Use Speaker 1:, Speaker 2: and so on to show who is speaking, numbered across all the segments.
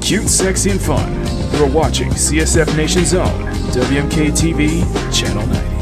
Speaker 1: Cute, sexy, and fun. You're watching CSF Nation's own WMK TV, Channel 90.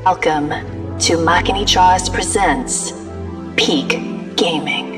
Speaker 2: Welcome to Makini presents Peak Gaming.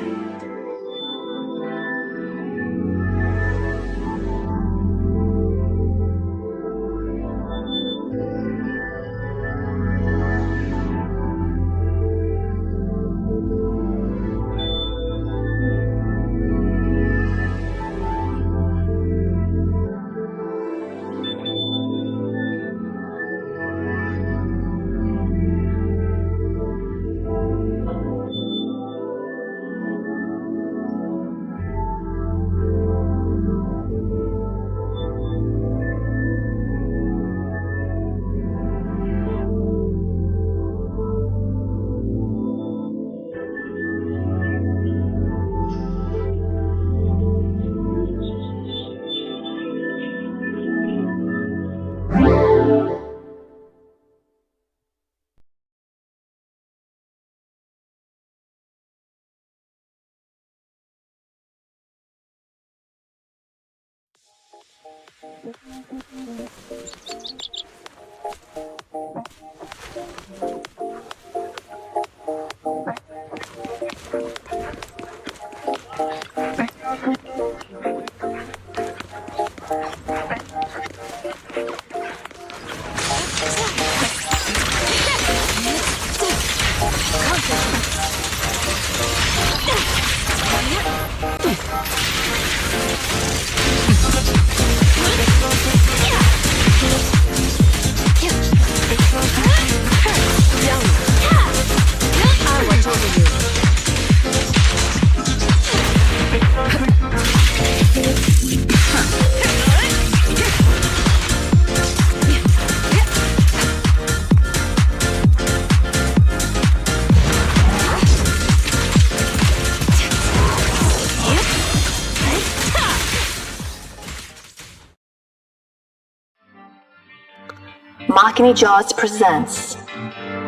Speaker 2: Makini presents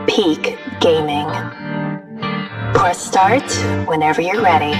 Speaker 2: Peak Gaming. Press start whenever you're ready.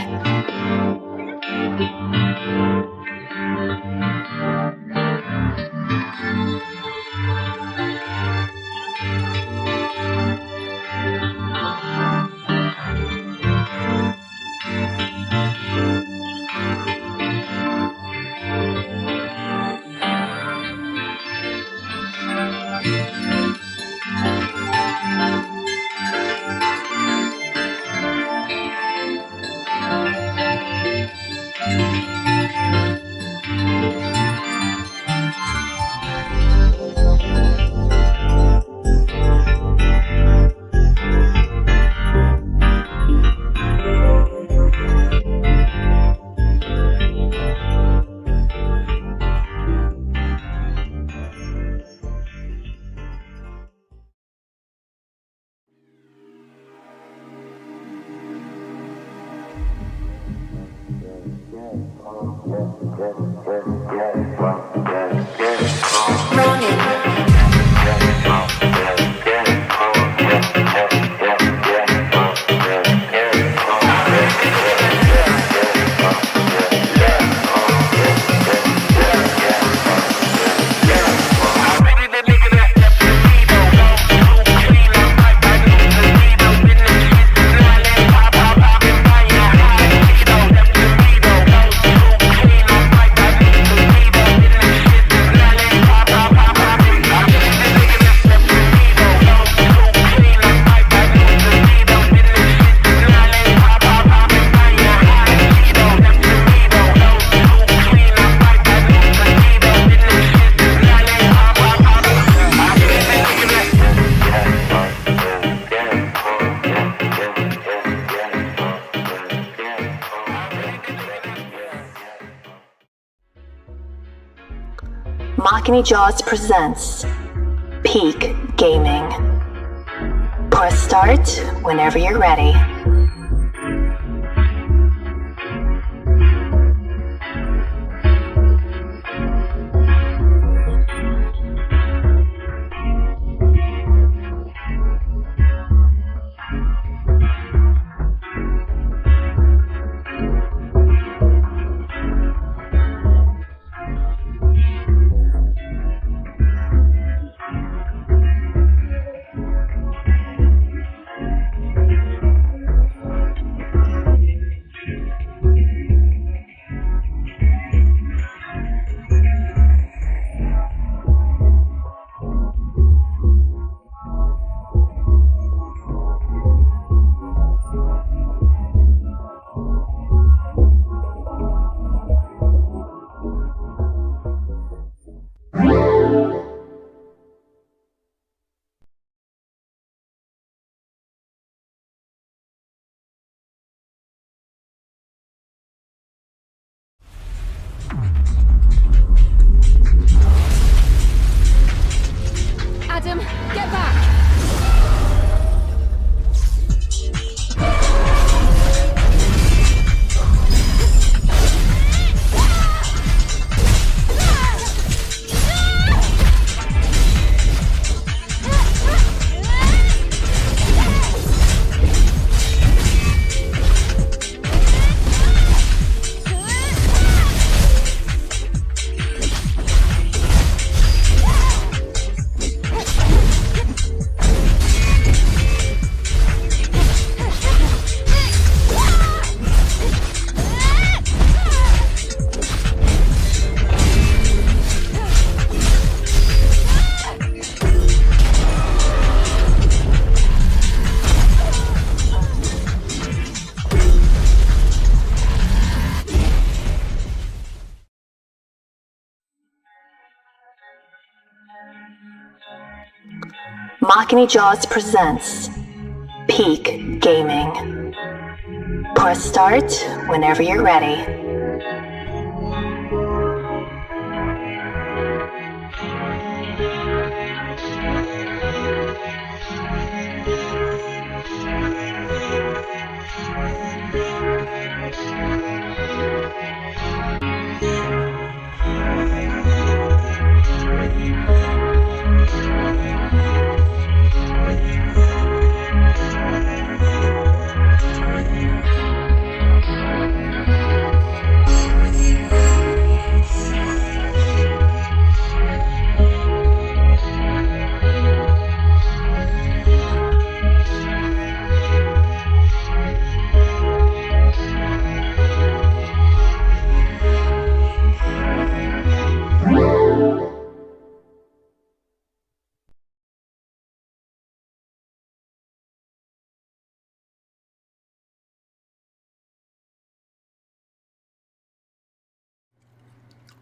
Speaker 2: Makini Jaws presents Peak Gaming. Press start whenever you're ready.
Speaker 3: Adam, get back!
Speaker 2: Makini Jaws presents Peak Gaming. Press start whenever you're ready.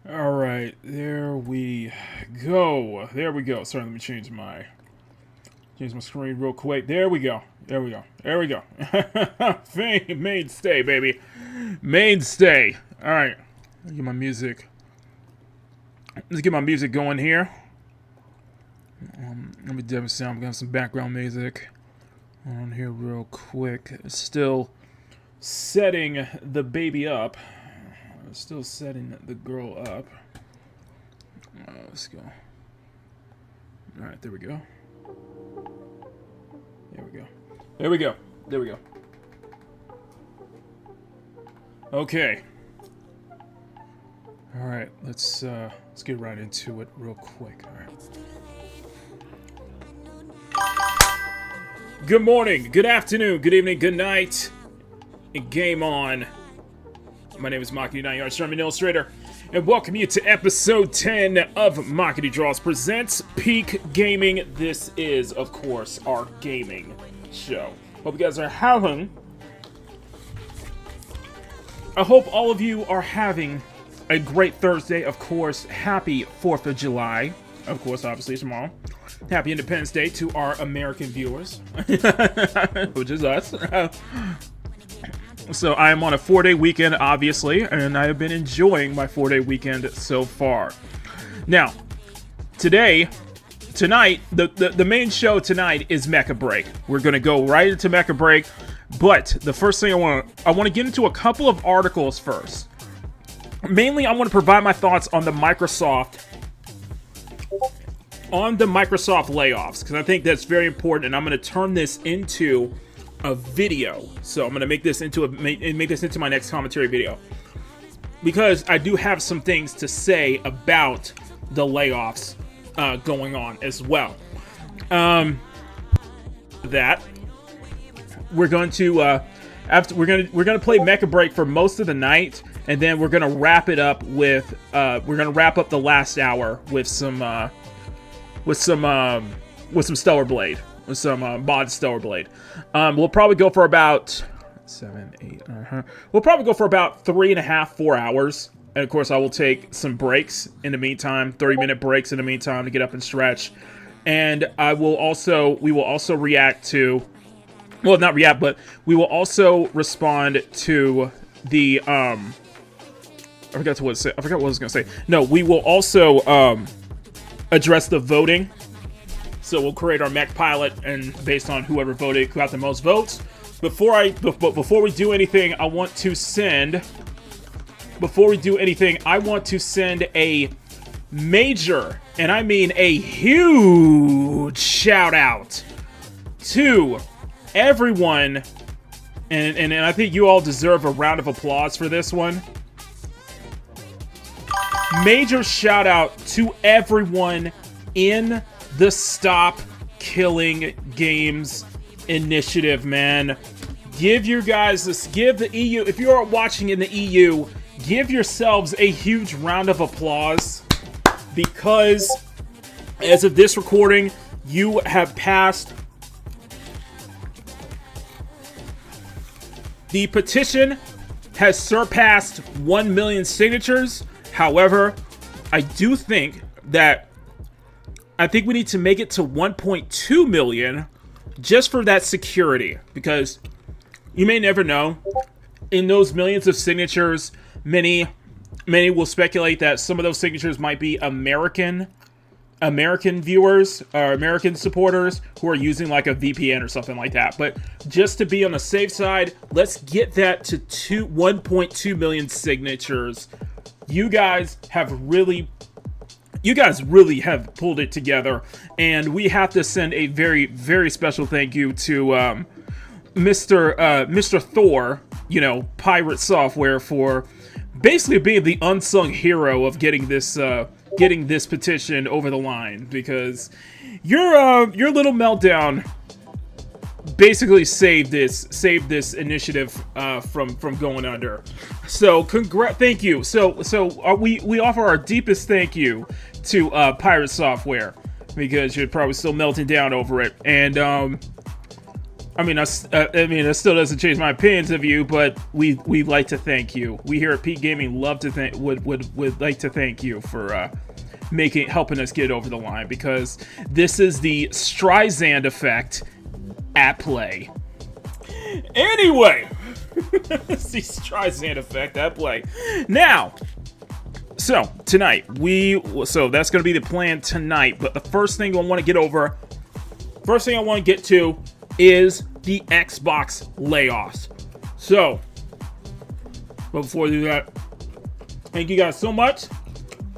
Speaker 1: All right, there we go. There we go. Sorry, let me change my screen real quick. There we go. There we go. There we go. Mainstay, baby. Mainstay. All right. Let's get my music. Let's get my music going here. Let me dim sound. I'm gonna have some background music on here real quick. Still setting the baby up. Still setting the girl up. Let's go. All right, there we go. There we go. There we go. There we go. Okay. All right, let's get right into it real quick. All right. Good morning, good afternoon, good evening, good night, and game on. My name is Makini, 9-Yard Sherman Illustrator, and welcome you to episode 10 of Makini Draws Presents Peak Gaming. This is, of course, our gaming show. Hope you guys are having. I hope all of you are having a great Thursday. Of course, happy 4th of July. Of course, obviously tomorrow. Happy Independence Day to our American viewers, which is us. So I am on a 4-day weekend, obviously, and I have been enjoying my 4-day weekend so far. Now, tonight, the main show tonight is Mecha Break. We're going to go right into Mecha Break, but the first thing I want to get into a couple of articles first. Mainly, I want to provide my thoughts on the Microsoft layoffs, because I think that's very important, and I'm going to turn this into a video. So I'm going to make this into my next commentary video, because I do have some things to say about the layoffs going on as well. That we're going to we're going to play Mecha Break for most of the night, and then we're going to wrap it up with the last hour with some Stellar Blade. With some mod Stellar Blade. We'll probably go for about 7, 8. We'll probably go for about 3.5, 4 hours. And of course, I will take some breaks in the meantime, 30-minute breaks in the meantime to get up and stretch. And we will also react to, well, not react, but we will also respond to the I forgot what I was going to say. No, we will also address the voting. So we'll create our mech pilot, and based on whoever voted, who got the most votes. Before we do anything, I want to send a major, and I mean a huge shout out to everyone, and I think you all deserve a round of applause for this one. Major shout out to everyone in the Stop Killing Games initiative, man. Give the EU, if you're watching in the EU, give yourselves a huge round of applause, because as of this recording, you have passed. The petition has surpassed 1 million signatures. However, I think we need to make it to 1.2 million just for that security, because you may never know. In those millions of signatures, many will speculate that some of those signatures might be American viewers or American supporters who are using like a VPN or something like that. But just to be on the safe side, let's get that to 1.2 million signatures. You guys really have pulled it together, and we have to send a very, very special thank you to Mr. Thor, Pirate Software, for basically being the unsung hero of getting this petition over the line, because your little meltdown basically saved this initiative from going under. So thank you. So we offer our deepest thank you to Pirate Software, because you're probably still melting down over it. And that still doesn't change my opinions of you, but we like to thank you. We here at Peak Gaming would like to thank you for helping us get over the line, because this is the Streisand effect at play. Anyway, it's the Streisand effect at play. Now, so tonight that's going to be the plan tonight. But the first thing I want to get to is the Xbox layoffs. So, but before we do that, Thank you guys so much.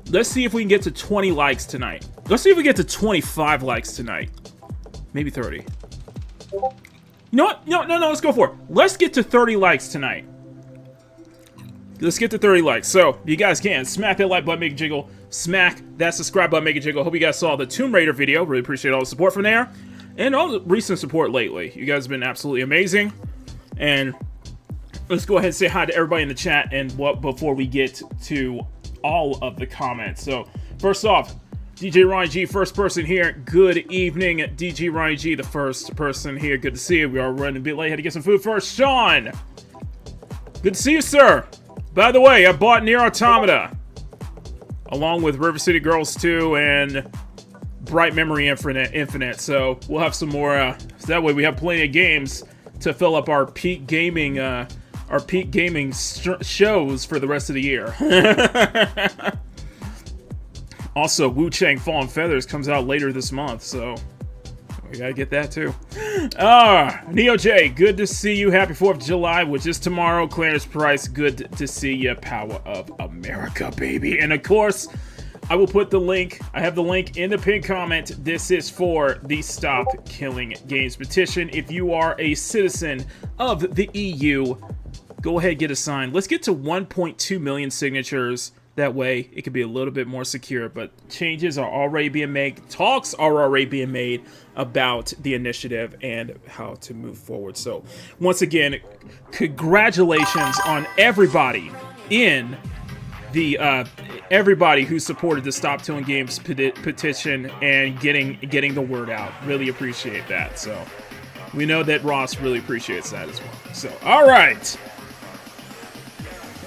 Speaker 1: Let's see if we can get to 20 likes tonight. Let's see if we get to 25 likes tonight. Maybe 30. You know what? No, let's go for it. Let's get to 30 likes tonight. Let's get to 30 likes. So, you guys can smack that like button, make it jiggle. Smack that subscribe button, make it jiggle. Hope you guys saw the Tomb Raider video. Really appreciate all the support from there. And all the recent support lately. You guys have been absolutely amazing. And let's go ahead and say hi to everybody in the chat and before we get to all of the comments. So, first off, DJ Ryan G, first person here. Good evening, DJ Ryan G, the first person here. Good to see you. We are running a bit late. Had to get some food first. Sean, good to see you, sir. By the way, I bought Nier Automata, along with River City Girls 2 and Bright Memory Infinite. So we'll have some more. So that way, we have plenty of games to fill up our peak gaming shows for the rest of the year. Also, Wu Chang Fallen Feathers comes out later this month, so we gotta get that too. Neo J, good to see you. Happy 4th of July, which is tomorrow. Clarence Price, good to see you. Power of America, baby. And of course, I will put the link. I have the link in the pinned comment. This is for the Stop Killing Games petition. If you are a citizen of the EU, go ahead and get a sign. Let's get to 1.2 million signatures. That way, it can be a little bit more secure, but changes are already being made. Talks are already being made about the initiative and how to move forward. So, once again, congratulations on everybody in the everybody who supported the Stop Killing Games petition and getting the word out. Really appreciate that. So, we know that Ross really appreciates that as well. So, all right.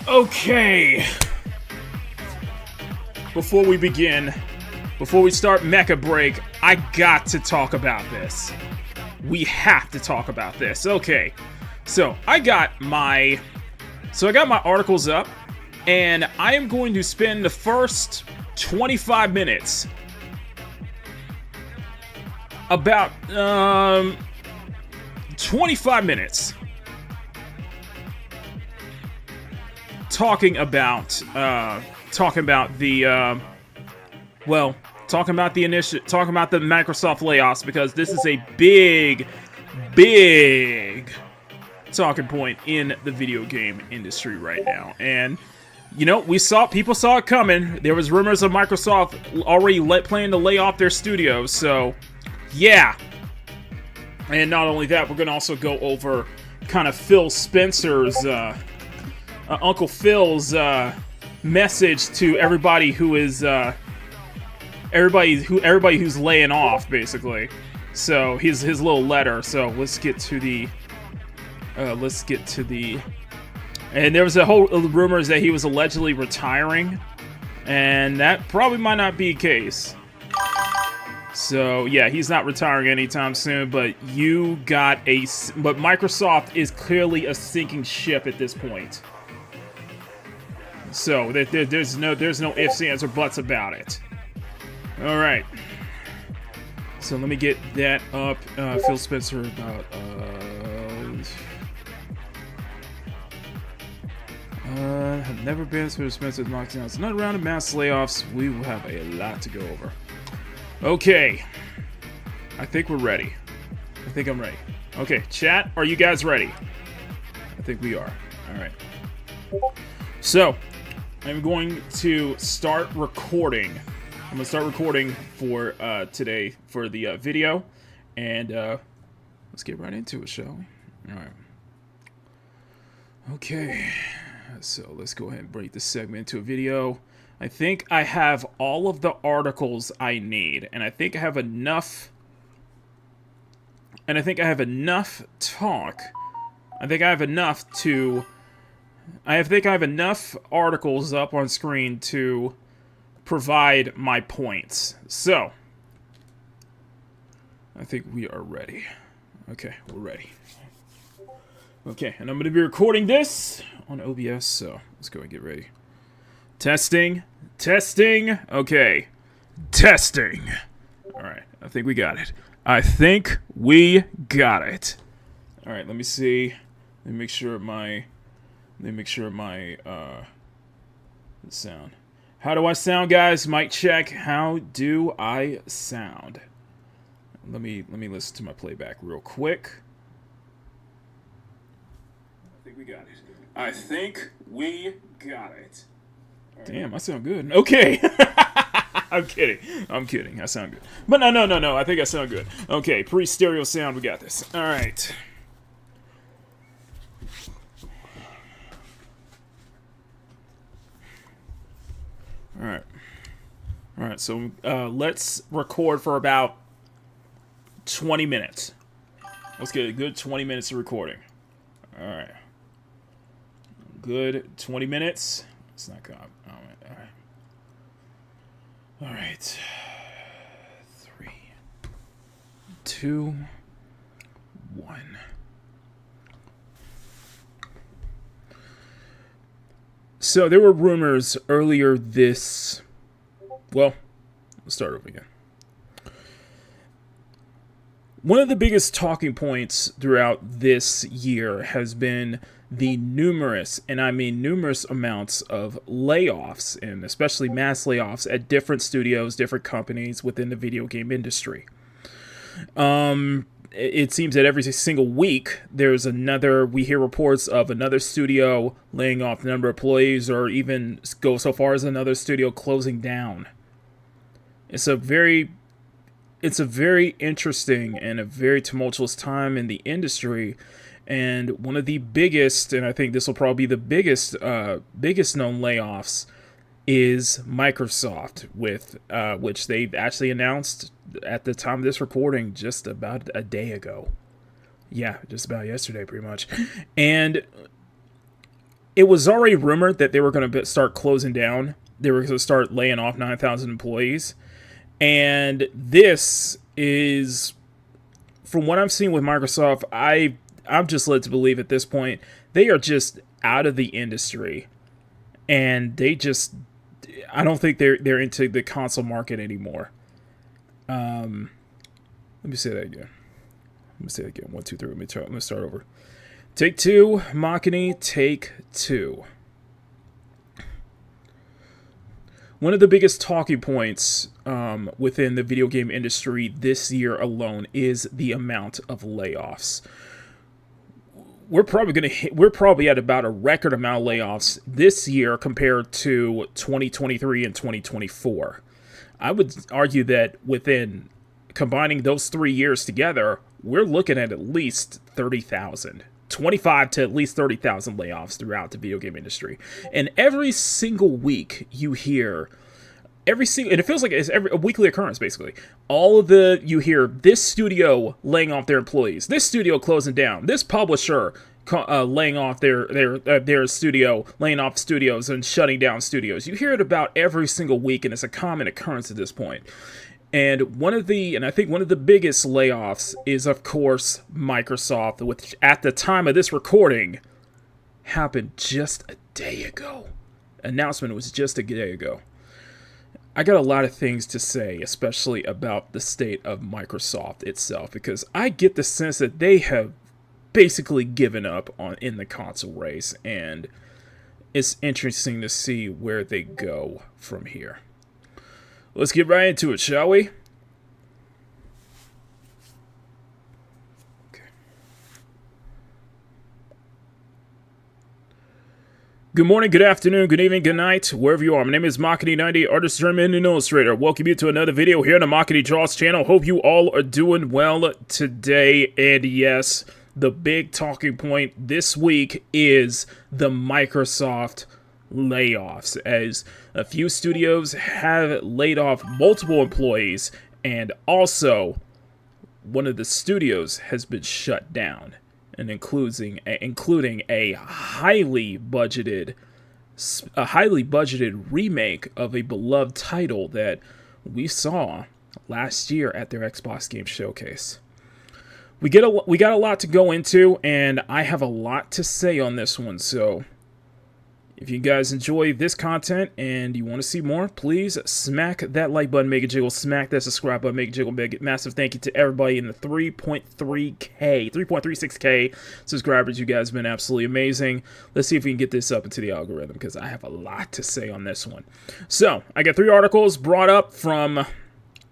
Speaker 1: Okay. Before we begin, before we start Mecha Break, I got to talk about this. We have to talk about this. Okay, so I got my articles up, and I am going to spend the first 25 minutes about 25 minutes talking about the Microsoft layoffs, because this is a big talking point in the video game industry right now. And you know, people saw it coming. There was rumors of Microsoft already planning to lay off their studios. So yeah. And not only that, we're gonna also go over kind of Phil Spencer's Uncle Phil's message to everybody who is everybody who's laying off, basically. So his little letter. So let's get to the and there was a whole rumors that he was allegedly retiring, and that probably might not be the case. So yeah, he's not retiring anytime soon, but Microsoft is clearly a sinking ship at this point. So there's no ifs, ands, or buts about it. All right. So let me get that up. Phil Spencer about have never been Phil Spencer's knockdown. It's not around of mass layoffs. We will have a lot to go over. Okay. I think we're ready. I think I'm ready. Okay, chat, are you guys ready? I think we are. All right. So, I'm going to start recording. I'm going to start recording for today for the video. And let's get right into it, shall we? All right. Okay. So let's go ahead and break this segment into a video. I think I have all of the articles I need. And I think I have enough... And I think I have enough talk. I think I have enough to... I think I have enough articles up on screen to provide my points. So, I think we are ready. Okay, we're ready. Okay, and I'm going to be recording this on OBS, so let's go and get ready. Testing. Testing. Okay. Testing. Alright, I think we got it. I think we got it. Alright, let me see. Let me make sure my Sound. How do I sound, guys? Mic check. How do I sound? Let me listen to my playback real quick. I think we got it. I think we got it. Right. Damn, I sound good. Okay. I'm kidding. I sound good. But no. I think I sound good. Okay, pre-stereo sound. We got this. All right. All right, so let's record for about 20 minutes. Let's get a good 20 minutes of recording. All right. Good 20 minutes. It's not going. All right. 3, 2, 1. So there were rumors earlier this... Well, let's start over again. One of the biggest talking points throughout this year has been the numerous, and I mean numerous amounts of layoffs, and especially mass layoffs at different studios, different companies within the video game industry. It seems that every single week we hear reports of another studio laying off a number of employees, or even go so far as another studio closing down. It's a very interesting and a very tumultuous time in the industry, and one of the biggest, and I think this will probably be the biggest known layoffs, is Microsoft, with which they've actually announced at the time of this recording just about a day ago. Yeah, just about yesterday, pretty much. And it was already rumored that they were going to start closing down. They were going to start laying off 9,000 employees. And this is, from what I'm seeing with Microsoft, I'm just led to believe at this point they are just out of the industry, and I don't think they're into the console market anymore. Let me say that again. 1, 2, 3. Let me start over. Take 2, Makini, take 2. One of the biggest talking points within the video game industry this year alone is the amount of layoffs. We're probably at about a record amount of layoffs this year compared to 2023 and 2024. I would argue that within combining those 3 years together, we're looking at least 30,000. 25 to at least 30,000 layoffs throughout the video game industry. And every single week you hear, and it feels like it's a weekly occurrence, basically. You hear this studio laying off their employees, this studio closing down, this publisher laying off their studio, laying off studios and shutting down studios. You hear it about every single week, and it's a common occurrence at this point. And I think one of the biggest layoffs is, of course, Microsoft, which at the time of this recording happened just a day ago. Announcement was just a day ago. I got a lot of things to say, especially about the state of Microsoft itself, because I get the sense that they have basically given up in the console race, and it's interesting to see where they go from here. Let's get right into it, shall we? Okay. Good morning, good afternoon, good evening, good night, wherever you are. My name is Makini90, artist, journeyman, and illustrator. Welcome you to another video here on the Makini Draws channel. Hope you all are doing well today. And yes, the big talking point this week is the Microsoft layoffs, as a few studios have laid off multiple employees, and also one of the studios has been shut down, and including a highly budgeted remake of a beloved title that we saw last year at their Xbox Game Showcase. We got a lot to go into, and I have a lot to say on this one, so If you guys enjoy this content and you want to see more, please smack that like button, make it jiggle, smack that subscribe button, make it jiggle, make it massive thank you to everybody in the 3.36k subscribers. You guys have been absolutely amazing. Let's see if we can get this up into the algorithm, because I have a lot to say on this one. So, I got three articles brought up from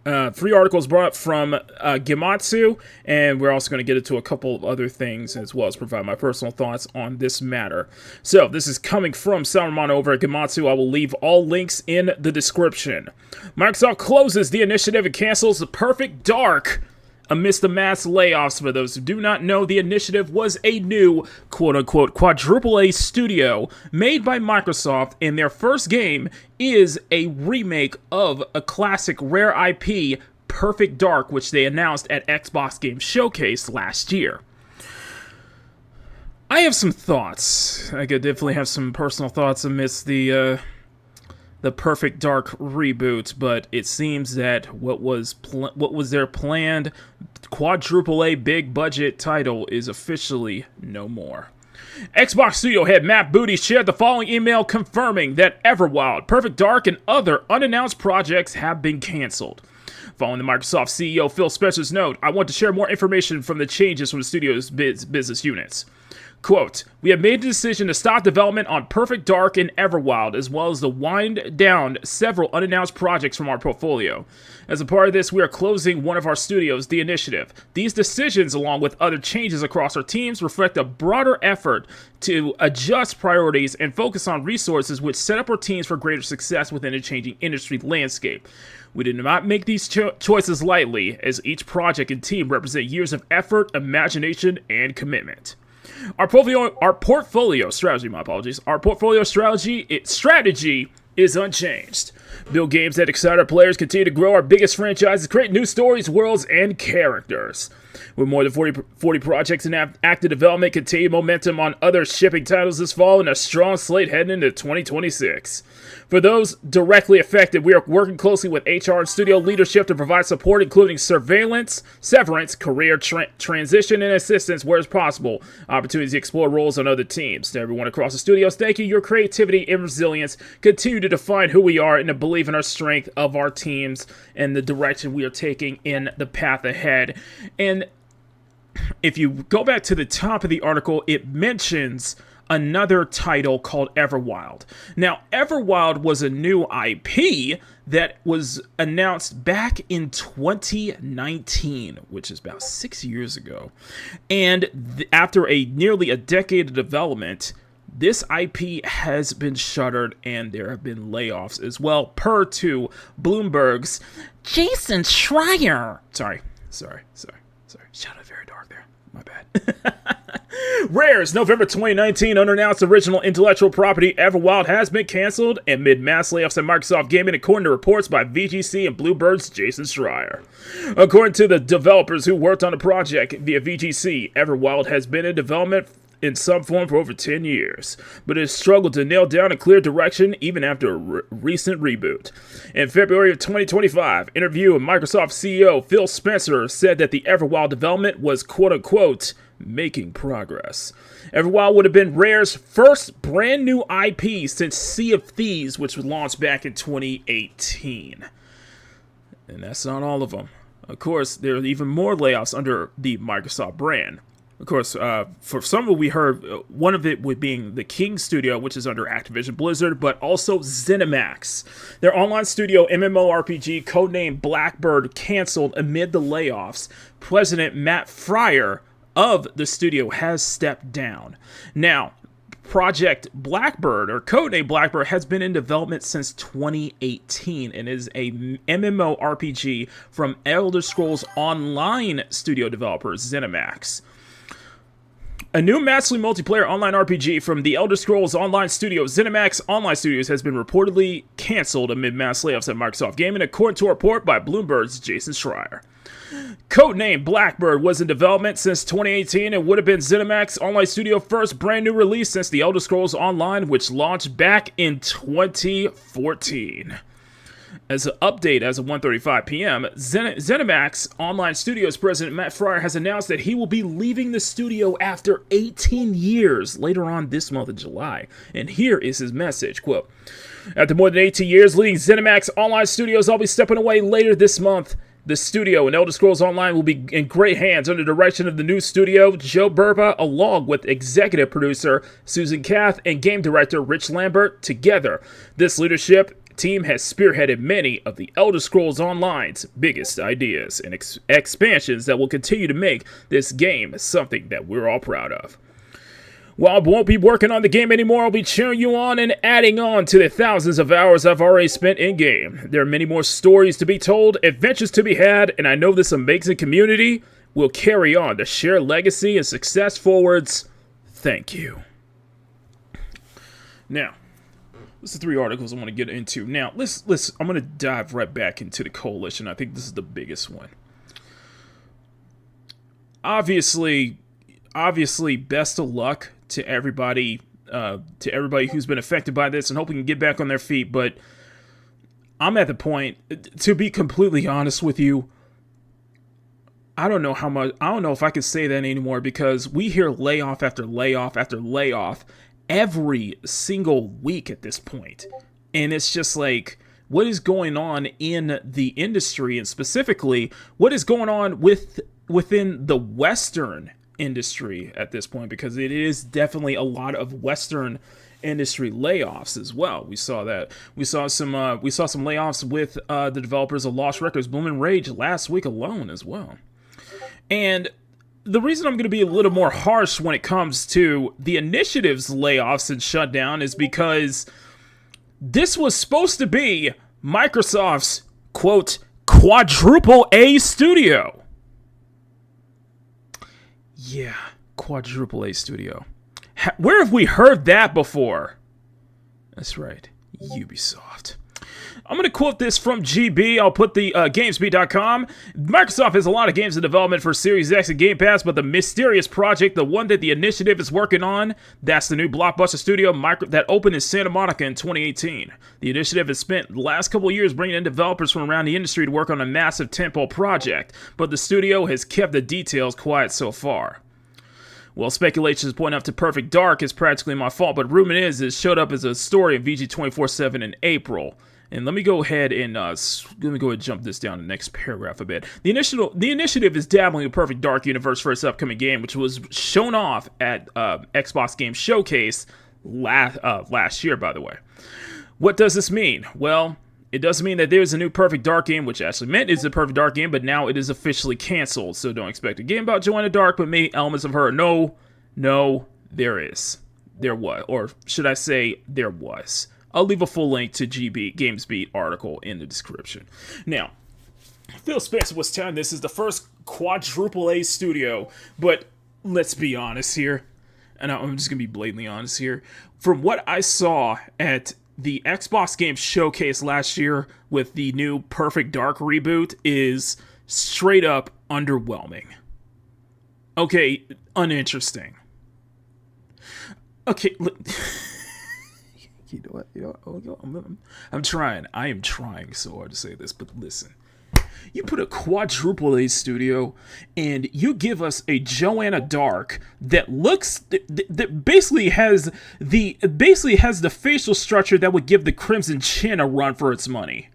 Speaker 1: Gematsu, and we're also going to get into a couple of other things as well as provide my personal thoughts on this matter. So, this is coming from Salomon over at Gematsu. I will leave all links in the description. Microsoft closes the initiative and cancels the Perfect Dark amidst the mass layoffs. For those who do not know, the initiative was a new, quote-unquote, quadruple A studio made by Microsoft, and their first game is a remake of a classic rare IP, Perfect Dark, which they announced at Xbox Game Showcase last year. I have some thoughts. I could definitely have some personal thoughts amidst the Perfect Dark reboot, but it seems that what was their planned quadruple A big budget title is officially no more. Xbox Studio head Matt Booty shared the following email confirming that Everwild, Perfect Dark, and other unannounced projects have been canceled. Following the Microsoft CEO Phil Spencer's note, I want to share more information from the changes from the studio's business units. Quote, we have made the decision to stop development on Perfect Dark and Everwild, as well as to wind down several unannounced projects from our portfolio. As a part of this, we are closing one of our studios, The Initiative. These decisions, along with other changes across our teams, reflect a broader effort to adjust priorities and focus on resources which set up our teams for greater success within a changing industry landscape. We did not make these choices lightly, as each project and team represent years of effort, imagination, and commitment. Our portfolio strategy is unchanged. Build games that excite our players, continue to grow our biggest franchises, create new stories, worlds, and characters. With more than 40 projects in active development, continue momentum on other shipping titles this fall, and a strong slate heading into 2026. For those directly affected, we are working closely with HR and studio leadership to provide support, including severance, career transition, and assistance where it's possible. Opportunities to explore roles on other teams. To everyone across the studios, thank you. Your creativity and resilience continue to define who we are and to believe in our strength of our teams and the direction we are taking in the path ahead. And if you go back to the top of the article, it mentions another title called Everwild. Now, Everwild was a new IP that was announced back in 2019, which is about 6 years ago. And after nearly a decade of development, this IP has been shuttered and there have been layoffs as well, per to Bloomberg's Jason Schreier. Sorry. Shouted very dark there. My bad. Rare's November 2019 unannounced original intellectual property Everwild has been canceled amid mass layoffs at Microsoft Gaming, according to reports by VGC and Bloomberg's Jason Schreier. According to the developers who worked on the project via VGC, Everwild has been in development in some form for over 10 years, but it has struggled to nail down a clear direction even after a recent reboot. In February of 2025, an interview with Microsoft CEO Phil Spencer said that the Everwild development was quote-unquote making progress. Everwild would have been Rare's first brand new IP since Sea of Thieves, which was launched back in 2018. And that's not all of them. Of course, there are even more layoffs under the Microsoft brand. Of course, for some of it we heard, one of it would being the King Studio, which is under Activision Blizzard, but also ZeniMax. Their online studio MMORPG, codenamed Blackbird, canceled amid the layoffs. President Matt Fryer of the studio has stepped down. Now, Project Blackbird, or codename Blackbird, has been in development since 2018 and is a MMORPG from Elder Scrolls Online studio developer ZeniMax. A new massively multiplayer online RPG from the Elder Scrolls Online studio, ZeniMax Online Studios, has been reportedly canceled amid mass layoffs at Microsoft Gaming, according to a report by Bloomberg's Jason Schreier. Codename Blackbird was in development since 2018 and would have been ZeniMax Online Studio first brand new release since the Elder Scrolls Online, which launched back in 2014. As an update, as of 1:35 p.m., ZeniMax Online Studios president Matt Fryer has announced that he will be leaving the studio after 18 years later on this month of July. And here is his message, quote, "After more than 18 years leading ZeniMax Online Studios, I'll be stepping away later this month. The studio and Elder Scrolls Online will be in great hands under the direction of the new studio, Joe Burba, along with executive producer Susan Kath and game director Rich Lambert. Together, this leadership team has spearheaded many of the Elder Scrolls Online's biggest ideas and expansions that will continue to make this game something that we're all proud of. While I won't be working on the game anymore, I'll be cheering you on and adding on to the thousands of hours I've already spent in-game. There are many more stories to be told, adventures to be had, and I know this amazing community will carry on to share legacy and success forwards. Thank you." Now, this is 3 articles I want to get into. Now, I'm going to dive right back into the Coalition. I think this is the biggest one. Obviously, best of luck to everybody who's been affected by this, and hope we can get back on their feet. But I'm at the point, to be completely honest with you, I don't know if I can say that anymore, because we hear layoff after layoff after layoff every single week at this point. And it's just like, what is going on in the industry, and specifically what is going on within the Western industry at this point, because it is definitely a lot of Western industry layoffs as well. We saw some layoffs with the developers of Lost Records, Bloom and Rage last week alone as well. And the reason I'm going to be a little more harsh when it comes to the Initiative's layoffs and shutdown is because this was supposed to be Microsoft's, quote, quadruple A studio. Yeah, quadruple A studio. Where have we heard that before? That's right, Ubisoft. I'm going to quote this from GB. I'll put the GamesBeat.com. Microsoft has a lot of games in development for Series X and Game Pass, but the mysterious project, the one that the Initiative is working on, that's the new blockbuster studio that opened in Santa Monica in 2018. The Initiative has spent the last couple of years bringing in developers from around the industry to work on a massive tentpole project, but the studio has kept the details quiet so far. Well, speculations point up to Perfect Dark is practically my fault, but rumor is it showed up as a story in VG 24/7 in April. And let me go ahead and jump this down to the next paragraph a bit. The Initiative is dabbling in Perfect Dark universe for its upcoming game, which was shown off at Xbox Game Showcase last year, by the way. What does this mean? Well, it doesn't mean that there's a new Perfect Dark game, which actually meant it's a Perfect Dark game, but now it is officially canceled. So don't expect a game about Joanna Dark, but maybe elements of her. No, there is. There was. Or should I say, there was. I'll leave a full link to GamesBeat article in the description. Now, Phil Spencer was telling this is the first quadruple A studio, but let's be honest here, and I'm just going to be blatantly honest here. From what I saw at the Xbox Game Showcase last year with the new Perfect Dark reboot is straight up underwhelming. Okay, uninteresting. Okay, you know what? I'm trying. I am trying so hard to say this, but listen. You put a quadruple A studio, and you give us a Joanna Dark that basically has the facial structure that would give the Crimson Chin a run for its money.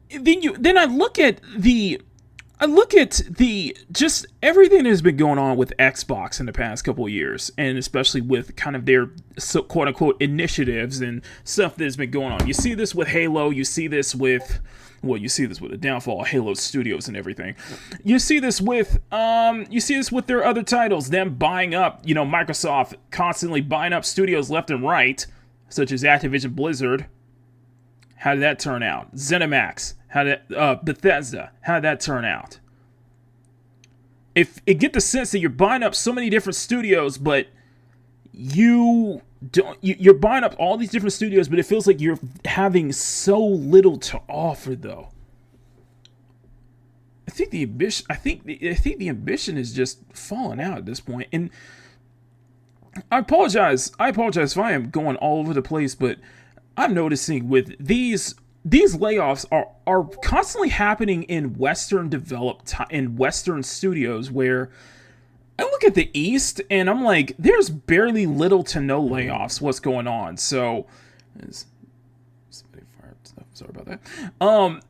Speaker 1: Then I look at the just everything that has been going on with Xbox in the past couple of years, and especially with kind of their quote unquote initiatives and stuff that's been going on. You see this with Halo, you see this with the downfall of Halo Studios and everything. You see this with their other titles, them buying up, Microsoft constantly buying up studios left and right, such as Activision Blizzard. How did that turn out? ZeniMax. Bethesda. How did that turn out? If it get the sense that you're buying up so many different studios, but you're buying up all these different studios, but it feels like you're having so little to offer, though. I think the ambition is just falling out at this point. And I apologize if I am going all over the place, but I'm noticing with these layoffs are constantly happening in in Western studios, where I look at the East and I'm like, there's barely little to no layoffs. What's going on? So, sorry about that.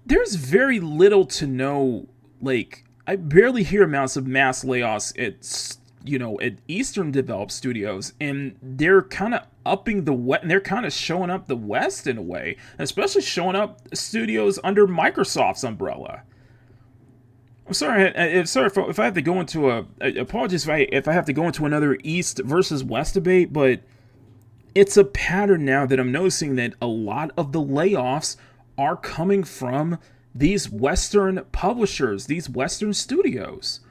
Speaker 1: There's very little to no, like, I barely hear amounts of mass layoffs at Eastern developed studios, and they're kind of upping the West, and they're kind of showing up the West in a way, especially showing up studios under Microsoft's umbrella. I'm sorry, if I have to go into apologies if I have to go into another East versus West debate, but it's a pattern now that I'm noticing that a lot of the layoffs are coming from these Western publishers, these Western studios.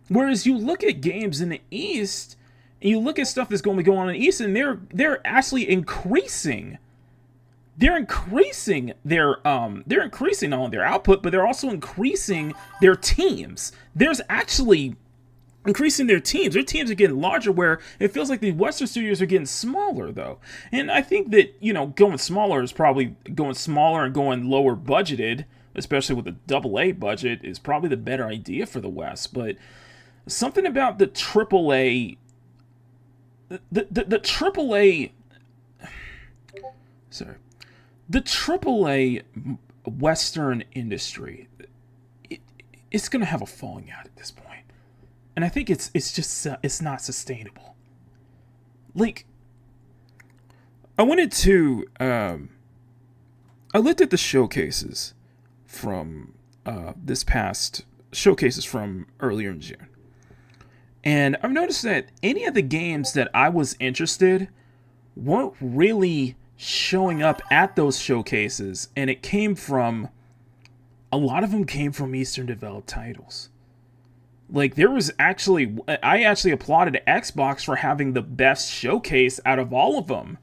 Speaker 1: Whereas you look at games in the East, and you look at stuff that's going to be going on in the East, and they're actually increasing. They're increasing not only their output, but they're also increasing their teams. There's actually increasing their teams. Their teams are getting larger, where it feels like the Western studios are getting smaller, though. And I think that, going smaller is probably going smaller and going lower budgeted, especially with a AA budget, is probably the better idea for the West. But something about the AAA, the AAA Western industry, it's going to have a falling out at this point. And I think it's just it's not sustainable. Like, I looked at the showcases from showcases from earlier in June. And I've noticed that any of the games that I was interested weren't really showing up at those showcases, and a lot of them came from Eastern developed titles. Like, I actually applauded Xbox for having the best showcase out of all of them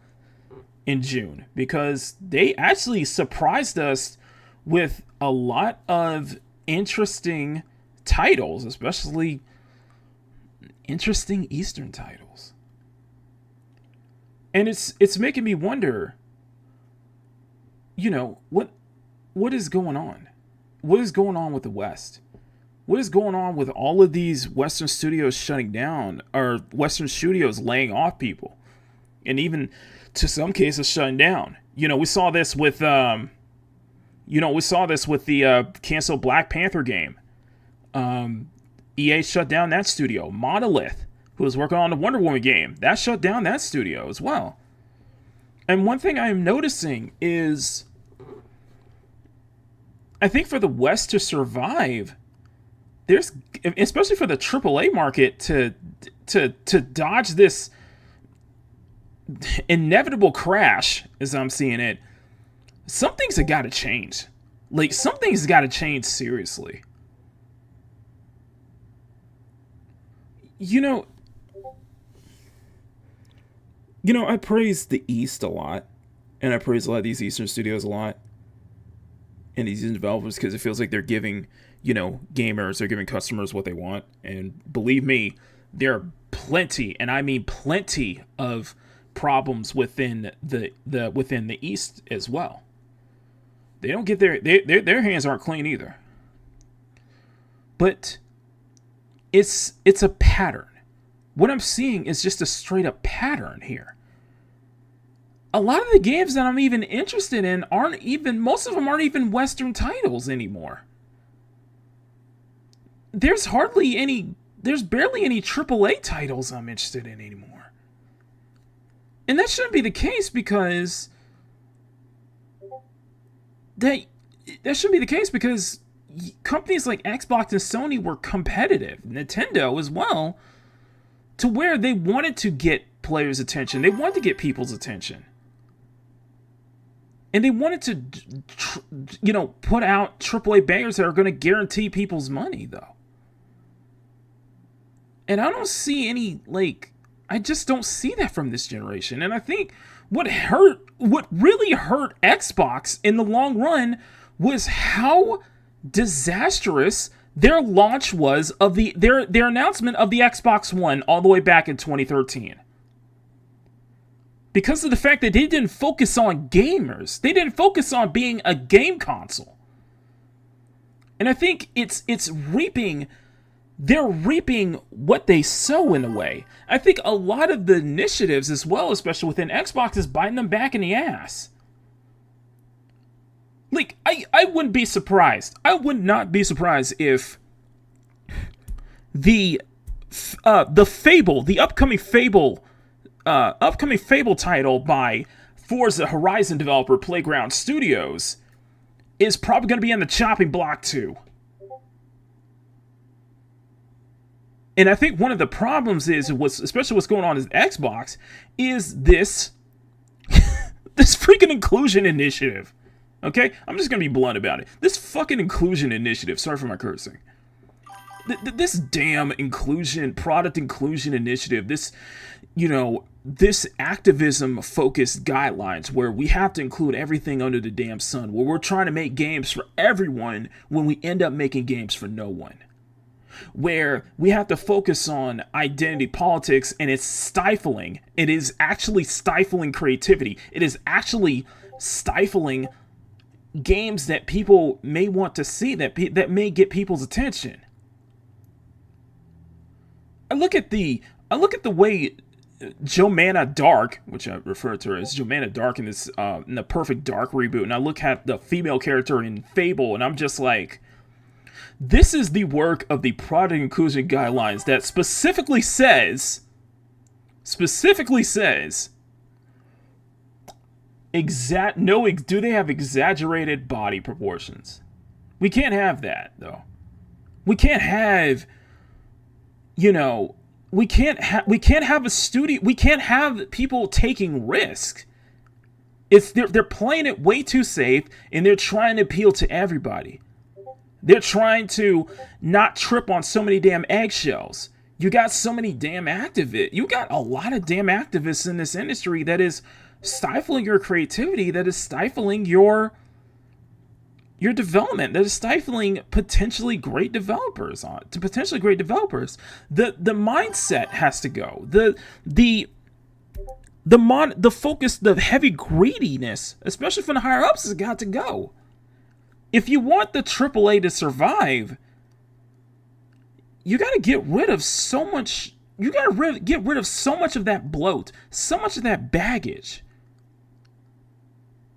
Speaker 1: in June, because they actually surprised us with a lot of interesting titles, especially interesting Eastern titles. And it's making me wonder, what is going on? What is going on with the West? What is going on with all of these Western studios shutting down, or Western studios laying off people, and even to some cases shutting down? We saw this with the canceled Black Panther game. EA shut down that studio. Monolith, who was working on the Wonder Woman game, that shut down that studio as well. And one thing I am noticing is, I think for the West to survive, especially for the AAA market to dodge this inevitable crash, as I'm seeing it, something's got to change. Like, something's got to change seriously. I praise the East a lot, and I praise a lot of these Eastern studios a lot, and these developers, because it feels like they're giving, gamers, they're giving customers what they want. And believe me, there are plenty, and I mean plenty, of problems within the East as well. They don't get their hands aren't clean either. But it's a pattern. What I'm seeing is just a straight up pattern here. A lot of the games that I'm even interested in most of them aren't even Western titles anymore. There's barely any AAA titles I'm interested in anymore. And that shouldn't be the case, because companies like Xbox and Sony were competitive, Nintendo as well, to where they wanted to get players' attention. They wanted to get people's attention. And they wanted to, put out AAA bangers that are going to guarantee people's money, though. And I don't see I just don't see that from this generation. And I think what really hurt Xbox in the long run was how disastrous their launch was of their announcement of the Xbox One all the way back in 2013. because of the fact that they didn't focus on gamers. They didn't focus on being a game console. And I think it's reaping, they're reaping what they sow in a way. I think a lot of the initiatives as well, especially within Xbox, is biting them back in the ass. Like, I wouldn't be surprised. I would not be surprised if the Fable, the upcoming Fable title by Forza Horizon developer Playground Studios is probably going to be on the chopping block too. And I think one of the problems is, especially what's going on in Xbox, is this this freaking inclusion initiative. Okay? I'm just going to be blunt about it. This fucking inclusion initiative, sorry for my cursing. This damn product inclusion initiative, this, this activism-focused guidelines where we have to include everything under the damn sun, where we're trying to make games for everyone when we end up making games for no one. Where we have to focus on identity politics, and it's stifling. It is actually stifling creativity. It is actually stifling games that people may want to see, that may get people's attention. I look at the way Joanna Dark, which I refer to her as Joanna Dark in this in the Perfect Dark reboot, and I look at the female character in Fable, and I'm just like, this is the work of the product inclusion guidelines that specifically says, do they have exaggerated body proportions? We can't have that, though. We can't have, we can't have a studio. We can't have people taking risks. They're playing it way too safe, and they're trying to appeal to everybody. They're trying to not trip on so many damn eggshells. You got so many damn activists. You got a lot of damn activists in this industry that is stifling your creativity, that is stifling your development, that is stifling potentially great developers. The mindset has to go. The focus, the heavy greediness, especially from the higher ups, has got to go. If you want the AAA to survive, you got to get rid of so much. You got to get rid of so much of that bloat, so much of that baggage.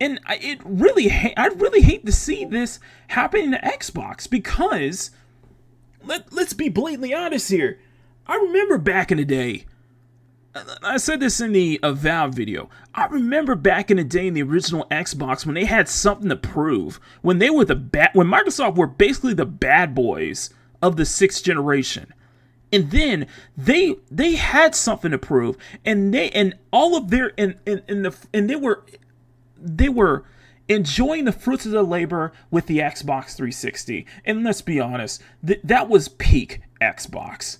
Speaker 1: And I really hate to see this happen to Xbox, because let's be blatantly honest here. I remember back in the day, I said this in the Avowed video. I remember back in the day in the original Xbox when they had something to prove, when they were when Microsoft were basically the bad boys of the 6th generation. And then they had something to prove, and they were enjoying the fruits of their labor with the Xbox 360. And let's be honest, that was peak Xbox.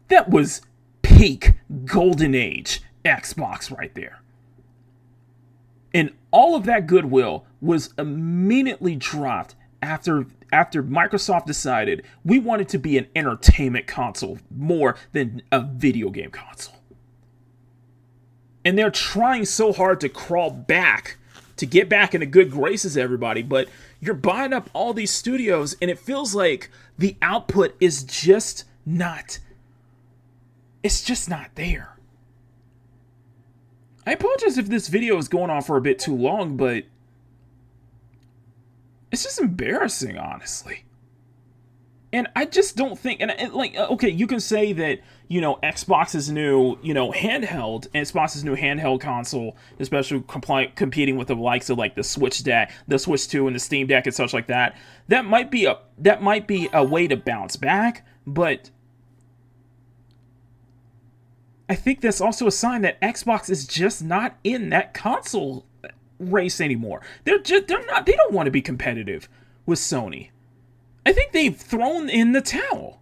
Speaker 1: That was peak golden age Xbox right there. And all of that goodwill was immediately dropped after Microsoft decided we wanted to be an entertainment console more than a video game console. And they're trying so hard to crawl back, to get back into good graces, everybody, but you're buying up all these studios, and it feels like the output is just not... It's just not there. I apologize if this video is going on for a bit too long, but it's just embarrassing, honestly. And I just don't think, okay, you can say that, Xbox's new, handheld, Xbox's new handheld console, especially competing with the likes of like the Switch 2 and the Steam Deck and such like that. That might be a way to bounce back, but I think that's also a sign that Xbox is just not in that console race anymore. They don't want to be competitive with Sony. I think they've thrown in the towel.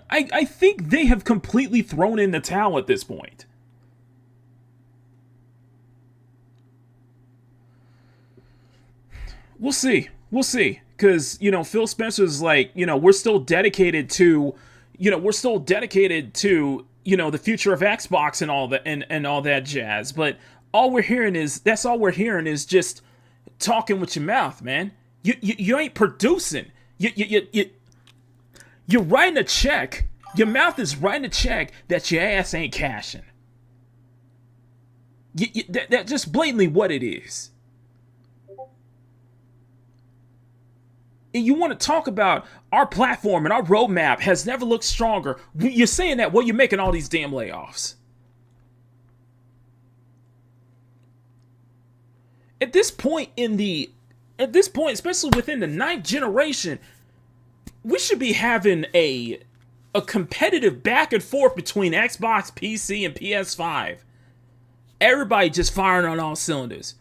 Speaker 1: I think they have completely thrown in the towel at this point. We'll see. Because, Phil Spencer's like, we're still dedicated to you know, the future of Xbox and all that and all that jazz. But all we're hearing is just talking with your mouth, man. You ain't producing. You're writing a check. Your mouth is writing a check that your ass ain't cashing. That's just blatantly what it is. And you want to talk about our platform and our roadmap has never looked stronger. You're saying that while you're making all these damn layoffs. At this point, especially within the 9th generation, we should be having a competitive back and forth between Xbox, PC, and PS5. Everybody just firing on all cylinders.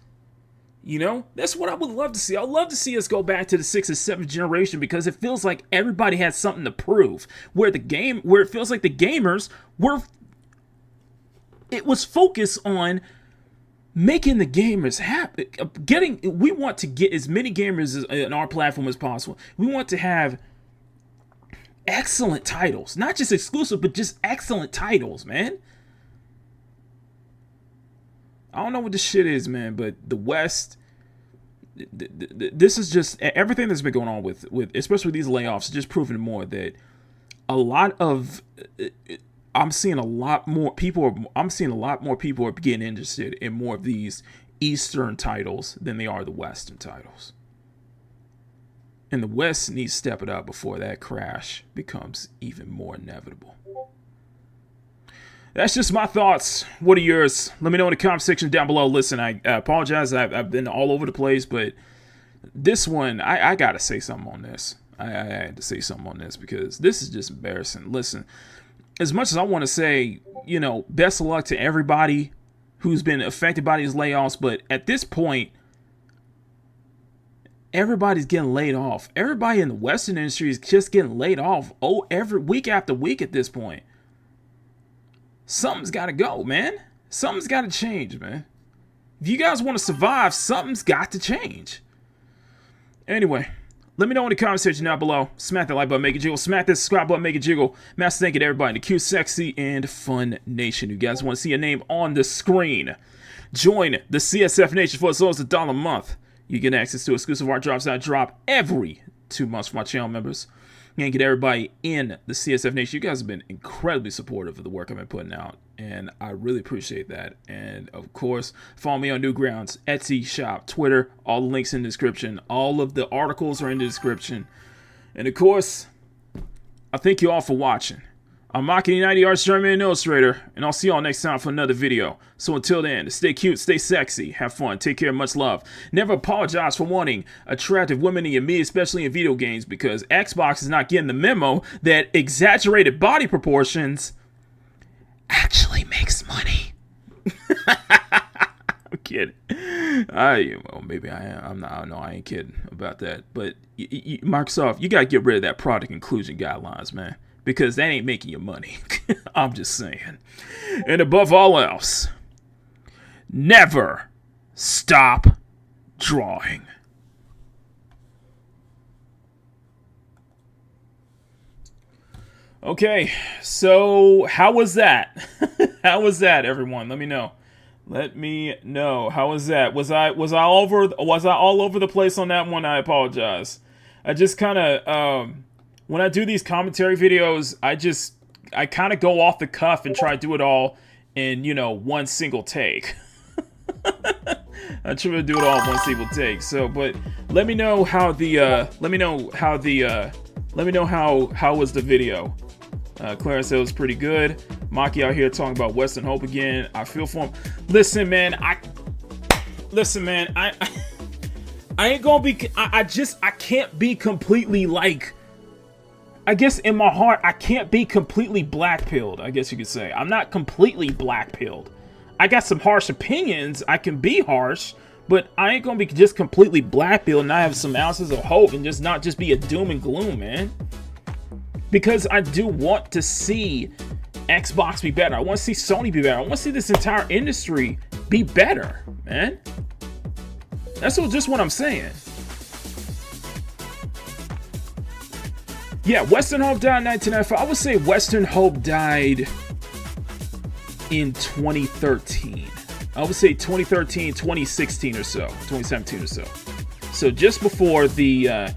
Speaker 1: You know, that's what I would love to see. I'd love to see us go back to the 6th and 7th generation because it feels like everybody has something to prove. Where it feels like the gamers it was focused on making the gamers happy. We want to get as many gamers in our platform as possible. We want to have excellent titles, not just exclusive, but just excellent titles, man. I don't know what this shit is, man, but the West, this is just everything that's been going on with especially these layoffs, just proving more that I'm seeing a lot more people are getting interested in more of these Eastern titles than they are the Western titles. And the West needs to step it up before that crash becomes even more inevitable. That's just my thoughts. What are yours? Let me know in the comment section down below. Listen, I apologize. I've been all over the place, but this one, I got to say something on this. I had to say something on this because this is just embarrassing. Listen, as much as I want to say, you know, best of luck to everybody who's been affected by these layoffs, but at this point, everybody's getting laid off. Everybody in the Western industry is just getting laid off every week after week at this point. Something's got to go, man. Something's got to change, man. If you guys want to survive, something's got to change. Anyway, let me know in the comment section down below. Smack that like button, make it jiggle. Smack that subscribe button, make it jiggle. Massive thank you to everybody in the Q, Sexy, and Fun Nation. You guys want to see a name on the screen? Join the CSF Nation for as low as $1 a month. You get access to exclusive art drops that drop every 2 months for my channel members. And get everybody in the CSF Nation. You guys have been incredibly supportive of the work I've been putting out, and I really appreciate that. And of course, follow me on Newgrounds, Etsy shop, Twitter, all the links in the description. All of the articles are in the description. And of course, I thank you all for watching. I'm Makini 90 Arts Journeyman and Illustrator, and I'll see y'all next time for another video. So until then, stay cute, stay sexy, have fun, take care, much love. Never apologize for wanting attractive women in your media, especially in video games, because Xbox is not getting the memo that exaggerated body proportions actually makes money. I'm kidding. Well, maybe I am. I'm not. No, I ain't kidding about that. But Microsoft, you gotta get rid of that product inclusion guidelines, man. Because that ain't making you money. I'm just saying. And above all else, never stop drawing. Okay, so how was that? How was that, everyone? Let me know. Let me know. How was that? Was I all over the place on that one? I apologize. I just kind of when I do these commentary videos, I kind of go off the cuff and try to do it all in, you know, one single take. I try to do it all in one single take. So, but let me know how how was the video. Clarence said it was pretty good. Maki out here talking about Western Hope again. I feel for him. Listen, man, I ain't gonna be. I can't be completely like. I guess in my heart, I can't be completely black-pilled, I guess you could say. I'm not completely black-pilled. I got some harsh opinions. I can be harsh, but I ain't gonna be just completely black-pilled and I have some ounces of hope and just not just be a doom and gloom, man. Because I do want to see Xbox be better. I want to see Sony be better. I want to see this entire industry be better, man. That's just what I'm saying. Yeah, Western Hope died in 1995. I would say Western Hope died in 2013. I would say 2013, 2016 or so, 2017 or so. So just before the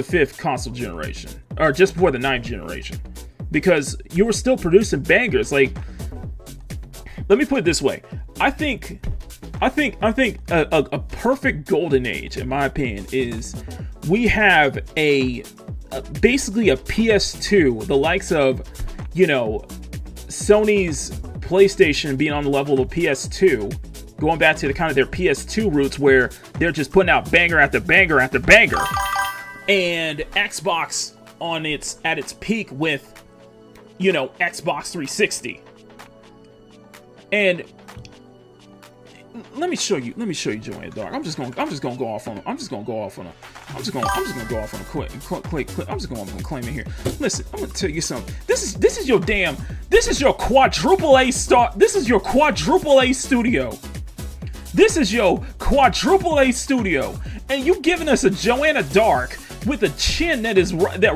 Speaker 1: fifth console generation, or just before the ninth generation, because you were still producing bangers. Like, let me put it this way: I think a perfect golden age, in my opinion, is we have basically a PS2, the likes of, you know, Sony's PlayStation being on the level of PS2, going back to the kind of their PS2 roots where they're just putting out banger after banger after banger, and Xbox at its peak with, you know, Xbox 360. And let me show you Joanna Dark. I'm just gonna go off on a claim in here. Listen, I'm gonna tell you something. This is your quadruple A studio. This is your quadruple A studio, and you giving us a Joanna Dark with a chin that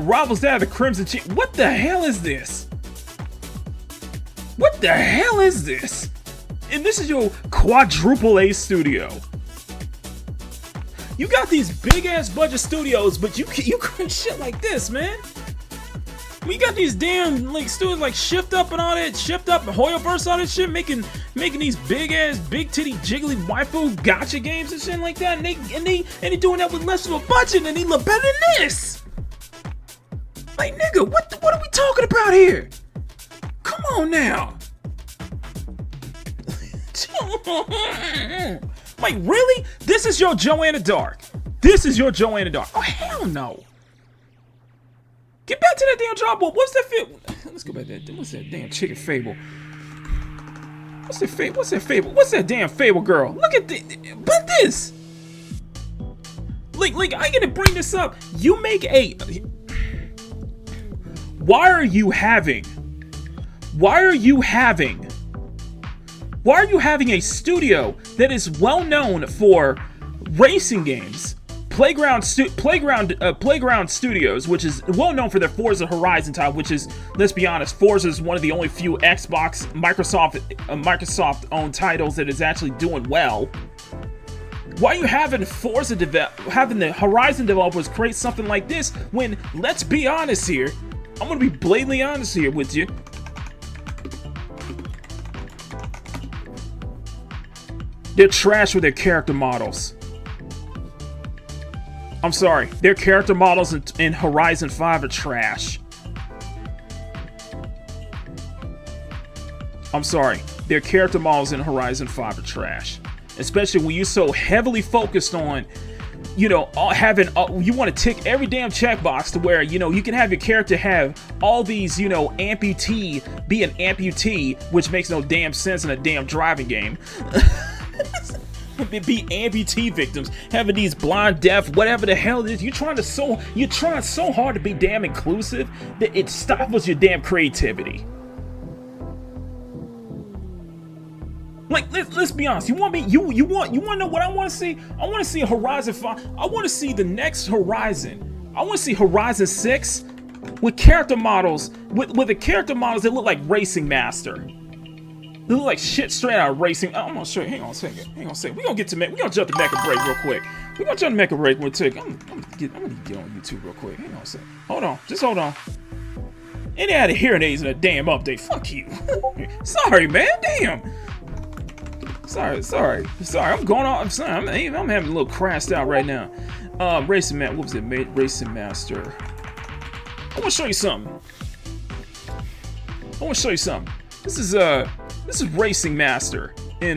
Speaker 1: rivals that of the Crimson Chin. What the hell is this? What the hell is this? And this is your quadruple A studio. You got these big ass budget studios, but you create shit like this, man. We got these damn like studios like Shift Up and all that, Shift Up and Hoyoverse, all that shit, making these big ass, big titty, jiggly waifu gacha games and shit like that, and they doing that with less of a budget, and they look better than this. Like, nigga, what are we talking about here? Come on now. Like, really? This is your Joanna Dark? Oh, hell no. Get back to that damn job board. What's that Let's go back to that. What's that damn chicken fable? What's that fable? What's that damn fable girl? Look at this. Like, I gotta bring this up. You make Why are you having a studio that is well known for racing games, Playground Studios, which is well known for their Forza Horizon title, which is, let's be honest, Forza is one of the only few Microsoft owned titles that is actually doing well. Why are you having having the Horizon developers create something like this when, let's be honest here, I'm gonna be blatantly honest here with you. They're trash with their character models. I'm sorry, their character models in Horizon 5 are trash. I'm sorry, their character models in Horizon 5 are trash. Especially when you're so heavily focused on, you know, you want to tick every damn checkbox to where, you know, you can have your character have all these, you know, be an amputee, which makes no damn sense in a damn driving game. Be amputee victims, having these blind, deaf, whatever the hell it is. You're trying so hard to be damn inclusive that it stifles your damn creativity. Like, let's be honest. You want to know what I want to see? I want to see a Horizon 5. I want to see the next Horizon. I want to see Horizon 6 with character models, with the character models that look like Racing Master. They look like shit straight out of Racing. I'm gonna show you. Hang on a second. We're gonna jump to Mecha Break real quick. We're gonna jump to Mecha Break real quick. I'm gonna get on YouTube real quick. Hang on a second. Hold on. Just hold on. And they had a hearing aids in a damn update. Fuck you. Sorry, man. Damn. Sorry. I'm going on. I'm sorry. I'm having a little crashed out right now. Racing Master. What was it? Racing Master. I want to show you something. This is Racing Master in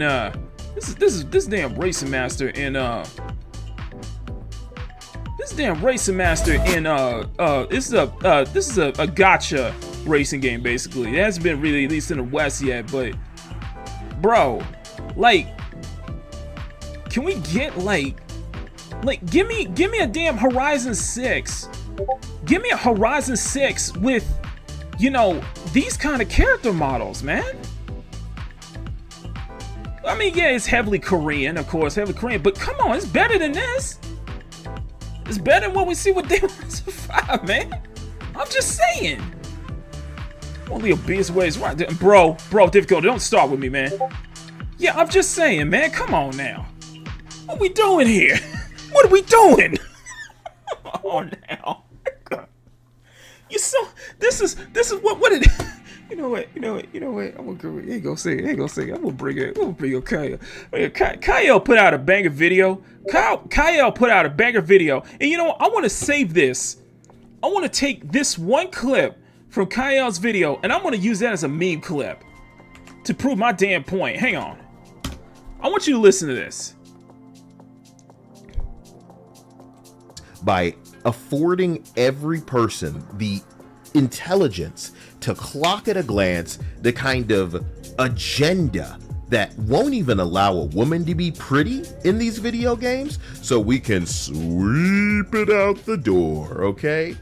Speaker 1: this damn Racing Master in this is a gacha racing game basically. It hasn't been really released in the West yet, but bro, like, can we get like give me a damn Horizon 6. Give me a Horizon 6 with, you know, these kind of character models, man. I mean, yeah, it's heavily Korean, of course, but come on, it's better than this. It's better than what we see with Demon 5, man. I'm just saying. Only a beast ways. Bro, difficulty, don't start with me, man. Yeah, I'm just saying, man. Come on now. What we doing here? What are we doing? Oh, now. You so. This is what it. You know what? I'm gonna go. Here you go, say it. I'm gonna bring it. Kyle put out a banger video. Kyle put out a banger video, and you know what? I want to save this. I want to take this one clip from Kyle's video, and I'm gonna use that as a meme clip to prove my damn point. Hang on. I want you to listen to this.
Speaker 3: By affording every person the intelligence to clock at a glance the kind of agenda that won't even allow a woman to be pretty in these video games, so we can sweep it out the door, okay?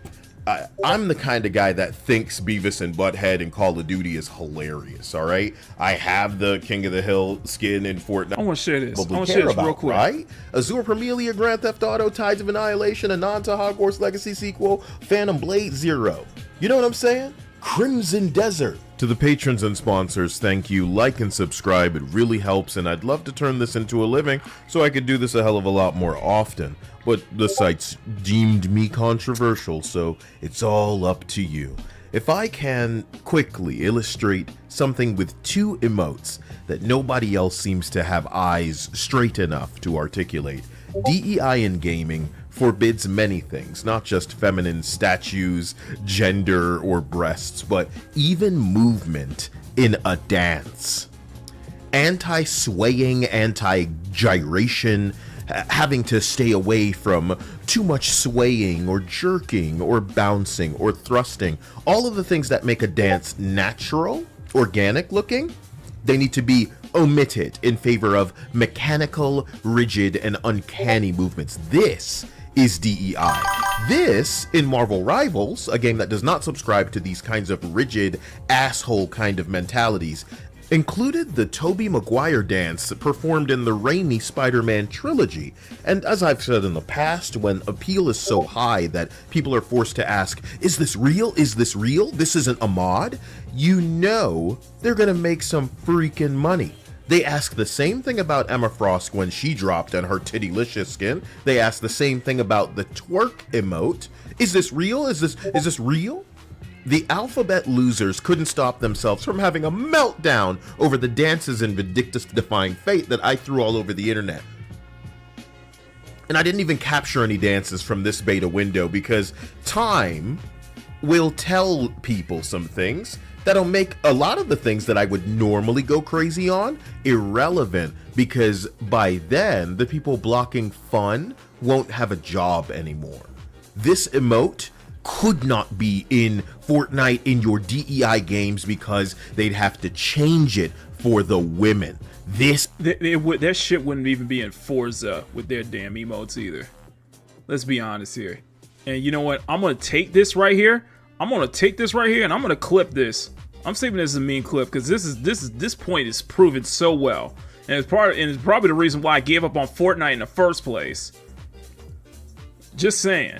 Speaker 3: I'm the kind of guy that thinks Beavis and Butthead in Call of Duty is hilarious, all right? I have the King of the Hill skin in Fortnite.
Speaker 1: I want to share this. I want to share this real quick.
Speaker 3: Right? Azure Premilia, Grand Theft Auto, Tides of Annihilation, Anon to Hogwarts Legacy sequel, Phantom Blade Zero. You know what I'm saying? Crimson Desert. To the patrons and sponsors, thank you. Like and subscribe. It really helps, and I'd love to turn this into a living so I could do this a hell of a lot more often. But the site's deemed me controversial, so it's all up to you. If I can quickly illustrate something with two emotes that nobody else seems to have eyes straight enough to articulate, DEI in gaming forbids many things, not just feminine statues, gender, or breasts, but even movement in a dance. Anti-swaying, anti-gyration, having to stay away from too much swaying or jerking or bouncing or thrusting, all of the things that make a dance natural, organic looking, they need to be omitted in favor of mechanical, rigid, and uncanny movements. This is DEI. This, in Marvel Rivals, a game that does not subscribe to these kinds of rigid, asshole kind of mentalities, included the Tobey Maguire dance performed in the Raimi Spider-Man trilogy. And as I've said in the past, when appeal is so high that people are forced to ask, is this real? Is this real? This isn't a mod? You know they're gonna make some freaking money. They ask the same thing about Emma Frost when she dropped on her tittylicious skin. They ask the same thing about the twerk emote. Is this real? Is this real? The alphabet losers couldn't stop themselves from having a meltdown over the dances in Vindictus Defying Fate that I threw all over the internet. And I didn't even capture any dances from this beta window because time will tell people some things that'll make a lot of the things that I would normally go crazy on irrelevant, because by then the people blocking fun won't have a job anymore. This emote could not be in Fortnite in your DEI games because they'd have to change it for the women. That
Speaker 1: shit wouldn't even be in Forza with their damn emotes either. Let's be honest here. And you know what? I'm gonna take this right here. And I'm gonna clip this. I'm saving this as a meme clip because this point is proven so well, and it's probably the reason why I gave up on Fortnite in the first place. Just saying.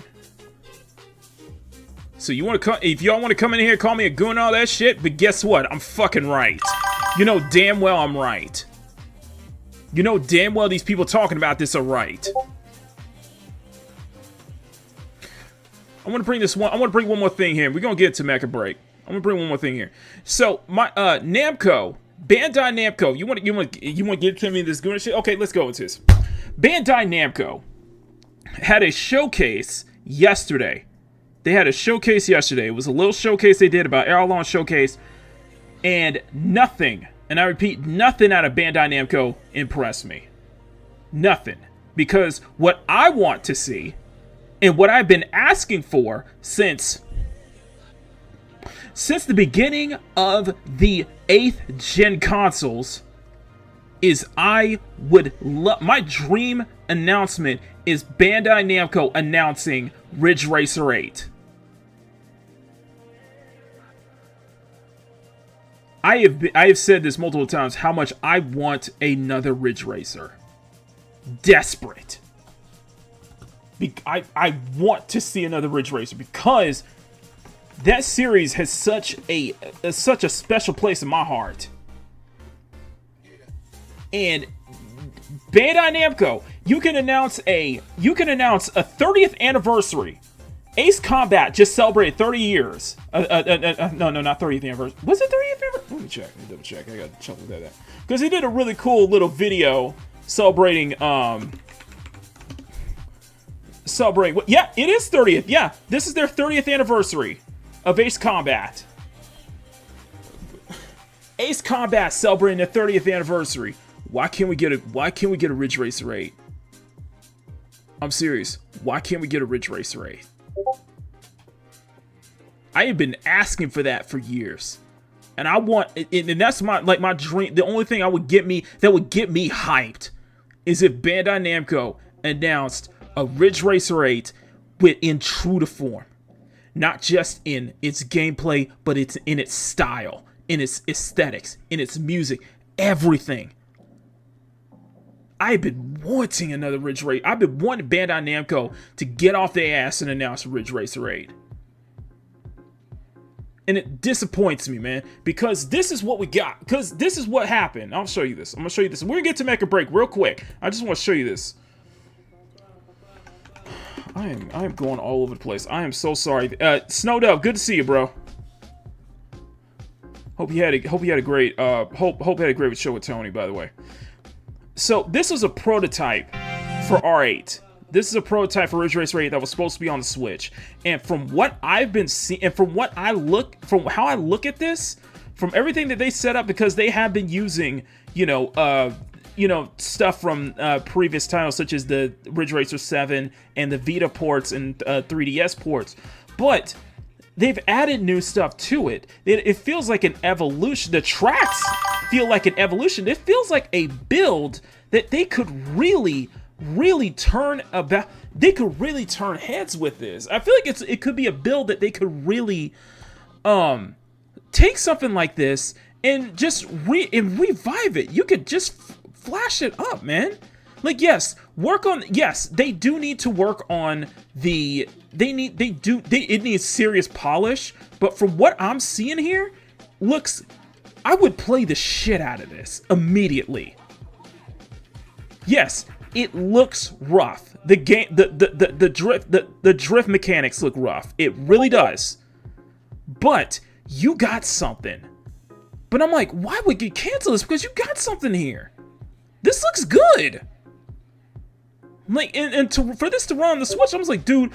Speaker 1: So you want to come? If y'all want to come in here and call me a goon and all that shit, but guess what? I'm fucking right. You know damn well I'm right. You know damn well these people talking about this are right. I want to bring one more thing here. We're gonna get to Mecha Break. I'm gonna bring one more thing here. So my Namco, Bandai Namco. You want to get to me this goon shit? Okay, let's go with this. Bandai Namco had a showcase yesterday. It was a little showcase they did, about hour-long showcase, and nothing, and I repeat, nothing out of Bandai Namco impressed me. Nothing. Because what I want to see, and what I've been asking for since the beginning of the 8th gen consoles, is my dream announcement is Bandai Namco announcing Ridge Racer 8. I have said this multiple times how much I want another Ridge Racer. Desperate. I want to see another Ridge Racer because That series has such a special place in my heart. And Bandai Namco, you can announce a 30th anniversary. Ace Combat just celebrated 30 years. No, not 30th anniversary. Was it 30th anniversary? Let me check. Let me double check. I got to check that out. Because he did a really cool little video celebrating. Yeah, it is 30th. Yeah, this is their 30th anniversary of Ace Combat. Ace Combat celebrating their 30th anniversary. Why can't we get a Ridge Racer 8? I'm serious. Why can't we get a Ridge Racer 8? I have been asking for that for years. And I want, and that's my dream. The only thing that would get me hyped is if Bandai Namco announced a Ridge Racer 8 in true to form. Not just in its gameplay, but it's in its style, in its aesthetics, in its music, everything. I've been wanting another Ridge Racer. I've been wanting Bandai Namco to get off their ass and announce a Ridge Racer 8. And it disappoints me, man, because this is what we got. Because this is what happened. I'll show you this. I'm going to show you this. We're going to get to Mecha Break real quick. I just want to show you this. I am going all over the place. I am so sorry. Snowed Up, good to see you, bro. Hope you had a great show with Tony, by the way. So this was a prototype for R8. This is a prototype for Ridge Racer 8 that was supposed to be on the Switch. And from what I've been seeing, and from how I look at this, from everything that they set up, because they have been using, stuff from previous titles such as the Ridge Racer 7 and the Vita ports and 3DS ports, but they've added new stuff to it. It feels like an evolution. The tracks feel like an evolution. It feels like a build that they could really turn about. They could really turn heads with this. I feel like it could be a build that they could really take something like this and just revive it. You could just flash it up, man. Like, yes, they do need to work on it needs serious polish, but from what I'm seeing here, I would play the shit out of this immediately. Yes, it looks rough. The game, the drift mechanics look rough. It really does. But you got something. But I'm like, why would you cancel this? Because you got something here. This looks good. Like, for this to run on the Switch, I was like, dude,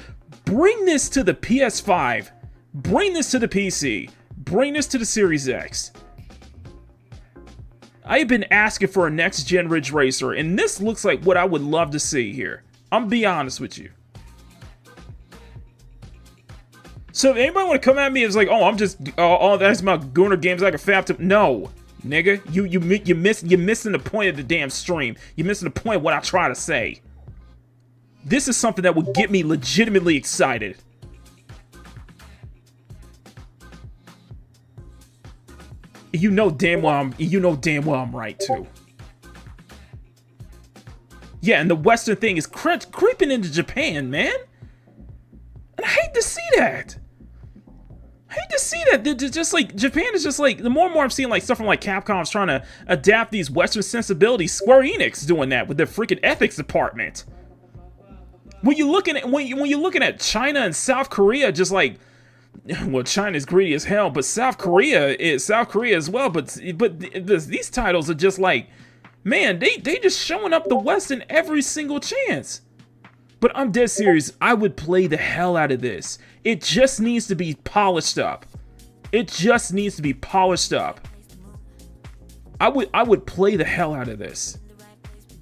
Speaker 1: bring this to the PS5. Bring this to the PC. Bring this to the Series X. I have been asking for a next-gen Ridge Racer, and this looks like what I would love to see here. I'm gonna be honest with you. So if anybody want to come at me and it's like, oh, that's my Gooner games like a fab to... No, nigga, you're missing the point of the damn stream. You're missing the point of what I try to say. This is something that would get me legitimately excited. You know damn well I'm right too. Yeah, and the Western thing is creeping into Japan, man. And I hate to see that. Just like Japan is just like, the more and more I'm seeing like stuff from like Capcom's trying to adapt these Western sensibilities. Square Enix doing that with their freaking ethics department. When you're looking at China and South Korea, just like, well, China's greedy as hell, but South Korea as well. But these titles are just like, man, they just showing up the West in every single chance. But I'm dead serious. I would play the hell out of this. It just needs to be polished up. I would play the hell out of this.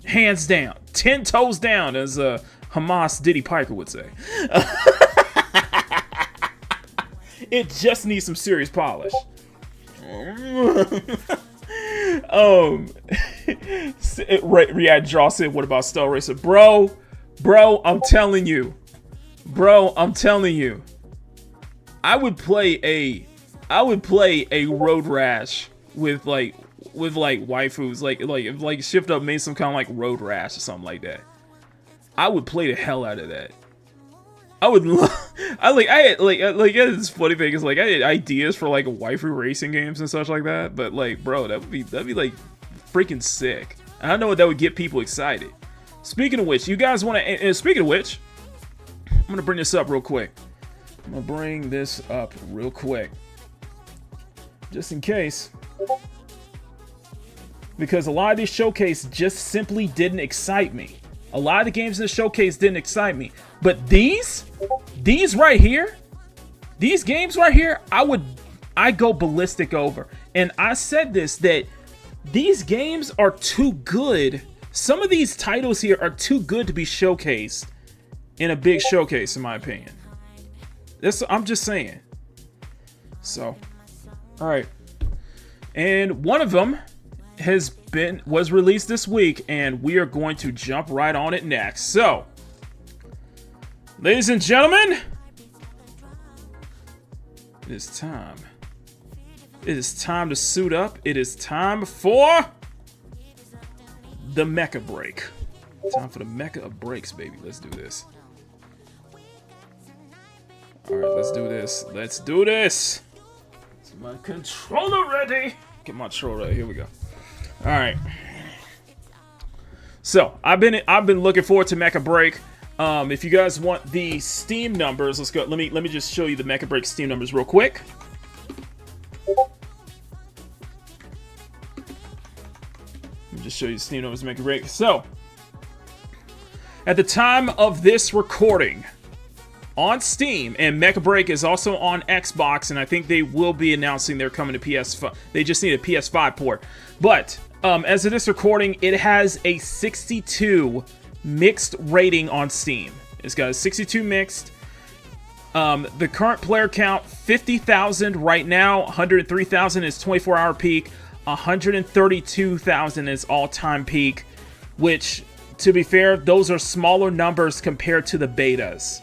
Speaker 1: Hands down. 10 toes down, as Hamas Diddy Piper would say. It just needs some serious polish. Riyad Draw said, what about Star Racer? Bro, I'm telling you. I would play a Road Rash with waifus, like Shift Up made some kind of like Road Rash or something like that. I would play the hell out of that. I would love. I had this funny thing is like I had ideas for like waifu racing games and such like that, but like, bro, that'd be like freaking sick. I don't know what that would get people excited. Speaking of which, you guys want to? Speaking of which, I'm gonna bring this up real quick. Just in case, because a lot of these showcase just simply didn't excite me. A lot of the games in the showcase didn't excite me, but these right here, these games right here, I go ballistic over. And I said this, that these games are too good. Some of these titles here are too good to be showcased in a big showcase, in my opinion. I'm just saying. So, all right. And one of them was released this week, and we are going to jump right on it next. So, ladies and gentlemen, it is time. It is time to suit up. It is time for the Mecha Break. Time for the Mecha Breaks, baby. Let's do this. All right, let's do this. Let's do this. Is my controller ready? Get my controller ready. Here we go. All right. So I've been looking forward to Mecha Break. If you guys want the Steam numbers, let's go. Let me just show you the Mecha Break Steam numbers real quick. Let me just show you the Steam numbers of Mecha Break. So at the time of this recording, on Steam, and Mecha Break is also on Xbox, and I think they will be announcing they're coming to PS5. They just need a PS5 port. But as of this recording, it has a 62 mixed rating on Steam. It's got a 62 mixed. The current player count, 50,000 right now. 103,000 is 24-hour peak. 132,000 is all-time peak, which, to be fair, those are smaller numbers compared to the betas.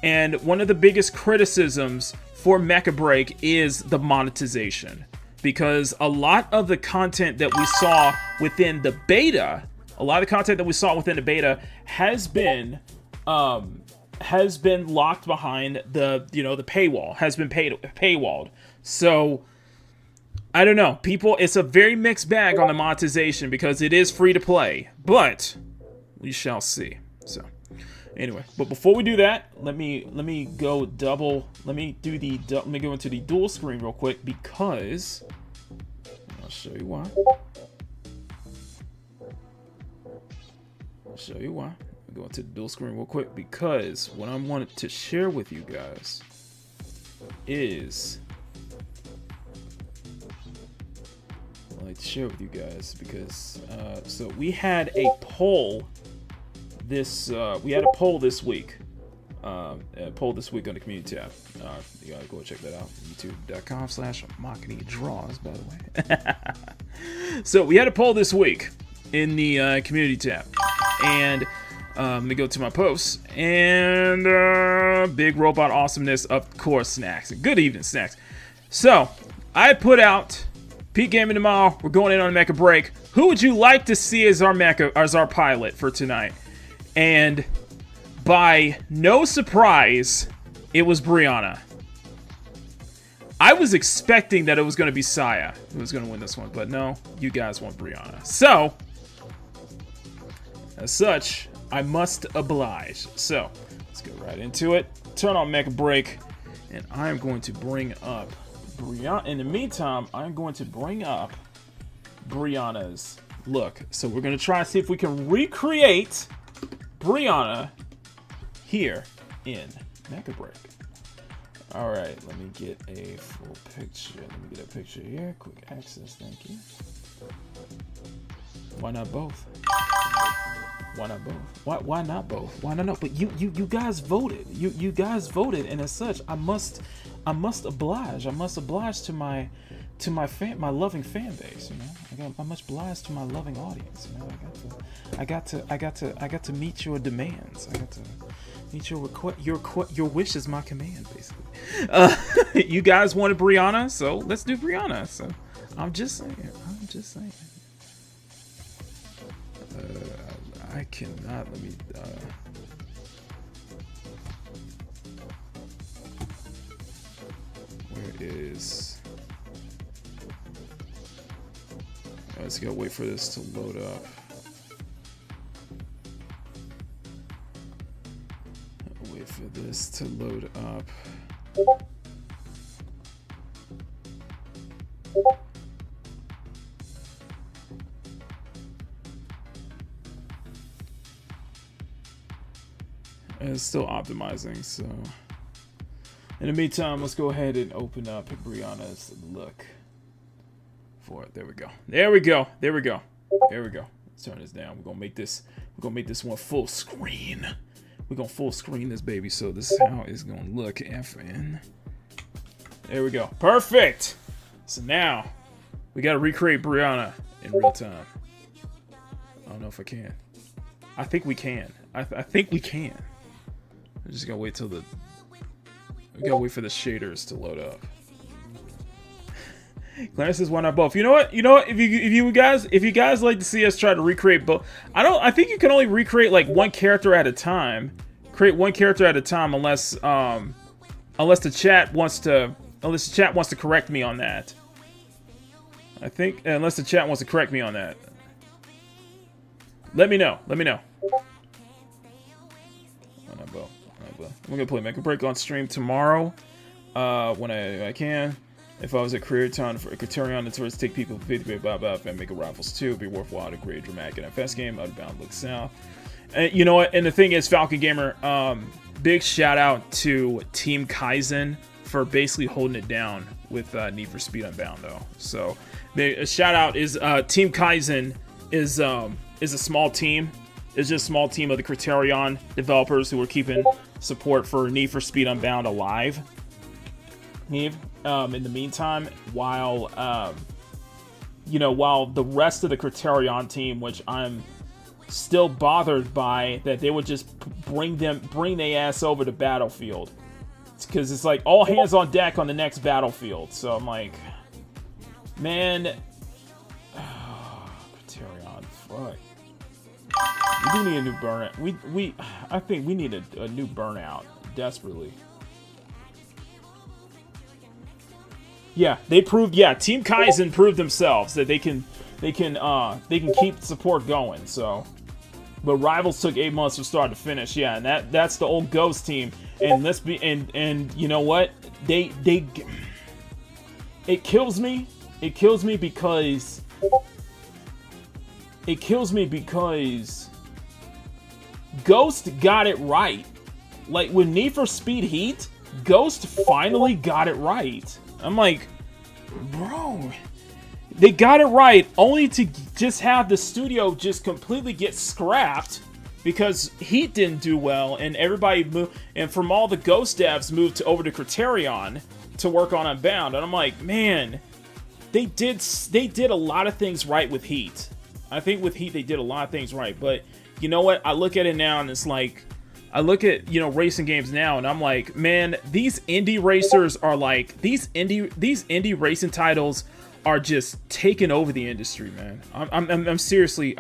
Speaker 1: And one of the biggest criticisms for Mecha Break is the monetization, because a lot of the content that we saw within the beta, has been locked behind the paywall, has been paywalled. So I don't know, people. It's a very mixed bag on the monetization because it is free to play, but we shall see. So. Anyway, but before we do that, let me go into the dual screen real quick, because I'll show you why. I'll go into the dual screen real quick, because what I wanted to share with you guys is so we had a poll. We had a poll this week. On the community tab. You gotta go check that out. YouTube.com/Makini draws, by the way. So we had a poll this week in the community tab, and let me go to my posts, and big robot awesomeness, of course, snacks. Good evening, snacks. So I put out Peak Gaming tomorrow. We're going in on a Mecha Break. Who would you like to see as our pilot for tonight? And by no surprise, it was Brianna. I was expecting that it was going to be Saya who was going to win this one, but no, you guys want Brianna. So, as such, I must oblige. So, let's go right into it. Turn on Mecha Break, and I'm going to bring up Brianna. In the meantime, I'm going to bring up Brianna's look. So, we're going to try and see if we can recreate Brianna here in Mecha Break. All right, let me get a full picture. Let me get a picture here. Quick access, thank you. Why not both? Why not both? Why not both? Why not? But you guys voted. You guys voted, and as such, I must oblige. I must oblige to my loving fan base. You know, I must oblige to my loving audience. You know, I got to meet your demands. I got to meet your request. Your wish is my command, basically. You guys wanted Brianna, so let's do Brianna. So I'm just saying. I cannot. Let me. Let's go wait for this to load up. Wait for this to load up. And it's still optimizing, so in the meantime, let's go ahead and open up Brianna's look for it. There we go. There we go. There we go. There we go. Let's turn this down. We're gonna make this one full screen. We're gonna full screen this baby, so this is how it's gonna look. FN. There we go. Perfect. So now we gotta recreate Brianna in real time. I don't know if I can. I think we can. I think we can. I just gotta wait till we gotta wait for the shaders to load up. Clarence says, "Why not both?" You know what? If you guys like to see us try to recreate both, I think you can only recreate like one character at a time. Create one character at a time, unless the chat wants to correct me on that. I think unless the chat wants to correct me on that. Let me know. Let me know. I'm gonna play Mecha Break on stream tomorrow, when I can. If I was a Criterion that's where to take people 50 and make a Rivals 2, it'd be worthwhile to create a dramatic NFS game. Outbound Look South. And you know what? And the thing is, Falcon Gamer, big shout out to Team Kaizen for basically holding it down with Need for Speed Unbound, though. So, a shout out is Team Kaizen is a small team. It's just a small team of the Criterion developers who are keeping support for Need for Speed Unbound alive. In the meantime, while the rest of the Criterion team, which I'm still bothered by, that they would just bring their ass over to Battlefield, because it's like all hands on deck on the next Battlefield. So I'm like, man, Criterion, fuck. We do need a new burnout. I think we need a new Burnout desperately. Yeah, they proved. Yeah, Team Kaizen proved themselves that they can keep support going. So, but Rivals took 8 months from start to finish. Yeah, and that's the old Ghost team. And let's be and you know what? It kills me. It kills me because Ghost got it right. Like with Need for Speed Heat, Ghost finally got it right. I'm like, bro, they got it right, only to just have the studio just completely get scrapped because Heat didn't do well, and everybody moved, and from all the Ghost devs moved over to Criterion to work on Unbound. And I'm like, man, they did a lot of things right with Heat. I think with Heat they did a lot of things right, but you know what? I look at it now and it's like, I look at, racing games now and I'm like, man, these indie racers are like, these indie racing titles are just taking over the industry, man. I'm seriously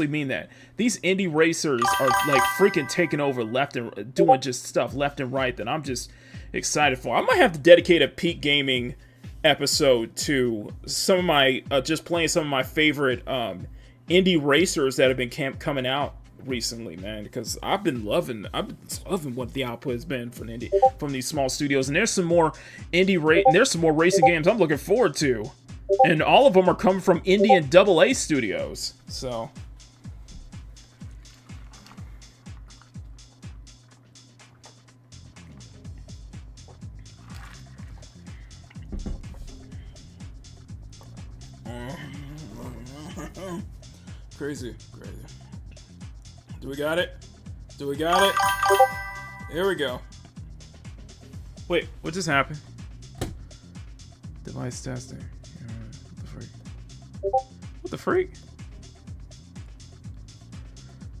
Speaker 1: mean that. These indie racers are like freaking taking over left and doing just stuff left and right that I'm just excited for. I might have to dedicate a peak gaming episode to some of my, just playing some of my favorite indie racers that have been coming out recently, man, because I've been loving what the output has been from these small studios, and there's some more racing games I'm looking forward to, and all of them are coming from indie and AA studios. So crazy. Do we got it? Here we go. Wait, what just happened? Device testing. What the freak?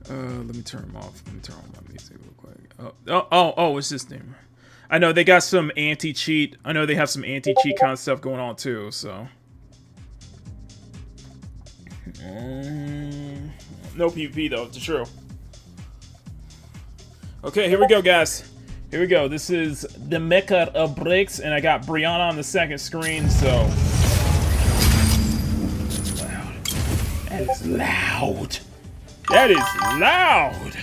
Speaker 1: Let me turn them off. Let me turn on my music real quick. Oh, it's this thing. I know they got some anti-cheat. I know they have some anti-cheat kind of stuff going on too, so. No PvP though, it's true. Okay, here we go, guys. Here we go. This is the Mecha Breaks, and I got Brianna on the second screen, so. Loud. loud. That is loud.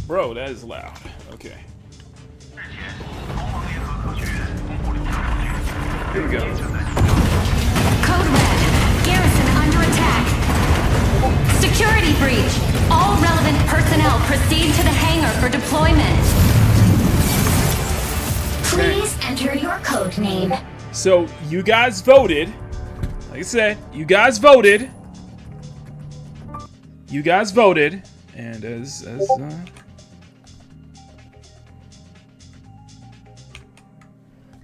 Speaker 1: Bro, that is loud. Okay. Here we go.
Speaker 4: Code Red. Garrison under attack. Security breach. All relevant personnel proceed to the hangar for deployment. Please enter your code name.
Speaker 1: So, you guys voted. Like I said, you guys voted. You guys voted. And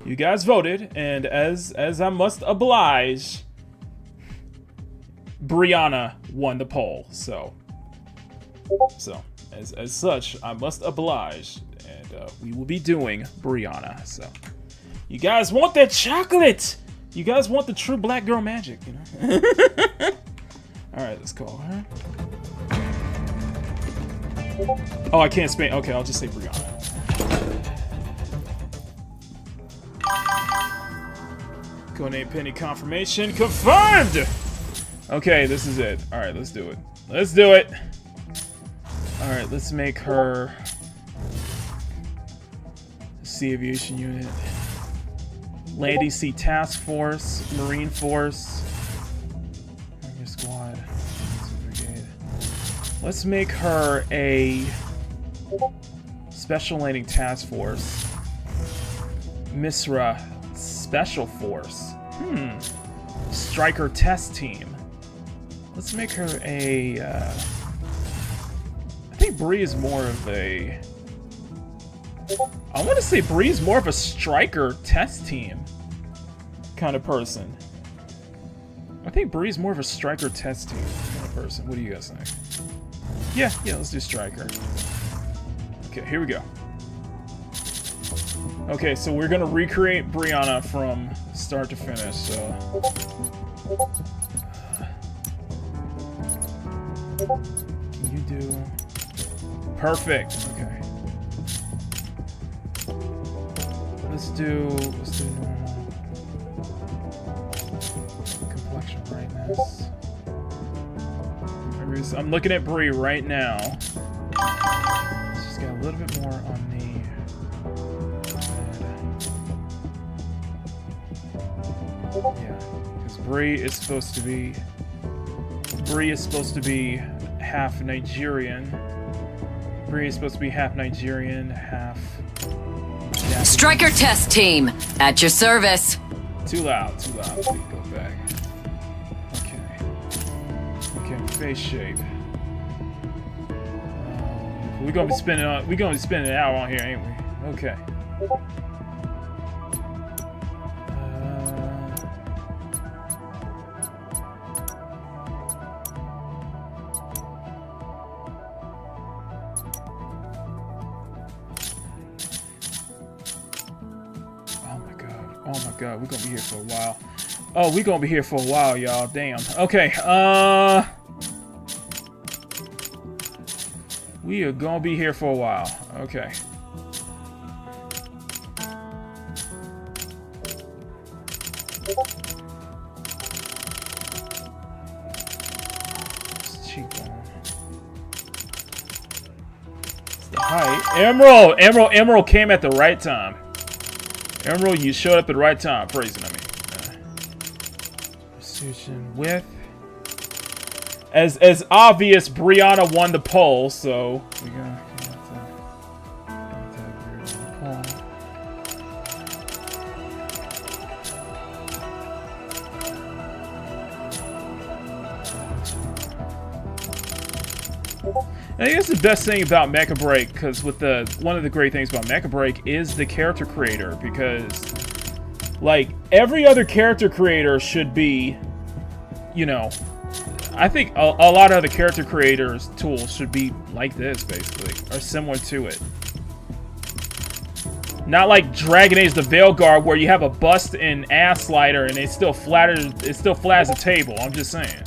Speaker 1: you guys voted, and as I must oblige, Brianna won the poll. So as such, I must oblige, and we will be doing Brianna. So you guys want that chocolate? You guys want the true black girl magic, you know? All right, let's call her. Oh, I can't spam. Okay, I'll just say Brianna. Codename pending confirmation. Confirmed! Okay, this is it. Alright, let's do it. Let's do it! Alright, let's make her Sea Aviation Unit. Landing Sea Task Force. Marine Force. Army Squad. Brigade. Let's make her a Special Landing Task Force. Misra Special Force. Striker Test Team. Let's make her a... I think Bree is more of a... I want to say Bree is more of a Striker Test Team kind of person. I think Bree is more of a Striker Test Team kind of person. What do you guys think? Yeah, let's do Striker. Okay, here we go. Okay, so we're gonna recreate Brianna from start to finish, so... Can you do... Perfect, okay. Let's do normal. Complexion brightness. I'm looking at Bree right now. She's got a little bit more on the... Yeah, because Bree is supposed to be half Nigerian. Bree is supposed to be half Nigerian, half Japanese.
Speaker 4: Striker Test Team, at your service.
Speaker 1: Too loud. Go back. Okay, face shape. We're gonna be spending an hour on here, ain't we? Okay. Oh my god, we're gonna be here for a while. Oh, we're gonna be here for a while, y'all. Damn. Okay, we are gonna be here for a while. Okay. Cheekbone. It's the height. Emerald came at the right time. Emerald, you showed up at the right time. Phrasing, I mean. Precision width. As obvious, Brianna won the poll, so we gotta I think that's the best thing about Mecha Break, because with one of the great things about Mecha Break is the character creator, because like every other character creator should be, you know, I think a lot of other character creators tools should be like this, basically, or similar to it. Not like Dragon Age the Veilguard, where you have a bust and ass slider and it's still flat as a table. I'm just saying.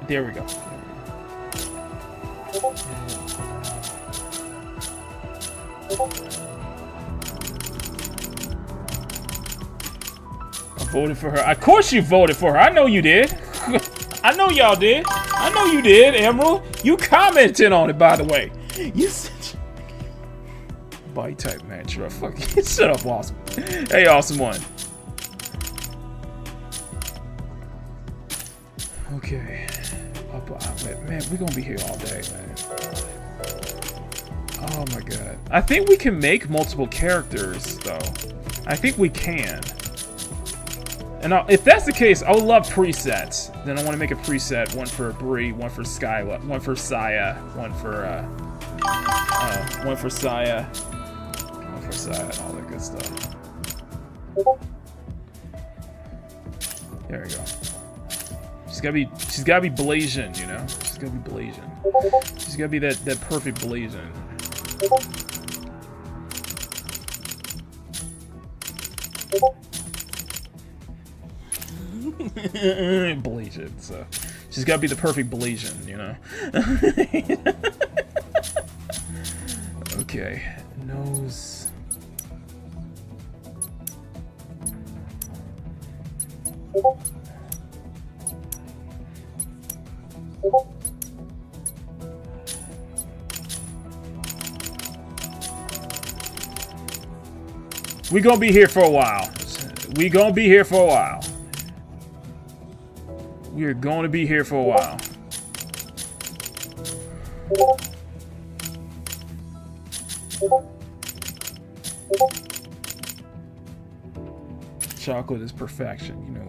Speaker 1: There we go. I voted for her. Of course you voted for her. I know you did. I know y'all did. I know you did, Emerald. You commented on it, by the way. You said body type match. Fucking shut up, Awesome. Hey, Awesome One. Okay. Man, we're gonna be here all day, man. Oh my god. I think we can make multiple characters, though. I think we can. And if that's the case, I would love presets. Then I want to make a preset, one for Bree, one for Skyla, one for Saya, one for Saya, and all that good stuff. There we go. She's gotta be Blasian, you know? She's gotta be Blasian. She's gotta be that perfect Blasian. Blasian, so she's gotta be the perfect Blasian, you know? Okay, nose. We gonna be here for a while. We gonna be here for a while. We're going to be here for a while. Chocolate is perfection, you know.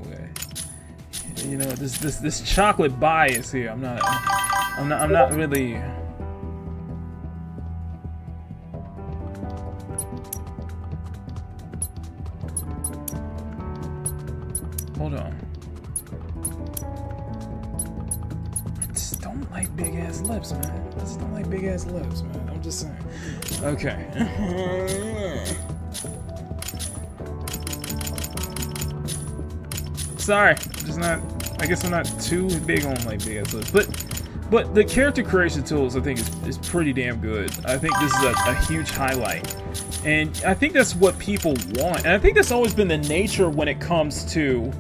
Speaker 1: You know this chocolate bias here. I'm not really. Hold on. I just don't like big ass lips, man. I just don't like big ass lips, man. I'm just saying. Okay. Sorry, I'm just not. I guess I'm not too big on like big ass lips, but the character creation tools I think is pretty damn good. I think this is a huge highlight, and I think that's what people want. And I think that's always been the nature when it comes to.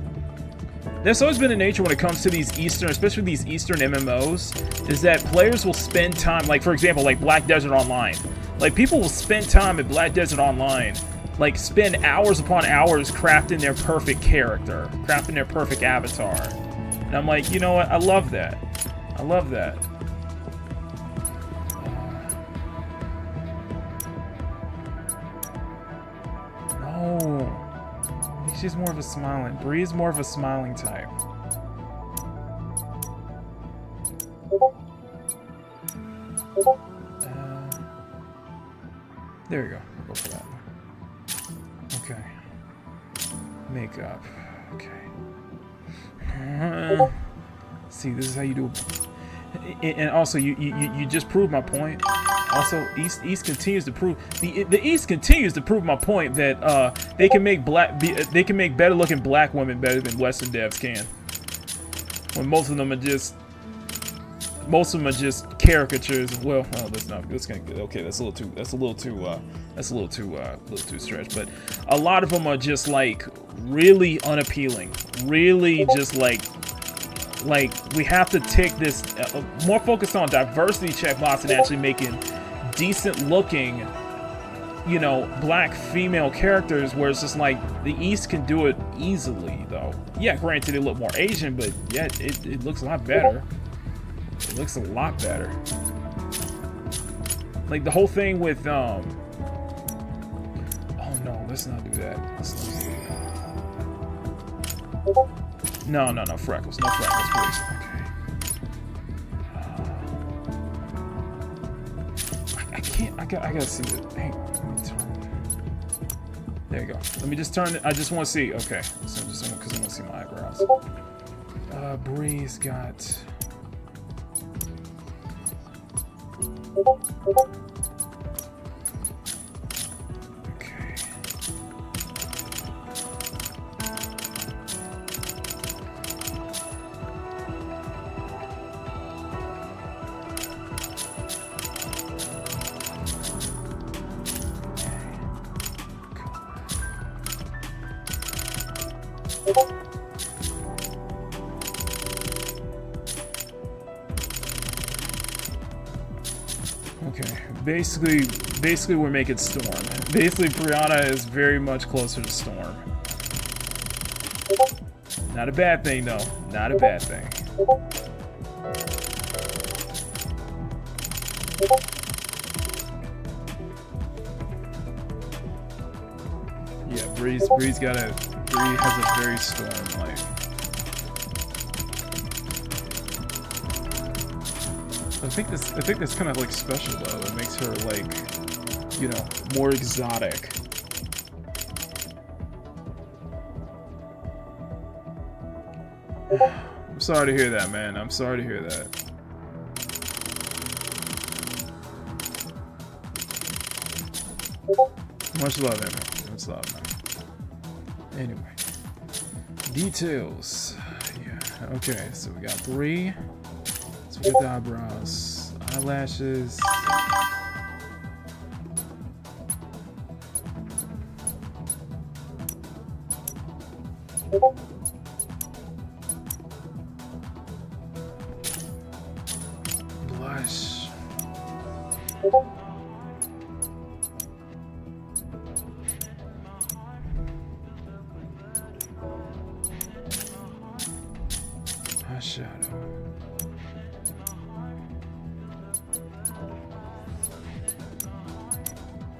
Speaker 1: That's always been the nature when it comes to these Eastern, especially these Eastern MMOs, is that players will spend time, like for example, like Black Desert Online. Like people will spend time at Black Desert Online, like spend hours upon hours crafting their perfect character, crafting their perfect avatar. And I'm like, you know what? I love that. I love that. No. She's more of a smiling. Bree's more of a smiling type. There we go. We'll go for that. Okay. Makeup. Okay. See, this is how you do. And also, you just proved my point. Also, East continues to prove the East continues to prove my point that they can make better looking black women better than Western devs can. When most of them are just caricatures. Well, that's not. That's gonna. Okay, that's a little too stretched. But a lot of them are just like really unappealing. Really, just like we have to take this more focused on diversity checkbox and actually making decent looking, you know, black female characters, where it's just like the East can do it easily though. Yeah, granted they look more Asian, but yeah, it looks a lot better. It looks a lot better. Like the whole thing with oh no, let's not do that. No, freckles. No freckles, please. Okay. I can't. I gotta see it. Hey, let me turn. There you go. Let me just turn it. I just want to see. Okay. So just because I want to see my eyebrows. Bree's got. Okay, basically we're making Storm. Basically, Brianna is very much closer to Storm. Not a bad thing, though. Not a bad thing. Yeah, Bree has a very Storm life. I think that's kind of like special though. It makes her like, you know, more exotic. I'm sorry to hear that, man. I'm sorry to hear that. Much love, man. Much love, man. Anyway, details. Yeah. Okay, so we got 3. So we got the eyebrows, eyelashes. Blush. Eyeshadow.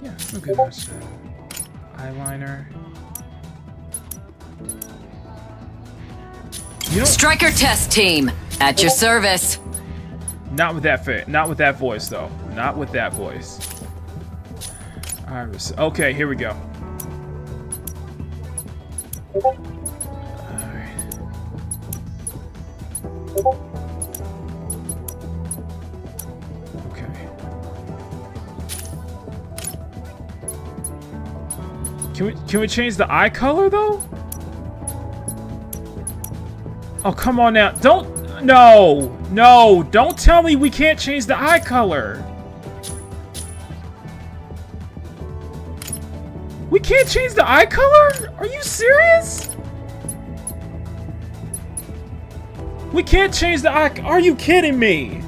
Speaker 1: Yeah, it's a good eyeshadow. Eyeliner. You know,
Speaker 4: Striker test team, at your service.
Speaker 1: not with that fit. Not with that voice, though. Not with that voice. Iris. Okay, here we go. Alright. Okay. Can we change the eye color, though? Oh, come on now. No, don't tell me we can't change the eye color. We can't change the eye color? Are you serious? We can't change the eye. Are you kidding me?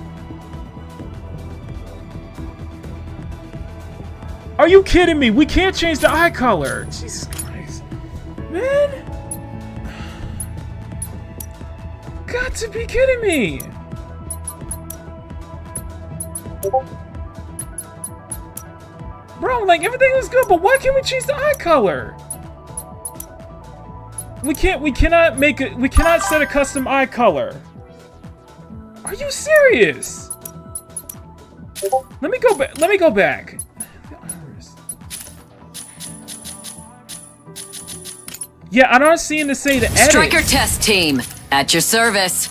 Speaker 1: Are you kidding me? We can't change the eye color. Jesus Christ. Man. Got to be kidding me. Bro, like everything was good, but why can't we change the eye color? We cannot set a custom eye color. Are you serious? Let me go back. Yeah, I don't see to say the edit.
Speaker 4: Striker test team, at your service.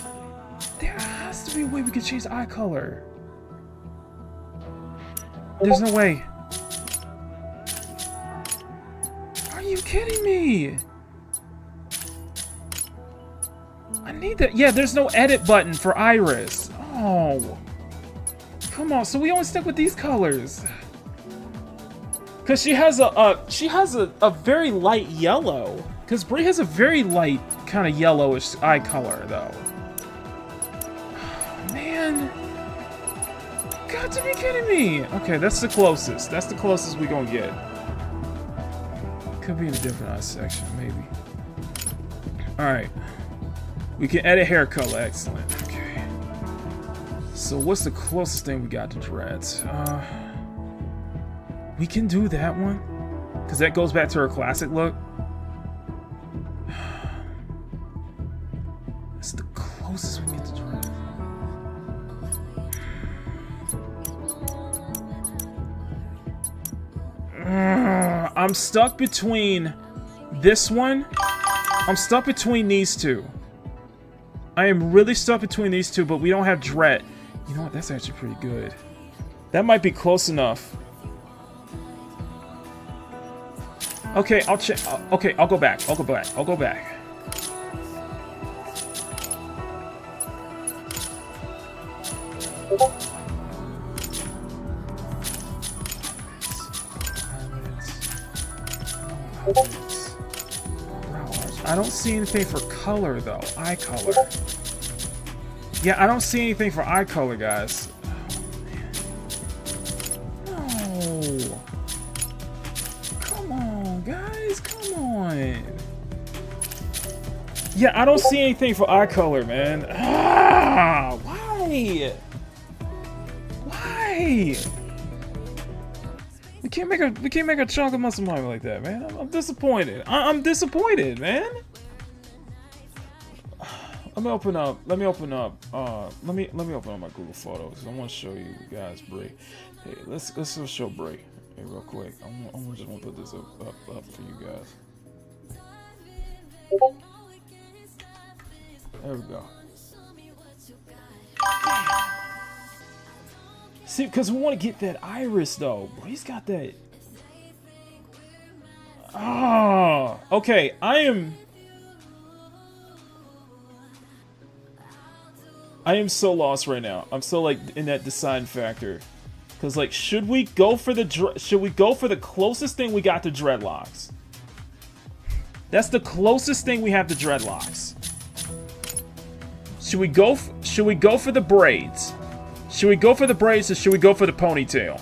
Speaker 1: There has to be a way we can change the eye color. There's no way. Are you kidding me? I need that. Yeah, there's no edit button for Iris. Oh. Come on, so we only stuck with these colors. Cause she has a very light yellow. Cause Brie has a very light kind of yellowish eye color though. Oh, man. Got to be kidding me. Okay, that's the closest. That's the closest we gonna get. Could be in a different eye section, maybe. Alright. We can edit hair color, excellent. Okay. So what's the closest thing we got to dreads? We can do that one. Because that goes back to her classic look. It's the closest we get to dreads. I'm stuck between this one. I'm stuck between these two. I am really stuck between these two, but we don't have dread. You know what? That's actually pretty good. That might be close enough. Okay, I'll check. Okay, I'll go back. I'll go back. I'll go back. I don't see anything for color though. Eye color. Yeah, I don't see anything for eye color, guys. No. Come on, guys. Come on. Yeah, I don't see anything for eye color, man. Ah, why? Why? We can't make a chunk of muscle money like that, man. I'm disappointed. I'm disappointed, man. Let me open up my Google Photos. I want to show you guys Break. Hey, let's just show Break. Hey, real quick. I'm just gonna put this up for you guys. There we go. See, because we want to get that iris though. He's got that. Ah, okay. I am so lost right now. I'm so like in that decide factor. Cause like, should we go for the closest thing we got to dreadlocks? That's the closest thing we have to dreadlocks. Should we go for the braids? Should we go for the braids or should we go for the ponytail?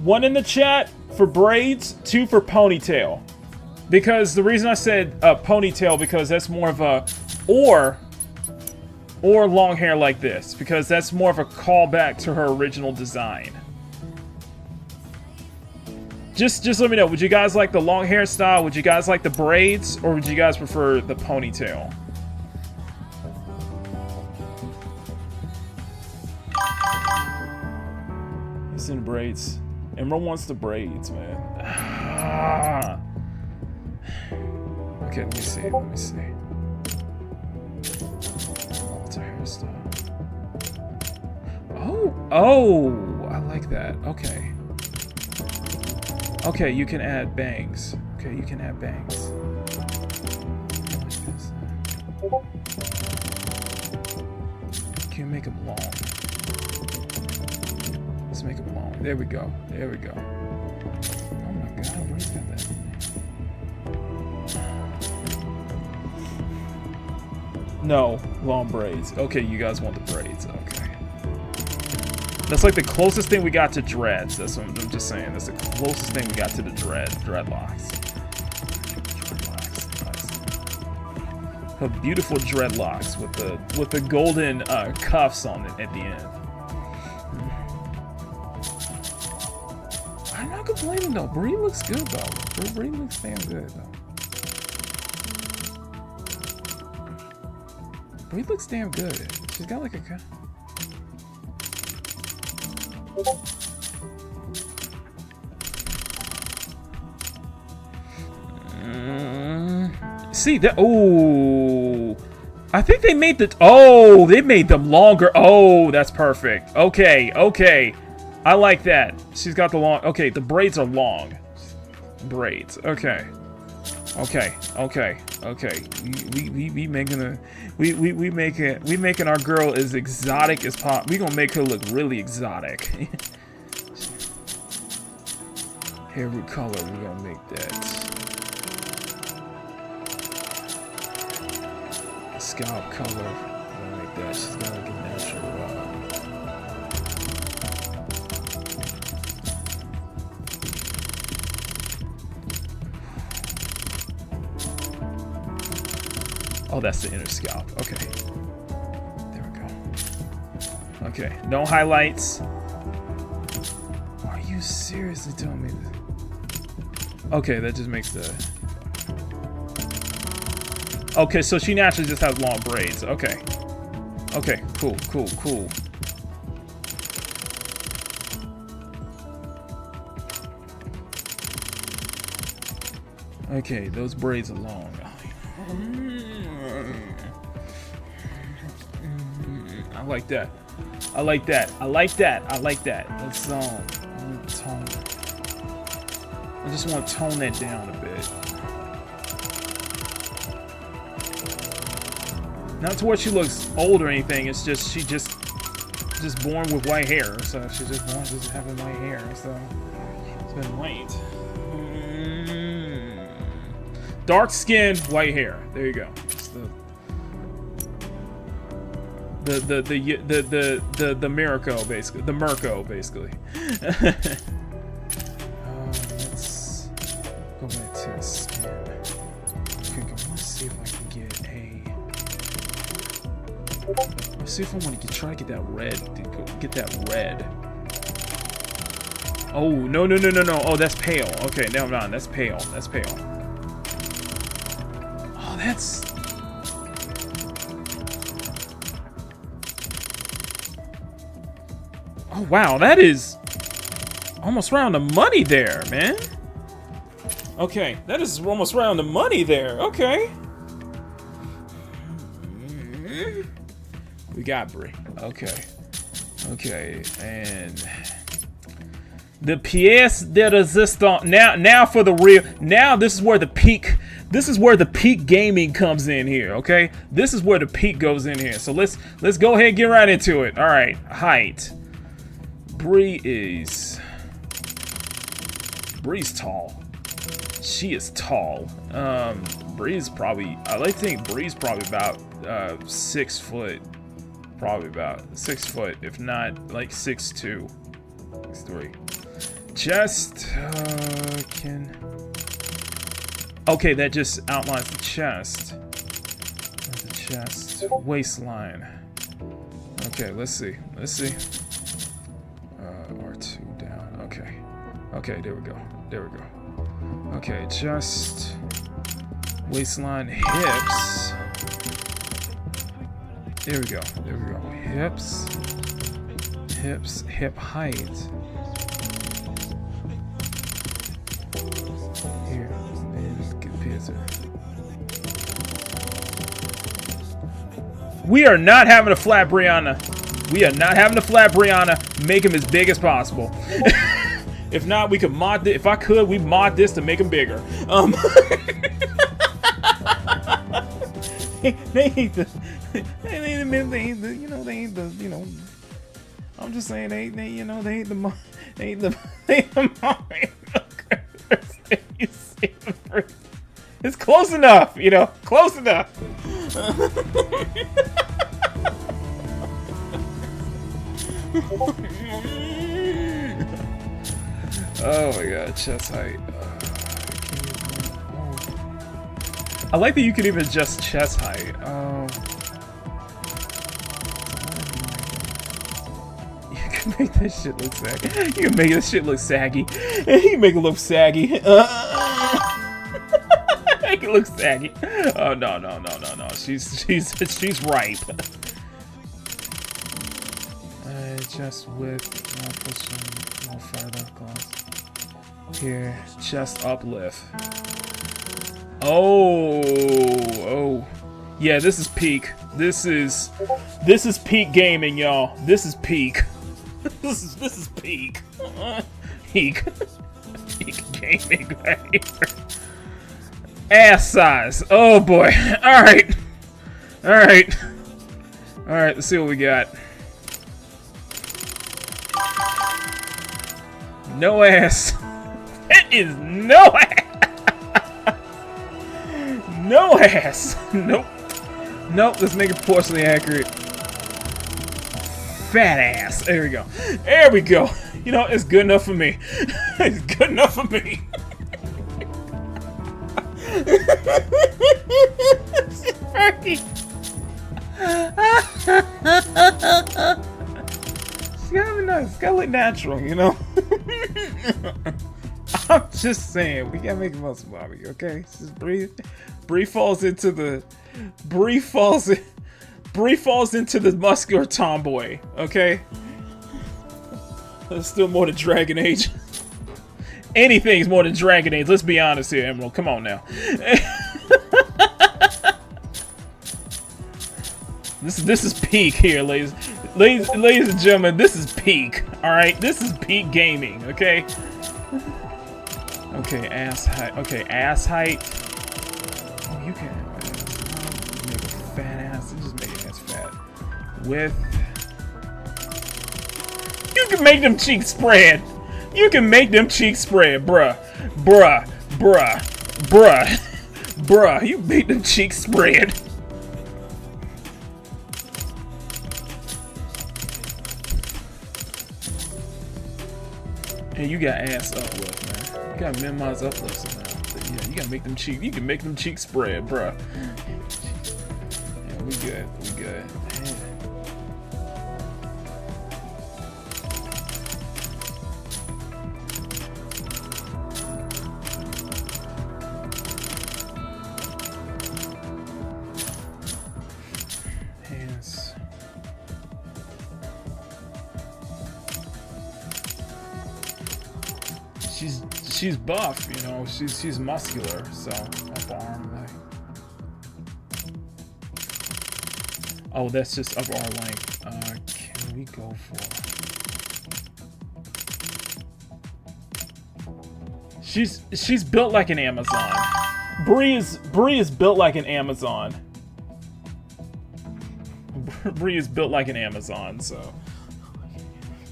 Speaker 1: One in the chat for braids, 2 for ponytail. Because the reason I said ponytail because that's more of a or long hair like this, because that's more of a callback to her original design. Just let me know. Would you guys like the long hairstyle? Would you guys like the braids, or would you guys prefer the ponytail? He's in braids. Emerald wants the braids, man. Ah. Okay, let me see. What's her hairstyle? Oh, I like that. Okay. Okay, you can add bangs. Okay, you can add bangs. Can you make them long? Let's make them long. There we go. There we go. Oh my god, where's got that? No, long braids. Okay, you guys want the braids. Okay. That's like the closest thing we got to dreads. That's what I'm just saying. That's the closest thing we got to the dreadlocks. Dreadlocks. Her beautiful dreadlocks with the golden cuffs on it at the end. I'm not complaining though. Bree looks good though. Bree looks damn good though. Bree looks damn good. She's got like a. See that? Oh, I think they made the. Oh, they made them longer. Oh, that's perfect. Okay, okay, I like that. She's got the long. Okay, the braids are long. Braids. Okay. Okay. Okay. Okay. We making our girl as exotic as possible. We gonna make her look really exotic. Hair root color. We gonna make that. Scalp color. We're gonna make that. She's got like a natural. Oh, that's the inner scalp. Okay. There we go. Okay. No highlights. Are you seriously telling me this? Okay, that just makes the... Okay, so she naturally just has long braids. Okay. Okay, cool, cool, cool. Okay, those braids are long. I like that. I like that. I like that. I like that. Let's tone. I just want to tone that down a bit. Not to where she looks old or anything. It's just she just born with white hair, so she's just born just having white hair. So it's been white. Dark skin, white hair. There you go. It's the Miracle, basically. The Mirko, basically. Let's go back to the skin. Okay, let's see if I can get a. Let's see if I want to try to get that red. Get that red. Oh no. Oh, that's pale. Okay, no, no, that's pale. That's pale. Oh, that's. Oh wow, that is almost round the money there, man. Okay, that is almost round the money there. Okay. We got Brie. Okay. Okay, and the pièce de résistance. Now for the real. Now this is where the peak. This is where the peak gaming comes in here. Okay, this is where the peak goes in here. So let's go ahead and get right into it. All right, height. Bree's tall. She is tall. Bree's probably. I like to think Bree's probably about 6 foot. Probably about 6 foot, if not like 6'2", 6'3". Chest can. Okay, that just outlines the chest. The chest waistline. Okay, let's see. Let's see. R2 down. Okay. Okay, there we go. There we go. Okay, chest, waistline, hips. There we go. There we go. Hips. Hips. Hip height. Here. Let's get pizza. We are not having a flat Brianna. We are not having a flat Brianna. Make him as big as possible. If not, we could mod this. If I could, we mod this to make him bigger. They ain't the, you know. I'm just saying they ain't the It's close enough, you know, close enough. Oh my god, chest height. I like that you can even adjust chest height. You can make that shit look saggy. You can make this shit look saggy. You can make it look saggy. Make it look saggy. Oh no. She's ripe. Chest width. I'll put some more further across. Here, chest uplift. Oh, yeah. This is peak. This is peak gaming, y'all. This is peak. This is peak. Peak gaming right here. Ass size. Oh boy. All right. Let's see what we got. No ass. It is no ass. No ass. Nope. Let's make it proportionally accurate. Fat ass. There we go. There we go. You know, it's good enough for me. It's good enough for me. It's gotta be nice. It's gotta look natural, you know? I'm just saying, we gotta make it muscle Bobby, okay? Just breathe. Bree falls into the muscular tomboy, okay? That's still more than Dragon Age. Anything's more than Dragon Age. Let's be honest here, Emerald. Come on now. This is peak here, ladies and gentlemen. This is peak. All right, this is peak gaming. Okay. Okay, ass height. Okay, ass height. Oh, you can make a fat ass. Just make it ass fat. Width. You can make them cheeks spread. You can make them cheeks spread, bruh. Bruh, you made them cheeks spread. And you got ass uplift, man. You gotta minimize uplifts now. But yeah, you gotta make them cheeks. You can make them cheeks spread, bruh. Yeah, we good. We good. Man. Hands. She's buff, you know. She's muscular, so up arm, like. Oh, that's just up arm length. Can we go for? She's built like an Amazon. Bree is built like an Amazon. Bree is built like an Amazon, so.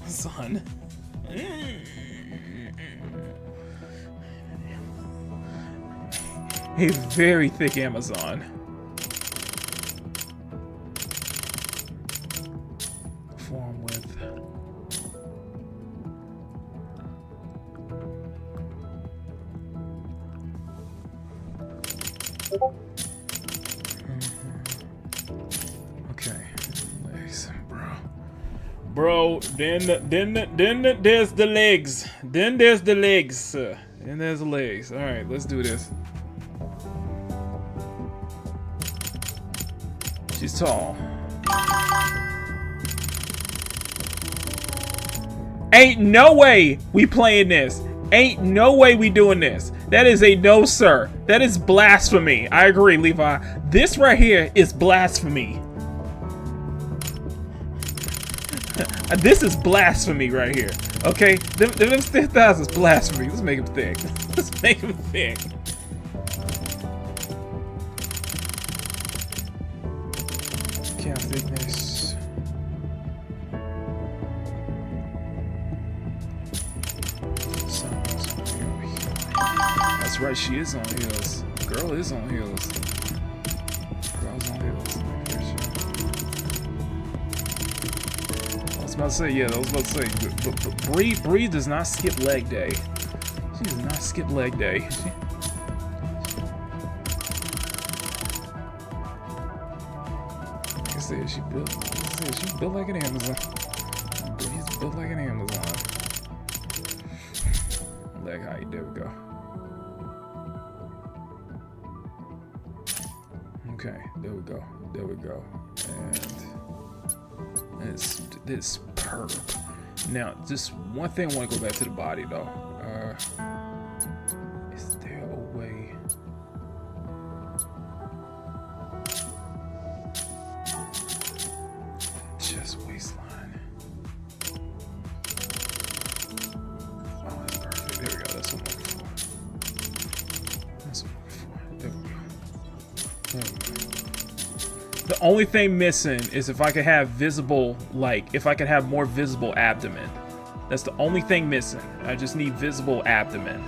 Speaker 1: Son. A very thick Amazon. Form width. Okay. Legs, bro. Then there's the legs. Then there's the legs. Then there's the legs. All right, let's do this. She's tall. Ain't no way we playing this. Ain't no way we doing this. That is a no, sir. That is blasphemy. I agree, Levi. This right here is blasphemy. This is blasphemy right here. Okay? Them stiff thighs is blasphemy. Let's make him thick. Let's make him thick. Calf thickness. That's right, she is on heels. Girl is on heels. Girl's on heels. I was about to say, yeah, I was about to say, but Bree does not skip leg day. She does not skip leg day. She's built like an Amazon. She's built like an Amazon. Leg height, there we go. Okay, there we go. There we go. And this perp. Now, just one thing I want to go back to the body though. Is there a way? Just waistline. Oh, that's perfect. There we go. That's what I'm looking for. That's what I'm looking for. There we go. There we go. The only thing missing is if I could have visible, like, if I could have more visible abdomen. That's the only thing missing. I just need visible abdomen.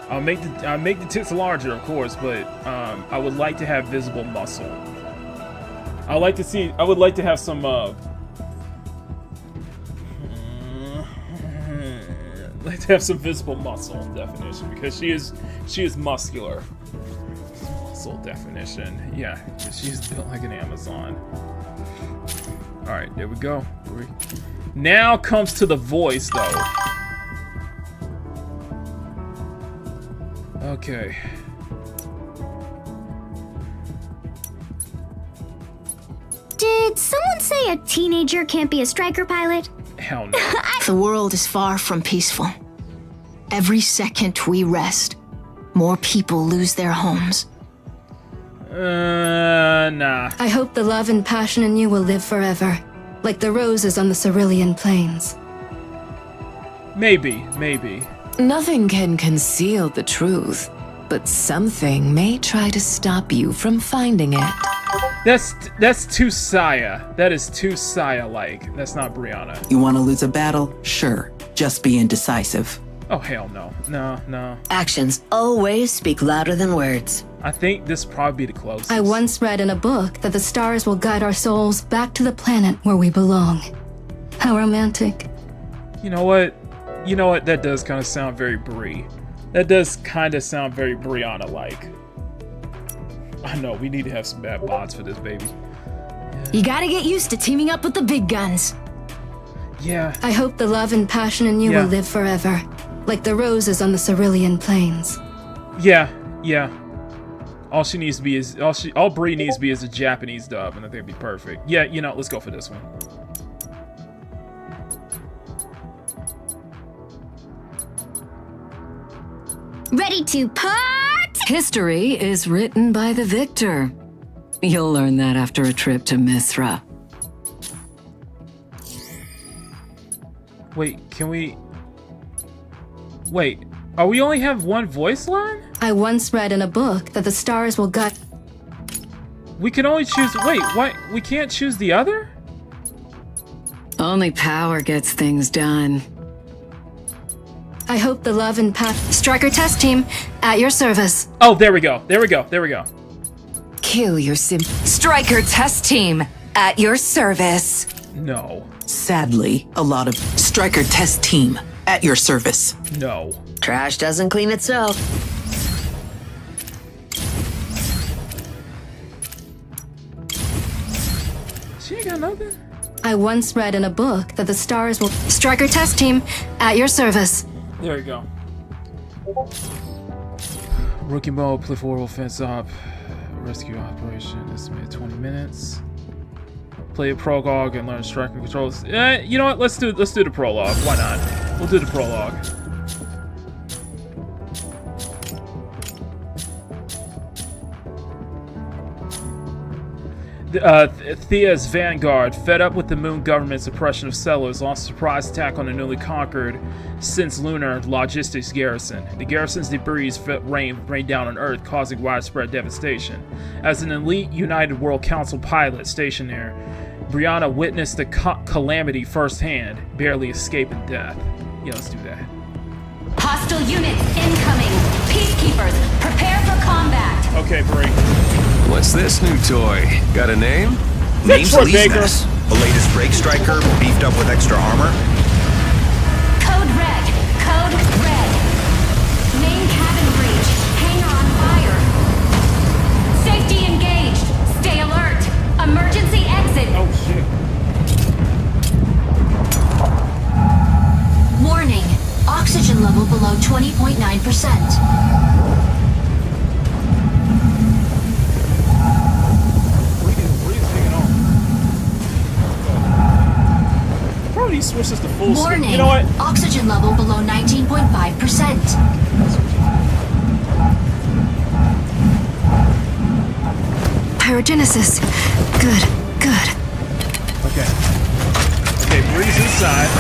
Speaker 1: I'll make the tits larger, of course, but I would like to have visible muscle. I would like to have some like to have some visible muscle definition because she is muscular. Muscle definition. Yeah, she's built like an Amazon. All right, there we go. Now comes to the voice though. Okay.
Speaker 5: Did someone say a teenager can't be a striker pilot?
Speaker 1: Hell no.
Speaker 6: The world is far from peaceful. Every second we rest, more people lose their homes.
Speaker 1: Nah.
Speaker 7: I hope the love and passion in you will live forever, like the roses on the Cerulean Plains.
Speaker 1: Maybe.
Speaker 8: Nothing can conceal the truth, but something may try to stop you from finding it.
Speaker 1: That's too Saya. That is too Saya-like. That's not Brianna.
Speaker 9: You want to lose a battle? Sure. Just be indecisive.
Speaker 1: Oh, hell no. No.
Speaker 9: Actions always speak louder than words.
Speaker 1: I think this will probably be the closest.
Speaker 7: I once read in a book that the stars will guide our souls back to the planet where we belong. How romantic.
Speaker 1: You know what? That does kind of sound very Brie. That does kind of sound very Brianna-like. I know, we need to have some bad bots for this, baby.
Speaker 6: You gotta get used to teaming up with the big guns.
Speaker 1: Yeah.
Speaker 7: I hope the love and passion in you will live forever, like the roses on the Cerulean Plains.
Speaker 1: Yeah. All she needs to be is all Brie needs to be is a Japanese dub, and I think it'd be perfect. Yeah, let's go for this one.
Speaker 5: Ready to part?
Speaker 8: History is written by the victor. You'll learn that after a trip to Mithra.
Speaker 1: Wait, can we... Wait, are we only have one voice line?
Speaker 7: I once read in a book that the stars will guide...
Speaker 1: We can only choose... Wait, what? We can't choose the other?
Speaker 8: Only power gets things done.
Speaker 7: I hope the love and passion... Striker test team, at your service.
Speaker 1: Oh, there we go.
Speaker 8: Kill your
Speaker 4: Striker test team, at your service.
Speaker 1: No.
Speaker 10: Sadly, a lot of Striker test team at your service.
Speaker 1: No.
Speaker 9: Trash doesn't clean itself.
Speaker 1: She ain't got nothing.
Speaker 7: I once read in a book that the stars will... Striker test team, at your service.
Speaker 1: There you go. Rookie mode, play forward, fence up. Rescue operation, estimated 20 minutes. Play a prologue and learn striking controls. You know what? Let's do the prologue. Why not? We'll do the prologue. Thea's vanguard, fed up with the moon government's oppression of settlers, launched a surprise attack on the newly conquered since lunar logistics garrison. The garrison's debris rained down on Earth, causing widespread devastation. As an elite United World Council pilot stationed there, Brianna witnessed the calamity firsthand, barely escaping death. Yeah, let's do that.
Speaker 4: Hostile units incoming. Peacekeepers, prepare for combat.
Speaker 1: Okay, Brie.
Speaker 11: What's this new toy? Got a name?
Speaker 1: Name's
Speaker 12: Leesness. The latest Break Striker, beefed up with extra armor.
Speaker 4: Code red. Code red. Main cabin breach. Hangar on fire. Safety engaged. Stay alert. Emergency exit.
Speaker 1: Oh, shit.
Speaker 6: Warning. Oxygen level below 20.9%.
Speaker 1: Probably switches to full screen.
Speaker 6: Warning.
Speaker 1: You know what?
Speaker 6: Oxygen level below 19.5%.
Speaker 7: Pyrogenesis. Good.
Speaker 1: Okay, Bree's inside.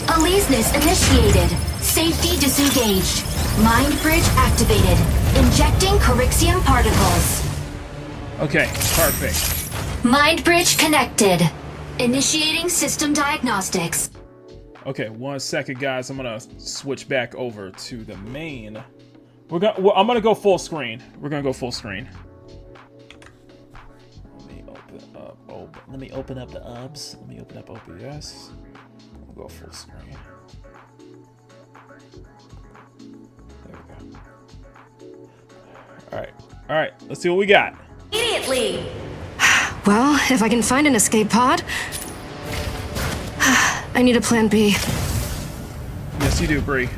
Speaker 6: Aleseness initiated. Safety disengaged. Mind bridge activated. Injecting Corixium particles.
Speaker 1: Okay, perfect.
Speaker 6: Mind bridge connected. Initiating system diagnostics.
Speaker 1: Okay, 1 second, guys. I'm gonna switch back over to the main. I'm gonna go full screen. We're gonna go full screen. Let me open up the UBS. Let me open up OBS. We'll go full screen. There we go. All right. Let's see what we got.
Speaker 4: Immediately.
Speaker 7: Well, if I can find an escape pod... I need a plan B.
Speaker 1: Yes, you do, Bree.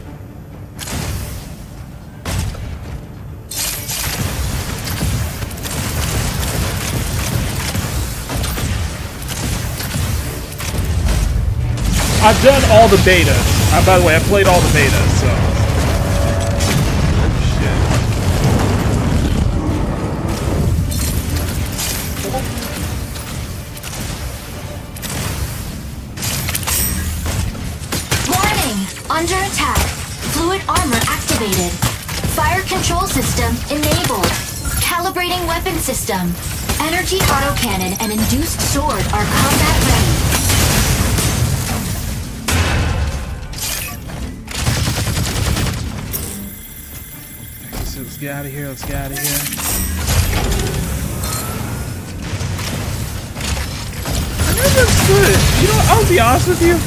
Speaker 1: I've done all the betas. By the way, I played all the betas, so...
Speaker 6: Under attack. Fluid armor activated. Fire control system enabled. Calibrating weapon system. Energy autocannon and induced sword are combat ready.
Speaker 1: get out of here. Let's get out of here. I never understood it. You know what? I'll be honest with you.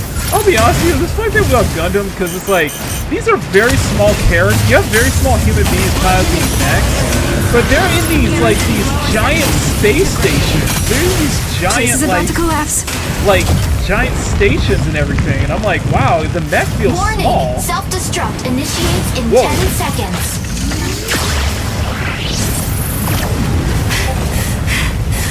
Speaker 1: This funny thing about Gundam, because it's like, these are very small characters. You have very small human beings, kind of these mechs, but they're in these, like, these giant space stations. They're in these giant, like, giant stations and everything. And I'm like, wow, the mech feels
Speaker 6: Warning,
Speaker 1: small.
Speaker 6: Self-destruct initiates in
Speaker 1: Whoa.
Speaker 6: 10 seconds.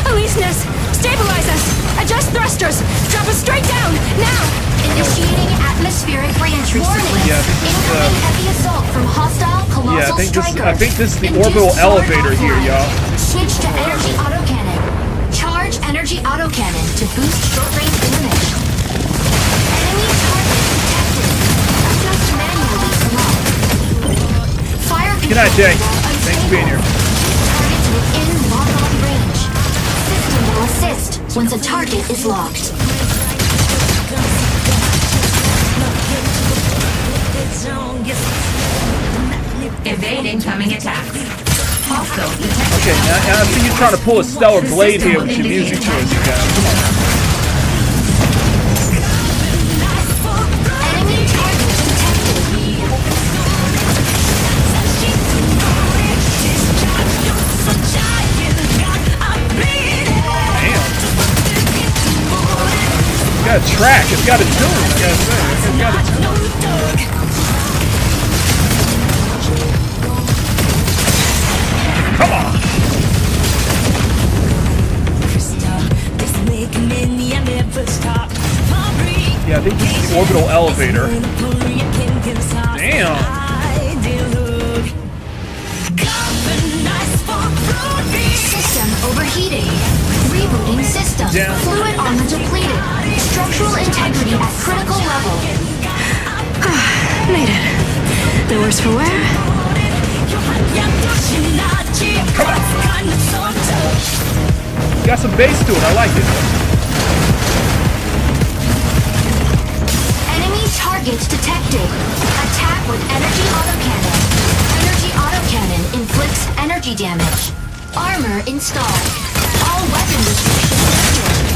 Speaker 4: Elysius, stabilize us! Adjust thrusters! Drop us straight down! Now!
Speaker 6: Initiating atmospheric reentry sequence.
Speaker 1: Yeah, I think this is,
Speaker 6: Incoming heavy assault from hostile colossal
Speaker 1: yeah,
Speaker 6: strikers.
Speaker 1: I think this is the
Speaker 6: Induced
Speaker 1: orbital
Speaker 6: sword
Speaker 1: elevator here,
Speaker 6: offline.
Speaker 1: y'all.
Speaker 6: Switch to energy autocannon. Charge energy autocannon to boost short-range damage. Enemy target detected. Adjust manually select. Fire control.
Speaker 1: Good night, Jay. Thanks for being here.
Speaker 6: Targets within lock-on range. System will assist once a target is locked.
Speaker 4: Evade incoming attacks. Hostile detected.
Speaker 1: Okay, now I see you trying to pull a stellar blade here with your music choices, guys. Come on.
Speaker 6: Enemy targets detected.
Speaker 1: Damn. It's got a track. It's got a tune. I gotta say, it's got a tune. Come on. Yeah, I think this is the orbital elevator. Damn.
Speaker 6: System overheating. Rebooting system.
Speaker 1: Down.
Speaker 6: Fluid armor depleted. Structural integrity at critical level.
Speaker 7: Made it. The worse for wear?
Speaker 1: Got some bass to it. I like it.
Speaker 6: Enemy targets detected. Attack with energy autocannon. Energy autocannon inflicts energy damage. Armor installed. All weapon restrictions lifted.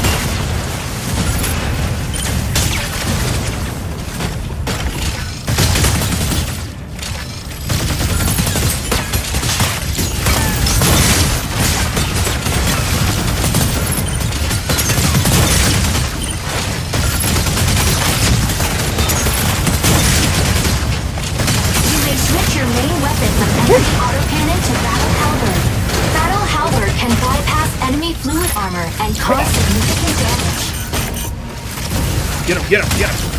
Speaker 6: You may switch your main weapon from energy autocannon to battle halberd. Battle halberd can bypass enemy fluid armor and cause significant damage.
Speaker 1: Get him, get him, get him.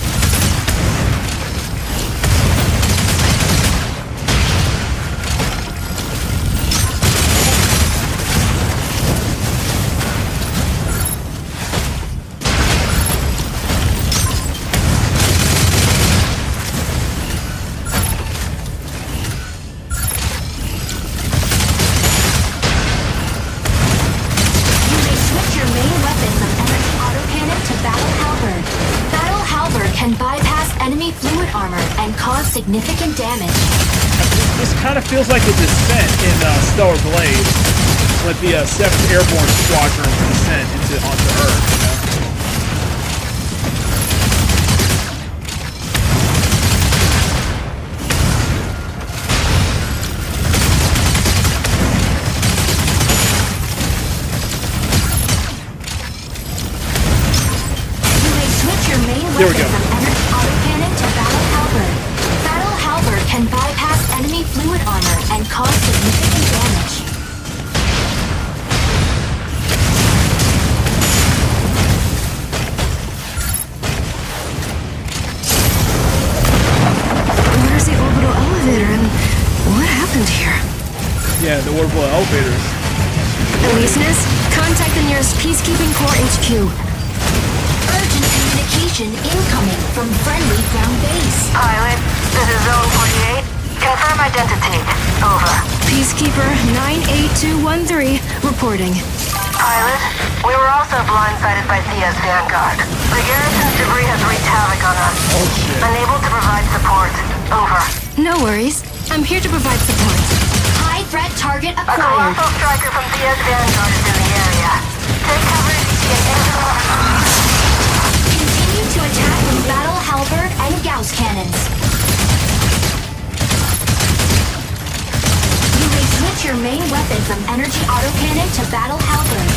Speaker 6: You may switch your main weapon from energy autocannon to battle halberd. Battle halberd can bypass enemy fluid armor and cause significant damage.
Speaker 1: This kind of feels like a descent in Stellar Blade, with the 7th Airborne Squadron's descent onto Earth. You know?
Speaker 6: You may switch your main
Speaker 1: There we
Speaker 6: weapon
Speaker 1: go.
Speaker 6: from energy autocannon to battle halberd. Battle halberd can bypass enemy fluid armor and cause significant damage.
Speaker 7: Where's the orbital elevator and what happened here?
Speaker 1: Yeah, the orbital elevators.
Speaker 7: Elysius, contact the nearest Peacekeeping Corps HQ.
Speaker 6: Urgent communication incoming from friendly ground base.
Speaker 2: Pilot, this is Zone 48. Confirm identity. Over.
Speaker 7: Peacekeeper 98213 reporting.
Speaker 2: Pilot, we were also blindsided by Thea's Vanguard. The garrison's debris has wreaked havoc on us.
Speaker 1: Oh shit.
Speaker 2: Unable to provide support. Over.
Speaker 7: No worries. I'm here to provide support.
Speaker 6: High Threat target
Speaker 2: A
Speaker 6: acquired.
Speaker 2: colossal striker from Thea's Vanguard is in the area. Take cover if you see an
Speaker 6: Continue to attack with battle halberd and Gauss cannons. You may switch your main weapon from energy autocannon to battle halberd.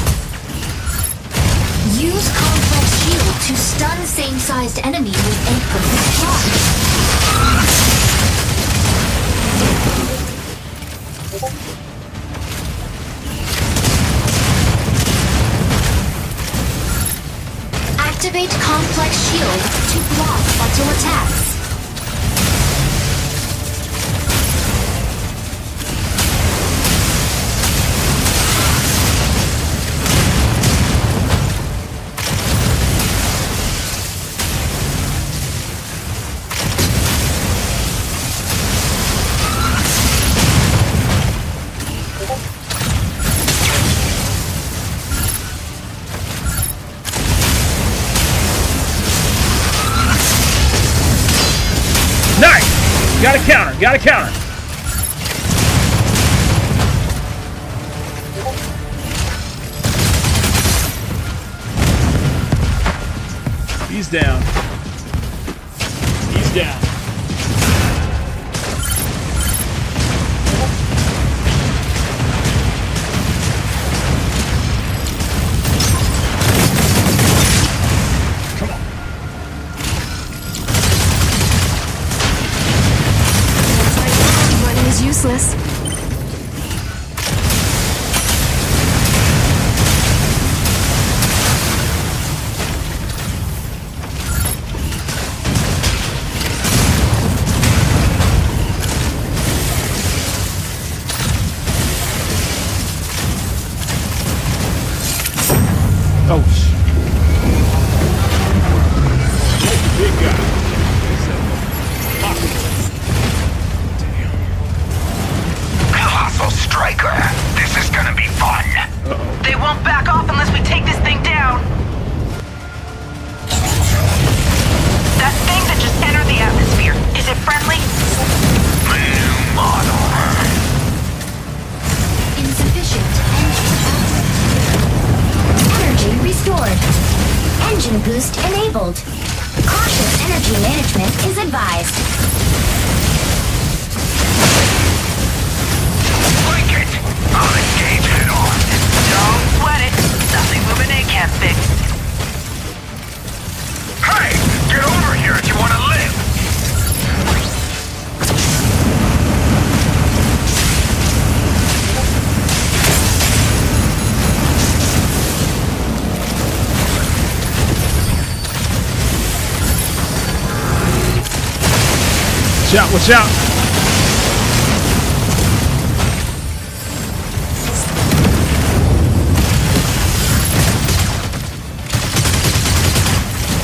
Speaker 6: Use complex shield to stun same-sized enemy with a perfect charge. Activate complex shield to block frontal attacks.
Speaker 1: Nice! Got a counter, got a counter. He's down. He's down. Come on.
Speaker 7: Running is useless.
Speaker 1: Oh, big guy.
Speaker 12: Colossal Striker. This is gonna be fun.
Speaker 2: They won't back off unless we take this thing down. That thing that just entered the atmosphere, is it friendly?
Speaker 12: New model.
Speaker 6: Insufficient energy restored. Engine boost enabled. Cautious energy management is advised.
Speaker 12: Like it. I'll engage head on.
Speaker 2: Don't sweat it. Nothing moving in can't fix.
Speaker 12: Hey, get over here if you want to live.
Speaker 1: Watch out, watch out.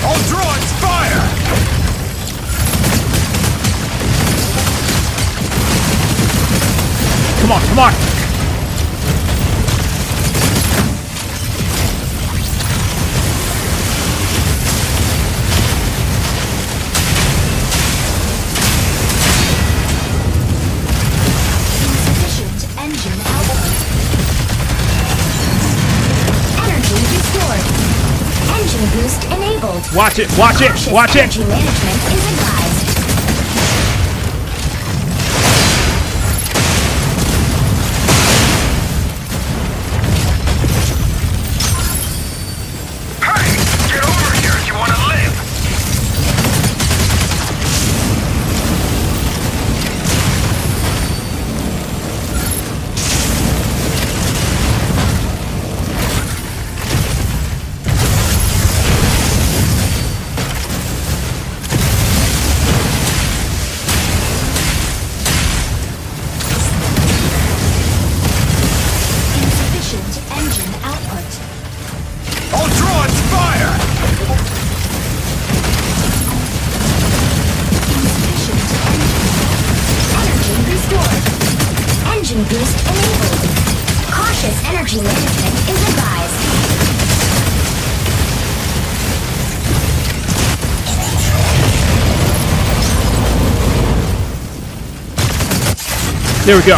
Speaker 12: All droids fire!
Speaker 1: Come on, come on.
Speaker 6: Insufficient engine output. Energy restored. Engine boost enabled.
Speaker 1: Watch it, watch it,
Speaker 6: Cautious
Speaker 1: watch it.
Speaker 6: energy management is advised.
Speaker 12: Hey, get over here if you want to live.
Speaker 6: Insufficient engine output.
Speaker 12: All droids fire!
Speaker 6: Insufficient energy restored. Engine boost enabled. Cautious energy management is advised.
Speaker 1: There we go.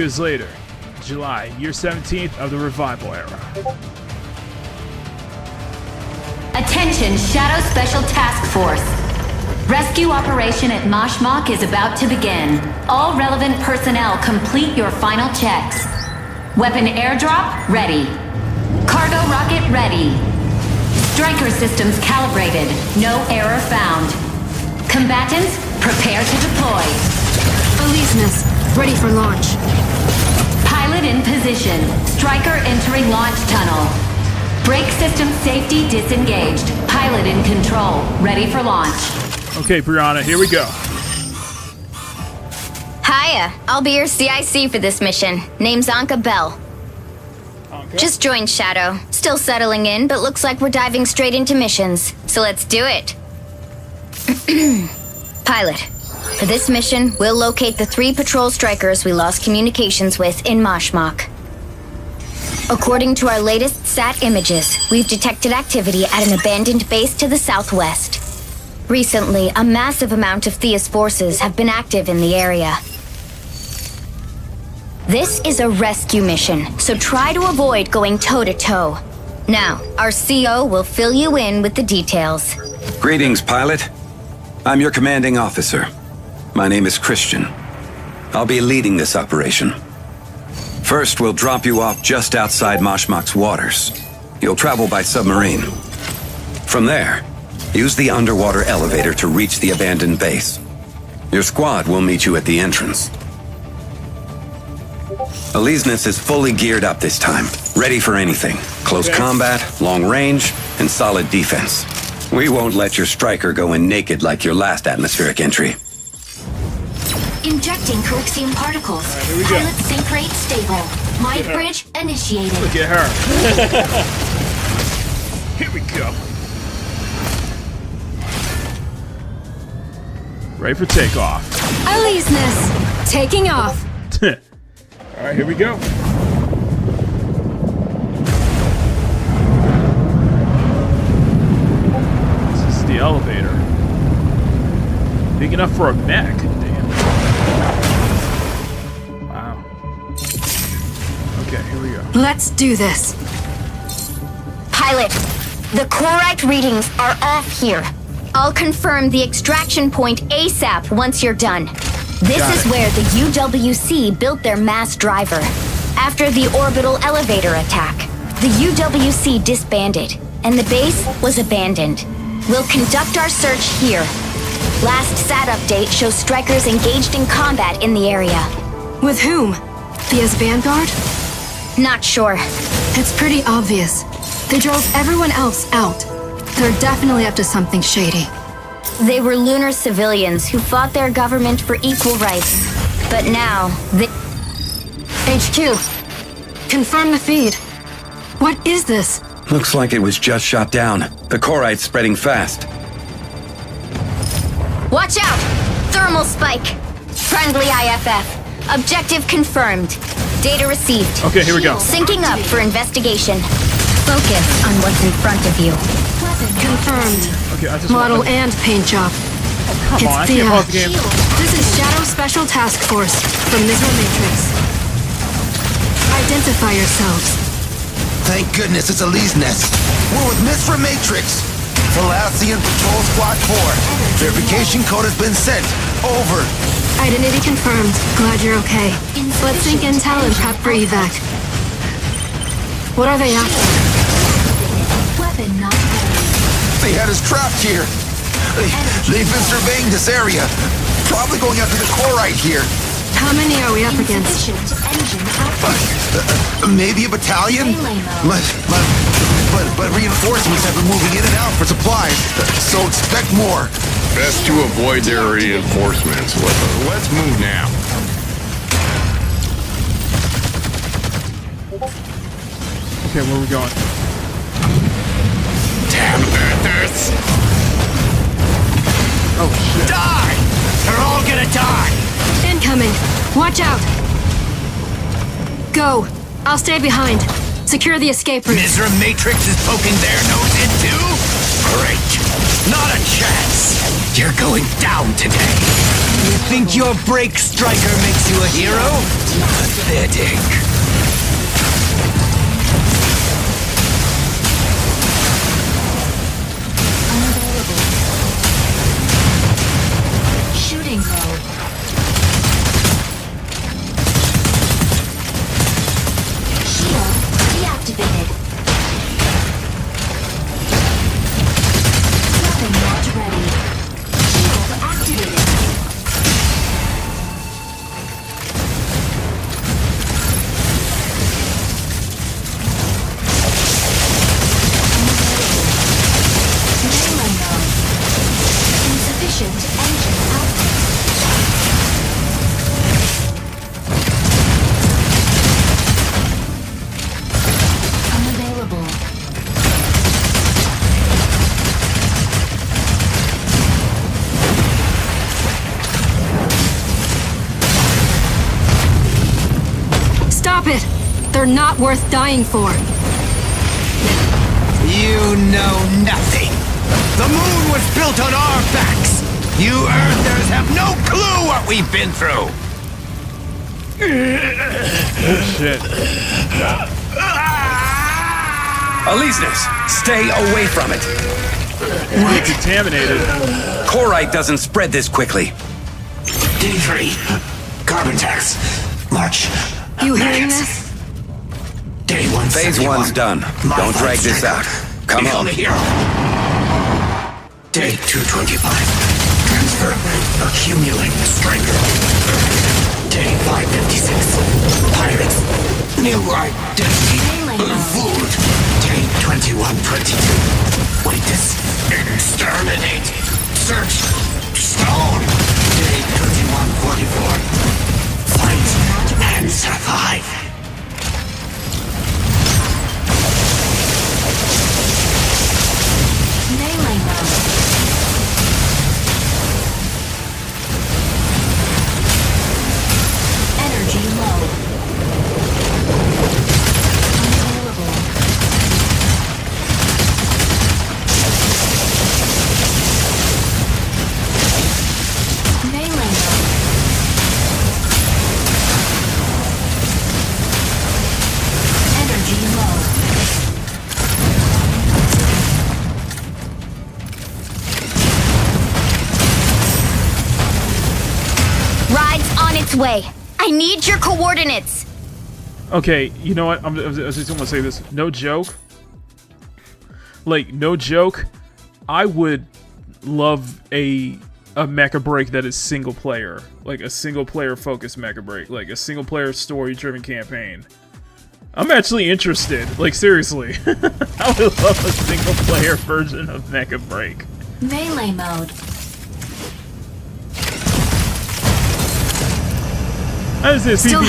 Speaker 1: years later, July, year 17th of the revival era.
Speaker 4: Attention, Shadow Special Task Force. Rescue operation at Mashmak is about to begin. All relevant personnel complete your final checks. Weapon airdrop ready. Cargo rocket ready. Striker systems calibrated. No error found. Combatants, prepare to deploy.
Speaker 7: Elyseness, ready for launch.
Speaker 4: Pilot in position. Striker entering launch tunnel. Brake system safety disengaged. Pilot in control. Ready for launch.
Speaker 1: Okay, Brianna, here we go.
Speaker 5: Hiya, I'll be your CIC for this mission. Name's Anka Bell. Just joined Shadow. Still settling in, but looks like we're diving straight into missions. So let's do it. Pilot, for this mission, we'll locate the 3 patrol strikers we lost communications with in Mashmak. According to our latest SAT images, we've detected activity at an abandoned base to the southwest. Recently, a massive amount of Thea's forces have been active in the area. This is a rescue mission, so try to avoid going toe-to-toe. Now, our CO will fill you in with the details.
Speaker 11: Greetings, pilot. I'm your commanding officer. My name is Christian. I'll be leading this operation. First, we'll drop you off just outside Mashmak's waters. You'll travel by submarine. From there, use the underwater elevator to reach the abandoned base. Your squad will meet you at the entrance. Elyseness is fully geared up this time, ready for anything. Close combat, long range, and solid defense. We won't let your striker go in naked like your last atmospheric entry.
Speaker 6: Injecting Coaxium particles.
Speaker 1: Here we go.
Speaker 6: Pilot sync rate stable. Mind bridge initiated.
Speaker 1: Look at her. Here we go. Ready for takeoff.
Speaker 7: Elyseness, taking off.
Speaker 1: Alright, here we go. This is the elevator. Big enough for a mech. Damn. Wow. Okay, here we go.
Speaker 7: Let's do this.
Speaker 5: Pilot, the chlorite readings are off here. I'll confirm the extraction point ASAP once you're done. This is where the UWC built their mass driver. After the orbital elevator attack, the UWC disbanded, and the base was abandoned. We'll conduct our search here. Last SAT update shows strikers engaged in combat in the area.
Speaker 7: With whom? Thea's Vanguard?
Speaker 5: Not sure.
Speaker 7: It's pretty obvious. They drove everyone else out. They're definitely up to something shady.
Speaker 5: They were lunar civilians who fought their government for equal rights. But now, they...
Speaker 7: HQ, confirm the feed. What is this?
Speaker 11: Looks like it was just shot down. The chlorite's spreading fast.
Speaker 5: Watch out! Thermal spike! Friendly IFF. Objective confirmed. Data received.
Speaker 1: Okay, here we go.
Speaker 5: Syncing up for investigation. Focus on what's in front of you.
Speaker 7: Confirmed.
Speaker 1: Okay, I just
Speaker 7: Model
Speaker 1: want
Speaker 7: and paint job.
Speaker 1: Come
Speaker 7: It's
Speaker 1: on, I
Speaker 7: Thea.
Speaker 1: can't pause the game.
Speaker 7: This is Shadow Special Task Force from Mecha Matrix. Identify yourselves.
Speaker 12: Thank goodness it's Elyseness. We're with Mr. Matrix. Thalassian Patrol Squad 4. Verification code has been sent. Over.
Speaker 7: Identity confirmed. Glad you're okay. Let's sync intel and prep for evac. What are they after?
Speaker 6: Weapon not ready.
Speaker 12: They had us trapped here. They've been surveying this area. Probably going after the chlorite here.
Speaker 7: How many are we up against?
Speaker 6: Engine output.
Speaker 12: Maybe a battalion? But reinforcements have been moving in and out for supplies. So expect more.
Speaker 13: Best to avoid their reinforcements. Let's move now.
Speaker 1: Okay, where are we going?
Speaker 13: Damn Earthers!
Speaker 1: Oh shit.
Speaker 12: Die! They're all gonna die!
Speaker 7: Incoming. Watch out. Go. I'll stay behind. Secure the escape route.
Speaker 12: Mr. Matrix is poking their nose in too? Great. Not a chance. You're going down today. You think your break striker makes you a hero? Pathetic.
Speaker 6: Shooting mode. Shield deactivated. Weapon not ready. Shield activated. Melee mode. Insufficient engine output. Unavailable.
Speaker 7: Stop it! They're not worth dying for.
Speaker 12: You know nothing. The moon was built on our backs. You Earthers have no clue what we've been through.
Speaker 1: Oh shit.
Speaker 11: Alesis, stay away from it.
Speaker 1: It's contaminated.
Speaker 11: Corite doesn't spread this quickly.
Speaker 12: D3. Carbon tax. March.
Speaker 7: You hearing this?
Speaker 12: Day 1.
Speaker 11: Phase 1's done. Don't drag this out. Come on.
Speaker 12: Day 225. Transfer. Accumulate striker. Day 556. Pirates. New identity. Food. Day 2122. Witness. Exterminate. Search. Stone. Day 2144. Fight and survive.
Speaker 6: Melee mode. Energy low. Unavailable. Melee mode. Energy low.
Speaker 5: Ride's on its way. I need your coordinates.
Speaker 1: Okay, you know what? I was just gonna say this. No joke. Like, no joke. I would love a Mecha Break that is single player. Like, a single player focused Mecha Break. Like, a single player story driven campaign. I'm actually interested. Like, seriously. I would love a single player version of Mecha Break.
Speaker 6: Melee mode.
Speaker 1: I'm just saying,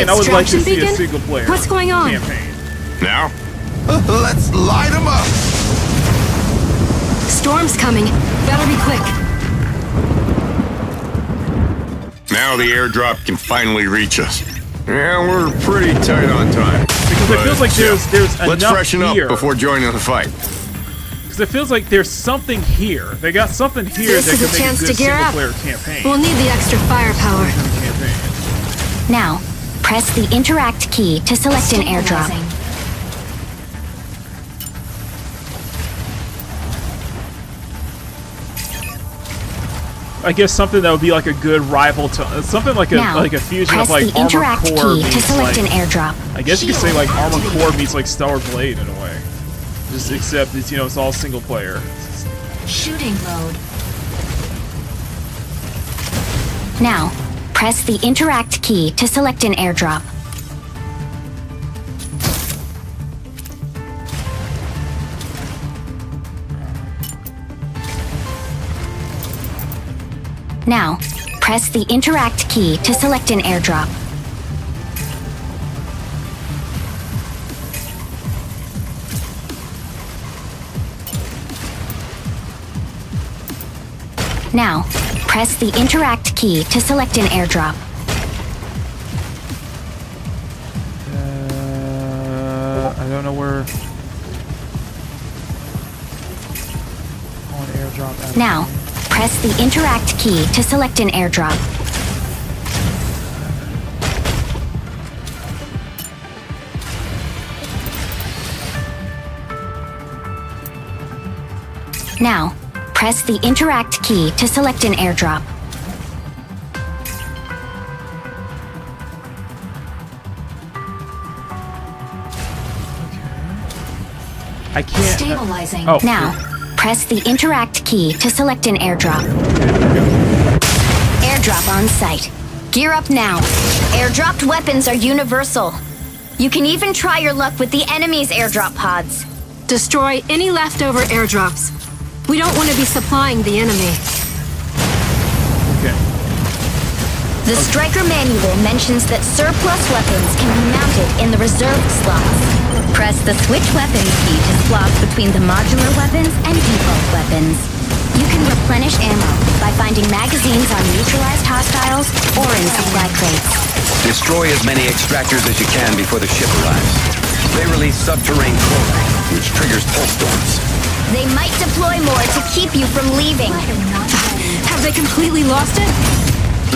Speaker 1: I would like to see a single player
Speaker 7: What's going on?
Speaker 1: campaign.
Speaker 13: Now?
Speaker 12: Let's light them up.
Speaker 7: Storm's coming. Better be quick.
Speaker 13: Now the airdrop can finally reach us. Yeah, we're pretty tight on time.
Speaker 1: Because it feels like there's
Speaker 13: let's
Speaker 1: enough
Speaker 13: freshen up
Speaker 1: here.
Speaker 13: before joining the fight.
Speaker 1: Because it feels like there's something here. They got something here
Speaker 7: This
Speaker 1: that
Speaker 7: is
Speaker 1: can
Speaker 7: a
Speaker 1: make
Speaker 7: chance
Speaker 1: a
Speaker 7: to
Speaker 1: good
Speaker 7: gear up.
Speaker 1: single-player campaign.
Speaker 7: We'll need the extra firepower.
Speaker 5: Now, press the interact key to select an airdrop.
Speaker 1: I guess something that would be like a good rival to something like a
Speaker 5: Now,
Speaker 1: fusion
Speaker 5: press
Speaker 1: of like
Speaker 5: the
Speaker 1: Armored
Speaker 5: interact
Speaker 1: Core
Speaker 5: key to
Speaker 1: meets
Speaker 5: select
Speaker 1: like,
Speaker 5: an airdrop.
Speaker 1: I guess you could say like Armored Core meets like Stellar Blade in a way. Just except it's it's all single player.
Speaker 6: Shooting mode.
Speaker 5: Now, press the interact key to select an airdrop. Now, press the interact key to select an airdrop. Now, press the interact key to select an airdrop.
Speaker 1: I don't know where.
Speaker 5: Now, press the interact key to select an airdrop. Now, press the interact key to select an airdrop.
Speaker 1: I can't.
Speaker 6: Stabilizing.
Speaker 1: Oh,
Speaker 5: Now, press the interact key to select an airdrop. Airdrop on site. Gear up now. Airdropped weapons are universal. You can even try your luck with the enemy's airdrop pods.
Speaker 7: Destroy any leftover airdrops. We don't want to be supplying the enemy.
Speaker 1: Okay.
Speaker 5: The Striker Manual mentions that surplus weapons can be mounted in the reserved slots. Press the switch weapons key to slots between the modular weapons and default weapons. You can replenish ammo by finding magazines on neutralized hostiles or in supply crates.
Speaker 11: Destroy as many extractors as you can before the ship arrives. They release subterranean chloride, which triggers pulse storms.
Speaker 5: They might deploy more to keep you from leaving.
Speaker 7: Have they completely lost it?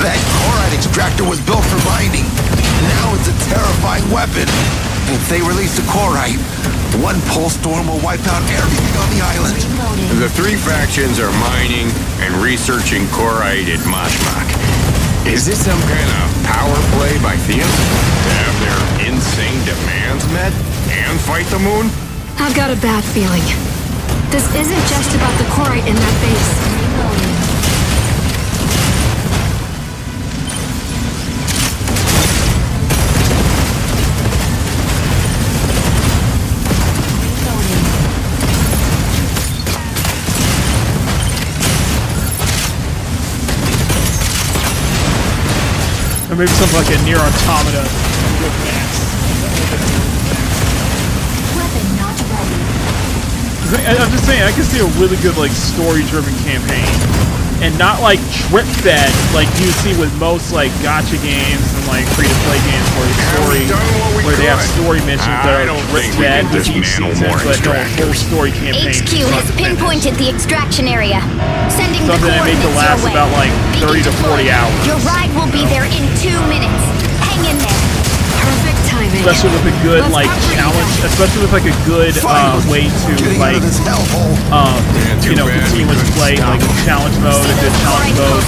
Speaker 12: That chloride extractor was built for mining. Now it's a terrifying weapon. If they release the chloride, one pulse storm will wipe out everything on the island.
Speaker 13: The three factions are mining and researching chloride at Mashmak. Is this some kind of power play by Theans to have their insane demands met and fight the moon?
Speaker 7: I've got a bad feeling. This isn't just about the chlorite in that base.
Speaker 1: Or maybe something like a near automata with max.
Speaker 6: Weapon not ready.
Speaker 1: I'm just saying, I can see a really good like story-driven campaign, and not like drip-fed like you see with most like gacha games and like free-to-play games where they have story missions that are drip-fed with each season, but no full story campaign.
Speaker 5: HQ has pinpointed the extraction area. Sending
Speaker 1: Something
Speaker 5: the
Speaker 1: that made
Speaker 5: coordinates
Speaker 1: to last
Speaker 5: your way.
Speaker 1: about like 30 to 40 hours.
Speaker 5: Your ride will be there in 2 minutes. Hang in there.
Speaker 7: Perfect timing.
Speaker 1: Especially with a good like challenge, especially with like a good way to like continuous play, like challenge mode, a good challenge mode,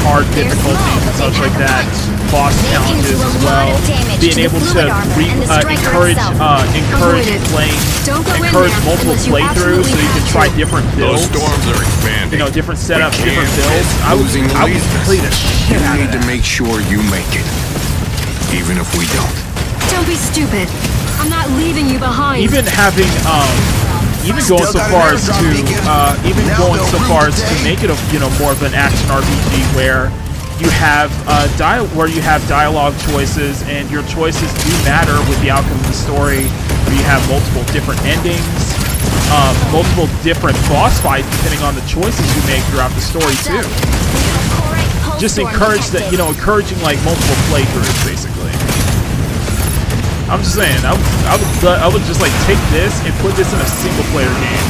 Speaker 1: hard difficulties and such like that, boss challenges as well. Being able to encourage multiple playthroughs so you can try different builds.
Speaker 13: Those storms are expanding.
Speaker 1: You know, different setups, different builds. I would play the shit out of
Speaker 13: need to make sure you make it, even if we don't.
Speaker 7: Don't be stupid. I'm not leaving you behind.
Speaker 1: Even having even going so far as to make it a more of an action RPG where you have dialogue choices and your choices do matter with the outcome of the story. Where you have multiple different endings, multiple different boss fights depending on the choices you make throughout the story too. Just encouraging like multiple playthroughs basically. I'm just saying, I would just like take this and put this in a single player game.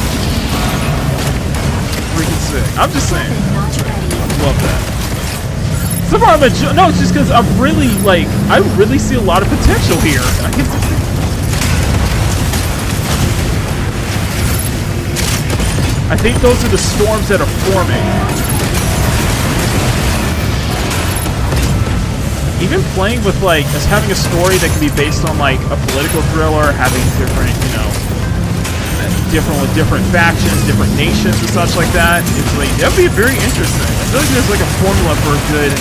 Speaker 1: Freaking sick. I'm just saying. I love that. So far no, it's just because I really see a lot of potential here. I think those are the storms that are forming. Even playing with like as having a story that can be based on like a political thriller, having different, with different factions, different nations and such like that, it's like that'd be very interesting. I feel like there's like a formula for a good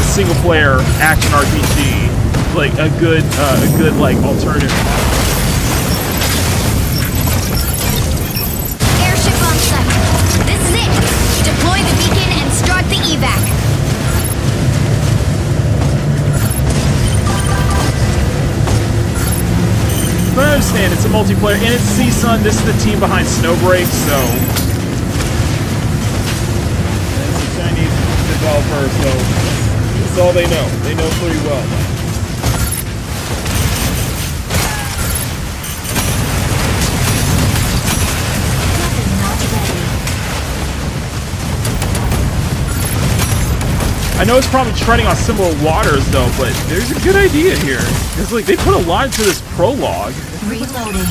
Speaker 1: single player action RPG, like a good like alternative.
Speaker 5: Airship on site. This is it. Deploy the beacon and start the evac.
Speaker 1: But I understand, it's a multiplayer, and it's CSUN, this is the team behind Snowbreak, so... It's a Chinese developer, so... It's all they know. They know pretty well. I know it's probably treading on similar waters though, but there's a good idea here. It's like they put a lot into this prologue.
Speaker 6: Reloading.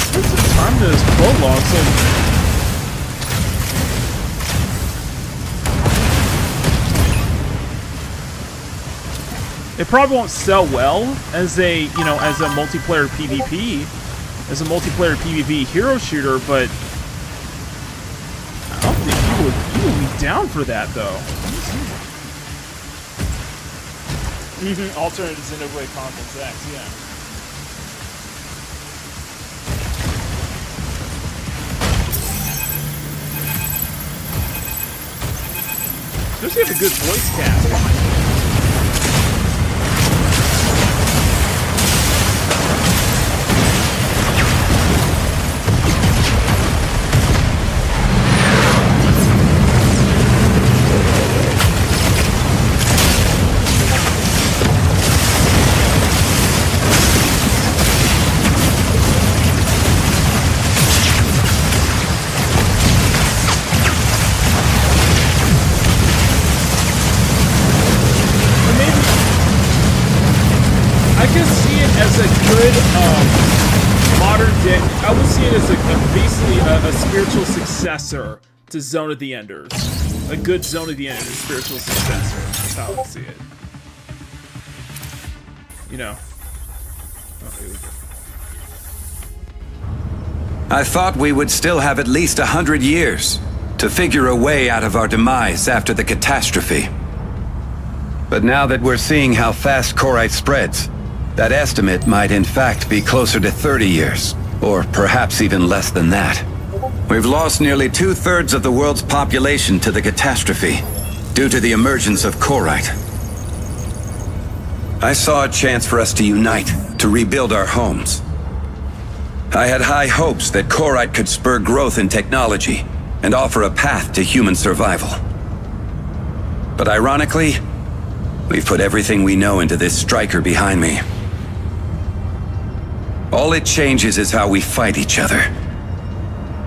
Speaker 1: Put some time to this prologue, so it probably won't sell well as a, you know, as a multiplayer PvP, hero shooter, but I don't think you would be down for that though. Alternate Xenoblade Chronicles X, yeah. Especially if a good voice cast. I would see it as basically a spiritual successor to Zone of the Enders. A good Zone of the Enders spiritual successor. That's how I would see it. You know. Oh, here we go.
Speaker 11: I thought we would still have at least 100 years to figure a way out of our demise after the catastrophe. But now that we're seeing how fast Korite spreads, that estimate might in fact be closer to 30 years, or perhaps even less than that. We've lost nearly 2/3 of the world's population to the catastrophe, due to the emergence of Korite. I saw a chance for us to unite, to rebuild our homes. I had high hopes that Korite could spur growth in technology, and offer a path to human survival. But ironically, we've put everything we know into this striker behind me. All it changes is how we fight each other.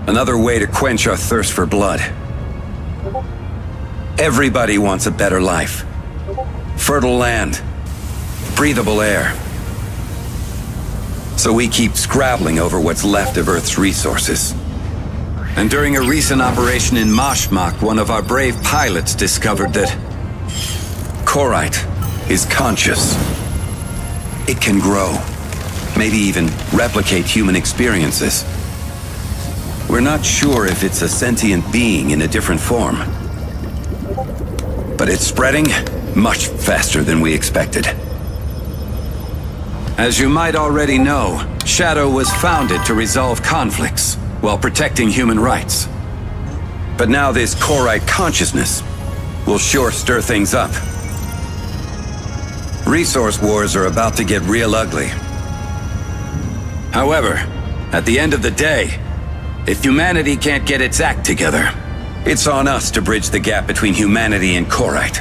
Speaker 11: Another way to quench our thirst for blood. Everybody wants a better life. Fertile land. Breathable air. So we keep scrabbling over what's left of Earth's resources. And during a recent operation in Mashmak, one of our brave pilots discovered that Korite is conscious. It can grow. Maybe even replicate human experiences. We're not sure if it's a sentient being in a different form. But it's spreading much faster than we expected. As you might already know, Shadow was founded to resolve conflicts while protecting human rights. But now this Korite consciousness will sure stir things up. Resource wars are about to get real ugly. However, at the end of the day, if humanity can't get its act together, it's on us to bridge the gap between humanity and Korite.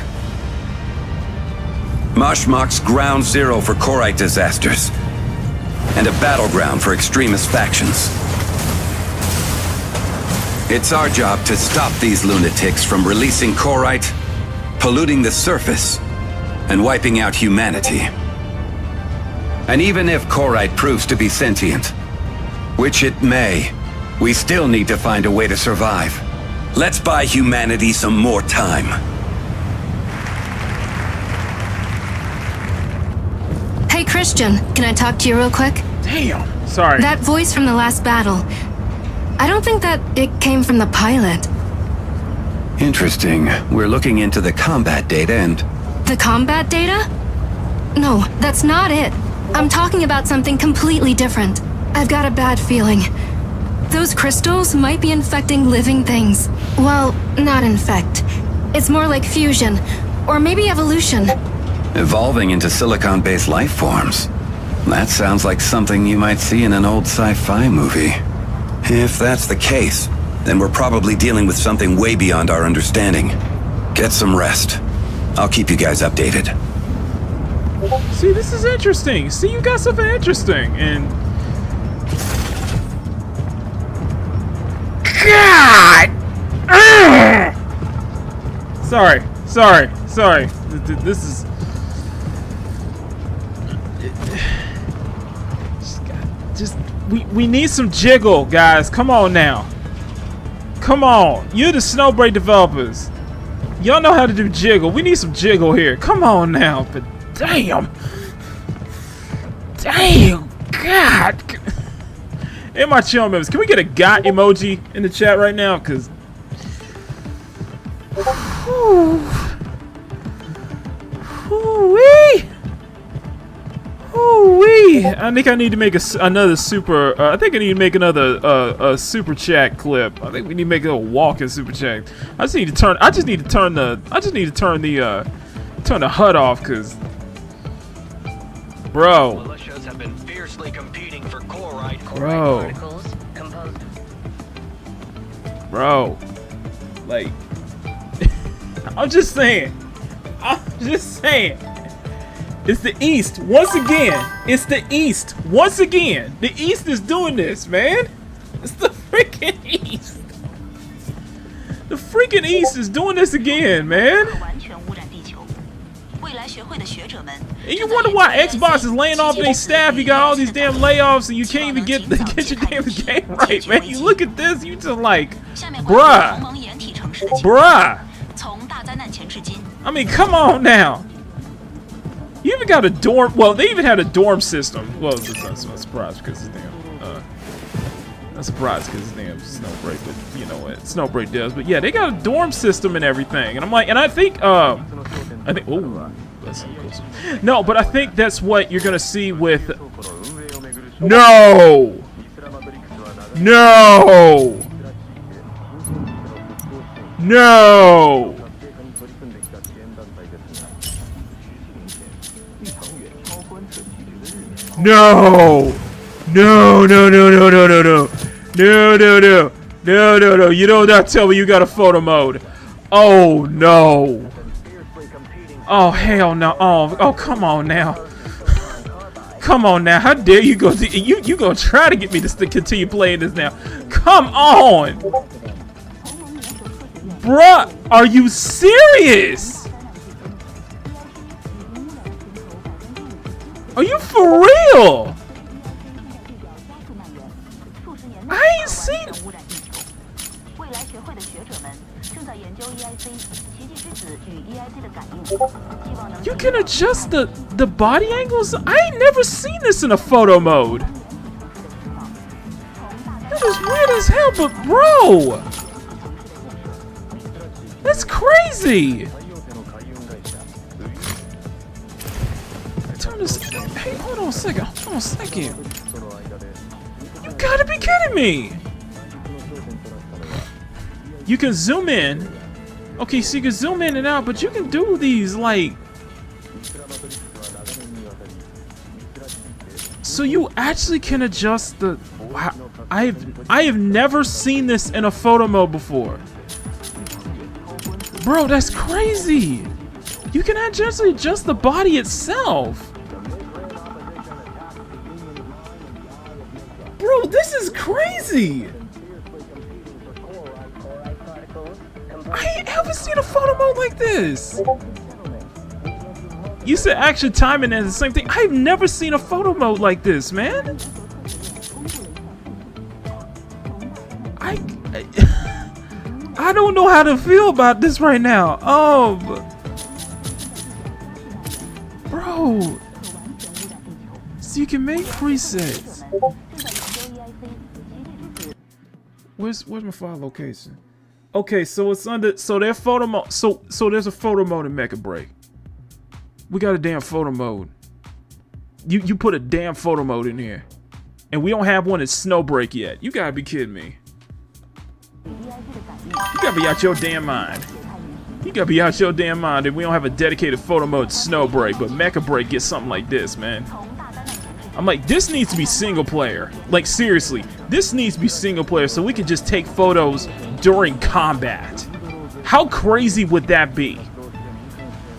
Speaker 11: Mashmak's ground zero for Korite disasters, and a battleground for extremist factions. It's our job to stop these lunatics from releasing Korite, polluting the surface, and wiping out humanity. And even if Korite proves to be sentient, which it may, we still need to find a way to survive. Let's buy humanity some more time.
Speaker 7: Hey, Christian, can I talk to you real quick?
Speaker 1: Damn. Sorry.
Speaker 7: That voice from the last battle, I don't think that it came from the pilot.
Speaker 11: Interesting. We're looking into the combat data and...
Speaker 7: The combat data? No, that's not it. I'm talking about something completely different. I've got a bad feeling. Those crystals might be infecting living things. Well, not infect. It's more like fusion, or maybe evolution.
Speaker 11: Evolving into silicon-based life forms. That sounds like something you might see in an old sci-fi movie. If that's the case, then we're probably dealing with something way beyond our understanding. Get some rest. I'll keep you guys updated.
Speaker 1: See, this is interesting. See, you got something interesting, and... God! Sorry. This is... We need some jiggle, guys. Come on now. Come on. You're the Snowbreak developers. Y'all know how to do jiggle. We need some jiggle here. Come on now. But damn. Damn. God. And my channel members, can we get a got emoji in the chat right now? Because... Woo-wee. Woo-wee. I think I need to make another super... I think I need to make another super chat clip. I think we need to make a walking super chat. I just need to turn the HUD off, because... Bro.
Speaker 14: Militias have been fiercely competing for chloride
Speaker 1: Bro. Bro. Like... I'm just saying. It's the East once again. It's the East once again. The East is doing this, man. It's the freaking East. The freaking East is doing this again, man. And you wonder why Xbox is laying off their staff. You got all these damn layoffs, and you can't even get your damn game right, man. You look at this, you just like, bruh. I mean, come on now. You even got a dorm. Well, they even had a dorm system. Well, it's not surprised because it's damn. Not surprised because it's damn Snowbreak, but you know what Snowbreak does. But yeah, they got a dorm system and everything. And I'm like, and I think. Oh, that's no, but I think that's what you're gonna see with. No. No. No. No! No, no, no, no, no, no, no. No, no, no. No, no, no. You don't not tell me you got a photo mode. Oh, no. Oh, hell no. Oh, come on now. Come on now. How dare you go to... You gonna try to get me to continue playing this now. Come on. Bruh, are you serious? Are you for real? I ain't seen. You can adjust the body angles? I ain't never seen this in a photo mode. That is weird as hell, but bro, that's crazy. Turn this. Hey, hold on a second. Hold on a second. You gotta be kidding me. You can zoom in. Okay, so you can zoom in and out, but you can do these like. So you actually can adjust the. Wow, I have never seen this in a photo mode before. Bro, that's crazy. You can actually adjust the body itself. Bro, this is crazy. I ain't ever seen a photo mode like this. You said action timing is the same thing. I've never seen a photo mode like this, man. I don't know how to feel about this right now. Bro. So you can make presets. Where's my file location? Okay, so it's under their photo mode. So there's a photo mode in Mecha Break. We got a damn photo mode. You put a damn photo mode in here. And we don't have one in Snowbreak yet. You gotta be kidding me. You gotta be out your damn mind. You gotta be out your damn mind if we don't have a dedicated photo mode Snowbreak, but Mecha Break gets something like this, man. I'm like, this needs to be single player. Like, seriously, this needs to be single player so we can just take photos during combat. How crazy would that be?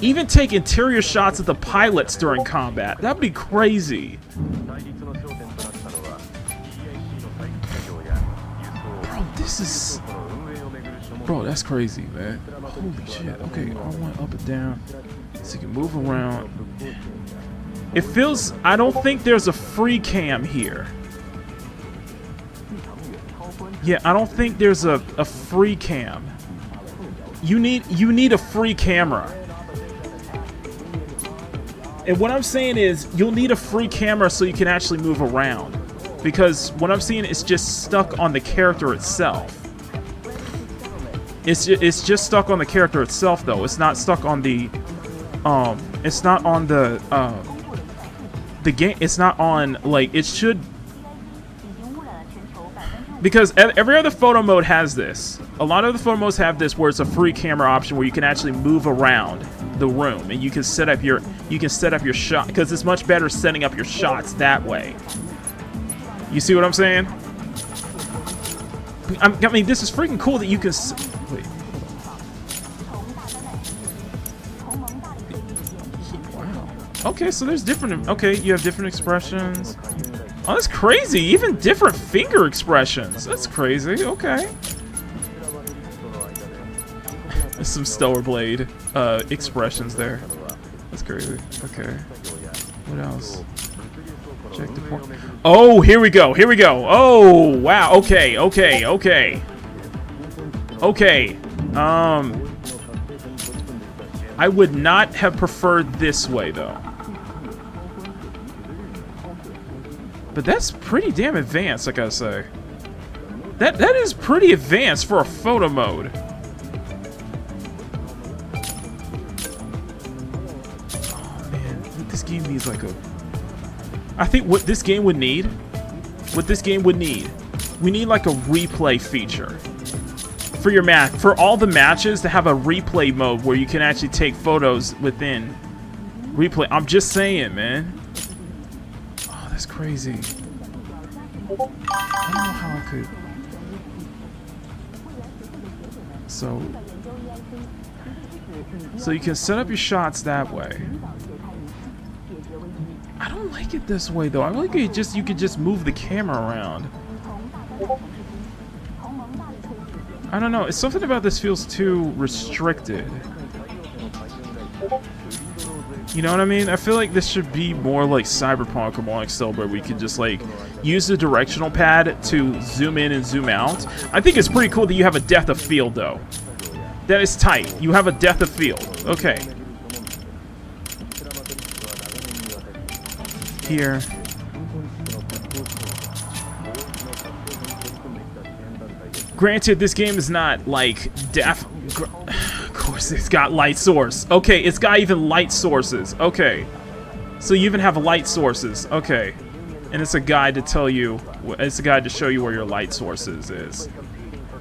Speaker 1: Even take interior shots of the pilots during combat. That'd be crazy. Bro, this is... Bro, that's crazy, man. Holy shit. Okay, R1 up and down. So you can move around. It feels... I don't think there's a free cam here. Yeah, I don't think there's a free cam. You need a free camera. And what I'm saying is, you'll need a free camera so you can actually move around. Because what I'm seeing is just stuck on the character itself. It's just stuck on the character itself, though. It's not stuck on the... It's not on the game. It's not on, like, it should... Because every other photo mode has this. A lot of the photo modes have this where it's a free camera option where you can actually move around the room and you can set up your shot, because it's much better setting up your shots that way. You see what I'm saying? I mean, this is freaking cool that you can... Wait. Wow. Okay, so there's different... Okay, you have different expressions. Oh, that's crazy. Even different finger expressions. That's crazy. Okay. There's some Stellar Blade expressions there. That's crazy. Okay. What else? Check the point. Oh, here we go. Here we go. Oh, wow. Okay. Okay. Okay. Okay. I would not have preferred this way, though. But that's pretty damn advanced, I gotta say. That is pretty advanced for a photo mode. Oh man, this game needs like a... I think what this game would need, we need like a replay feature. For your match, for all the matches to have a replay mode where you can actually take photos within replay. I'm just saying, man. That's crazy. I don't know how I could. So you can set up your shots that way. I don't like it this way though. I like it you could just move the camera around. I don't know. It's something about this feels too restricted. You know what I mean? I feel like this should be more like Cyberpunk or more like Stellar, where we can just like use the directional pad to zoom in and zoom out. I think it's pretty cool that you have a depth of field though. That is tight. You have a depth of field. Okay. Here. Granted, this game is not like of course, it's got light source. Okay, it's got even light sources. Okay, so you even have light sources. Okay, and it's a guide to tell you. It's a guide to show you where your light sources is.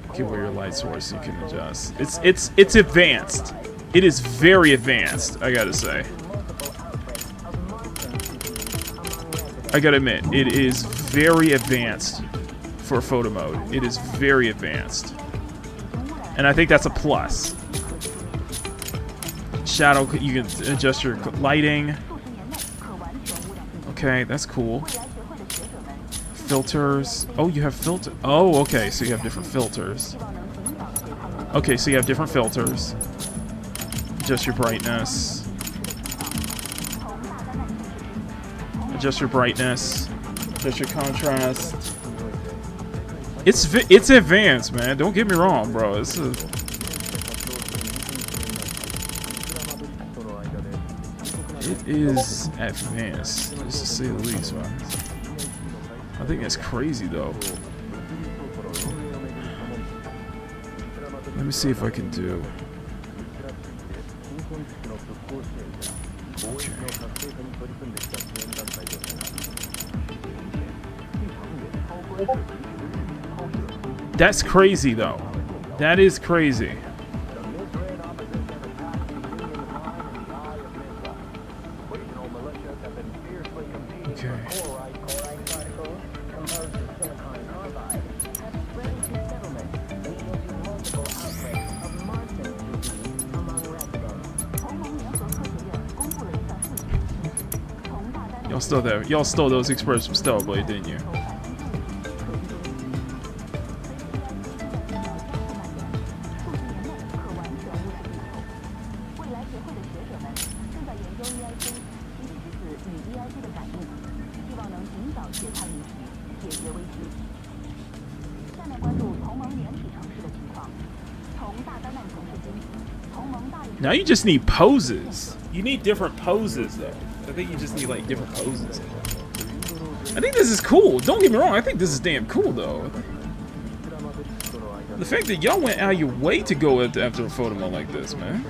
Speaker 1: Okay, where your light source you can adjust. It's advanced. It is very advanced. I gotta say. I gotta admit, it is very advanced for photo mode. It is very advanced, and I think that's a plus. Shadow, you can adjust your lighting. Okay, that's cool. Filters. Oh, you have filter. Oh, okay, so you have different filters. Okay, so you have different filters. Adjust your brightness. Adjust your brightness. Adjust your contrast. It's advanced, man. Don't get me wrong, bro. It's a... It is advanced, just to say the least, man. I think that's crazy, though. Let me see if I can do... Okay. That's crazy, though. That is crazy. Okay. Y'all stole that. Y'all stole those expressions from Stellar Blade, didn't you? Now you just need poses. You need different poses, though. I think you just need, like, different poses. I think this is cool. Don't get me wrong. I think this is damn cool, though. The fact that y'all went out of your way to go after a photo mode like this, man.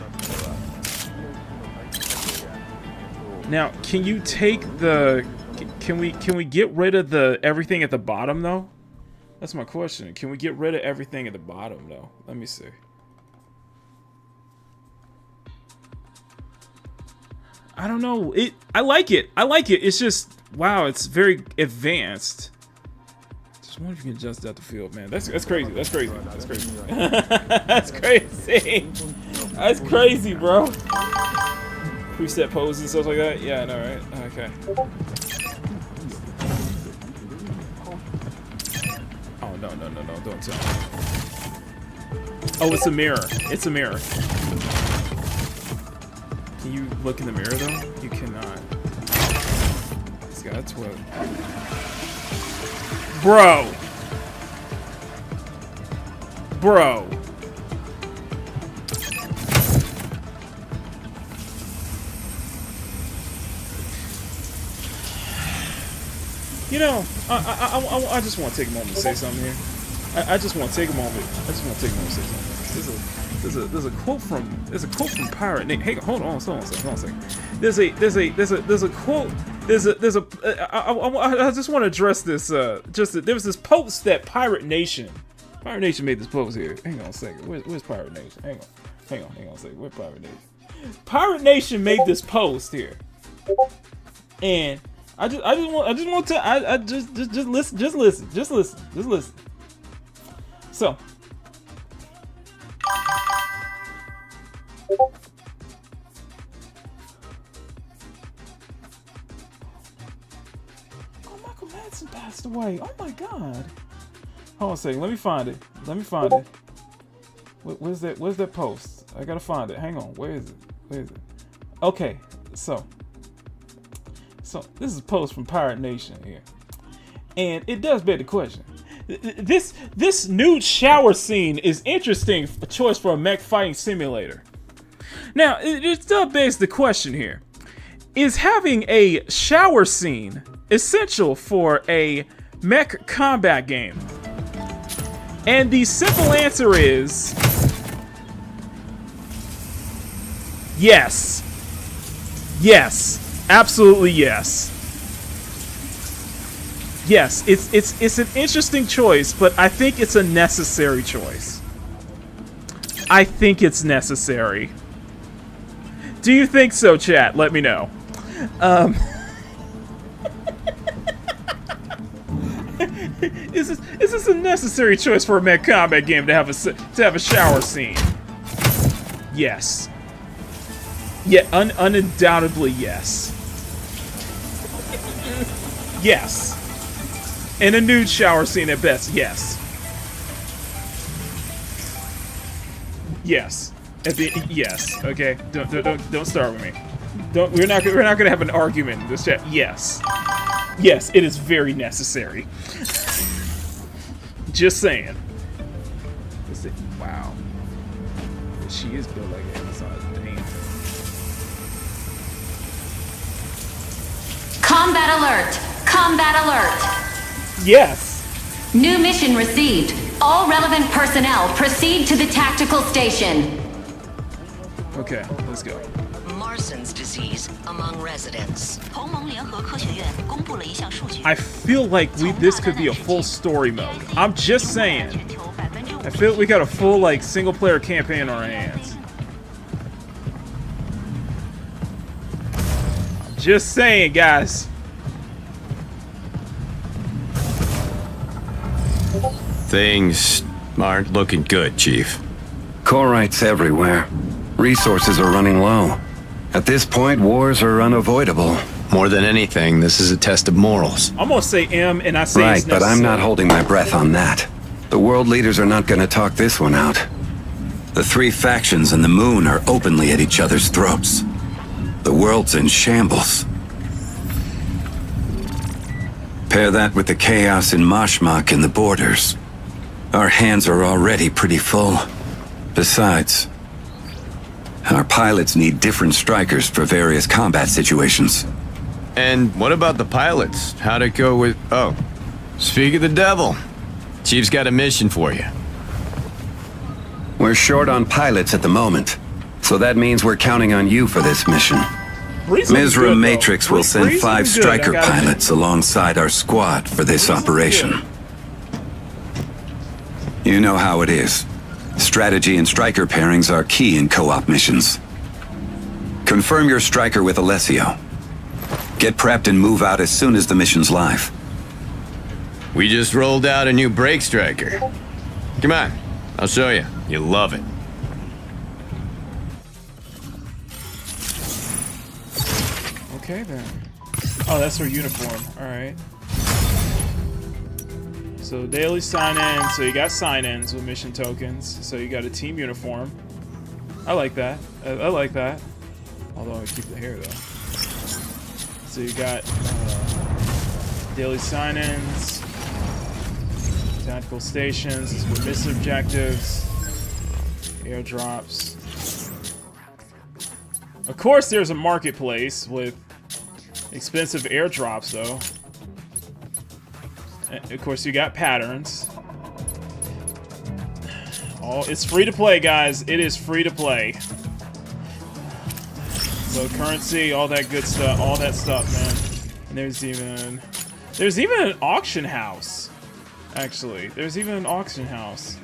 Speaker 1: Now, can you take the... Can we get rid of the everything at the bottom, though? That's my question. Can we get rid of everything at the bottom, though? Let me see. I don't know. I like it. I like it. It's just, wow, it's very advanced. Just wonder if you can adjust that to field, man. That's crazy. That's crazy. That's crazy. That's crazy. That's crazy, bro. Preset poses and stuff like that. Yeah, I know, right? Okay. Oh no, don't tell me. Oh, it's a mirror. It's a mirror. Can you look in the mirror though? You cannot. This guy, that's what. Bro. You know, I just want to take a moment to say something here. I just want to take a moment. I just want to take a moment to say something. There's a quote from Pirate Nate. Hey, hold on a second. There's a quote. I just want to address this. There was this post that Pirate Nation made this post here. Hang on a second. Where's Pirate Nation? Hang on a second. Where's Pirate Nation? Pirate Nation made this post here, and just listen. So. Oh, Michael Madsen passed away. Oh my God. Hold on a second. Let me find it. Where's that post? I gotta find it. Hang on. Where is it? Okay. So this is a post from Pirate Nation here, and it does beg the question. This nude shower scene is interesting. A choice for a mech fighting simulator. Now, it still begs the question here: is having a shower scene essential for a mech combat game? And the simple answer is yes. Yes. Absolutely yes. Yes, it's an interesting choice, but I think it's a necessary choice. I think it's necessary. Do you think so, chat? Let me know. Is this a necessary choice for a mech combat game to have a shower scene? Yes. Yeah, undoubtedly yes. Yes. And a nude shower scene at best, yes. Yes. Yes. Okay. Don't start with me. We're not gonna have an argument in this chat. Yes. Yes, it is very necessary. Just saying. Wow. She is built like Amazon. Damn.
Speaker 4: Combat alert! Combat alert!
Speaker 1: Yes.
Speaker 4: New mission received. All relevant personnel proceed to the tactical station.
Speaker 1: Okay, let's go.
Speaker 2: Marston's disease among residents.
Speaker 1: I feel like this could be a full story mode. I'm just saying. I feel like we got a full single player campaign on our hands. I'm just saying, guys.
Speaker 13: Things aren't looking good, Chief.
Speaker 11: Corites everywhere. Resources are running low. At this point, wars are unavoidable.
Speaker 13: More than anything, this is a test of morals.
Speaker 1: I'm gonna say M, and I say
Speaker 11: right,
Speaker 1: it's
Speaker 11: but I'm not holding my breath on that. The world leaders are not gonna talk this one out. The three factions and the moon are openly at each other's throats. The world's in shambles. Pair that with the chaos in Mashmak and the borders. Our hands are already pretty full. Besides, our pilots need different strikers for various combat situations.
Speaker 13: And what about the pilots? How'd it go with... Oh, speak of the devil. Chief's got a mission for you.
Speaker 11: We're short on pilots at the moment, so that means we're counting on you for this mission. Mizra Matrix will send 5 striker pilots alongside our squad for this operation. You know how it is. Strategy and striker pairings are key in co-op missions. Confirm your striker with Alessio. Get prepped and move out as soon as the mission's live.
Speaker 13: We just rolled out a new brake striker. Come on, I'll show you. You'll love it.
Speaker 1: Okay then. Oh, that's her uniform. Alright. So daily sign-in. So you got sign-ins with mission tokens. So you got a team uniform. I like that. I like that. Although I keep the hair though. So you got daily sign-ins, tactical stations. This is for mission objectives, airdrops. Of course, there's a marketplace with expensive airdrops, though. And of course, you got patterns. Oh, it's free to play, guys. It is free to play. So currency, all that good stuff, all that stuff, man. And there's even an auction house. Actually, there's even an auction house.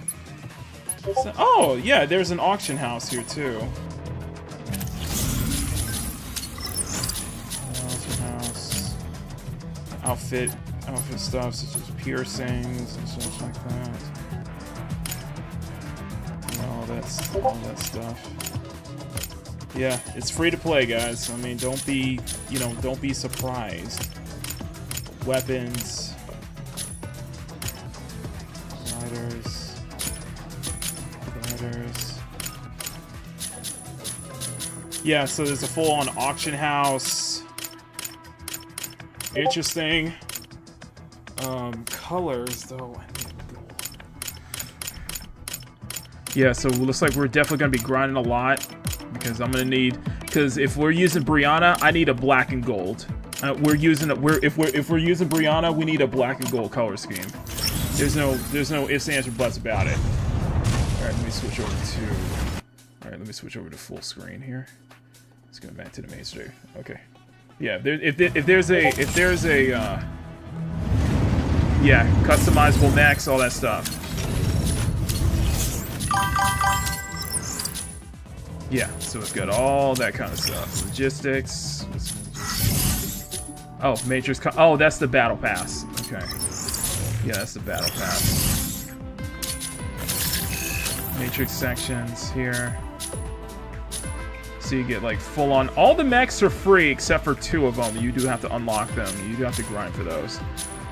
Speaker 1: So, oh yeah, there's an auction house here too. Outfit stuff such as piercings and such like that. You know, all that stuff. Yeah, it's free to play, guys. I mean, don't be surprised. Weapons, riders. Yeah, so there's a full-on auction house. Interesting. Colors though. Yeah, so it looks like we're definitely gonna be grinding a lot because I'm gonna need, because if we're using Brianna, I need a black and gold. If we're using Brianna, we need a black and gold color scheme. There's no ifs, ands, or buts about it. All right, let me switch over to full screen here. Let's go back to the main stream. Okay. Yeah, if there's a yeah, customizable mechs, all that stuff. Yeah, so it's got all that kind of stuff. Logistics. Oh, Matrix. Oh, that's the battle pass. Okay. Yeah, that's the battle pass. Matrix sections here. So you get like full on. All the mechs are free except for 2 of them. You do have to unlock them. You do have to grind for those.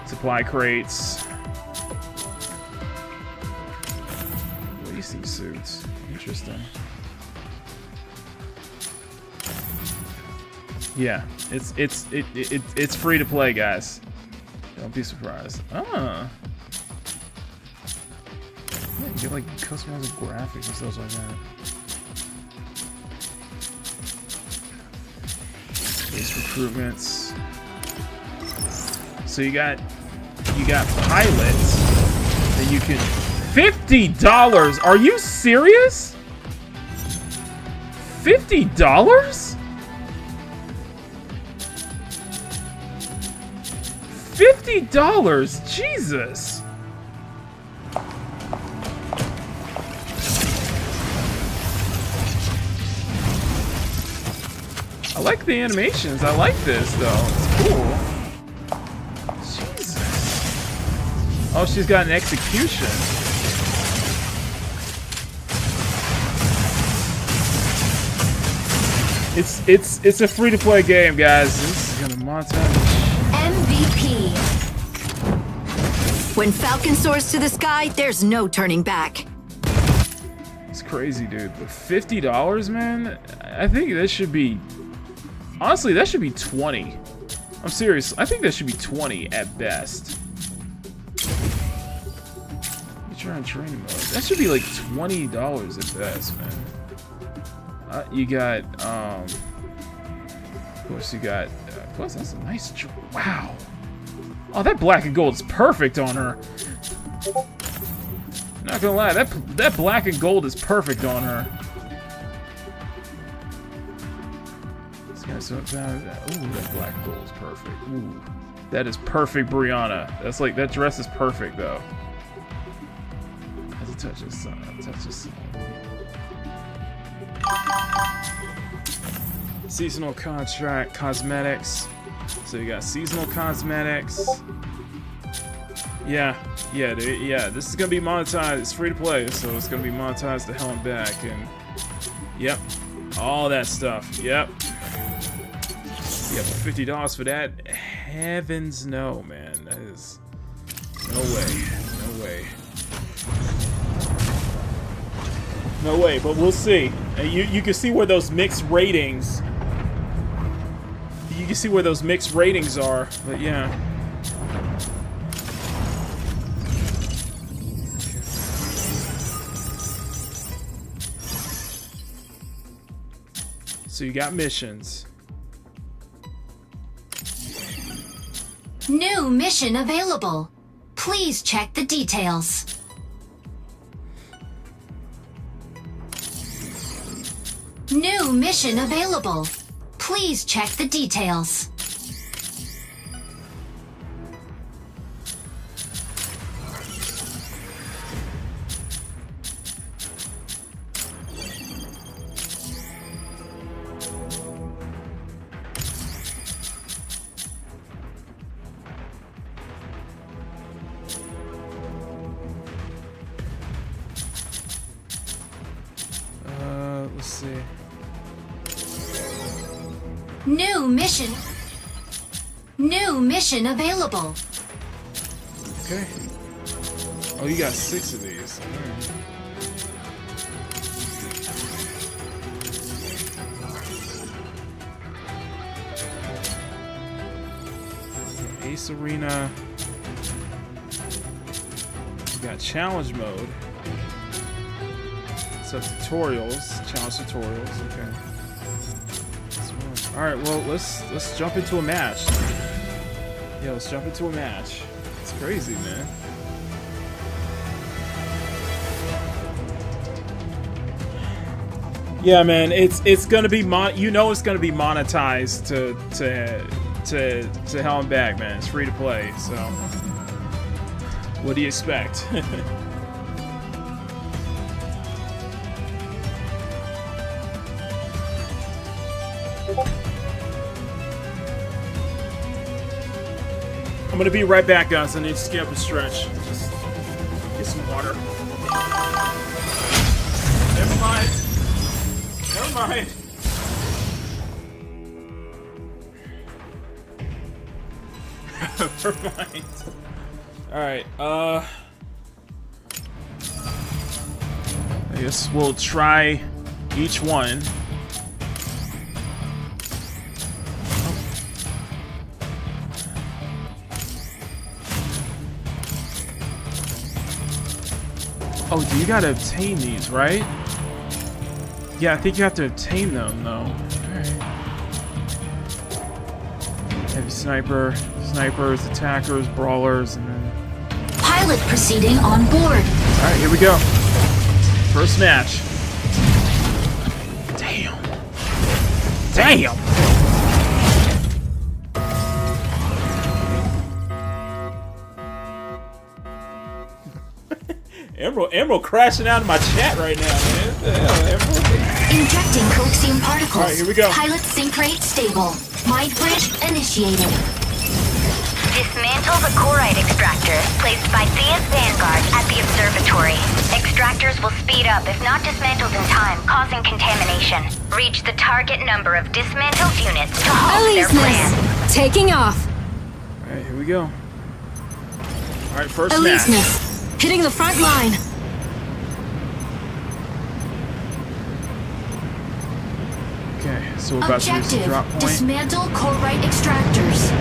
Speaker 1: Supply crates. Racing suits. Interesting. Yeah, it's free to play, guys. Don't be surprised. Ah. Yeah, you get like customizable graphics and stuff like that. Base recruitments. So you got pilots that you can. $50? Are you serious? $50? $50? Jesus. I like the animations. I like this though. It's cool. Jesus. Oh, she's got an execution. It's a free-to-play game, guys. This is gonna montage.
Speaker 6: MVP. When Falcon soars to the sky, there's no turning back.
Speaker 1: It's crazy, dude. But $50, man? I think that should be... Honestly, that should be 20. I'm serious. I think that should be 20 at best. Trying training mode. That should be like $20 at best, man. You got, of course you got, plus that's a nice, wow. Oh, that black and gold is perfect on her. Not gonna lie, that black and gold is perfect on her. Ooh, that black and gold is perfect. Ooh, that is perfect, Brianna. That's like, that dress is perfect though. Has a touch of sun. Touch of sun. Seasonal contract cosmetics. So you got seasonal cosmetics. Yeah. This is gonna be monetized. It's free to play, so it's gonna be monetized to hell and back. And yep, all that stuff. Yep. Yeah, but $50 for that? Heavens no, man. That is no way. No way, but we'll see. You can see where those mixed ratings. You can see where those mixed ratings are, but yeah. So you got missions.
Speaker 6: New mission available. Please check the details. New mission available. Please check the details.
Speaker 1: Let's see.
Speaker 6: New mission available.
Speaker 1: Okay. Oh, you got 6 of these. Ace Arena. You got challenge mode. So tutorials, challenge tutorials. Okay. All right. Well, let's jump into a match. Yeah, let's jump into a match. It's crazy, man. Yeah, man. It's gonna be it's gonna be monetized to hell and back, man. It's free to play. So, what do you expect? I'm gonna be right back, guys. I need to skip a stretch. Just get some water. Never mind. Never mind. Alright, I guess we'll try each one. Oh, you gotta obtain these, right? Yeah, I think you have to obtain them, though. Alright. Heavy sniper, snipers, attackers, brawlers, and then...
Speaker 6: Pilot proceeding on board.
Speaker 1: Alright, here we go. First match. Damn. Emerald crashing out of my chat right now, man. What the hell, Emerald?
Speaker 6: Injecting coaxium particles.
Speaker 1: Alright, here we go.
Speaker 6: Pilot sync rate stable. Mind bridge initiated.
Speaker 2: Dismantle the Corite extractor placed by Thea's Vanguard at the observatory. Extractors will speed up if not dismantled in time, causing contamination. Reach the target number of dismantled units to halt their plan.
Speaker 7: Taking off.
Speaker 1: Alright, here we go. Alright, first match.
Speaker 7: Hitting the front line.
Speaker 1: Okay, so we're about to use the drop point.
Speaker 6: Dismantle Corite extractors.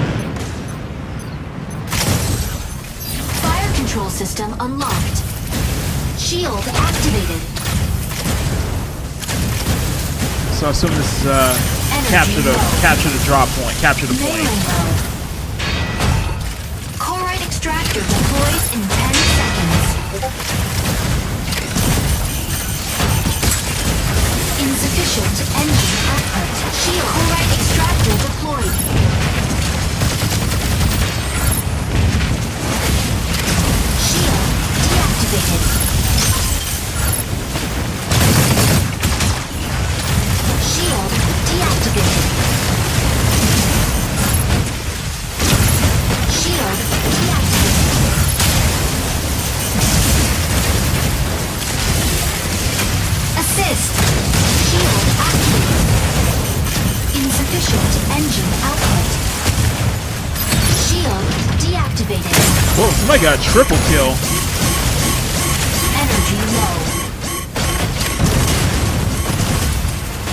Speaker 6: Fire control system unlocked. Shield activated.
Speaker 1: So I assume this is capture the drop point, capture the point.
Speaker 6: Corite extractor deploys in 10 seconds. Insufficient engine output. Shield corite extractor deployed. Shield deactivated. Shield deactivated. Shield deactivated. Assist. Shield activated. Insufficient engine output. Shield deactivated.
Speaker 1: Whoa, somebody got a triple kill.
Speaker 6: Energy low.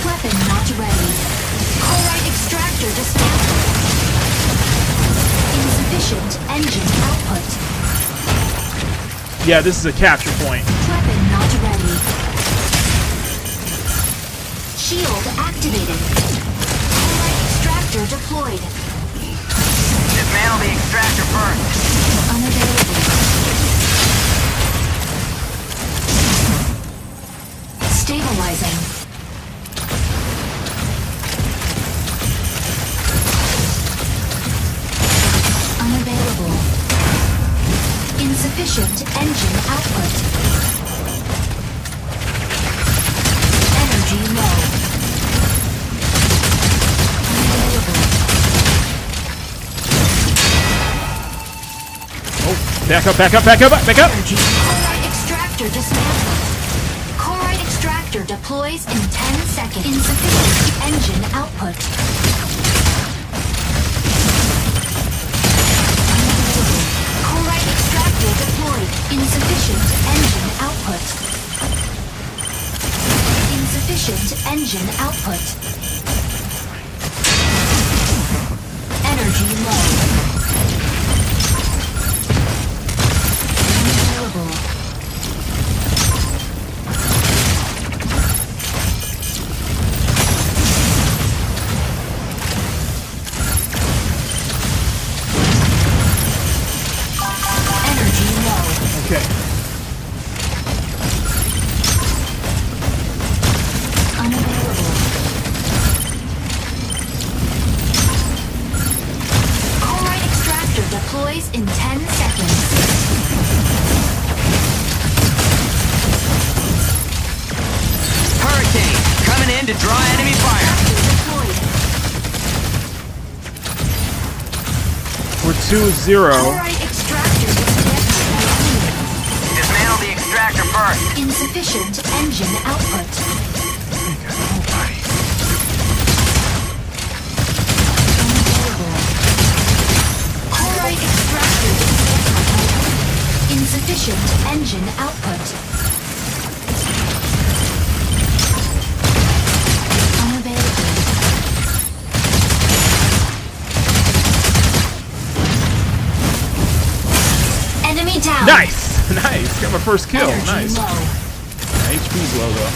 Speaker 6: Weapon not ready. Corite extractor dismantled. Insufficient engine output.
Speaker 1: Yeah, this is a capture point.
Speaker 6: Weapon not ready. Shield activated. Corite extractor deployed.
Speaker 14: Dismantle the extractor first.
Speaker 6: Unavailable. Stabilizing. Unavailable. Insufficient engine output. Energy low. Unavailable.
Speaker 1: Oh, back up, back up, back up, back up!
Speaker 6: Energy. Corite extractor dismantled. Corite extractor deploys in 10 seconds. Insufficient engine output. Corite extractor deployed. Insufficient engine output. Insufficient engine output. Energy low. Unavailable. Energy low.
Speaker 1: Okay.
Speaker 6: Unavailable. Corite extractor deploys in 10 seconds.
Speaker 14: Hurricane, coming in to draw enemy fire.
Speaker 6: Deployed.
Speaker 1: We're 2-0.
Speaker 6: Corite extractor dismantled.
Speaker 14: Dismantle the extractor first.
Speaker 6: Insufficient engine output. Unavailable. Corite extractor dismantled. Insufficient engine output. Unavailable. Enemy down.
Speaker 1: Nice! Nice! Got my first kill.
Speaker 6: Energy
Speaker 1: Nice.
Speaker 6: low.
Speaker 1: HP's low though.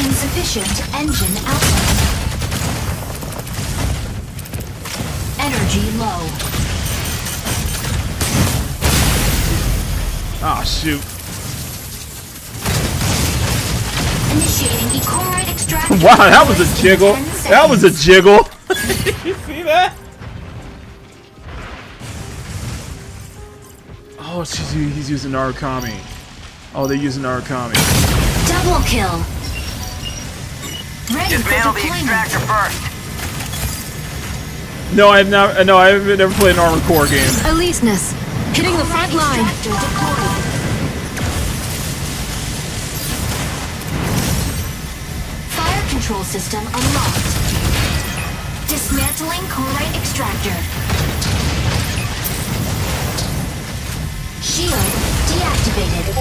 Speaker 6: Insufficient engine output. Energy low.
Speaker 1: Ah, shoot.
Speaker 6: Initiating Corite extraction.
Speaker 1: Wow, that was a jiggle. That was a jiggle. You see that? Oh, he's using Narukami. Oh, they're using Narukami.
Speaker 6: Double kill. Ready
Speaker 14: Dismantle
Speaker 6: for
Speaker 14: the
Speaker 6: deployment.
Speaker 14: extractor first.
Speaker 1: No, I haven't never played an Armored Core game.
Speaker 7: Aleseness. Hitting the front line.
Speaker 6: Extractor deployed. Fire control system unlocked. Dismantling Corite extractor. Shield deactivated.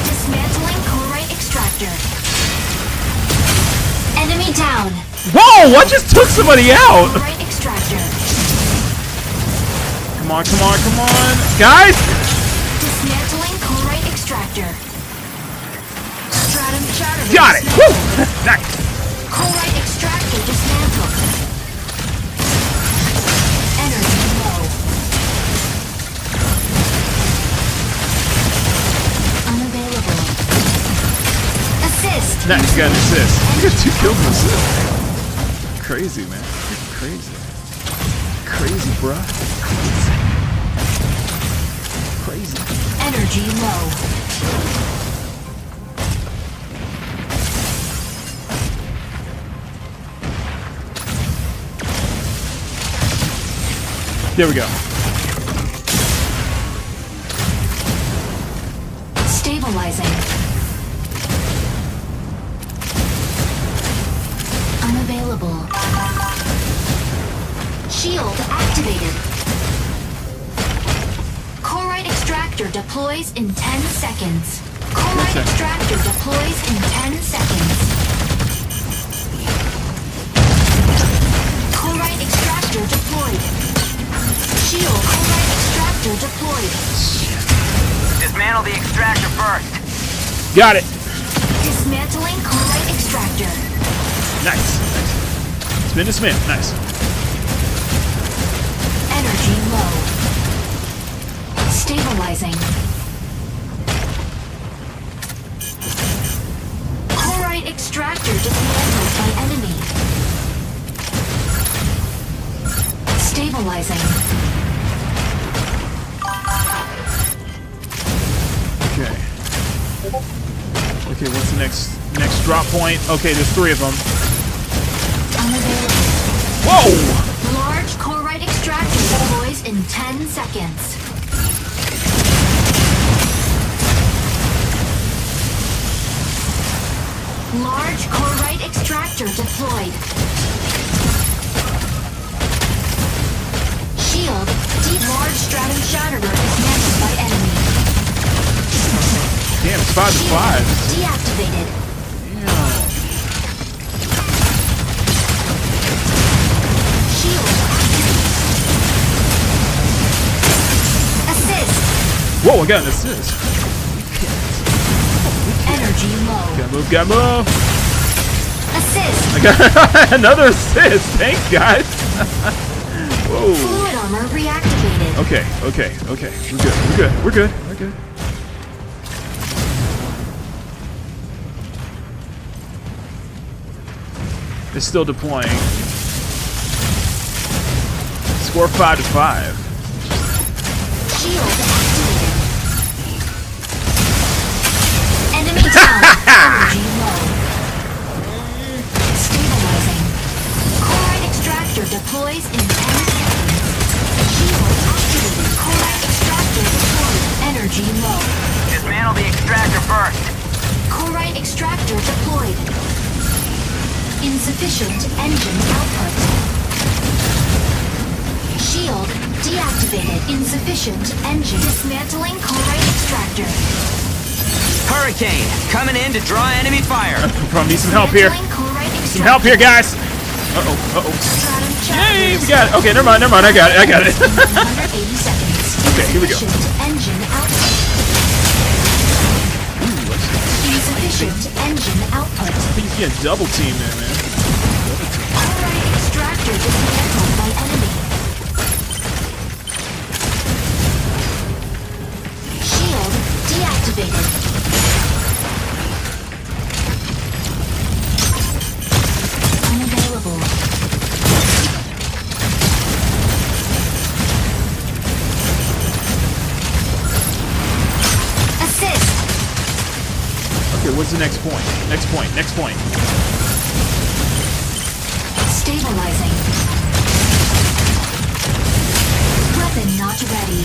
Speaker 6: Dismantling Corite extractor. down.
Speaker 1: Whoa! I just took somebody out.
Speaker 6: Right extractor.
Speaker 1: Come on, come on, come on, guys!
Speaker 6: Dismantling chlorite extractor. Stratum shatter.
Speaker 1: Got it. Woo! Nice.
Speaker 6: Chlorite extractor dismantled. Energy low. Unavailable. Assist.
Speaker 1: Nice, got an assist. You got 2 kills and assist. Crazy, man. Freaking crazy. Crazy, bruh. Crazy.
Speaker 6: Energy low.
Speaker 1: There we go.
Speaker 6: Stabilizing. Unavailable. Shield activated. Chlorite extractor deploys in 10 seconds. Chlorite extractor deploys in 10 seconds. Chlorite extractor deployed. Shield chlorite extractor deployed.
Speaker 14: Dismantle the extractor first.
Speaker 1: Got it.
Speaker 6: Dismantling chlorite extractor.
Speaker 1: Nice. Nice. Spin to spin. Nice.
Speaker 6: Energy low. Stabilizing. Chlorite extractor dismantled by enemy. Stabilizing.
Speaker 1: Okay. Okay, what's the next drop point? Okay, there's 3 of them.
Speaker 6: Unavailable.
Speaker 1: Whoa!
Speaker 6: Large chlorite extractor deploys in 10 seconds. Large chlorite extractor deployed. Shield, deep large stratum shatterer dismantled by enemy.
Speaker 1: Damn, it's 5 to 5.
Speaker 6: Deactivated.
Speaker 1: Damn.
Speaker 6: Shield activated. Assist.
Speaker 1: Whoa, I got an assist.
Speaker 6: Energy low.
Speaker 1: Gotta move, gotta move.
Speaker 6: Assist.
Speaker 1: I got another assist. Thanks, guys. Whoa.
Speaker 6: Fluid armor reactivated.
Speaker 1: Okay, okay, okay. We're good, we're good, we're good, we're good. It's still deploying. Score 5 to 5.
Speaker 6: Shield activated. Enemy down. Energy low. Stabilizing. Chlorite extractor deploys in 10 seconds. Shield activated. Chlorite extractor deployed. Energy low.
Speaker 14: Dismantle the extractor first.
Speaker 6: Chlorite extractor deployed. Insufficient engine output. Shield deactivated. Insufficient engine. Dismantling chlorite extractor.
Speaker 14: Hurricane, coming in to draw enemy fire.
Speaker 1: Probably need some help here. Some help here, guys. Uh-oh, uh-oh. Yay, we got it. Okay, never mind, I got it, I got it.
Speaker 6: 180 seconds.
Speaker 1: Okay, here we go.
Speaker 6: Engine output. Insufficient engine output.
Speaker 1: He's getting double teamed there, man.
Speaker 6: Chlorite extractor dismantled by enemy. Shield deactivated. Unavailable. Assist.
Speaker 1: Okay, what's the next point? Next point, next point.
Speaker 6: Stabilizing. Weapon not ready.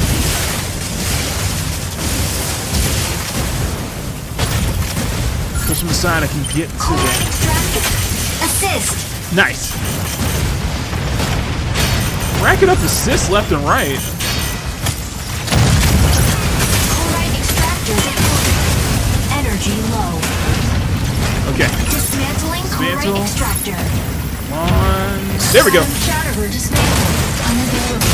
Speaker 1: Push from the side, I can get to
Speaker 6: Chlorite
Speaker 1: it.
Speaker 6: extractor. Assist.
Speaker 1: Nice. Racking up assists left and right.
Speaker 6: Chlorite extractor deployed. Energy low.
Speaker 1: Okay.
Speaker 6: Dismantling
Speaker 1: Dismantle.
Speaker 6: core extractor.
Speaker 1: One. There we go.
Speaker 6: Shatterer dismantled. Unavailable.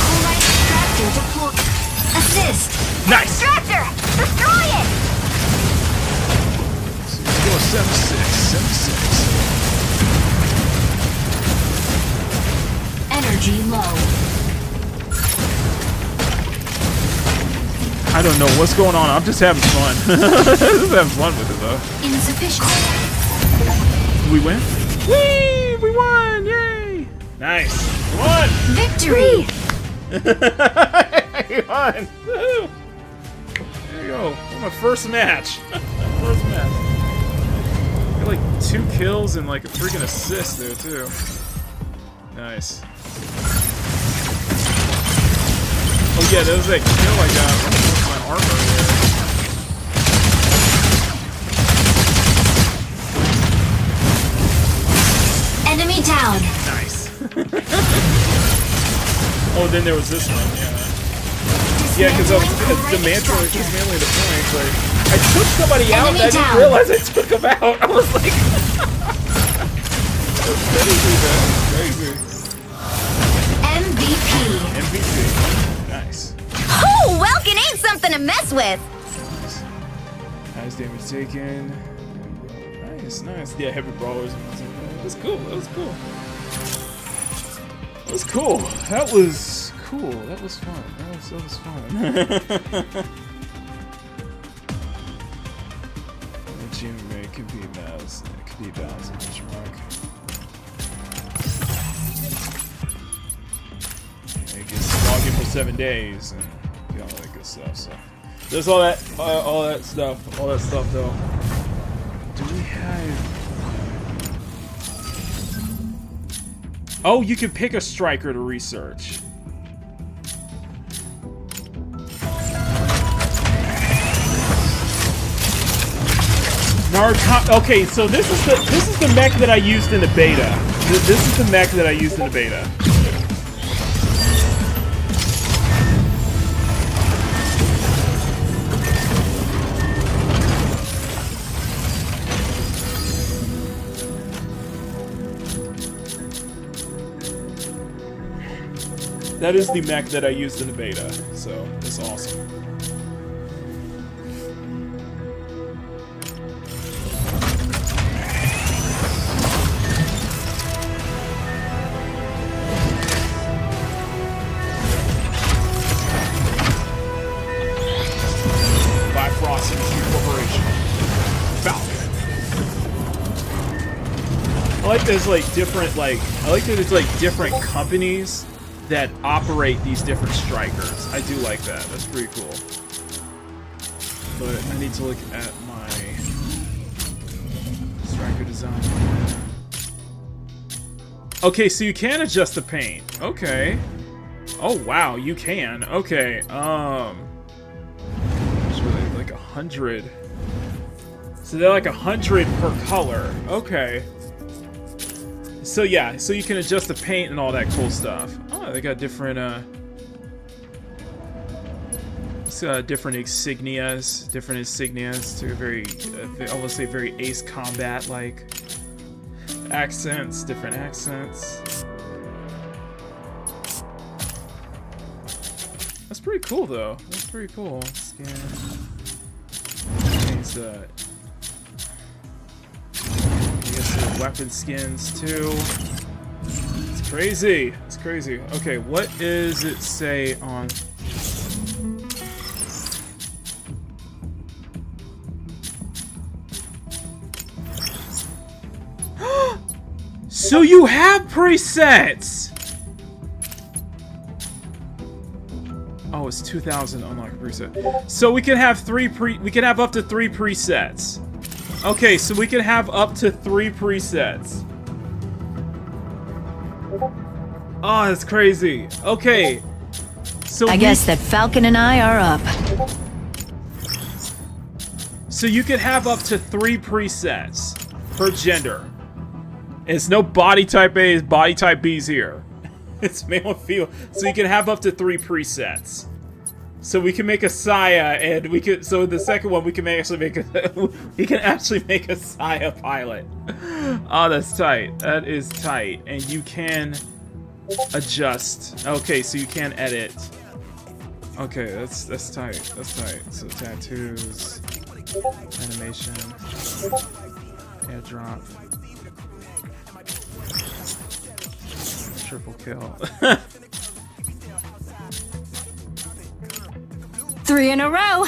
Speaker 6: Core extractor deployed. Assist.
Speaker 1: Nice.
Speaker 2: Extractor! Destroy it!
Speaker 1: So let's go 76.
Speaker 6: Energy low.
Speaker 1: I don't know what's going on. I'm just having fun. Just having fun with it though.
Speaker 6: Insufficient.
Speaker 1: Did we win? Whee! We won! Yay! Nice. We won!
Speaker 6: Victory!
Speaker 1: We won! Woo! There you go. My first match. First match. Got like 2 kills and like a freaking assist there too. Nice. Oh yeah, that was that kill I got with my armor there.
Speaker 6: Enemy down.
Speaker 1: Nice. Oh, then there was this one, yeah. Yeah, because I was dismantling the points. Like, I took somebody out and I didn't realize I took him out. I was like, that's crazy, man. Crazy.
Speaker 6: MVP.
Speaker 1: MVP. Nice.
Speaker 5: Oh, Welkin ain't something to mess with.
Speaker 1: Nice damage taken. Nice, nice. Yeah, heavy brawlers. That was cool. That was cool. That was cool. That was cool. That was fun. That was fun. It could be mouse. It could be balanced in benchmark. I guess log in for 7 days and get all that good stuff. So there's all that stuff though. Do we have? Oh, you can pick a striker to research. Okay, so this is the mech that I used in the beta. This is the mech that I used in the beta. That is the mech that I used in the beta, so it's awesome. I like there's like different I like that it's like different companies that operate these different strikers. I do like that. That's pretty cool. But I need to look at my striker design. Okay, so you can adjust the paint. Okay. Oh wow, you can. Okay. It's really like 100. So they're like 100 per color. Okay. So yeah, so you can adjust the paint and all that cool stuff. Oh, they got different different insignias to very I will say very Ace Combat like accents, different accents. That's pretty cool though. That's pretty cool. Scan. These weapon skins too. It's crazy. It's crazy. Okay, what does it say on? So you have presets. Oh, it's 2,000 unlock preset. So we can have we can have up to 3 presets. Okay, so we can have up to 3 presets. Oh, that's crazy. Okay. So
Speaker 4: I guess that Falcon and I are up.
Speaker 1: So you can have up to 3 presets per gender. It's no body type A's, body type B's here. It's male and female. So you can have up to 3 presets. So we can make a Saya, and we could. So the second one, we can actually make a. We can actually make a Saya pilot. Oh, that's tight. That is tight, and you can adjust. Okay, so you can edit. Okay, that's tight. That's tight. So tattoos, animation, airdrop, triple kill.
Speaker 7: 3 in a row.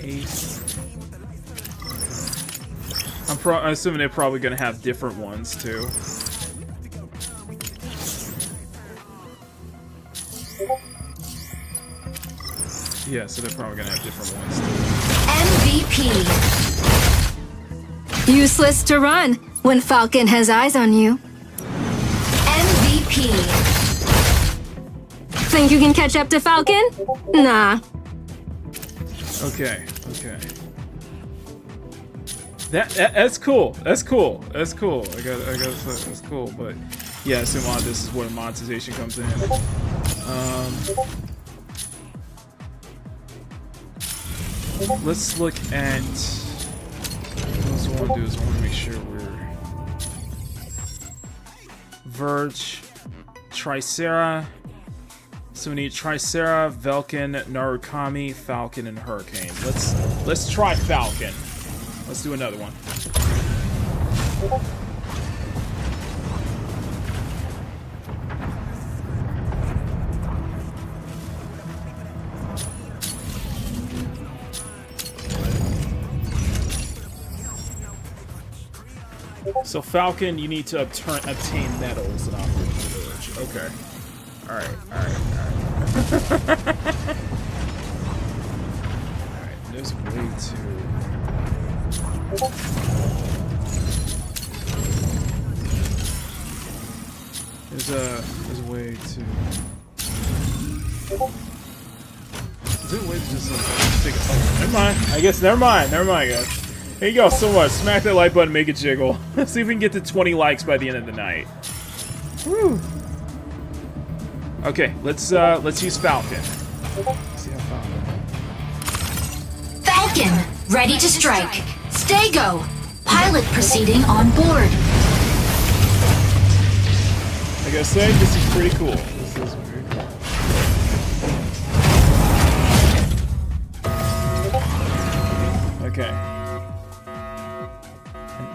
Speaker 1: Ace. I'm assuming they're probably gonna have different ones too. Yeah, so they're probably gonna have different ones too.
Speaker 7: MVP. Useless to run when Falcon has eyes on you. MVP. Think you can catch up to Falcon? Nah.
Speaker 1: Okay. That's cool. That's cool. That's cool. I got that's cool. But yeah, I assume a lot of this is where monetization comes in. Let's look at. What I want to do is I want to make sure we're Verge, Tricera. So we need Tricera, Velkin, Narukami, Falcon, and Hurricane. Let's try Falcon. Let's do another one. So Falcon, you need to obtain medals in Operation Village. Okay. Alright. Alright, there's a way to... There's a way to... Is there a way to just take a... Oh, never mind. I guess, never mind, guys. Here you go, so much. Smack that like button, make it jiggle. Let's see if we can get to 20 likes by the end of the night. Woo! Okay, let's use Falcon. See how
Speaker 6: Falcon, ready to strike. Stay go. Pilot proceeding on board.
Speaker 1: I gotta say, this is pretty cool. This is very cool. Okay.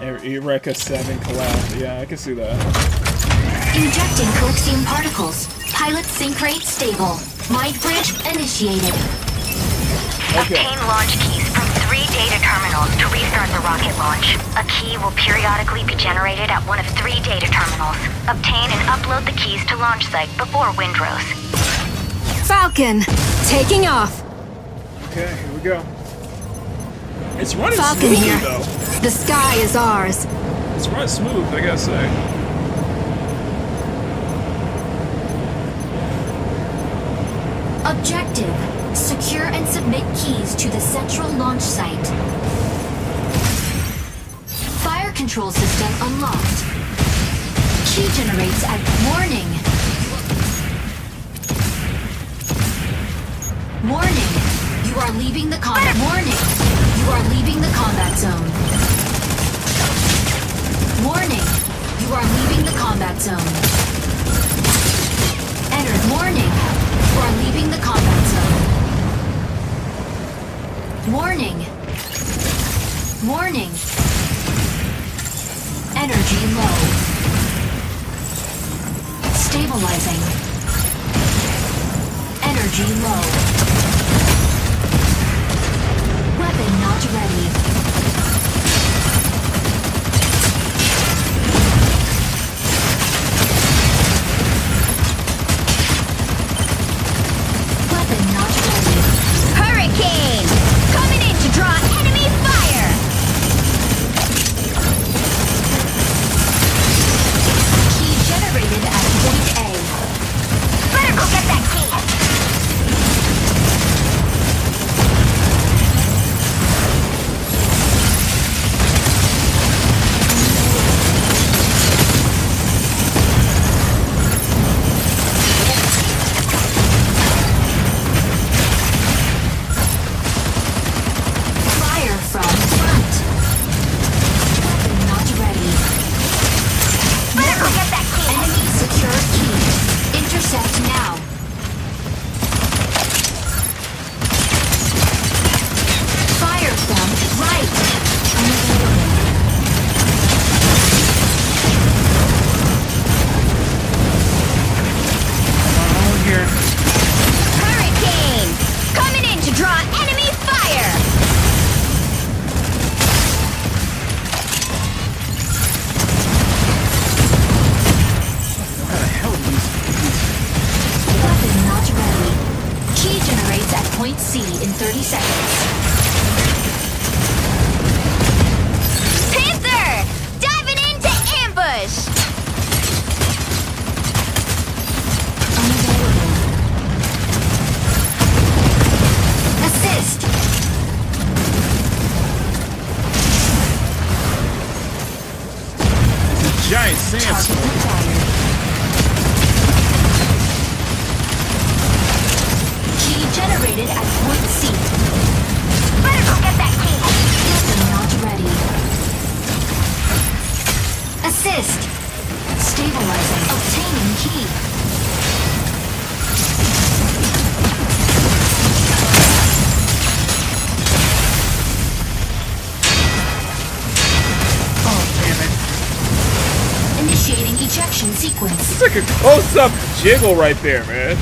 Speaker 1: An Eureka 7 collab. Yeah, I can see that.
Speaker 6: Injecting Coaxium particles. Pilot sync rate stable. Mind bridge initiated.
Speaker 1: Okay.
Speaker 2: Obtain launch keys from 3 data terminals to restart the rocket launch. A key will periodically be generated at one of 3 data terminals. Obtain and upload the keys to launch site before Windrose.
Speaker 7: Falcon, taking off.
Speaker 1: Okay, here we go. It's running
Speaker 7: Falcon
Speaker 1: smoothly,
Speaker 7: here.
Speaker 1: though.
Speaker 7: The sky is ours.
Speaker 1: It's running smooth, I gotta say.
Speaker 6: Objective. Secure and submit keys to the central launch site. Fire control system unlocked. Key generates at warning. Warning. You are leaving the combat. Warning. You are leaving the combat zone. Warning. You are leaving the combat zone. Entered. Warning. You are leaving the combat zone. Warning. Warning. Energy low. Stabilizing. Energy low. Weapon not ready. Weapon not ready.
Speaker 5: Hurricane! Coming in to draw enemy fire!
Speaker 6: Key generated at point A.
Speaker 2: Better go get that key!
Speaker 1: giant sandstorm.
Speaker 6: Key generated at point C.
Speaker 2: Better go get that key.
Speaker 6: Weapon not ready. Assist. Stabilizing. Obtaining key. Initiating ejection sequence.
Speaker 1: It's like a close-up jiggle right there, man.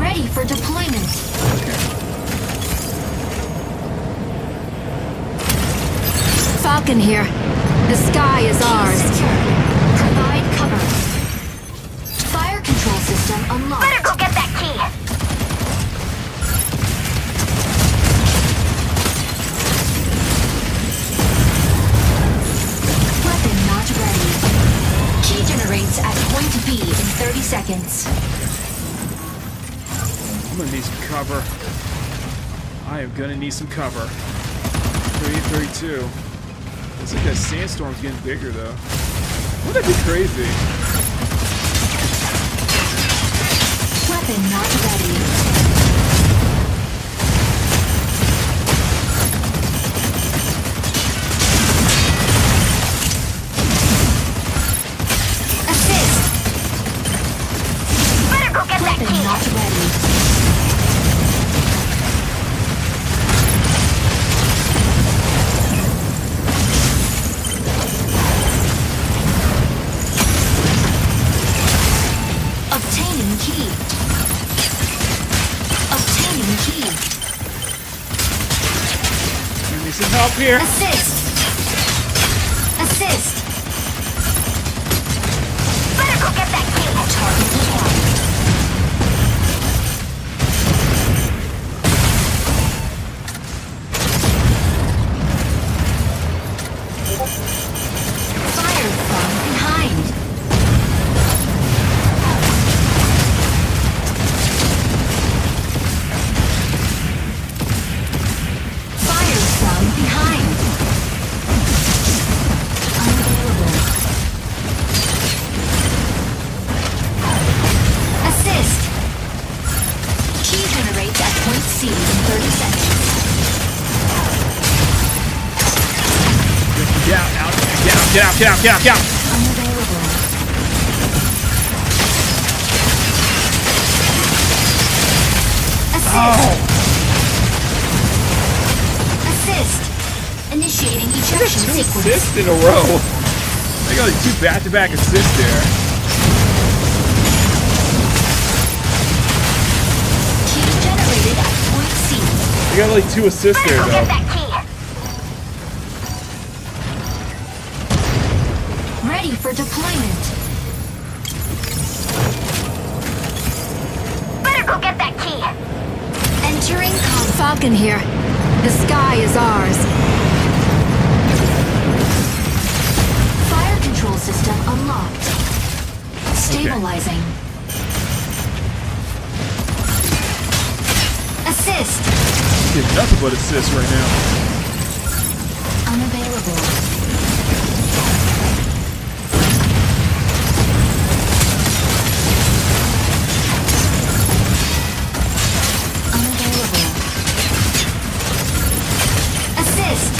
Speaker 6: Ready for deployment.
Speaker 7: Falcon here. The sky is ours.
Speaker 6: Provide cover. Fire control system unlocked.
Speaker 2: Better go get that key.
Speaker 6: Weapon not ready. Key generates at point B in 30 seconds.
Speaker 1: I'm gonna need some cover. I am gonna need some cover. 332. Looks like that sandstorm's getting bigger though. Wouldn't that be crazy?
Speaker 6: Weapon not ready. Assist.
Speaker 2: Better go get that
Speaker 6: Weapon
Speaker 2: key.
Speaker 6: not ready. Obtaining key. Obtaining key.
Speaker 1: Give me some help here.
Speaker 6: Assist. Assist.
Speaker 2: Better go get that key.
Speaker 6: Target acquired. Fire from behind. Fire from behind. Unavailable. Assist. Key generates at point C in 30 seconds.
Speaker 1: Get out, out, get out, get out, get out, get out, get out.
Speaker 6: Unavailable. Assist.
Speaker 1: Oh,
Speaker 6: Assist. Initiating ejection
Speaker 1: two
Speaker 6: sequence.
Speaker 1: assists in a row. I got like 2 back-to-back assists there.
Speaker 6: Key generated at point C.
Speaker 1: I got like 2 assists
Speaker 2: Better
Speaker 1: there
Speaker 2: go get
Speaker 1: though.
Speaker 2: that key.
Speaker 6: Ready for deployment.
Speaker 2: Better go get that key.
Speaker 6: Entering
Speaker 7: Falcon here. The sky is ours.
Speaker 6: fire control system unlocked. Stabilizing. Assist.
Speaker 1: Get nothing but assists right now.
Speaker 6: Unavailable. Unavailable. Assist.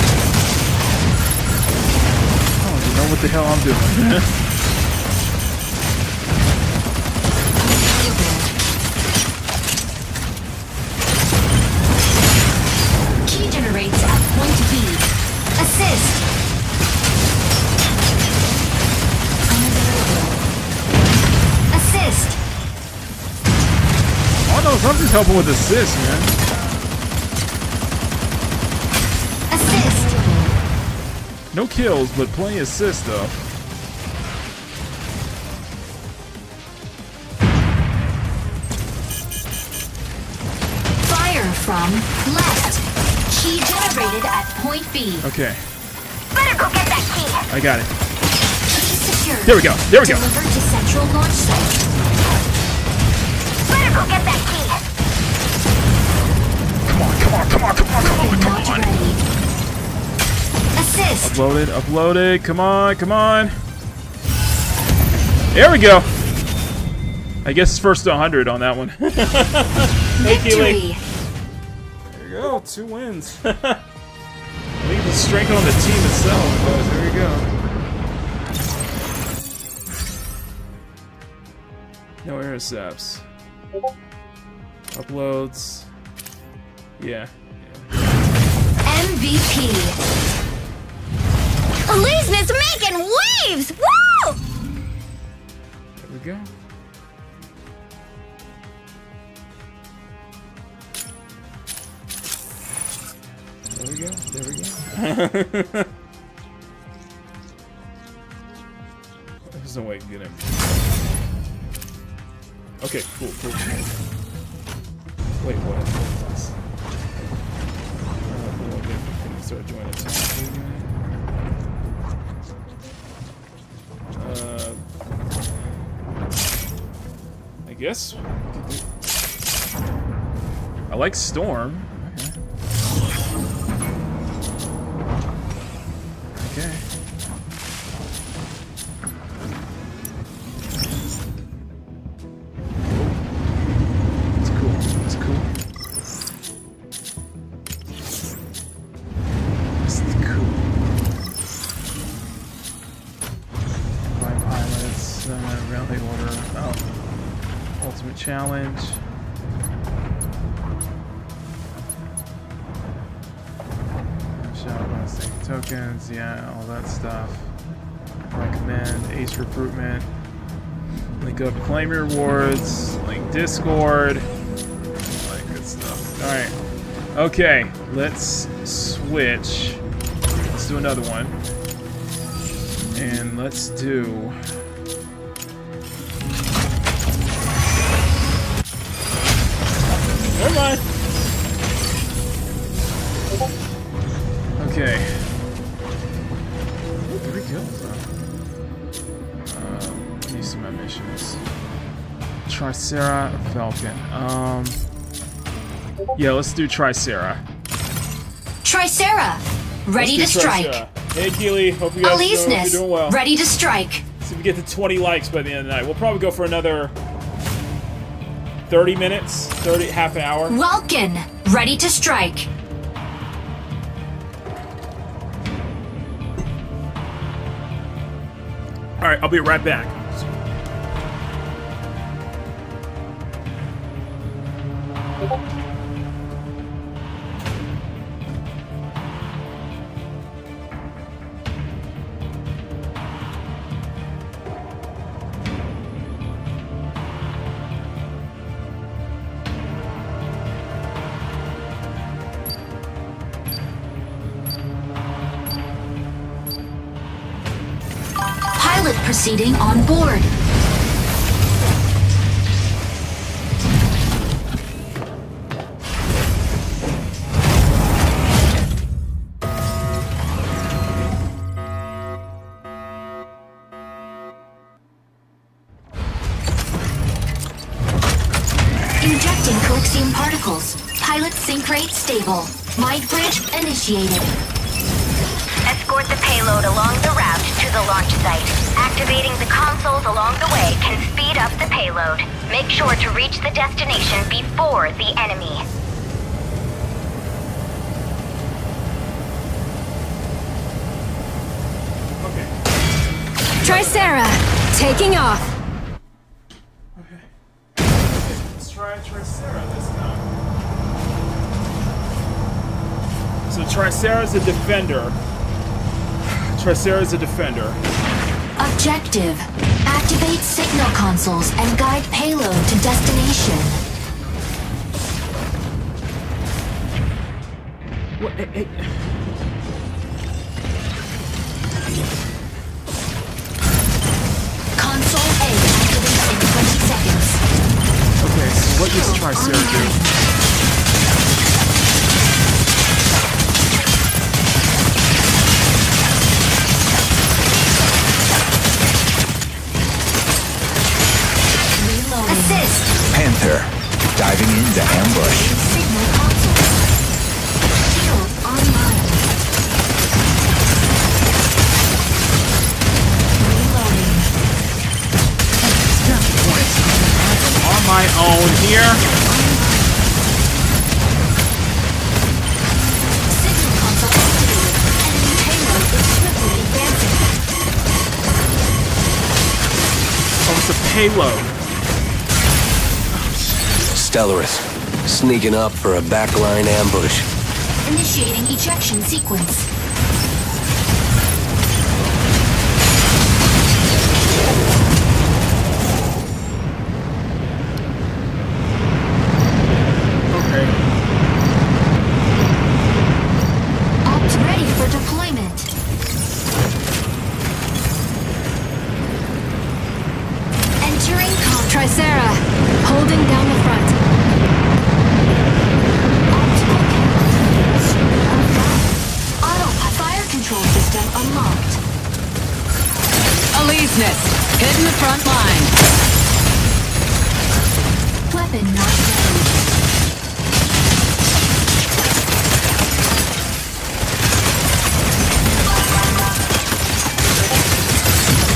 Speaker 1: I don't even know what the hell I'm doing.
Speaker 6: Key generates at point B. Assist. Unavailable. Assist.
Speaker 1: Oh no, I'm just helping with assists, man.
Speaker 6: Assist.
Speaker 1: No kills, but plenty of assists though.
Speaker 6: Fire from left. Key generated at point B.
Speaker 1: Okay,
Speaker 2: Better go get that key.
Speaker 1: I got it.
Speaker 6: Key secured.
Speaker 1: There we go. There we go.
Speaker 6: Delivered to central launch site.
Speaker 2: Better go get that key.
Speaker 6: Not ready. Assist.
Speaker 1: Upload it. Come on. There we go. I guess it's first to 100 on that one. Hey, Keely. There you go, 2 wins. I think the strength on the team itself, but there you go. No intercepts. Uploads. Yeah.
Speaker 6: MVP.
Speaker 5: Elizabeth's making waves! Woo!
Speaker 1: There we go. There we go. There's no way I can get him. Okay, cool. Wait, what? Start joining I guess I like Storm. Okay. That's cool. My pilots, rally order. Oh. Ultimate challenge. Tokens, yeah, all that stuff. Recommend ace recruitment. Link up, claim your rewards. Link Discord. All that good stuff. All right. Okay, let's switch. Let's do another one. And let's do. Never mind. Okay. 3 kills, huh? Let me see my missions. Tricera or Falcon? Yeah, let's do Tricera.
Speaker 6: Tricera, ready to strike.
Speaker 1: Hey, Keely, hope you guys are doing well.
Speaker 6: Ready to strike.
Speaker 1: See if we get to 20 likes by the end of the night. We'll probably go for another 30 minutes, half an hour.
Speaker 6: Welkin, ready to strike.
Speaker 1: Alright, I'll be right back.
Speaker 6: Proceeding on board. Injecting coaxium particles. Pilot sync rate stable. Mind bridge initiated.
Speaker 2: Escort the payload along the route to the launch site. Activating the consoles along the way can speed up the payload. Make sure to reach the destination before the enemy.
Speaker 1: Okay.
Speaker 7: Tricera, taking off.
Speaker 1: Okay. Let's try Tricera this time. So Tricera's a defender. Tricera's a defender.
Speaker 6: Objective. Activate signal consoles and guide payload to destination.
Speaker 1: What? Hey.
Speaker 6: Console A activates in 20 seconds.
Speaker 1: Okay, so what does Tricera do?
Speaker 6: Assist.
Speaker 11: Panther.
Speaker 15: diving into ambush.
Speaker 6: Signal console. Shield online. Reloading.
Speaker 1: On my own here.
Speaker 6: Signal console activated. Enemy payload is swiftly advancing.
Speaker 1: Oh, it's a payload.
Speaker 16: Stellaris, sneaking up for a backline ambush.
Speaker 6: Initiating ejection sequence.
Speaker 1: Okay.
Speaker 6: Ops ready for deployment. Entering
Speaker 7: Tricera, holding down the front.
Speaker 6: optical controls. Auto fire control system unlocked.
Speaker 8: Aleseness, hitting the front line.
Speaker 6: Weapon not ready.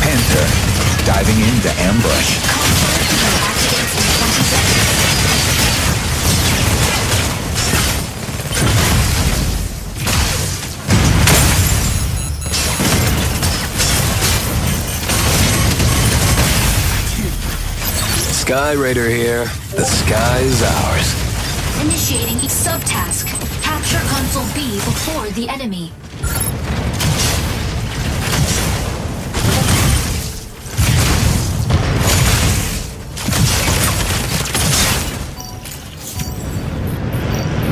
Speaker 15: Panther, diving into ambush.
Speaker 6: Activates in 20 seconds.
Speaker 16: Sky Raider here. The sky's ours.
Speaker 6: Initiating each subtask. Capture console B before the enemy.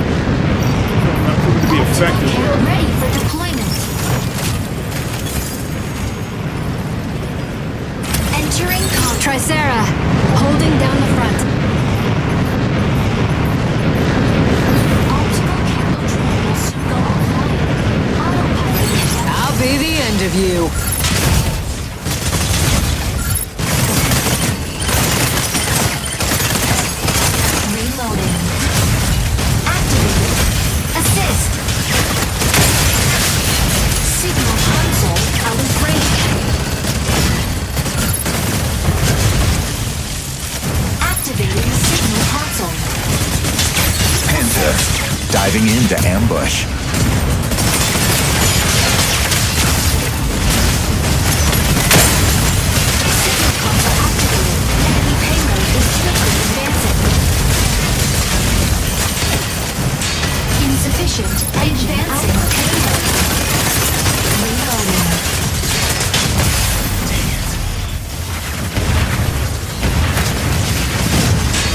Speaker 1: Not proving to be effective here.
Speaker 6: Ready for deployment. Entering
Speaker 7: Tricera, holding down the front.
Speaker 6: optical controls go offline. Autopilot.
Speaker 8: I'll be the end of you.
Speaker 6: Reloading. Activated. Assist. Signal console out of range. Activating signal console.
Speaker 15: Panther, diving into ambush.
Speaker 6: Signal console activated. Enemy payload is swiftly advancing. Insufficient. Advancing payload. Reloading.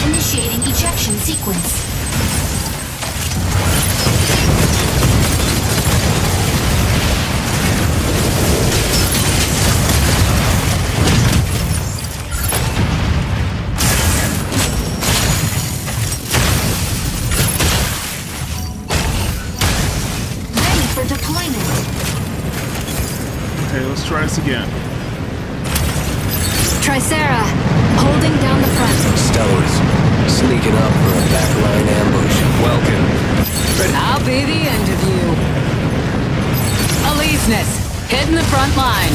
Speaker 6: Initiating ejection sequence. Ready for deployment.
Speaker 1: Okay, let's try this again.
Speaker 7: Tricera, holding down the front.
Speaker 16: Stellaris, sneaking up for a backline ambush. Welcome.
Speaker 8: I'll be the end of you. Aleseness, hitting the front line.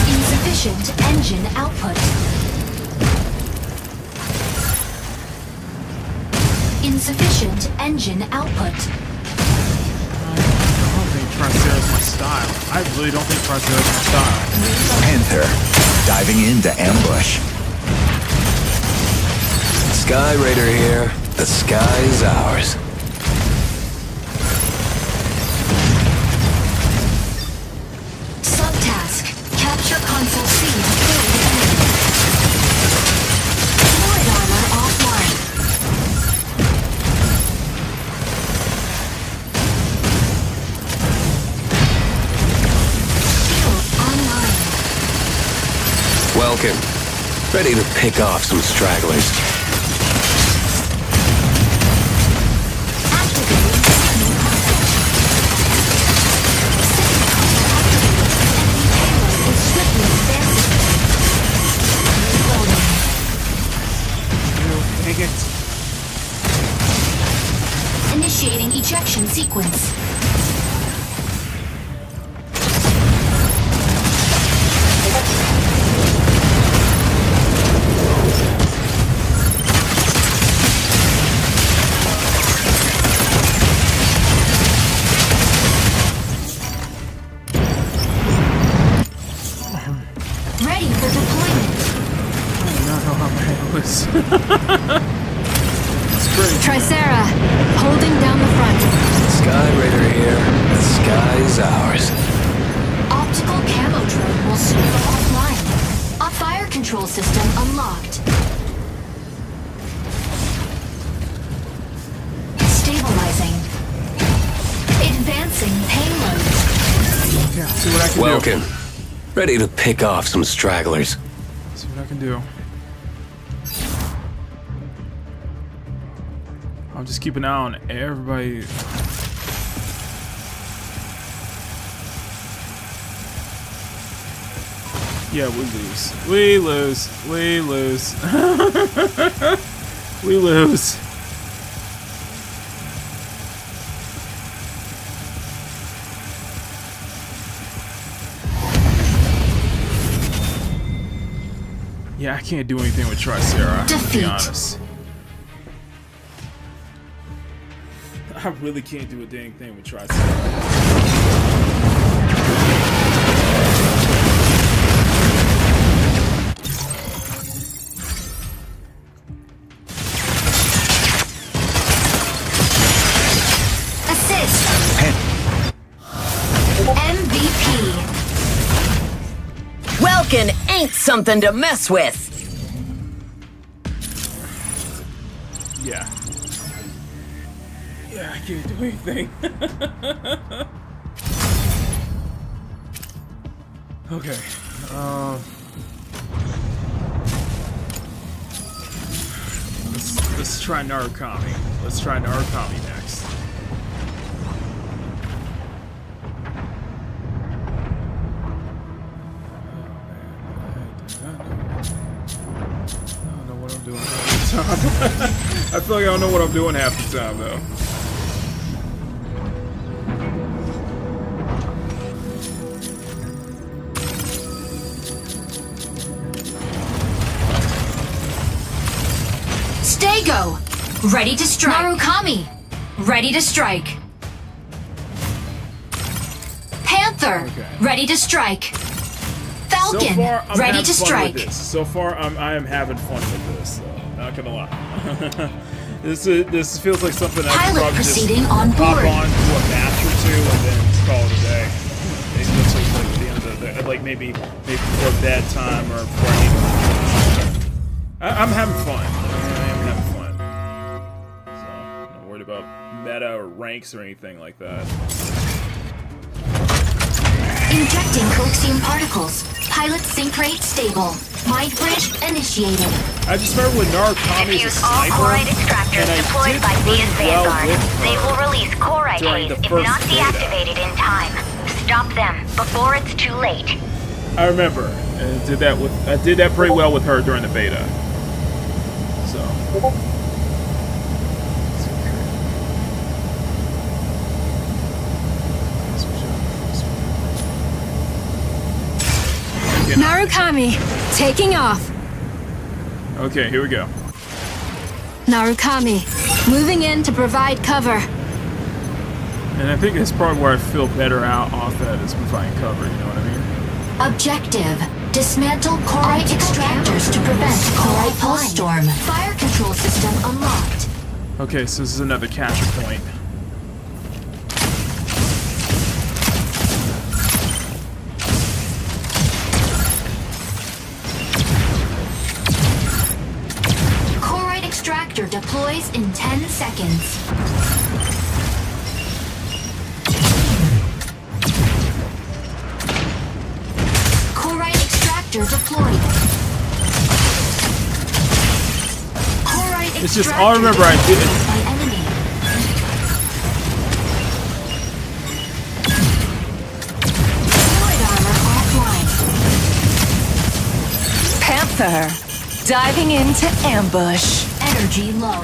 Speaker 6: Insufficient engine output. Insufficient engine output.
Speaker 1: I don't think Tricera's my style. I really don't think Tricera's my style.
Speaker 15: Panther, diving into ambush.
Speaker 16: Sky Raider here. The sky's ours.
Speaker 6: Subtask. Capture console C before the enemy. Fluid armor offline. Shield online.
Speaker 16: Welcome. Ready to pick off some stragglers.
Speaker 6: Activating signal console. Signal console activated. Enemy payload sequence. Ready for deployment.
Speaker 1: I do not know how my handle is. It's crazy.
Speaker 7: Tricera, holding down the front.
Speaker 16: Sky Raider here. The sky's ours.
Speaker 6: Optical camo drone will soon go offline. A fire control system unlocked. Stabilizing. Advancing payload.
Speaker 1: Yeah, see what I can
Speaker 16: Welcome. Ready to pick off some stragglers.
Speaker 1: do. See what I can do. I'll just keep an eye on everybody. Yeah, we lose. We lose. We lose. We lose. Yeah, I can't do anything with Tricera, to be honest. I really can't do a dang thing with Tricera.
Speaker 6: Assist. MVP.
Speaker 9: Welkin ain't something to mess with.
Speaker 1: Yeah. Yeah, I can't do anything. Okay. Let's try Narukami. Let's try Narukami next. I don't know what I'm doing half the time. I feel like I don't know what I'm doing half the time, though.
Speaker 6: Stego. Ready to strike. Narukami. Ready to strike. Panther.
Speaker 1: Okay.
Speaker 6: Ready to strike. Falcon.
Speaker 1: So far, I'm
Speaker 6: ready
Speaker 1: having
Speaker 6: to
Speaker 1: fun
Speaker 6: strike.
Speaker 1: with this. So far, I am having fun with this. Not gonna lie. This feels like something I could
Speaker 6: Pilot
Speaker 1: probably
Speaker 6: proceeding
Speaker 1: just
Speaker 6: on
Speaker 1: hop
Speaker 6: board.
Speaker 1: on to a match or two and then call it a day. Maybe that's like the end of the like maybe before bedtime or before I need. I'm having fun. I am having fun. So I'm not worried about meta or ranks or anything like that.
Speaker 6: Injecting coaxium particles. Pilot sync rate stable. Mind bridge initiated.
Speaker 1: I just remember when Narukami is a
Speaker 2: Defuse all
Speaker 1: sniper,
Speaker 2: chloride extractors
Speaker 1: and I
Speaker 2: deployed
Speaker 1: did
Speaker 2: by
Speaker 1: pretty
Speaker 2: Thea's
Speaker 1: well
Speaker 2: Vanguard.
Speaker 1: with her
Speaker 2: They will release chloride
Speaker 1: during
Speaker 2: haze
Speaker 1: the
Speaker 2: if
Speaker 1: first
Speaker 2: not
Speaker 1: beta.
Speaker 2: deactivated in time. Stop them before it's too late.
Speaker 1: I remember. I did that pretty well with her during the beta. So.
Speaker 7: Narukami, taking off.
Speaker 1: Okay, here we go.
Speaker 7: Narukami, moving in to provide cover.
Speaker 1: And I think that's probably where I feel better off at is providing cover, you know what I mean?
Speaker 6: Objective. Dismantle chloride extractors to prevent chloride pulse storm. Fire control system unlocked.
Speaker 1: Okay, so this is another capture point.
Speaker 6: Chloride extractor deploys in 10 seconds. Chloride extractor deployed. Chloride
Speaker 1: It's just all I remember I did it.
Speaker 6: by enemy. Fluid armor offline.
Speaker 8: Panther, diving into ambush.
Speaker 6: Energy low.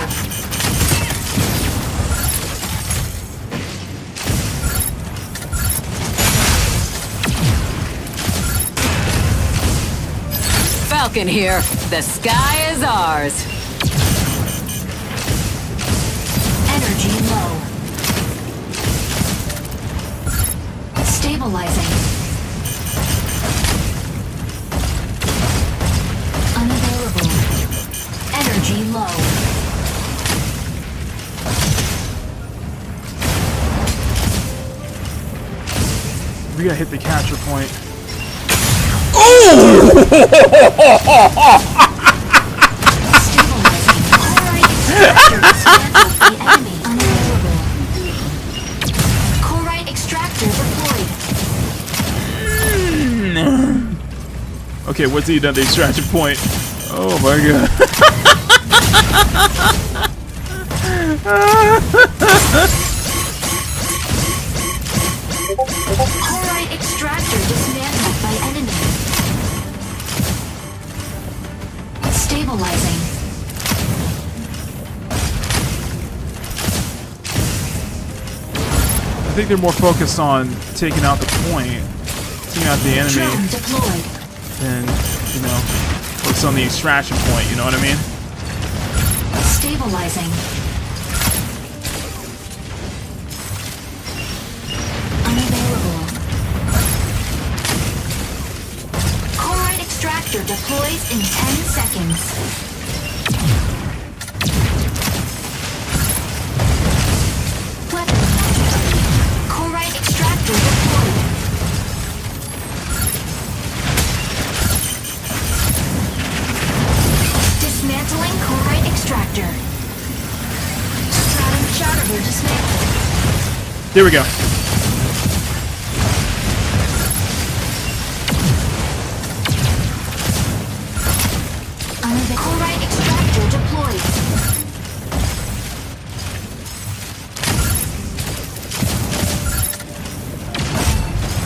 Speaker 8: Falcon here. The sky is ours.
Speaker 6: Energy low. Stabilizing. Unavailable. Energy low.
Speaker 1: We gotta hit the capture point.
Speaker 6: Corite extractor deployed.
Speaker 1: Okay, what's he done? The extraction point. Oh my god.
Speaker 6: Corite extractor dismantled by enemy. Stabilizing.
Speaker 1: I think they're more focused on taking out the point, taking out the enemy,
Speaker 6: Drone deployed.
Speaker 1: than, you know, focus on the extraction point, you know what I mean?
Speaker 6: Stabilizing. Unavailable. Corite extractor deploys in 10 seconds. Weapon magic. Corite extractor deployed. Dismantling corite extractor. Stratum shatterver dismantled.
Speaker 1: There we go.
Speaker 6: Corite extractor deployed.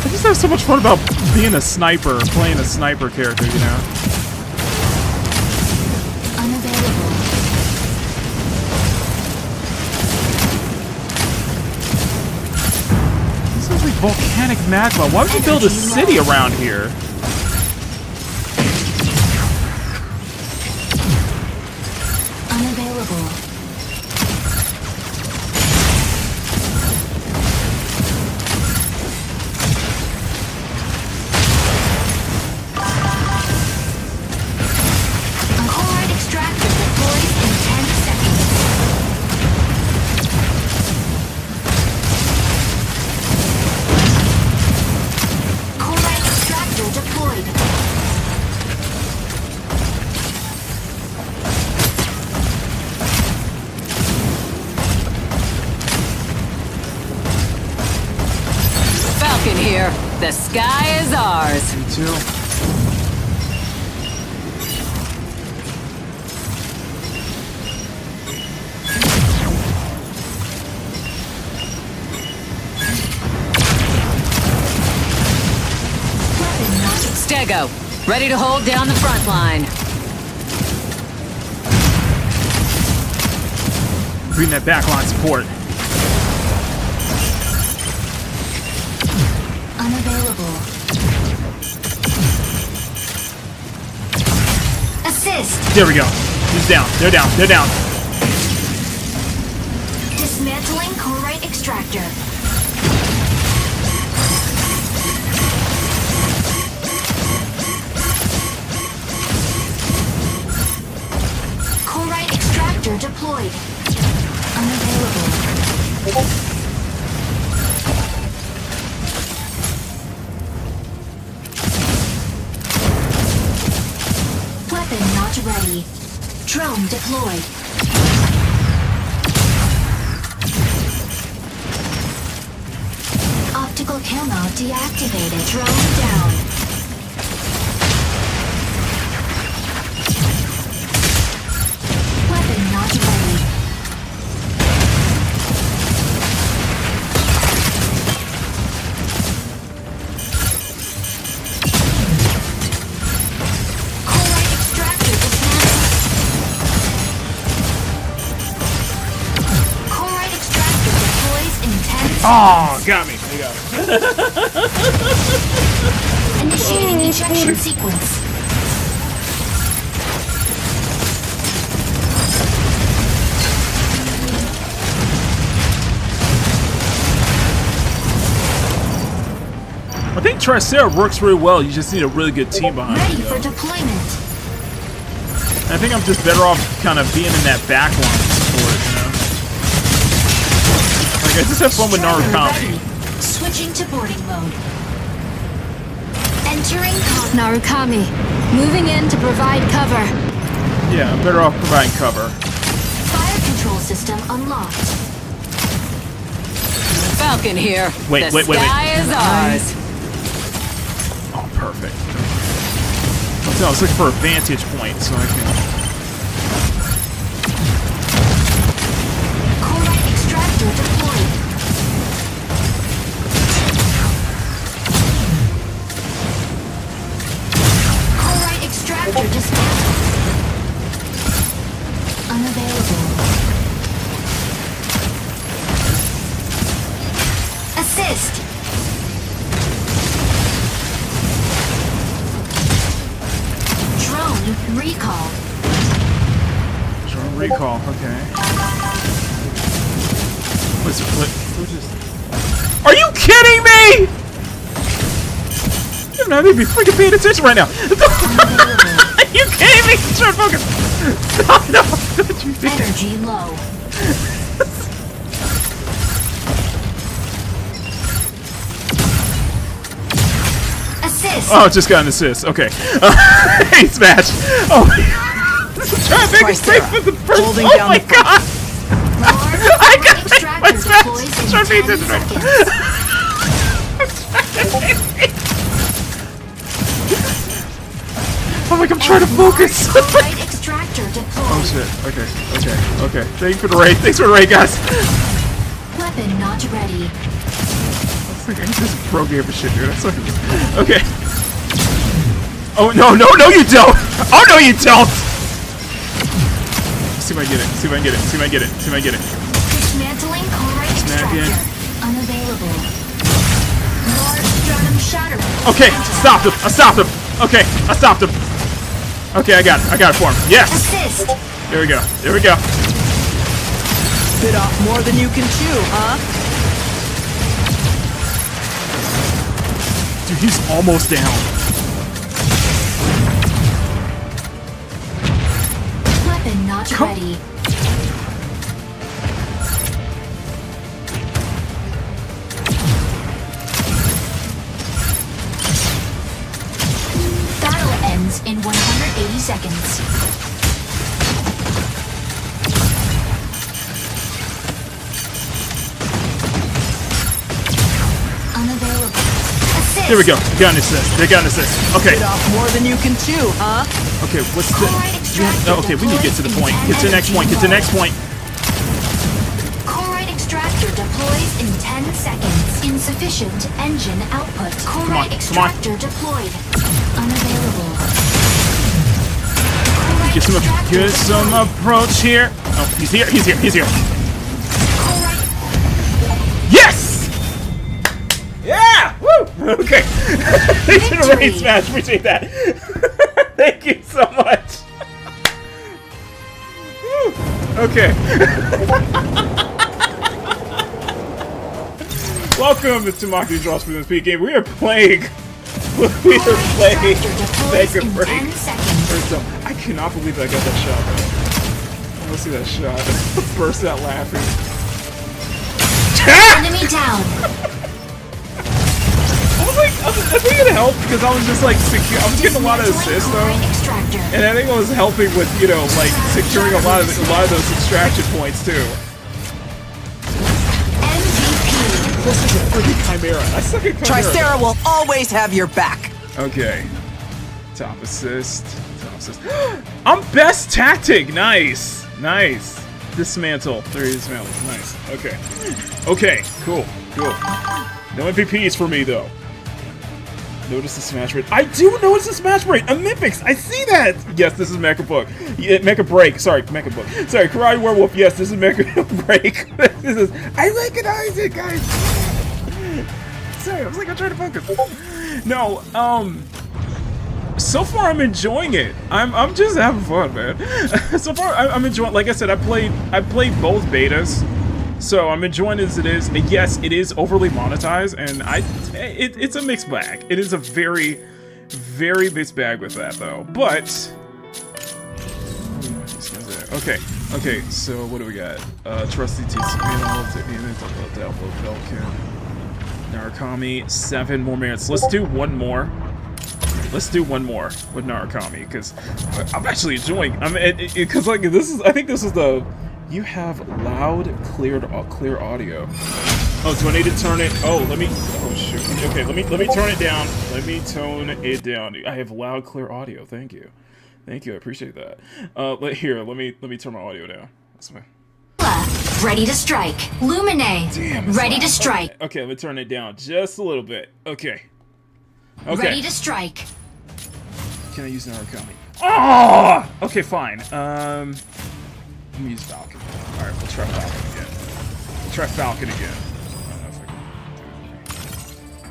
Speaker 1: I just have so much fun about being a sniper, playing a sniper character, you know?
Speaker 6: Unavailable.
Speaker 1: This sounds like volcanic magma. Why would you build a city around here?
Speaker 6: Unavailable. A corite extractor deploys in 10 seconds. Corite extractor deployed.
Speaker 8: Falcon here. The sky is ours.
Speaker 1: Me too.
Speaker 8: Stego, ready to hold down the front line.
Speaker 1: Bring that backline support.
Speaker 6: Unavailable. Assist.
Speaker 1: There we go. He's down. They're down. They're down.
Speaker 6: Dismantling corite extractor. Corite extractor deployed. Unavailable. Weapon not ready. Drone deployed. Optical camo deactivated. Drone down. Weapon not ready. Corite extractor dismantled. Corite extractor deploys in 10 seconds.
Speaker 1: Oh, got me. There you go.
Speaker 6: Initiating ejection sequence.
Speaker 1: I think Tricera works really well. You just need a really good team behind
Speaker 6: Ready
Speaker 1: you.
Speaker 6: for deployment.
Speaker 1: I think I'm just better off kind of being in that back line support, you know? Like, I just have fun with Narukami.
Speaker 6: Switching to boarding mode. Entering
Speaker 7: Narukami, moving in to provide cover.
Speaker 1: Yeah, I'm better off providing cover.
Speaker 6: fire control system unlocked.
Speaker 9: Falcon here.
Speaker 1: Wait,
Speaker 9: the
Speaker 1: wait.
Speaker 9: sky is ours.
Speaker 1: Oh, perfect. I was looking for a vantage point so I can...
Speaker 6: Corite extractor deployed. Corite extractor dismantled. Unavailable. Assist. Drone recall.
Speaker 1: Drone recall, okay. What is... Are you kidding me?! You're not even freaking paying attention right now! Are you kidding me?! Try to focus! Stop! No! Don't you think...
Speaker 6: Energy low. Assist.
Speaker 1: Oh, just got an assist. Okay. Hey, Smash! Oh my god! Trying to make a break for the first...
Speaker 9: Holding
Speaker 1: Oh
Speaker 9: down
Speaker 1: my
Speaker 9: the
Speaker 1: god! I got it! My Smash! Trying to be attention right now. I'm like, I'm trying to focus!
Speaker 6: Corite extractor deployed.
Speaker 1: Oh shit. Okay. Thanks for the raid. Thanks for the raid, guys.
Speaker 6: Weapon not ready.
Speaker 1: It's like I just pro game for shit, dude. That's like, okay. Oh no, you don't! Oh no, you don't! See if I get it.
Speaker 6: Dismantling Corite extractor. Unavailable. Large stratum shatter.
Speaker 1: Okay, stopped him. I stopped him. Okay, I got it for him. Yes!
Speaker 6: Assist.
Speaker 1: There we go.
Speaker 9: Bit off more than you can chew, huh?
Speaker 1: Dude, he's almost down.
Speaker 6: Weapon not ready. Battle ends in 180 seconds. Unavailable. Assist.
Speaker 1: There we go. They got an assist. Okay.
Speaker 9: Bit off more than you can chew, huh?
Speaker 1: Okay, what's the... Oh, okay, we need to get to the point. Get to the next point.
Speaker 6: Corite extractor deploys in 10 seconds. Insufficient engine output. Corite extractor deployed. Unavailable.
Speaker 1: Get some approach here. Oh, he's here. Yes! Yeah! Woo! Okay. Thanks for the raid, Smash. Appreciate that. Thank you so much. Okay. Welcome to Makini Draws for this Peak game. We are playing Mecha Break. I cannot believe I got that shot, though. Let's see that shot. Burst out laughing.
Speaker 6: Enemy down.
Speaker 1: I think it helped because I was just like I was getting a lot of assists though, and I think I was helping with like securing a lot of those extraction points too. This is a freaking Chimera. I suck at Chimera.
Speaker 9: Tricera will always have your back.
Speaker 1: Okay. Top assist. I'm best tactic. Nice. Dismantle. There he dismantles. Nice. Okay. Cool. No MVPs for me though. Notice the smash rate. I do notice the smash rate. A Mythics. I see that. Yes, this is Mecha Book. Yeah, Mecha Break. Sorry, Mecha Book. Sorry, Karate Werewolf. Yes, this is Mecha Break. I recognize it, guys. Sorry, I was like, I'm trying to focus. No, so far I'm enjoying it. I'm just having fun, man. So far I'm enjoying. Like I said, I played both betas. So I'm enjoying it as it is. And yes, it is overly monetized, and it's a mixed bag. It is a very, very mixed bag with that, though. But okay, so what do we got? Trusty TC, Narukami, 7 more minutes. Let's do one more. Let's do one more with Narukami, because I'm actually enjoying. Because like this is, I think this is the. You have loud, clear audio. Oh, do I need to turn it? Oh, let me. Oh shoot. Okay, let me turn it down. Let me tone it down. I have loud, clear audio. Thank you. Thank you. I appreciate that. Let me turn my audio down. That's fine.
Speaker 5: Ready to strike. Lumine.
Speaker 1: Damn.
Speaker 5: Ready to strike.
Speaker 1: Okay, let me turn it down just a little bit. Okay.
Speaker 5: Ready to strike.
Speaker 1: Can I use Narukami? Oh! Okay, fine. Let me use Falcon. Alright, we'll try Falcon again. Try Falcon again. I don't know if I can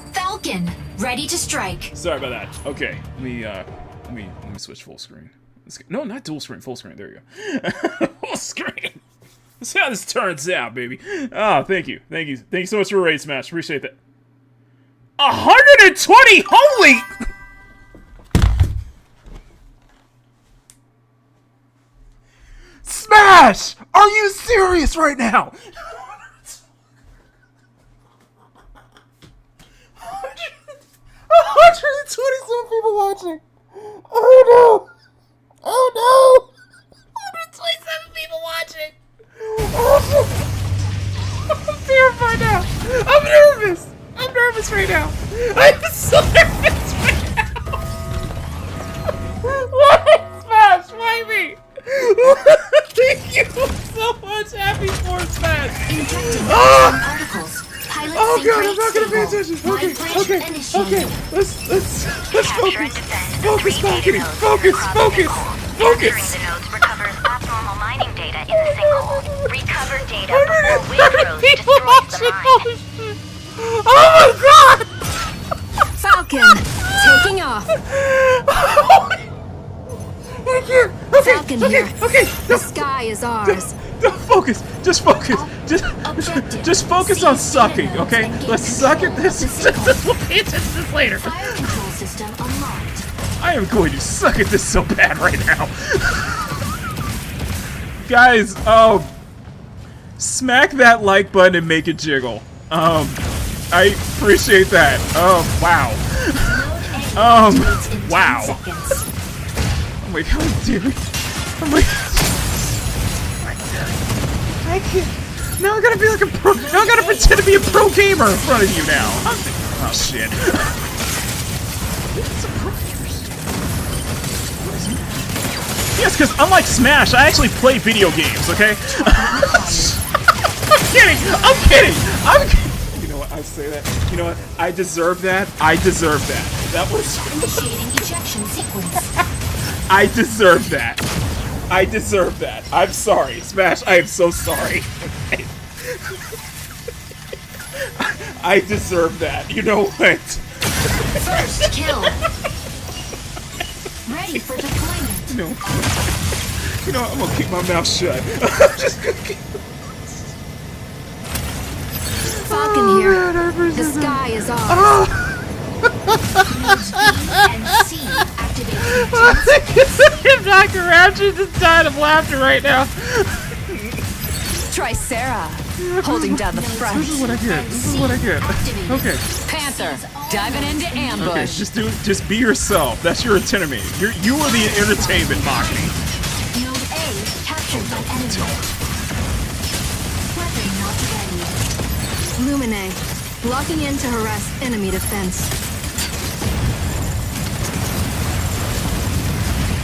Speaker 1: do
Speaker 5: Falcon, ready to strike.
Speaker 1: Sorry about that. Okay, let me switch full screen. No, not dual screen, full screen. There you go. Full screen. Let's see how this turns out, baby. Oh, thank you so much for a raid smash. Appreciate that. 120. Holy. Smash! Are you serious right now? 127 people watching. Oh no! Oh no! 127 people watching. Oh, I'm terrified now. I'm nervous. I'm nervous right now. I'm so nervous right now. Why, Smash? Why me? Thank you so much. Happy 4th Smash. Oh god, I'm not gonna pay attention. Okay. Let's focus. Focus, Makini. Focus.
Speaker 2: Entering the nodes recovers abnormal mining data in the sinkhole. Recover data before Windrose destroys the mine.
Speaker 1: Oh my god!
Speaker 7: Falcon, taking off.
Speaker 1: Thank you.
Speaker 7: Falcon here.
Speaker 1: Okay.
Speaker 7: The sky is ours.
Speaker 1: Focus. Just focus. Just focus on sucking, okay? Let's suck at this. We'll pay attention to this later.
Speaker 5: Fire control system unlocked.
Speaker 1: I am going to suck at this so bad right now. Guys, smack that like button and make it jiggle. I appreciate that. Wow. Wow. Oh my god, dude. Oh my god. I can't. Now I gotta be like a pro. Now I gotta pretend to be a pro gamer in front of you now. Oh shit. Yes, because unlike Smash, I actually play video games. Okay. I'm kidding. You know what? I say that. You know what? I deserve that. That was.
Speaker 5: Initiating ejection sequence.
Speaker 1: I deserve that. I'm sorry, Smash. I am so sorry. I deserve that. You know what?
Speaker 5: First kill. Ready for deployment.
Speaker 1: You know what? I'm gonna keep my mouth shut. I'm just gonna keep.
Speaker 7: Falcon here. The sky is ours.
Speaker 5: And C activated.
Speaker 1: I'm not around. She's just dying of laughter right now.
Speaker 8: Tricera, holding down the front.
Speaker 1: This is what I get. Okay.
Speaker 8: Panther, diving into ambush.
Speaker 1: Okay, just be yourself. That's your entertainment. You are the entertainment, Makini.
Speaker 5: Node A captured by enemy. Weapon not ready.
Speaker 7: Lumine, locking in to harass enemy defense.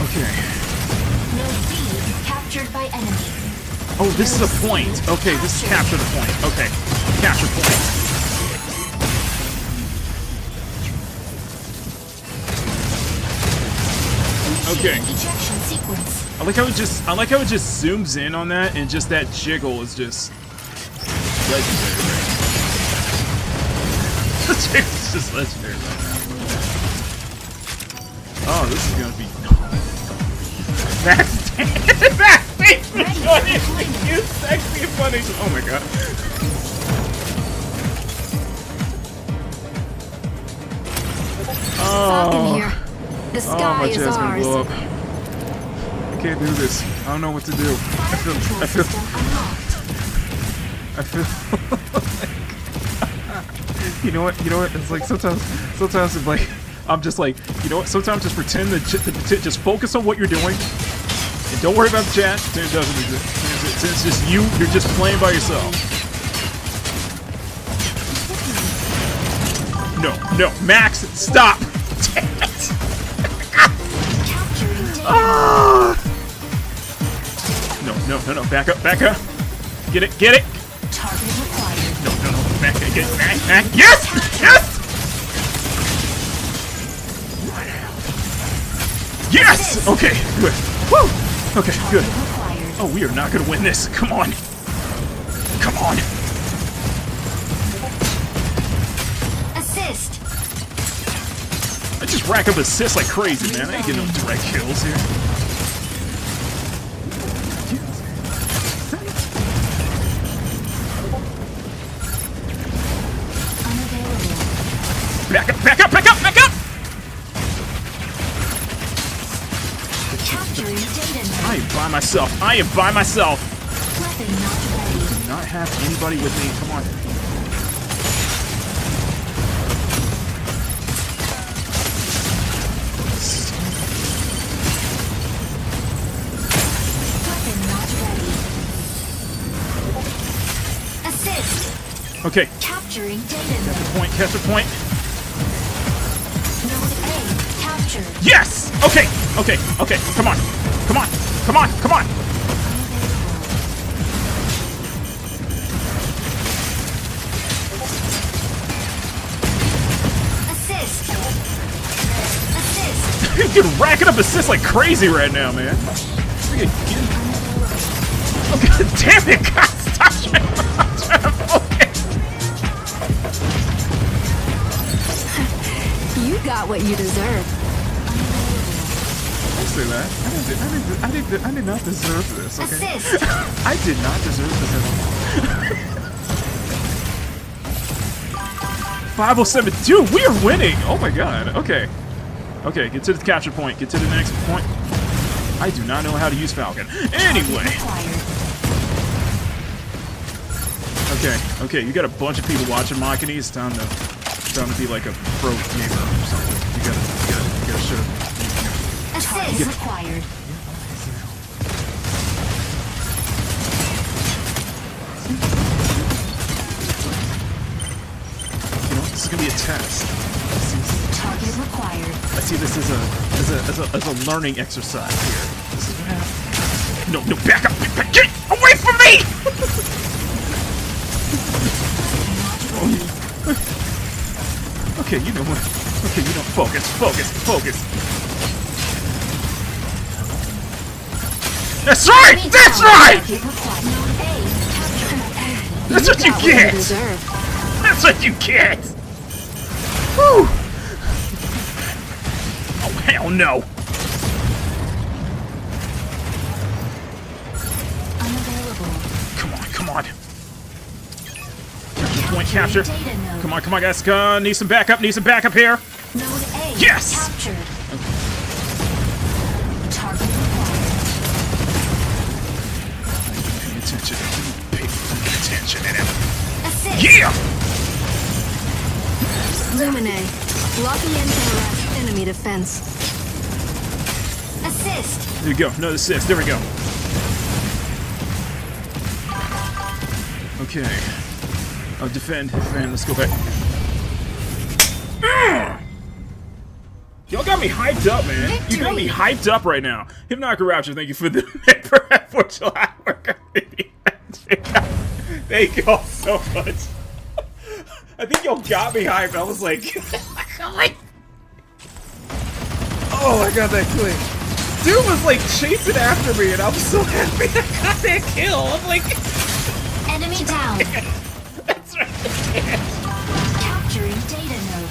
Speaker 1: Okay.
Speaker 5: Node B captured by enemy.
Speaker 1: Oh, this is a point. Okay, this is capture the point. Okay, capture point. Okay.
Speaker 5: Ejection sequence.
Speaker 1: I like how it just zooms in on that, and just that jiggle is just legendary. Right? The jiggle's just legendary right now. Oh, this is gonna be. That's face was funny. Cute, sexy, and funny. Oh my god.
Speaker 7: Falcon
Speaker 1: Oh.
Speaker 7: here. The
Speaker 1: Oh,
Speaker 7: sky
Speaker 1: my
Speaker 7: is
Speaker 1: chest gonna
Speaker 7: ours.
Speaker 1: blow up. I can't do this. I don't know what to do. I feel you know what? It's like sometimes it's like, I'm just like, you know what? Sometimes just pretend that, just focus on what you're doing. And don't worry about the chat. It doesn't exist. It's just you. You're just playing by yourself. No, Max, stop. Damn it. Ah! No, back up. Get it. No, back, get it, back. Yes! Yes! Okay, good. Woo! Okay, good. Oh, we are not gonna win this. Come on.
Speaker 5: Assist.
Speaker 1: I just rack up assists like crazy, man. I ain't getting no direct kills here. Back up!
Speaker 6: Capturing data
Speaker 1: I am by myself.
Speaker 6: Weapon not ready.
Speaker 1: Do not have anybody with me. Come on.
Speaker 6: Weapon not ready.
Speaker 5: Assist.
Speaker 1: Okay.
Speaker 6: Capturing data.
Speaker 1: Catch the point.
Speaker 6: Node A captured.
Speaker 1: Yes! Okay. Come on.
Speaker 6: Assist.
Speaker 1: You're racking up assists like crazy right now, man. Oh, god damn it, God, stop trying to focus.
Speaker 7: You got what you deserve.
Speaker 1: Don't say that. I did not deserve this, okay?
Speaker 5: Assist.
Speaker 1: I did not deserve this at all. 507. Dude, we are winning! Oh my god, okay. Okay, get to the capture point. Get to the next point. I do not know how to use Falcon. Anyway. Okay, you got a bunch of people watching Makini. It's time to be like a pro gamer or something. You gotta show.
Speaker 6: Assist required.
Speaker 1: You know, this is gonna be a test.
Speaker 6: Target required.
Speaker 1: I see this as a learning exercise here. This is what happens. No, back up! Get away from me! Okay, you know what? Okay, you know, focus. That's right! That's what you get! That's what you get! Whew! Oh, hell no!
Speaker 6: Unavailable.
Speaker 1: Come on. Capture point, capture. Come on, guys. Need some backup here.
Speaker 6: Node A
Speaker 1: yes!
Speaker 6: captured. Target required.
Speaker 1: Pay attention to him.
Speaker 6: Assist.
Speaker 1: Yeah!
Speaker 7: Lumine, locking in to harass enemy defense.
Speaker 5: Assist.
Speaker 1: There you go. No assist. There we go. Okay. Oh, defend. Let's go back. Y'all got me hyped up, man. You got me hyped up right now. Hypnotic Rapture, thank you for the for July. Thank y'all so much. I think y'all got me hyped. I was like, oh, I got that click. Dude was like chasing after me, and I was so happy I got that kill. I'm like,
Speaker 5: Enemy down.
Speaker 1: that's right.
Speaker 6: Capturing data node.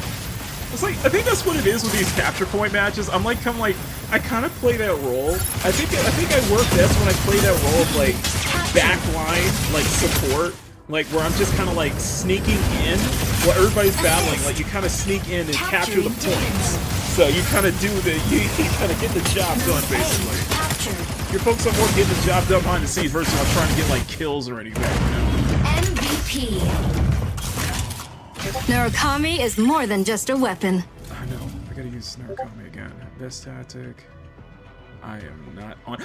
Speaker 1: It's like, I think that's what it is with these capture point matches. I'm like, I kind of play that role. I think I work best when I play that role of like backline, like support, like where I'm just kind of like sneaking in while everybody's battling. Like you kind of sneak in and capture the points. So you kind of do you kind of get the job done basically. You're focused on more getting the job done behind the scenes versus on trying to get like kills or anything. You know?
Speaker 7: MVP. Narukami is more than just a weapon.
Speaker 1: I know. I gotta use Narukami again. Best tactic. I am not on.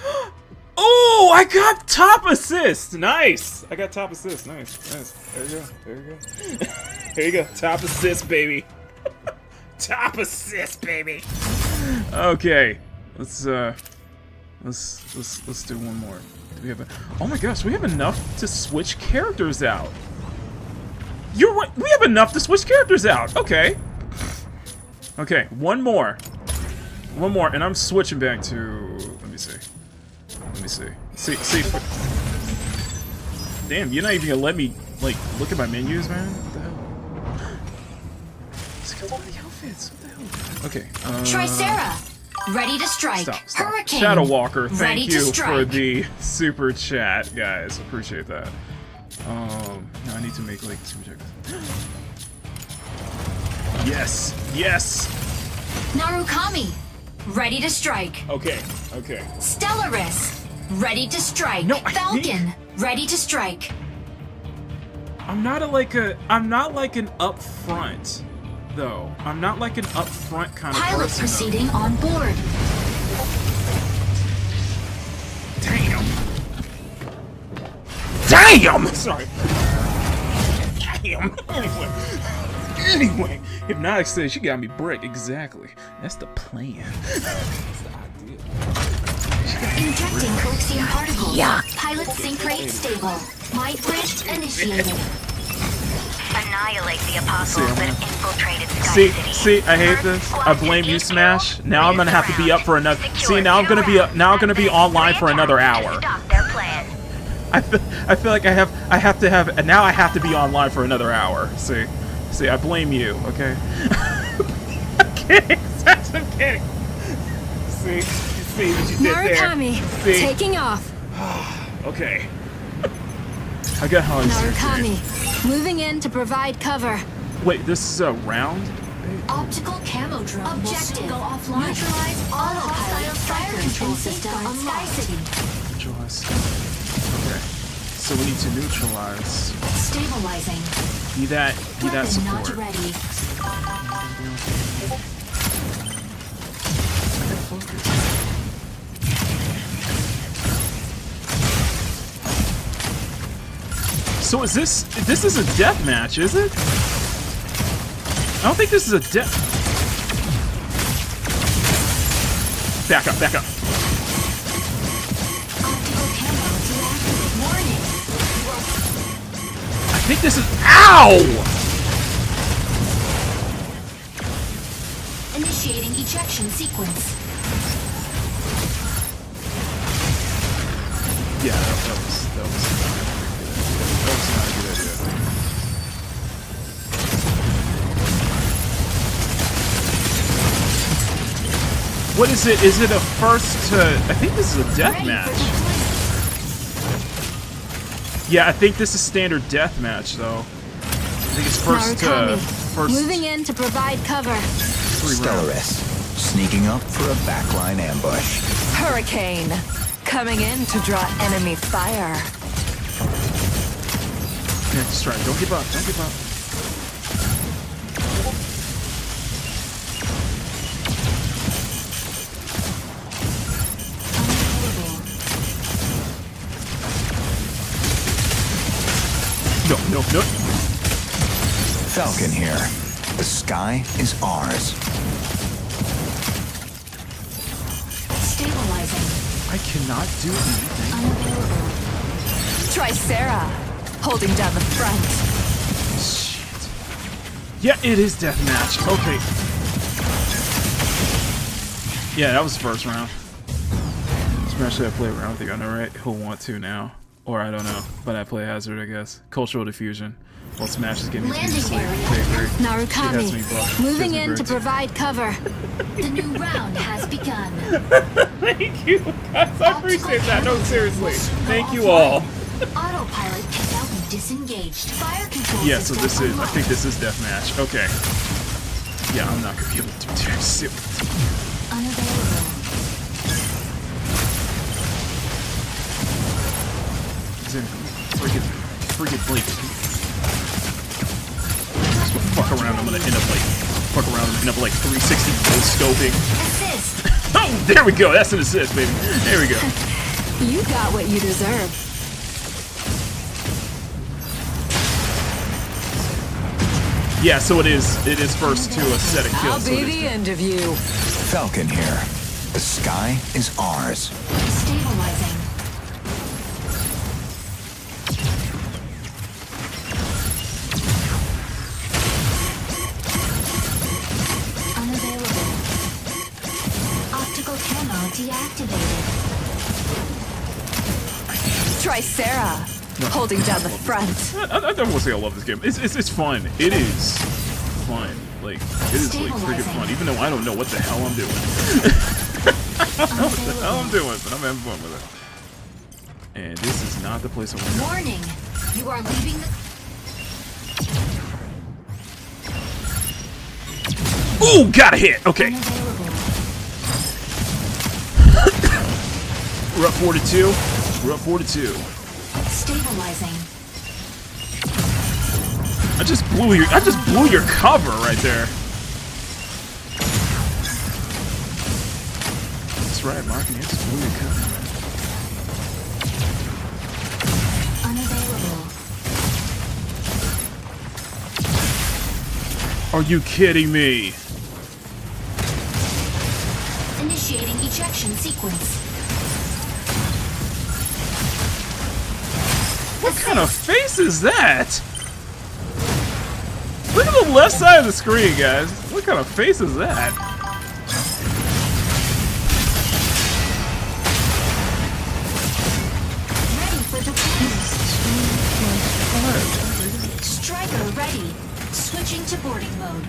Speaker 1: Oh, I got top assist. Nice. I got top assist. Nice. There you go. There you go. There you go. Top assist, baby. Top assist, baby. Okay. Let's do one more. Do we have oh my gosh, we have enough to switch characters out. You're right. We have enough to switch characters out. Okay. Okay, one more. One more, and I'm switching back to... Let me see. Let me see. See. Damn, you're not even gonna let me, like, look at my menus, man? What the hell? Let's go to the outfits. What the hell? Okay,
Speaker 5: Tricera, ready to strike.
Speaker 1: Stop.
Speaker 5: Hurricane,
Speaker 1: Shadow Walker, thank
Speaker 5: ready to
Speaker 1: you
Speaker 5: strike.
Speaker 1: for the super chat, guys. Appreciate that. Now I need to make, like, super check. Yes! Yes!
Speaker 5: Narukami, ready to strike.
Speaker 1: Okay.
Speaker 5: Stellaris, ready to strike.
Speaker 1: No,
Speaker 5: Falcon, ready to strike.
Speaker 1: I'm not like an up front, though. I'm not like an up front kind of
Speaker 5: Pilot
Speaker 1: person.
Speaker 5: proceeding on board.
Speaker 1: Damn! Sorry. Damn. Anyway, Hypnotic says she got me brick. Exactly. That's the plan. That's the idea.
Speaker 5: Injecting coaxium particles.
Speaker 1: Yeah.
Speaker 5: Pilot sync rate stable. Might bridge initiated.
Speaker 2: Annihilate the apostles that have infiltrated Sky City.
Speaker 1: See, I hate this. I blame you, Smash. Now I'm gonna have to be up for another. See, now I'm gonna be online for another hour. I feel like I have to be online for another hour. See, I blame you. Okay. I'm kidding. I'm kidding. See what you did there.
Speaker 7: Narukami,
Speaker 1: See?
Speaker 7: taking off.
Speaker 1: Okay. I got how
Speaker 7: Narukami, moving in to provide cover.
Speaker 1: Wait, this is a round?
Speaker 5: Optical camo drone objective. Go offline. Neutralize autopilot fire control system on Sky City.
Speaker 1: Neutralize. Okay. So we need to neutralize.
Speaker 5: Stabilizing.
Speaker 1: Be that support.
Speaker 5: Not ready.
Speaker 1: So is this is a death match, is it? I don't think this is a death. Back up. I think this is... Ow!
Speaker 5: Initiating ejection sequence.
Speaker 1: Yeah, that was not a good idea. What is it? Is it a first to... I think this is a death match. Yeah, I think this is standard death match, though. I think it's first
Speaker 7: moving in to provide cover.
Speaker 15: Stellaris, sneaking up for a backline ambush.
Speaker 8: Hurricane, coming in to draw enemy fire.
Speaker 1: Yeah, strike. Don't give up. Don't give up. No.
Speaker 15: Falcon here. The sky is ours.
Speaker 5: Stabilizing.
Speaker 1: I cannot do anything.
Speaker 5: Unavailable.
Speaker 8: Tricera, holding down the front.
Speaker 1: Shit. Yeah, it is deathmatch. Okay. Yeah, that was the first round. Especially I play around with you. I know, right? He'll want to now. Or I don't know. But I play Hazard, I guess. Cultural diffusion. Well, Smash is getting me to
Speaker 7: Landing
Speaker 1: sleep.
Speaker 7: area.
Speaker 1: She has me
Speaker 7: Narukami,
Speaker 1: buffed.
Speaker 7: moving
Speaker 1: She has me
Speaker 7: in to
Speaker 1: burnt.
Speaker 7: provide cover.
Speaker 6: The new round has begun.
Speaker 1: Thank you, guys. I appreciate that. No, seriously. Thank you all.
Speaker 6: Autopilot can now be disengaged. Fire control
Speaker 1: Yeah, so
Speaker 6: system
Speaker 1: this is, I
Speaker 6: unlocked.
Speaker 1: think this is deathmatch. Okay. Yeah, I'm not gonna be able to do this.
Speaker 6: Unavailable.
Speaker 1: Freaking blink. Fuck around, I'm gonna end up like, fuck around and end up like 360 scoping.
Speaker 6: Assist.
Speaker 1: Oh, there we go. That's an assist, baby. There we go.
Speaker 7: You got what you deserve.
Speaker 1: Yeah, so it is first to a set of kills.
Speaker 9: I'll
Speaker 1: so
Speaker 9: be
Speaker 1: it is
Speaker 9: the end of you.
Speaker 15: Falcon here. The sky is ours.
Speaker 6: Stabilizing. Unavailable. Optical camo deactivated.
Speaker 9: Tricera. Holding down the front.
Speaker 1: I don't want to say I love this game. It's fun. It is fun. Like, it is like freaking fun. Even though I don't know what the hell I'm doing. I don't know what the hell I'm doing, but I'm having fun with it. And this is not the place I want to go.
Speaker 6: Warning. You are leaving the...
Speaker 1: Ooh, got a hit. Okay. We're up 4-2. We're up 4-2.
Speaker 6: Stabilizing.
Speaker 1: I just blew your cover right there. That's right, Makini. I just blew your cover.
Speaker 6: Unavailable.
Speaker 1: Are you kidding me?
Speaker 6: Initiating ejection sequence.
Speaker 1: What kind of face is that? Look at the left side of the screen, guys. What kind of face is that?
Speaker 6: Ready for deployment. Striker ready. Switching to boarding mode.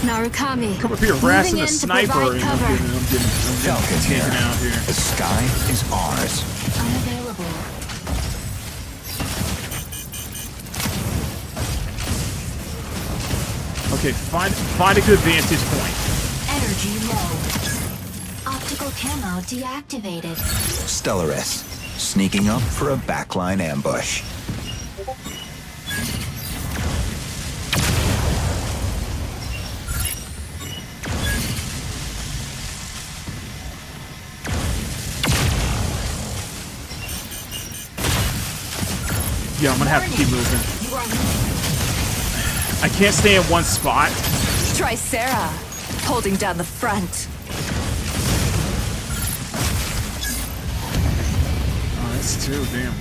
Speaker 7: Narukami,
Speaker 1: Come up here
Speaker 7: moving
Speaker 1: harassing
Speaker 7: in
Speaker 1: a
Speaker 7: to
Speaker 1: sniper,
Speaker 7: provide
Speaker 1: and
Speaker 7: cover.
Speaker 1: I'm getting
Speaker 15: Falcon here.
Speaker 1: taken out here.
Speaker 15: The sky is ours.
Speaker 6: Unavailable.
Speaker 1: Okay, find a good vantage point.
Speaker 6: Energy low. Optical camo deactivated.
Speaker 15: Stellaris. Sneaking up for a backline ambush.
Speaker 1: Yeah, I'm gonna have to keep moving.
Speaker 6: You are leaving.
Speaker 1: I can't stay in one spot.
Speaker 9: Tricera. Holding down the front.
Speaker 1: Oh, that's two. Damn,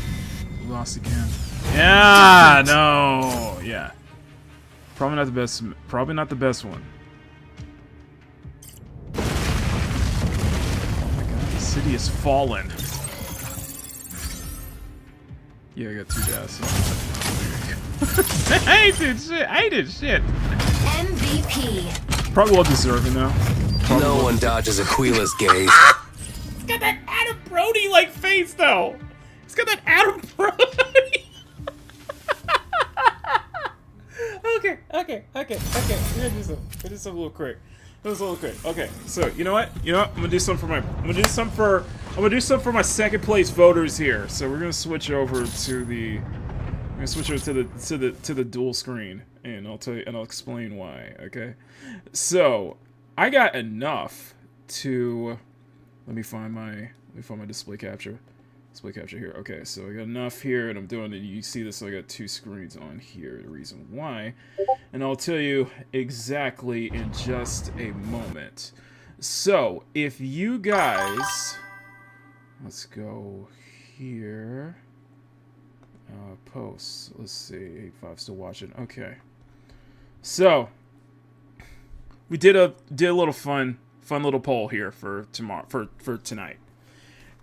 Speaker 1: we lost again. Yeah, no, yeah. Probably not the best. Probably not the best one. Oh my god, the city has fallen. Yeah, I got 2 deaths. I did shit. I did shit.
Speaker 6: MVP.
Speaker 1: Probably well deserving though. Probably
Speaker 16: No
Speaker 1: well
Speaker 16: one dodges Aquila's gaze.
Speaker 1: He's got that Adam Brody like face though. He's got that Adam Brody. Okay. We're gonna do something a little quick. Okay, so you know what? I'm gonna do something for my second place voters here. So we're gonna switch over to the dual screen, and I'll tell you, and I'll explain why. Okay, so I got enough to let me find my display capture. Here. Okay, so I got enough here, and I'm doing it. You see this? So I got 2 screens on here. The reason why, and I'll tell you exactly in just a moment. So if you guys, let's go here. Posts. Let's see. 85 still watching. Okay. So we did a little fun little poll here for tomorrow for tonight,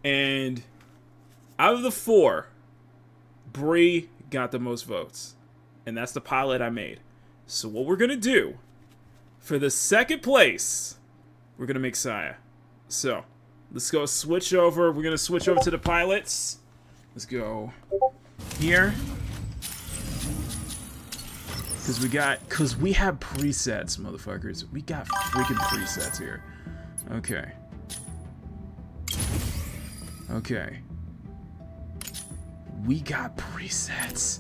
Speaker 1: and out of the 4, Bree got the most votes. And that's the pilot I made. So what we're going to do, for the second place, we're going to make Saya. So, let's go switch over. We're going to switch over to the pilots. Let's go here. Because we have presets, motherfuckers. We got freaking presets here. Okay. Okay. We got presets.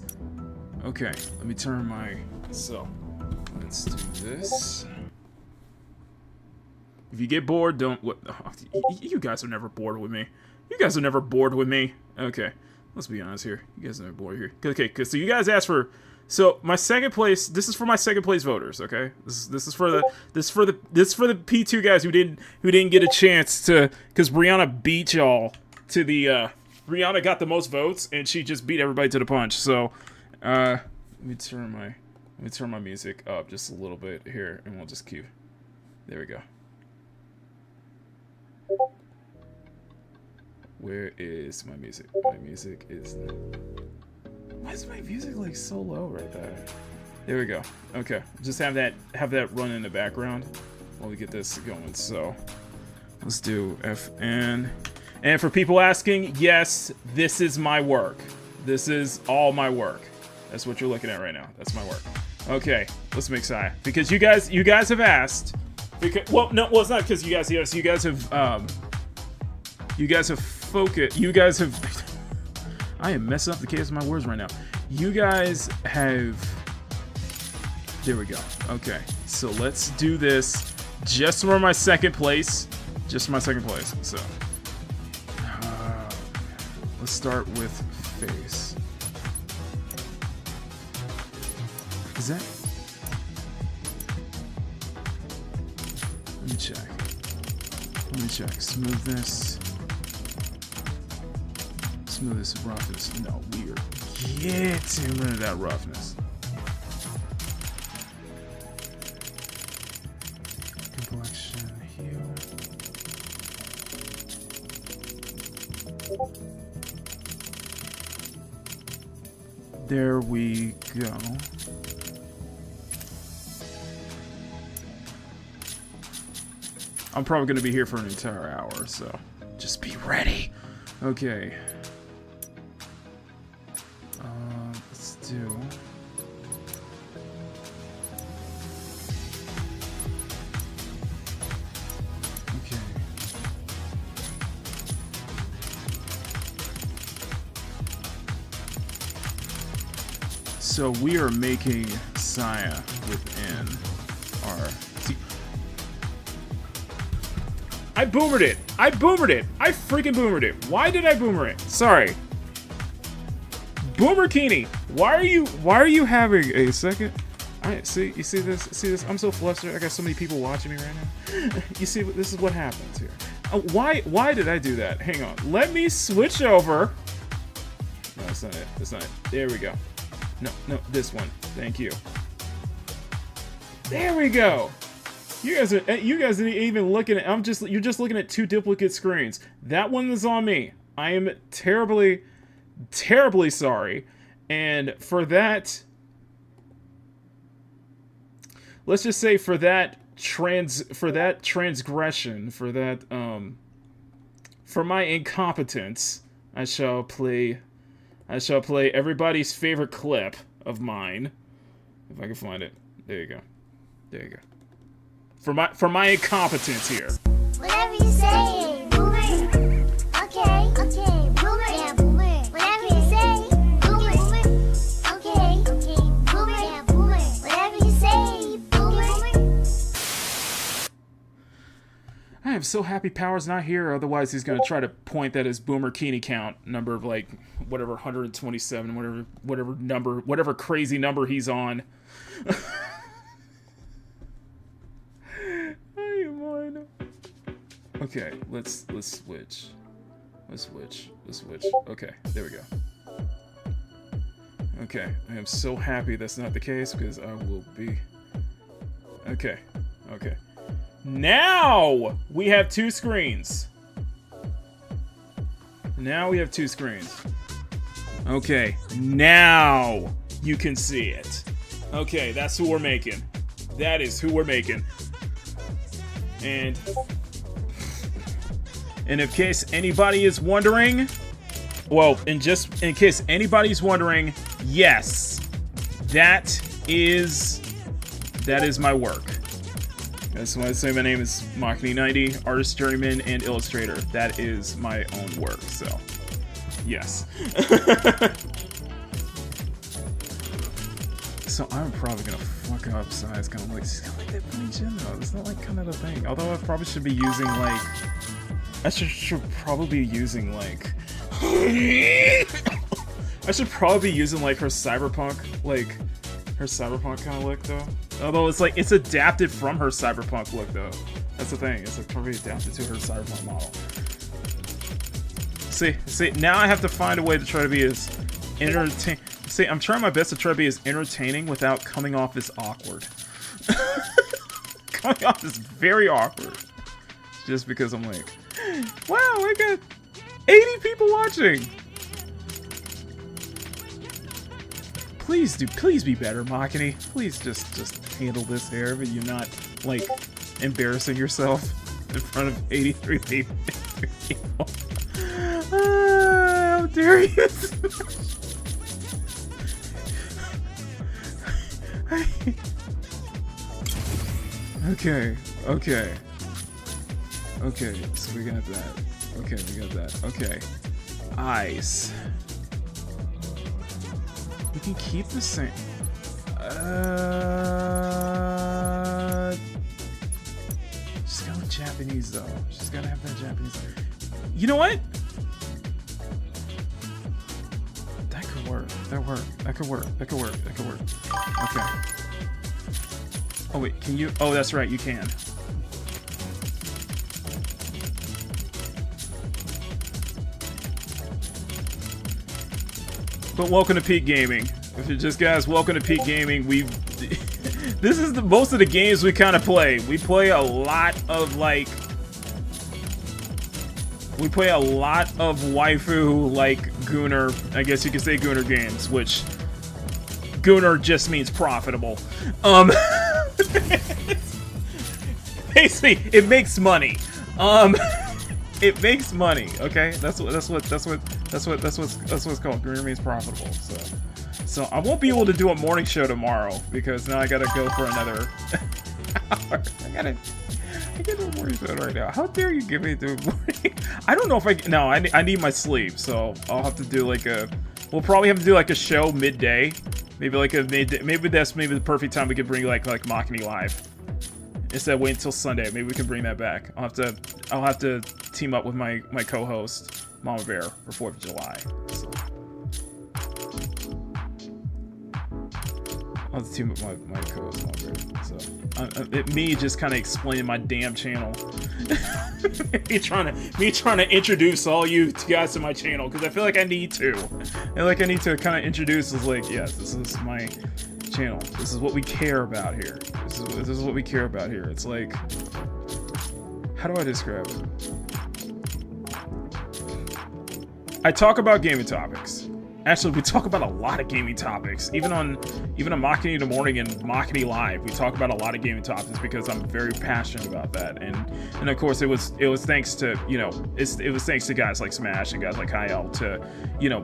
Speaker 1: Okay, let me turn my... So, let's do this. If you get bored, don't... What? Oh, you guys are never bored with me. You guys are never bored with me. Okay, let's be honest here. You guys are never bored here. Okay, so you guys asked for... So my second place. This is for my second place voters. Okay, this is for the P2 guys who didn't get a chance to, because Brianna beat y'all to the. Brianna got the most votes and she just beat everybody to the punch. So, let me turn my music up just a little bit here, and we'll just keep. There we go. Where is my music? My music is. Why is my music like so low right there? There we go. Okay, just have that run in the background while we get this going. So let's do FN. And for people asking, yes, this is my work. This is all my work. That's what you're looking at right now. That's my work. Okay, let's make Saya, because you guys have asked. Because, well, it's not because you guys. Yes, you guys have focused. You guys have. I am messing up the case of my words right now. You guys have... There we go. Okay, so let's do this just for my second place. Just for my second place. So, let's start with face. Is that... Let me check. Smoothness. Smoothest roughness. No, we are getting rid of that roughness. Complexion, hue. There we go. I'm probably going to be here for an entire hour, so just be ready. Okay. Let's do... Okay. So we are making Saya within our... I boomered it! I freaking boomered it! Why did I boomer it? Sorry. Boomer Makini, why are you having a second? You see this? I'm so flustered. I got so many people watching me right now. You see, this is what happens here. Why did I do that? Hang on. Let me switch over. No, that's not it. There we go. No, this one. Thank you. There we go. You guys are even looking at. You're just looking at two duplicate screens. That one is on me. I am terribly sorry, and for that, let's just say for that transgression, for my incompetence, I shall play everybody's favorite clip of mine, if I can find it. There you go. For my incompetence here.
Speaker 17: Whatever you say, Boomer. Okay, Boomer. Yeah, Boomer. Whatever you say, Boomer. Okay, Boomer. Yeah, Boomer. Whatever you say, Boomer.
Speaker 1: I am so happy Power's not here, otherwise he's gonna try to point that his Boomer Makini count number of like whatever 127, whatever crazy number he's on. Okay, let's switch. Okay, there we go. Okay, I am so happy that's not the case because I will be... Okay. Now we have two screens. Okay, now you can see it. Okay, that's who we're making. That is who we're making. And in case anybody is wondering, well, in case anybody's wondering, yes, that is my work. That's why I say my name is Makini90, artist, journeyman, and illustrator. That is my own work, so yes. So I'm probably gonna fuck up size, kind of like that bleach in though. It's not like kind of the thing. Although I probably should be using like, I should probably be using like, I should probably be using like her cyberpunk kind of look though. Although it's like it's adapted from her cyberpunk look though. That's the thing. It's like probably adapted to her cyberpunk model. See, now I have to find a way to try to be as entertaining. See, I'm trying my best to try to be as entertaining without coming off as awkward. Coming off as very awkward. Just because I'm like, wow, I got 80 people watching. Please be better, Makini. Please just handle this here, but you're not like embarrassing yourself in front of 83 people. How dare you? Okay, so we got that. Okay. Eyes. We can keep the same. Just go Japanese though. Just gotta have that Japanese. You know what? That could work. That could work. Okay. Oh wait, can you? Oh, that's right, you can. But welcome to Peak Gaming. If you're just guys, welcome to Peak Gaming. This is most of the games we kind of play. We play a lot of like. We play a lot of waifu like Gunner. I guess you could say Gunner games, which Gunner just means profitable. Basically, it makes money. It makes money. Okay, that's what's called. Gunner means profitable. So I won't be able to do a morning show tomorrow because now I gotta go for another hour. I gotta do a morning show right now. How dare you give me the morning? I don't know if I need my sleep, so I'll have to do like we'll probably have to do like a show midday. Maybe like maybe that's the perfect time we could bring like Makini live. Instead of waiting until Sunday, maybe we can bring that back. I'll have to team up with my co-host, Mama Bear, for 4th of July. So. I'll have to team up with my co-host, Mama Bear. So me just kind of explaining my damn channel. me trying to introduce all you guys to my channel because I feel like I need to. And like I need to kind of introduce is like, yes, this is my channel. This is what we care about here. This is what we care about here. It's like, how do I describe it? I talk about gaming topics. Actually, we talk about a lot of gaming topics. Even on Makini in the Morning and Makini Live, we talk about a lot of gaming topics because I'm very passionate about that. And of course, it was thanks to it was thanks to guys like Smash and guys like Kyle to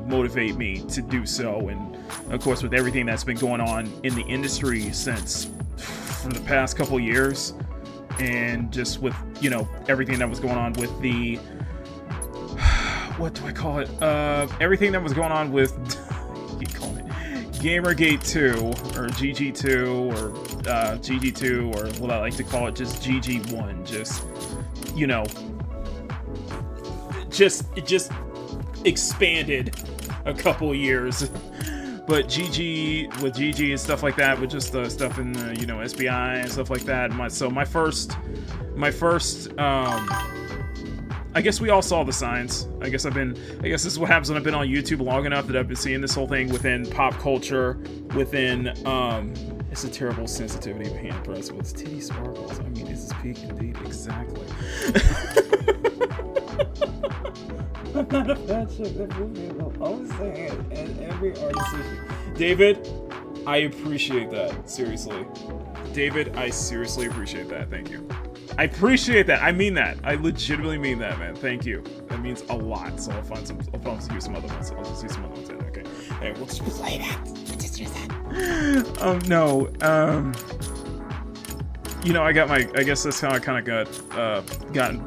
Speaker 1: motivate me to do so. And of course, with everything that's been going on in the industry from the past couple years, and just with everything that was going on with the what do I call it? Everything that was going on with you call it Gamergate 2 or GG2 or GG2 or what I like to call it just GG1. It just expanded a couple years. But GG with GG and stuff like that, with just stuff in the SBI and stuff like that. My first I guess we all saw the signs. I guess this is what happens when I've been on YouTube long enough that I've been seeing this whole thing within pop culture, within it's a terrible sensitivity of hand press with titty sparkles. I mean, this is peak indeed, exactly. I'm not a fan chick. That movie is always saying it, and every artist issue. David, I appreciate that. Seriously. David, I seriously appreciate that. Thank you. I appreciate that. I mean that. I legitimately mean that, man. Thank you. That means a lot. So I'll find some. I'll do some other ones. I'll just do some other ones in. Okay. Hey, we'll just play that. We'll just use that. No. You know, I got my. I guess that's how I kind of gotten.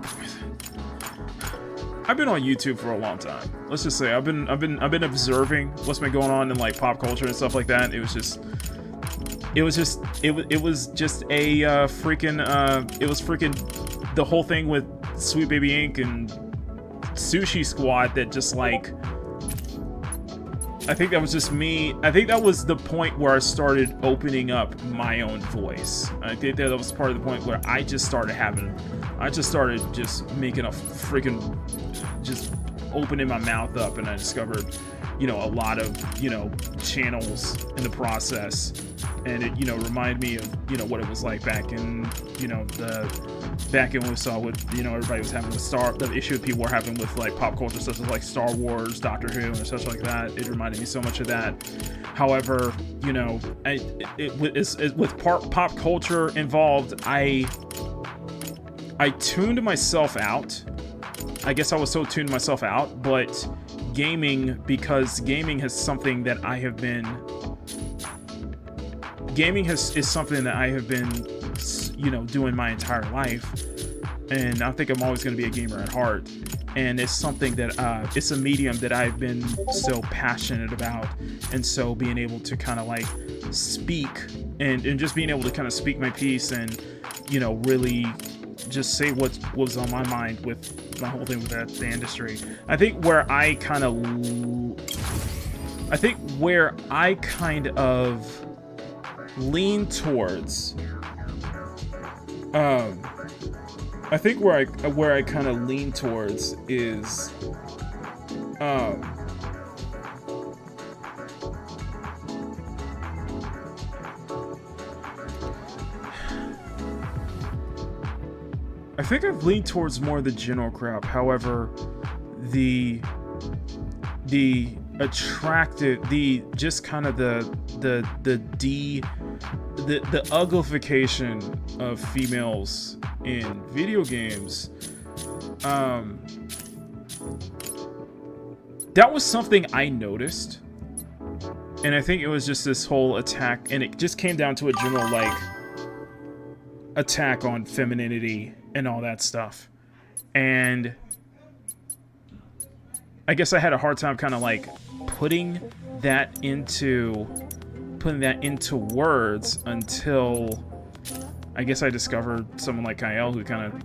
Speaker 1: I've been on YouTube for a long time. Let's just say I've been observing what's been going on in like pop culture and stuff like that. It was just a freaking the whole thing with Sweet Baby Inc. and Sushi Squad that just like, I think that was just me. I think that was the point where I started opening up my own voice. I think that was part of the point where I just started just making a freaking, just opening my mouth up, and I discovered, you know, a lot of, you know, channels in the process, and it, you know, reminded me of, you know, what it was like back in, you know, back in when we saw what, you know, everybody was having with the issue people were having with like pop culture, such as like Star Wars, Doctor Who, and such like that. It reminded me so much of that. However, you know, with pop culture involved, I tuned myself out. I guess I was so tuned myself out, but gaming, because gaming has something that I have been, is something that I have been, you know, doing my entire life, and I think I'm always going to be a gamer at heart, and it's something that, it's a medium that I've been so passionate about, and so being able to kind of like speak, and just being able to kind of speak my piece, and, you know, really just say what was on my mind with my whole thing with the industry. I think where I kind of lean towards, I think where I kind of lean towards is, I think I've leaned towards more the general crowd. However, the attractive, the just kind of the uglification of females in video games, that was something I noticed, and I think it was just this whole attack, and it just came down to a general like attack on femininity and all that stuff. And I guess I had a hard time kind of like putting that into words until I guess I discovered someone like Kyle, who kind of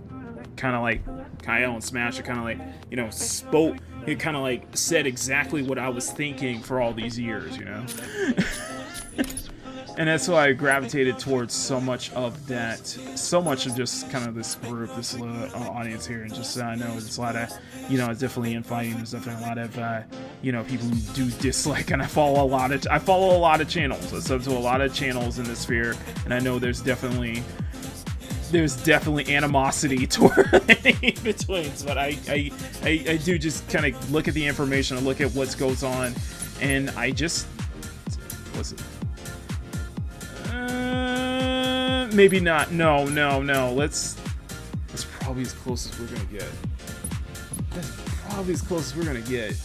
Speaker 1: like Kyle and Smash, who kind of like, you know, spoke, he kind of like said exactly what I was thinking for all these years, you know. And that's why I gravitated towards so much of just kind of this group, this audience here, and just I know there's a lot of, you know, it's definitely infighting. There's definitely a lot of, you know, people who do dislike, and I follow a lot of channels. I sub to a lot of channels in this sphere, and I know there's definitely animosity toward in between. But I do just kind of look at the information, and look at what goes on, and I just listen. Maybe not. No. That's probably as close as we're gonna get.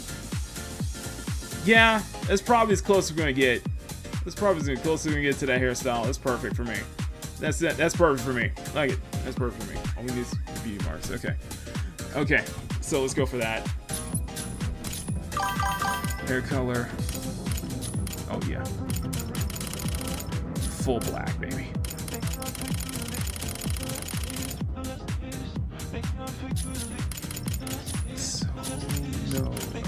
Speaker 1: Yeah, that's probably as close as we're gonna get. That's probably as close as we're gonna get to that hairstyle. That's perfect for me. That's it. That's perfect for me. I like it. That's perfect for me. All we need is beauty marks. Okay. So let's go for that. Hair color. Oh yeah. Full black, baby. So, no, okay.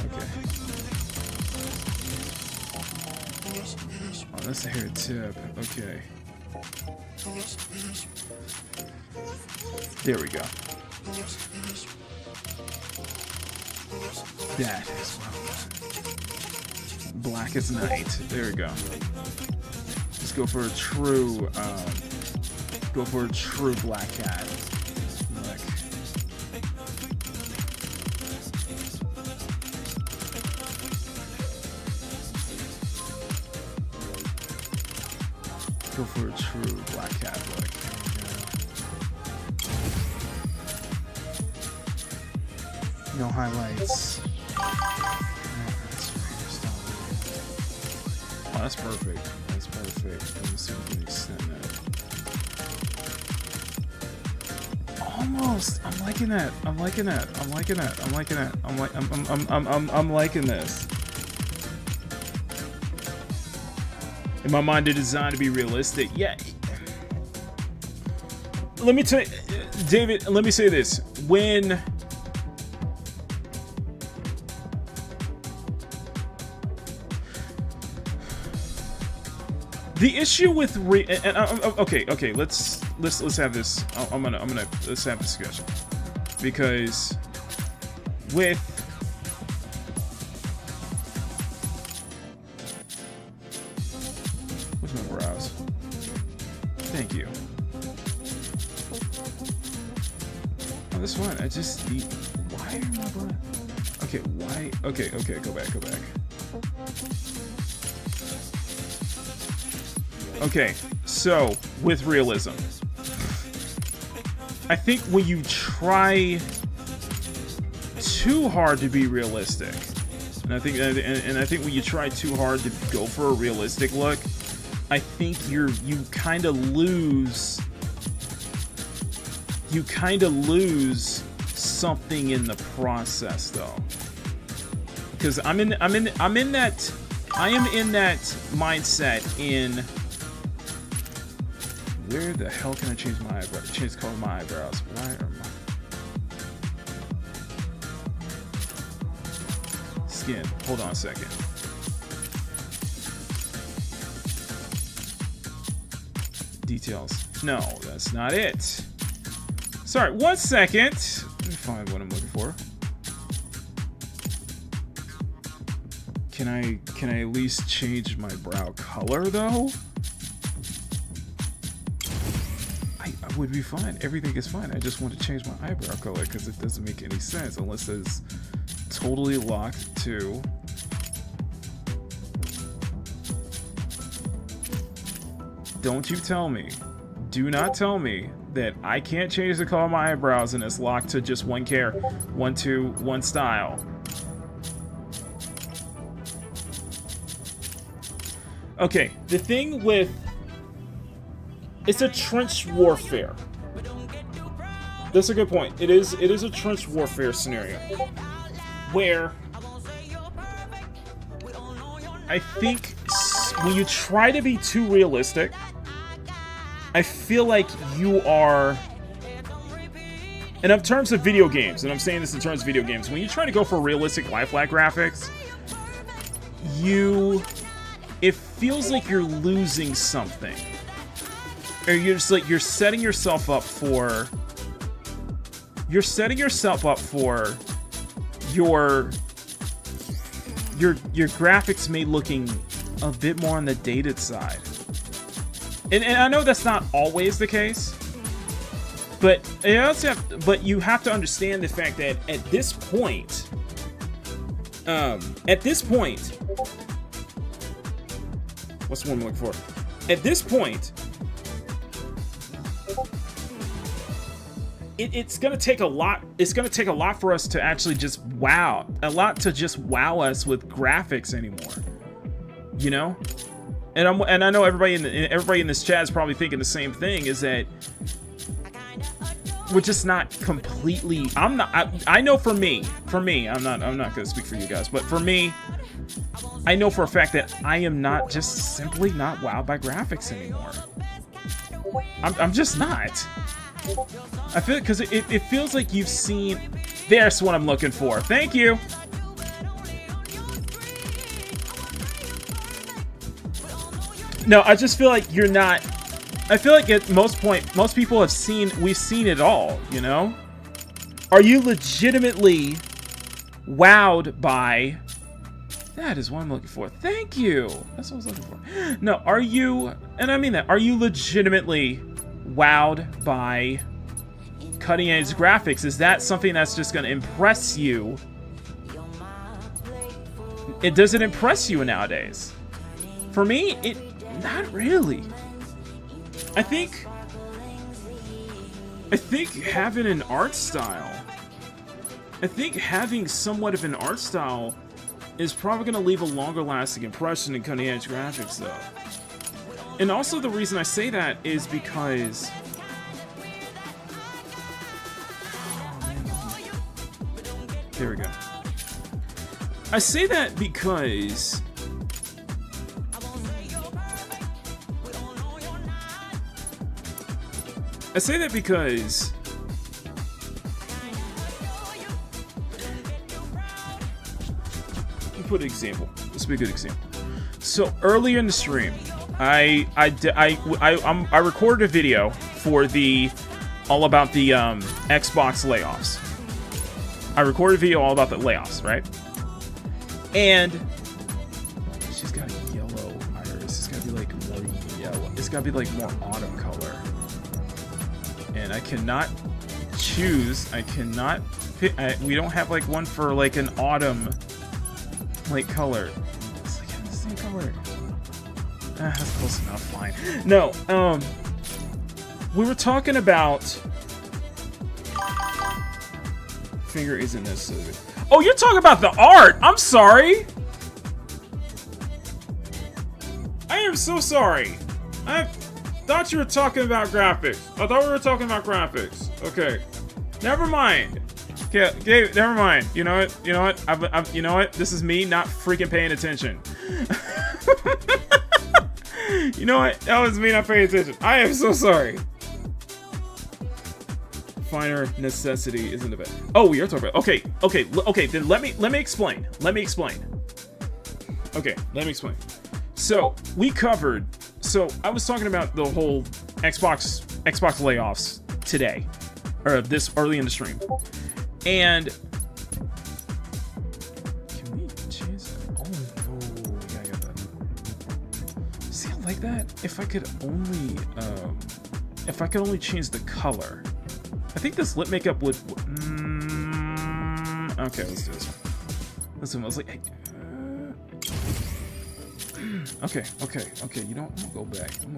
Speaker 1: Oh, that's a hair tip. Okay. There we go. That is well. Black as night. There we go. Let's go for a true, black cat. Go for a true black cat look. No highlights. Oh, that's perfect. That's perfect. Let me see if we can extend that. Almost. I'm liking that. I'm liking that. I'm liking that. I'm liking that. I'm liking this. In my mind, they're designed to be realistic. Yeah. Let me tell you, David. Let me say this. When the issue with okay, let's have this. Let's have a discussion, because with where's my browse? Thank you. Oh, that's fine. I just why are my brows? Okay, why? Okay, go back. Okay, so with realism, I think when you try too hard to be realistic, and I think when you try too hard to go for a realistic look, I think you kind of lose something in the process, though. Because I am in that mindset in. Where the hell can I change my eyebrows? Change the color of my eyebrows. Why are my skin? Hold on a second. Details. No, that's not it. Sorry, 1 second. Let me find what I'm looking for. Can I at least change my brow color though? Would be fine. Everything is fine. I just want to change my eyebrow color because it doesn't make any sense unless it's totally locked to. Don't you tell me. Do not tell me that I can't change the color of my eyebrows and it's locked to just one style. Okay, the thing with it's a trench warfare. That's a good point. It is a trench warfare scenario where I think when you try to be too realistic, I feel like you are, and in terms of video games, and I'm saying this in terms of video games, when you try to go for realistic lifelike graphics, it feels like you're losing something. Or you're just like you're setting yourself up for your graphics may looking a bit more on the dated side. And I know that's not always the case, but you have to understand the fact that at this point, what's the one I'm looking for? At this point, it's gonna take a lot. It's gonna take a lot for us to actually just wow us with graphics anymore. You know, and I know everybody in this chat is probably thinking the same thing. Is that we're just not completely. I know for me. I'm not gonna speak for you guys, but for me, I know for a fact that I am not just simply not wowed by graphics anymore. I'm just not. I feel because it feels like you've seen. There's what I'm looking for. Thank you. No, I just feel like you're not. I feel like at most people have seen. We've seen it all. You know. Are you legitimately wowed by? That is what I'm looking for. Thank you. That's what I was looking for. No, are you? And I mean that. Are you legitimately wowed by cutting edge graphics? Is that something that's just going to impress you? It doesn't impress you nowadays. For me, not really. I think having an art style, I think having somewhat of an art style is probably going to leave a longer lasting impression than cutting edge graphics though. And also the reason I say that is because there we go. I say that because let me put an example. This will be a good example. So earlier in the stream, I recorded a video for the all about the Xbox layoffs. I recorded a video all about the layoffs, right? And she's got a yellow iris. It's gotta be like more yellow. It's gotta be like more autumn color. And I cannot choose. I cannot pick. We don't have like one for like an autumn like color. It's like the same color. That's close enough. Fine. No. We were talking about. Finger isn't necessary. Oh, you're talking about the art. I'm sorry. I am so sorry. I thought you were talking about graphics. I thought we were talking about graphics. Okay. Never mind. Okay, never mind. You know what? You know what? You know what? This is me not freaking paying attention. You know what? That was me not paying attention. I am so sorry. Finer necessity isn't a bit. Oh, we are talking about. Okay. Then let me explain. Okay, let me explain. So we covered. So I was talking about the whole Xbox layoffs today, or this early in the stream, and can we change that? Oh no, yeah, I got that. See, I like that. If I could only change the color. I think this lip makeup would. Okay, let's do this one. Listen, I was like, hey, okay. You know, I'm gonna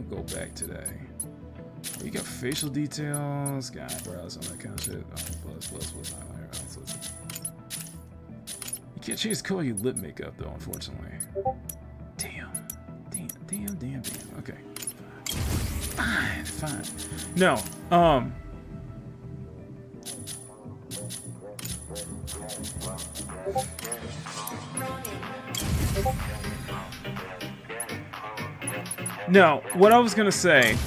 Speaker 1: go back today. You got facial details, got eyebrows, all that kind of shit. Oh, plus, highlighter. You can't change the color of your lip makeup though, unfortunately. Damn. Okay. Fine. No. No, what I was gonna say.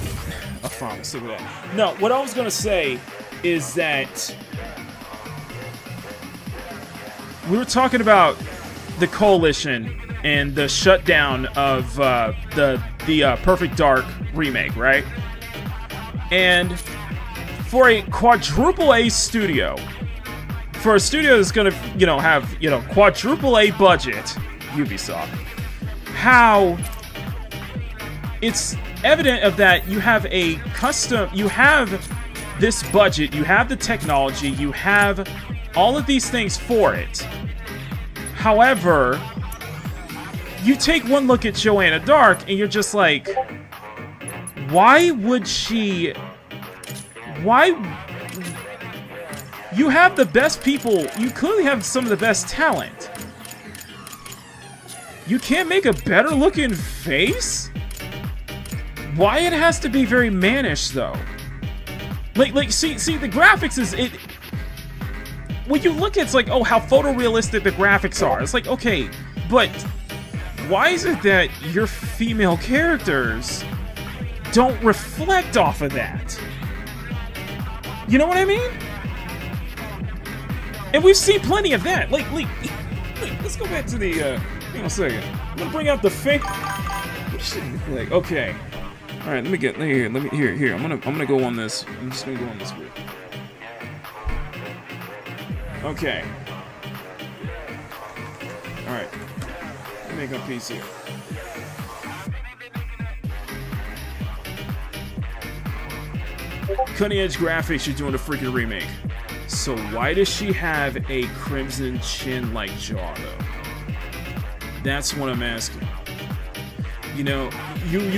Speaker 1: Oh, fine, we'll stick with that. No, what I was gonna say is that we were talking about the Coalition and the shutdown of the Perfect Dark remake, right? And for a quadruple A studio, for a studio that's gonna, have, quadruple A budget, Ubisoft, how it's evident of that you have this budget, you have the technology, you have all of these things for it. However, you take one look at Joanna Dark and you're just like, why? You have the best people. You clearly have some of the best talent. You can't make a better looking face? Why it has to be very mannish though? See, the graphics is it. When you look at it's like, oh, how photorealistic the graphics are. It's like, okay, but why is it that your female characters don't reflect off of that? You know what I mean? And we've seen plenty of that. Let's go back to the. Hang on a second. I'm gonna bring out the fake. Okay. All right. Let me here. I'm gonna go on this. I'm just gonna go on this route. Okay. All right. Let me make a piece here. Cutting edge graphics. You're doing a freaking remake. So why does she have a crimson chin like jaw though? That's what I'm asking. You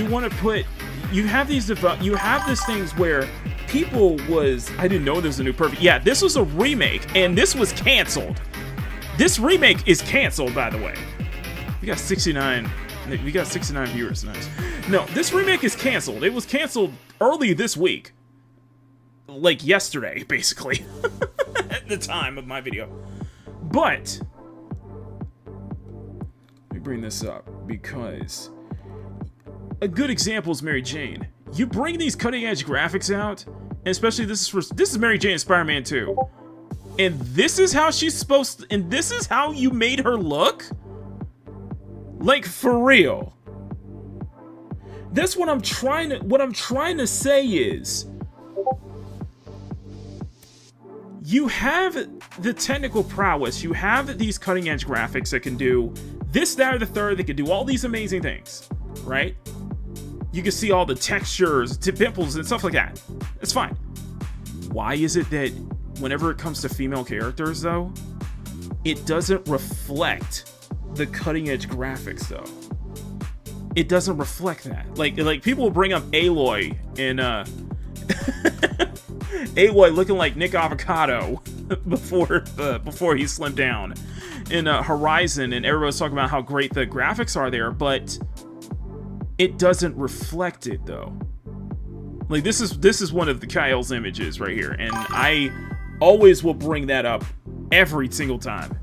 Speaker 1: want to put you have these things where people was, I didn't know this was a new Perfect. Yeah, this was a remake, and this was canceled. This remake is canceled, by the way. We got 69 viewers. Nice. No, this remake is canceled. It was canceled early this week. Like yesterday, basically. At the time of my video. But let me bring this up because a good example is Mary Jane. You bring these cutting edge graphics out, and especially this is Mary Jane in Spider-Man 2. And this is how she's supposed to, and this is how you made her look? Like, for real. That's what I'm trying to say is, you have the technical prowess, you have these cutting edge graphics that can do this, that, or the third, that can do all these amazing things, right? You can see all the textures, pimples, and stuff like that. It's fine. Why is it that whenever it comes to female characters, though, it doesn't reflect the cutting edge graphics, though? It doesn't reflect that. Like people will bring up Aloy in Aloy looking like Nick Avocado before he slimmed down in Horizon, and everyone's talking about how great the graphics are there, but it doesn't reflect it, though. Like, this is one of the Kyle's images right here, and I always will bring that up every single time.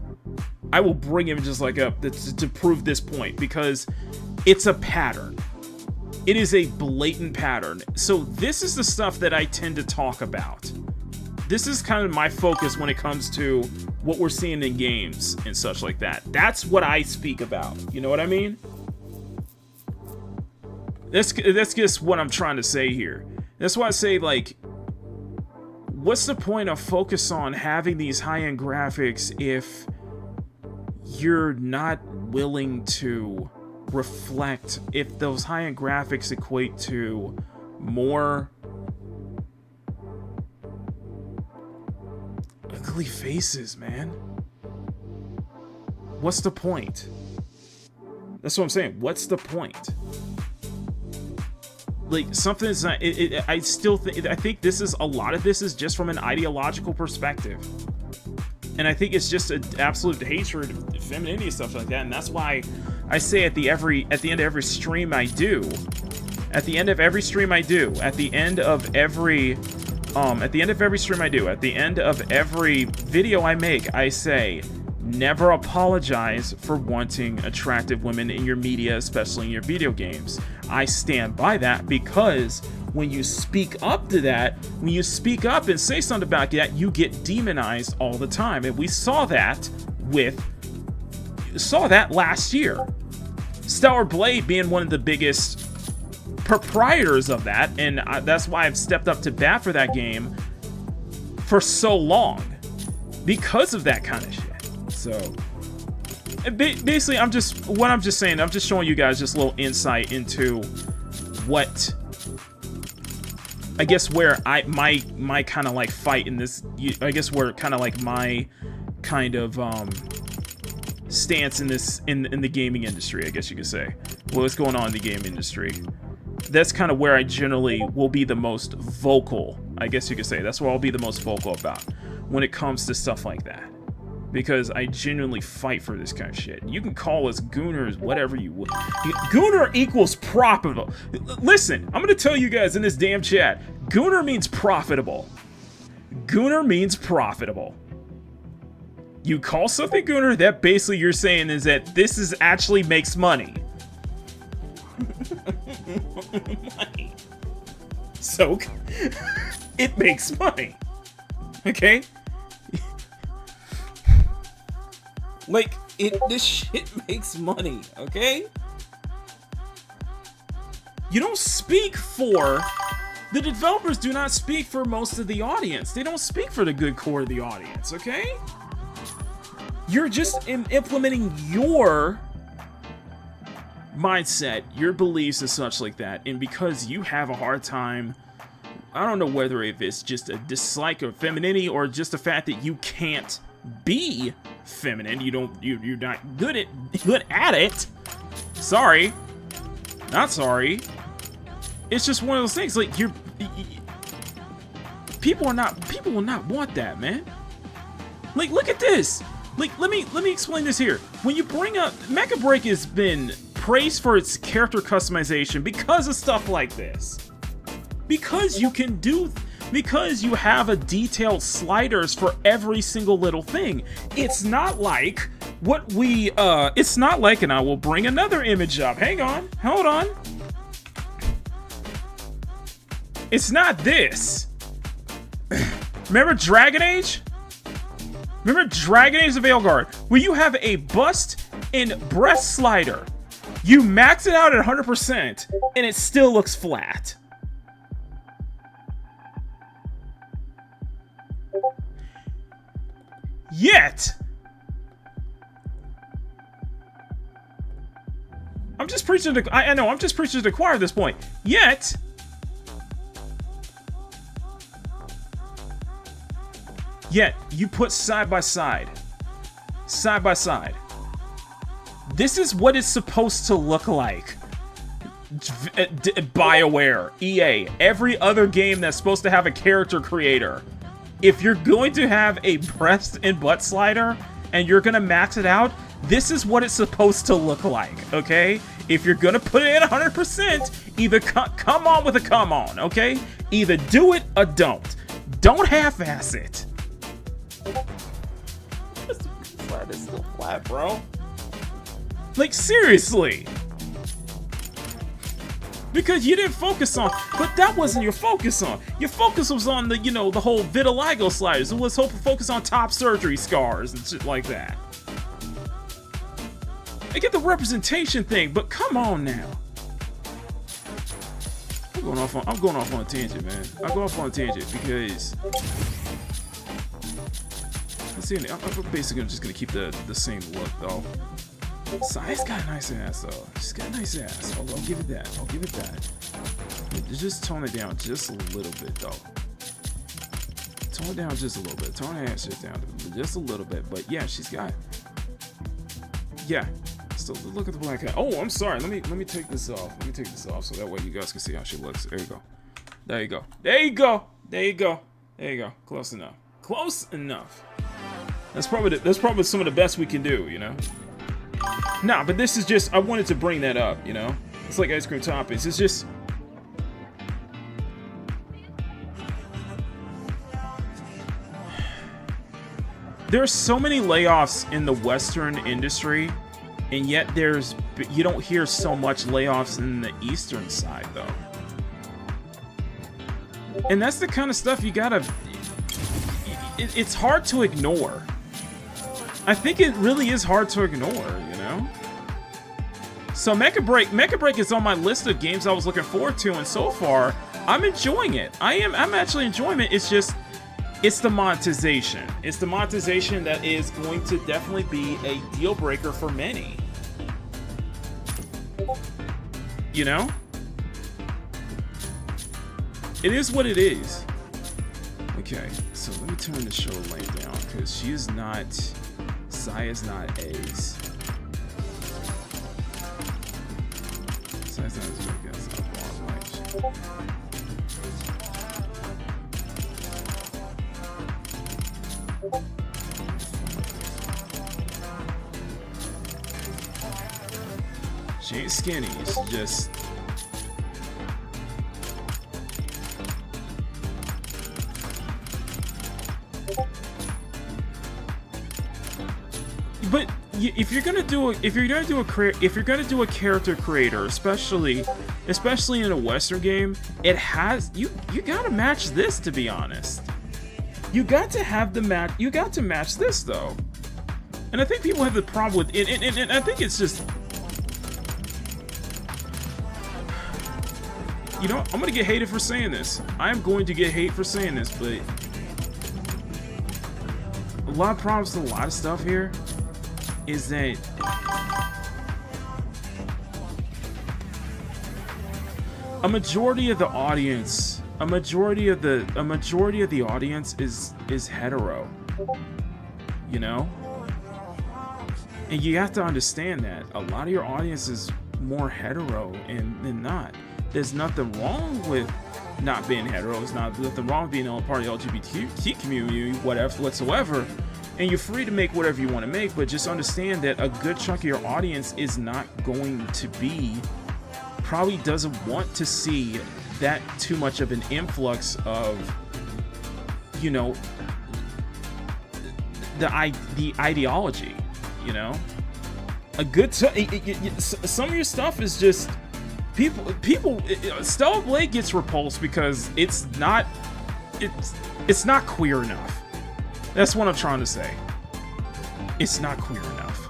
Speaker 1: I will bring images like up to prove this point, because it's a pattern. It is a blatant pattern. So this is the stuff that I tend to talk about. This is kind of my focus when it comes to what we're seeing in games and such like that. That's what I speak about. You know what I mean? That's just what I'm trying to say here. That's why I say, like, what's the point of focus on having these high-end graphics if you're not willing to reflect, if those high-end graphics equate to more ugly faces, man? What's the point? That's what I'm saying. What's the point? Like, something's not, I think this is, a lot of this is just from an ideological perspective. And I think it's just an absolute hatred of femininity and stuff like that. And that's why I say at the end of every stream I do, at the end of every stream I do, at the end of every video I make, I say, never apologize for wanting attractive women in your media, especially in your video games. I stand by that, because when you speak up to that, when you speak up and say something about that, you get demonized all the time. And we saw that last year. Stellar Blade being one of the biggest proprietors of that, and that's why I've stepped up to bat for that game for so long, because of that kind of shit. So basically, I'm just showing you guys just a little insight into what, I guess, where my kind of like fight in this, I guess, where kind of like my kind of stance in this, in the gaming industry, I guess you could say. What's going on in the game industry. That's kind of where I generally will be the most vocal, I guess you could say. That's what I'll be the most vocal about when it comes to stuff like that. Because I genuinely fight for this kind of shit. You can call us gooners, whatever you would. Gooner equals profitable. Listen, I'm gonna tell you guys in this damn chat, gooner means profitable. Gooner means profitable. You call something gooner, that basically you're saying is that this is actually makes money. Money. So, it makes money. Okay? Like, this shit makes money, okay? You don't speak for... The developers do not speak for most of the audience. They don't speak for the good core of the audience, okay? You're just implementing your mindset, your beliefs and such like that, and because you have a hard time... I don't know whether if it's just a dislike of femininity or just the fact that you can't be feminine, you're not good at it. Sorry, not sorry. it's just one of those things. Like people will not want that, man. Like, look at this. Like, let me explain this here. When you bring up Mecha Break has been praised for its character customization because of stuff like this. Because you can do, because you have a detailed sliders for every single little thing. It's not like what we, it's not like, and I will bring another image up. Hang on, hold on. It's not this. Remember Dragon Age? Remember Dragon Age of Veilguard, where you have a bust and breast slider. You max it out at 100%, and it still looks flat. Yet, I'm just preaching to, I know, I'm just preaching to the choir at this point. Yet, you put side by side. This is what it's supposed to look like. BioWare, EA, every other game that's supposed to have a character creator. If you're going to have a breast and butt slider and you're gonna max it out, this is what it's supposed to look like, okay? If you're gonna put it at 100%, either come on with a come on, okay? Either do it or don't. Don't half-ass it. It's still flat, bro. Like, seriously. Because you didn't focus on, but that wasn't your focus on. Your focus was on the, you know, the whole vitiligo sliders. It was focus on top surgery scars and shit like that. I get the representation thing, but come on now. I'm going off on a tangent, man. I'll go off on a tangent because I'm basically just gonna keep the same look though. Sai's got a nice ass though. She's got a nice ass. I'll give it that. I'll give it that. Just tone it down just a little bit though. Tone it down just a little bit. Tone her ass just down just a little bit. But yeah, she's got. Yeah. So look at the black hat. Oh, I'm sorry. Let me take this off. Let me take this off so that way you guys can see how she looks. There you go. There you go. There you go. There you go. There you go. Close enough. Close enough. That's probably some of the best we can do, you know. Nah, but this is just, I wanted to bring that up, you know. It's like ice cream toppings. It's just, there are so many layoffs in the Western industry, and yet you don't hear so much layoffs in the Eastern side though. And that's the kind of stuff you gotta, it's hard to ignore. I think it really is hard to ignore, you know? So Mecha Break is on my list of games I was looking forward to, and so far, I'm enjoying it. I'm actually enjoying it. It's just, it's the monetization. It's the monetization that is going to definitely be a deal breaker for many. You know? It is what it is. Okay, so let me turn the show lane down, because she is not... Sai is not A's. Sai's not as good as I want. She ain't skinny, she's just... But if you're gonna do a character creator, especially in a Western game, it has you gotta match this, to be honest. You got to have the match. You got to match this though, and I think people have the problem with it. And I think it's just, you know, I'm gonna get hated for saying this. I am going to get hate for saying this, but a lot of problems with a lot of stuff here is that a majority of the audience is hetero, you know, and you have to understand that a lot of your audience is more hetero than not. There's nothing wrong with not being hetero. There's nothing wrong with being a part of the LGBT community, whatever, whatsoever. And you're free to make whatever you want to make, but just understand that a good chunk of your audience is not going to be, probably doesn't want to see that too much of an influx of, you know, the ideology, you know. A good some of your stuff is just people Stellar Blade gets repulsed because it's not queer enough. That's what I'm trying to say. It's not queer enough.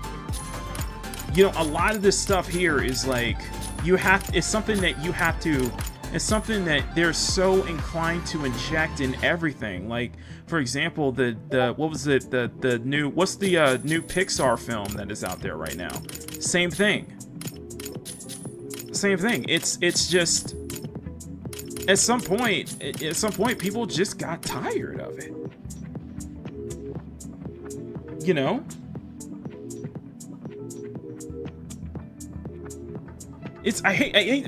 Speaker 1: You know, a lot of this stuff here is like, it's something that they're so inclined to inject in everything. Like, for example, the new Pixar film that is out there right now. Same thing. It's just, at some point people just got tired of it. You know? I hate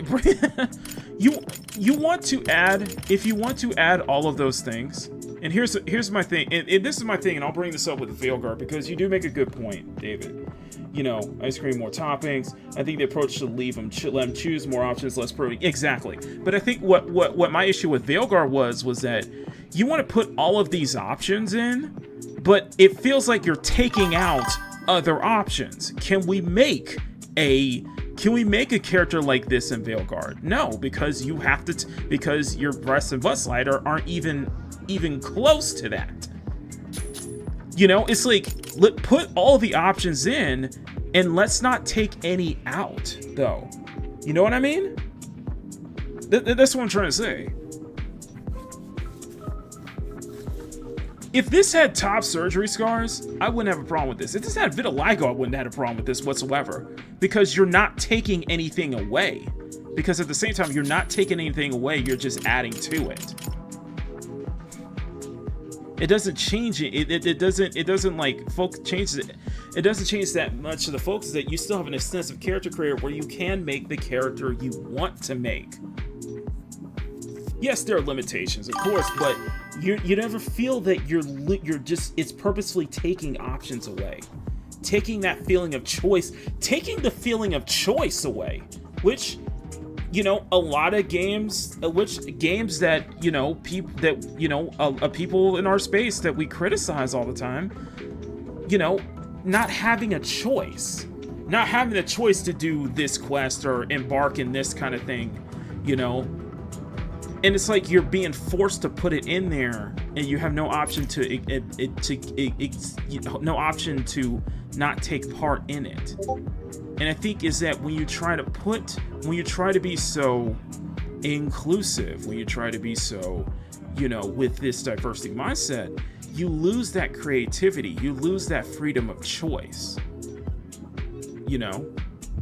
Speaker 1: you want to add, if you want to add all of those things, and here's my thing, and this is my thing, and I'll bring this up with the Veilguard, because you do make a good point, David. You know, ice cream, more toppings. I think the approach to let them choose more options, less protein. Exactly. But I think what my issue with Veilguard was that you want to put all of these options in, but it feels like you're taking out other options. Can we make a character like this in Veilguard? No, because you have to, because your breast and butt slider aren't even close to that. You know, it's like, put all the options in and let's not take any out, though. You know what I mean? That's what I'm trying to say. If this had top surgery scars, I wouldn't have a problem with this. If this had vitiligo, I wouldn't have a problem with this whatsoever. Because you're not taking anything away. Because at the same time, you're not taking anything away, you're just adding to it. It doesn't change it. It doesn't like change it. It doesn't change that much to the folks, is that you still have an extensive character creator where you can make the character you want to make. Yes, there are limitations, of course, but you never feel that you're just, it's purposefully taking options away, taking that feeling of choice, taking the feeling of choice away, which, you know, a lot of games that, you know, people in our space that we criticize all the time, you know, not having a choice to do this quest or embark in this kind of thing, you know. And it's like you're being forced to put it in there, and you have no option to not take part in it. And I think is that when you try to be so inclusive, when you try to be so, you know, with this diversity mindset, you lose that creativity, you lose that freedom of choice. You know?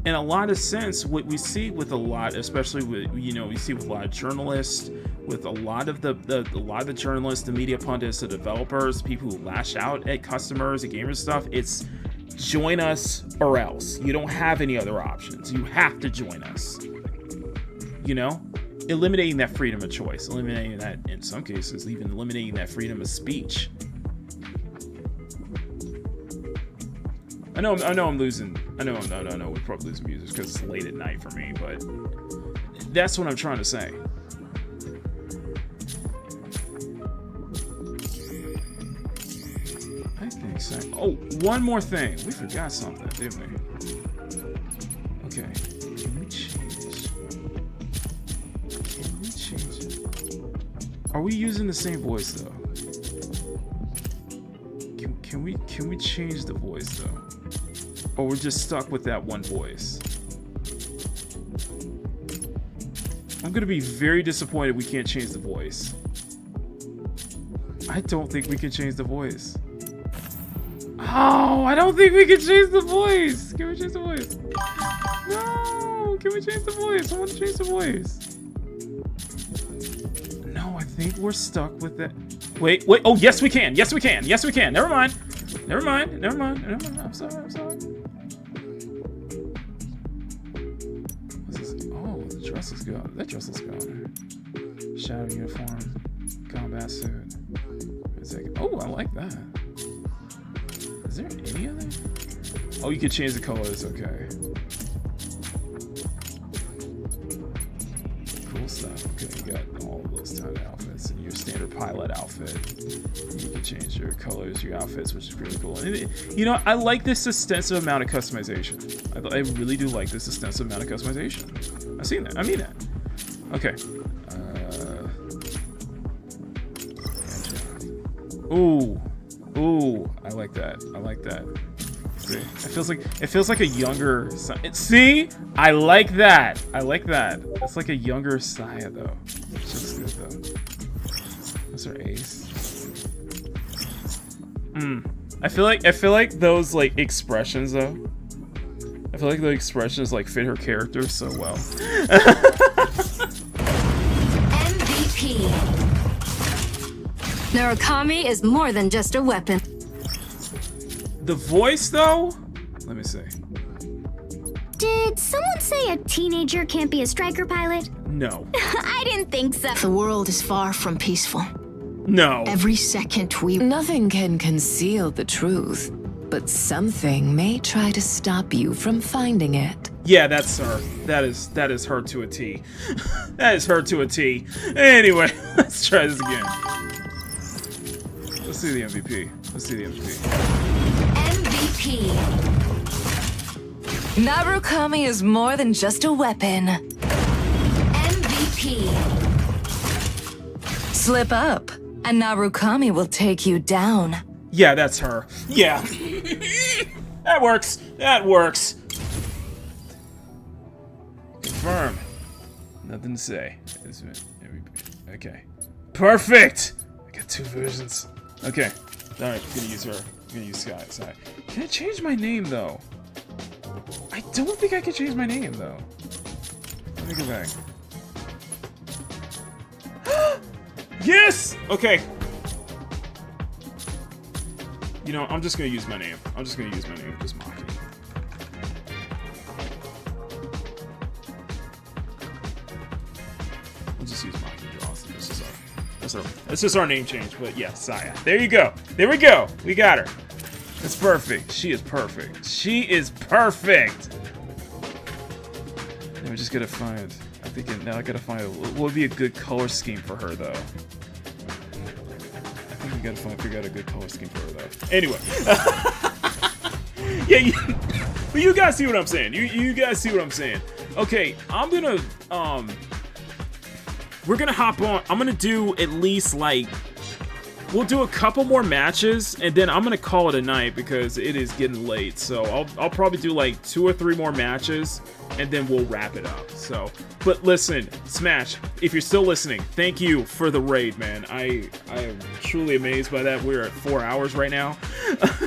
Speaker 1: In a lot of sense, what we see with a lot, especially with, you know, we see with a lot of journalists, with a lot of the journalists, the media pundits, the developers, people who lash out at customers, at gamers stuff, it's join us or else. You don't have any other options. You have to join us. You know? Eliminating that freedom of choice, eliminating that, in some cases, even eliminating that freedom of speech. I know I'm losing. No, we're probably losing users because it's late at night for me, but that's what I'm trying to say. I think so. Oh, one more thing. We forgot something, didn't we? Okay. Can we change it? Are we using the same voice though? Can we change the voice though? Or we're just stuck with that one voice? I'm gonna be very disappointed we can't change the voice. I don't think we can change the voice. Oh, I don't think we can change the voice. Can we change the voice? No, can we change the voice? I want to change the voice. No, I think we're stuck with that. Wait. Oh, yes, we can. Yes, we can. Never mind. I'm sorry. What's this? Oh, the dress looks good. That dress looks good. Shadow uniform, combat suit. Oh, I like that. Is there any other? Oh, you can change the colors. Okay. Cool stuff. Okay, you got all of those kind of outfits and your standard pilot outfit. You can change your colors, your outfits, which is really cool. And you know, I like this extensive amount of customization. I really do like this extensive amount of customization. I've seen that. I mean that. Okay. Ooh, ooh, I like that. I like that. See, it feels like a younger. See, I like that. I like that. It's like a younger Saya though. It's just good though. What's her ace? I feel like those like expressions though. I feel like the expressions like fit her character so well.
Speaker 7: MVP. Narukami is more than just a weapon.
Speaker 1: The voice, though? Let me see.
Speaker 5: Did someone say a teenager can't be a striker pilot?
Speaker 1: No.
Speaker 5: I didn't think so.
Speaker 6: The world is far from peaceful.
Speaker 1: No.
Speaker 6: Every second we...
Speaker 8: Nothing can conceal the truth, but something may try to stop you from finding it.
Speaker 1: Yeah, that's her. That is her to a T. That is her to a T. Anyway, let's try this again. Let's see the MVP. Let's see the MVP.
Speaker 7: MVP.
Speaker 9: Narukami is more than just a weapon.
Speaker 7: MVP.
Speaker 9: Slip up, and Narukami will take you down.
Speaker 1: Yeah, that's her. Yeah. That works. That works. Confirm. Nothing to say. Okay. Perfect! I got 2 versions. Okay. Alright, I'm gonna use her. I'm gonna use Sky. Can I change my name, though? I don't think I can change my name, though. Let me go back. Yes! Okay. You know, I'm just gonna use my name. I'm just gonna use my name. Just Makini. I'll just use Makini. Awesome. This is our name change, but yeah, Saya. There you go. There we go. We got her. It's perfect. She is perfect. She is perfect. Now we just gotta find. I'm thinking now I gotta find what would be a good color scheme for her though. I think we gotta figure out a good color scheme for her though. Anyway. Yeah, but you guys see what I'm saying. You guys see what I'm saying. Okay, I'm gonna we're gonna hop on. I'm gonna do at least like we'll do a couple more matches and then I'm gonna call it a night because it is getting late. So I'll probably do like 2 or 3 more matches and then we'll wrap it up. So, but listen, Smash, if you're still listening, thank you for the raid, man. I am truly amazed by that. We're at 4 hours right now.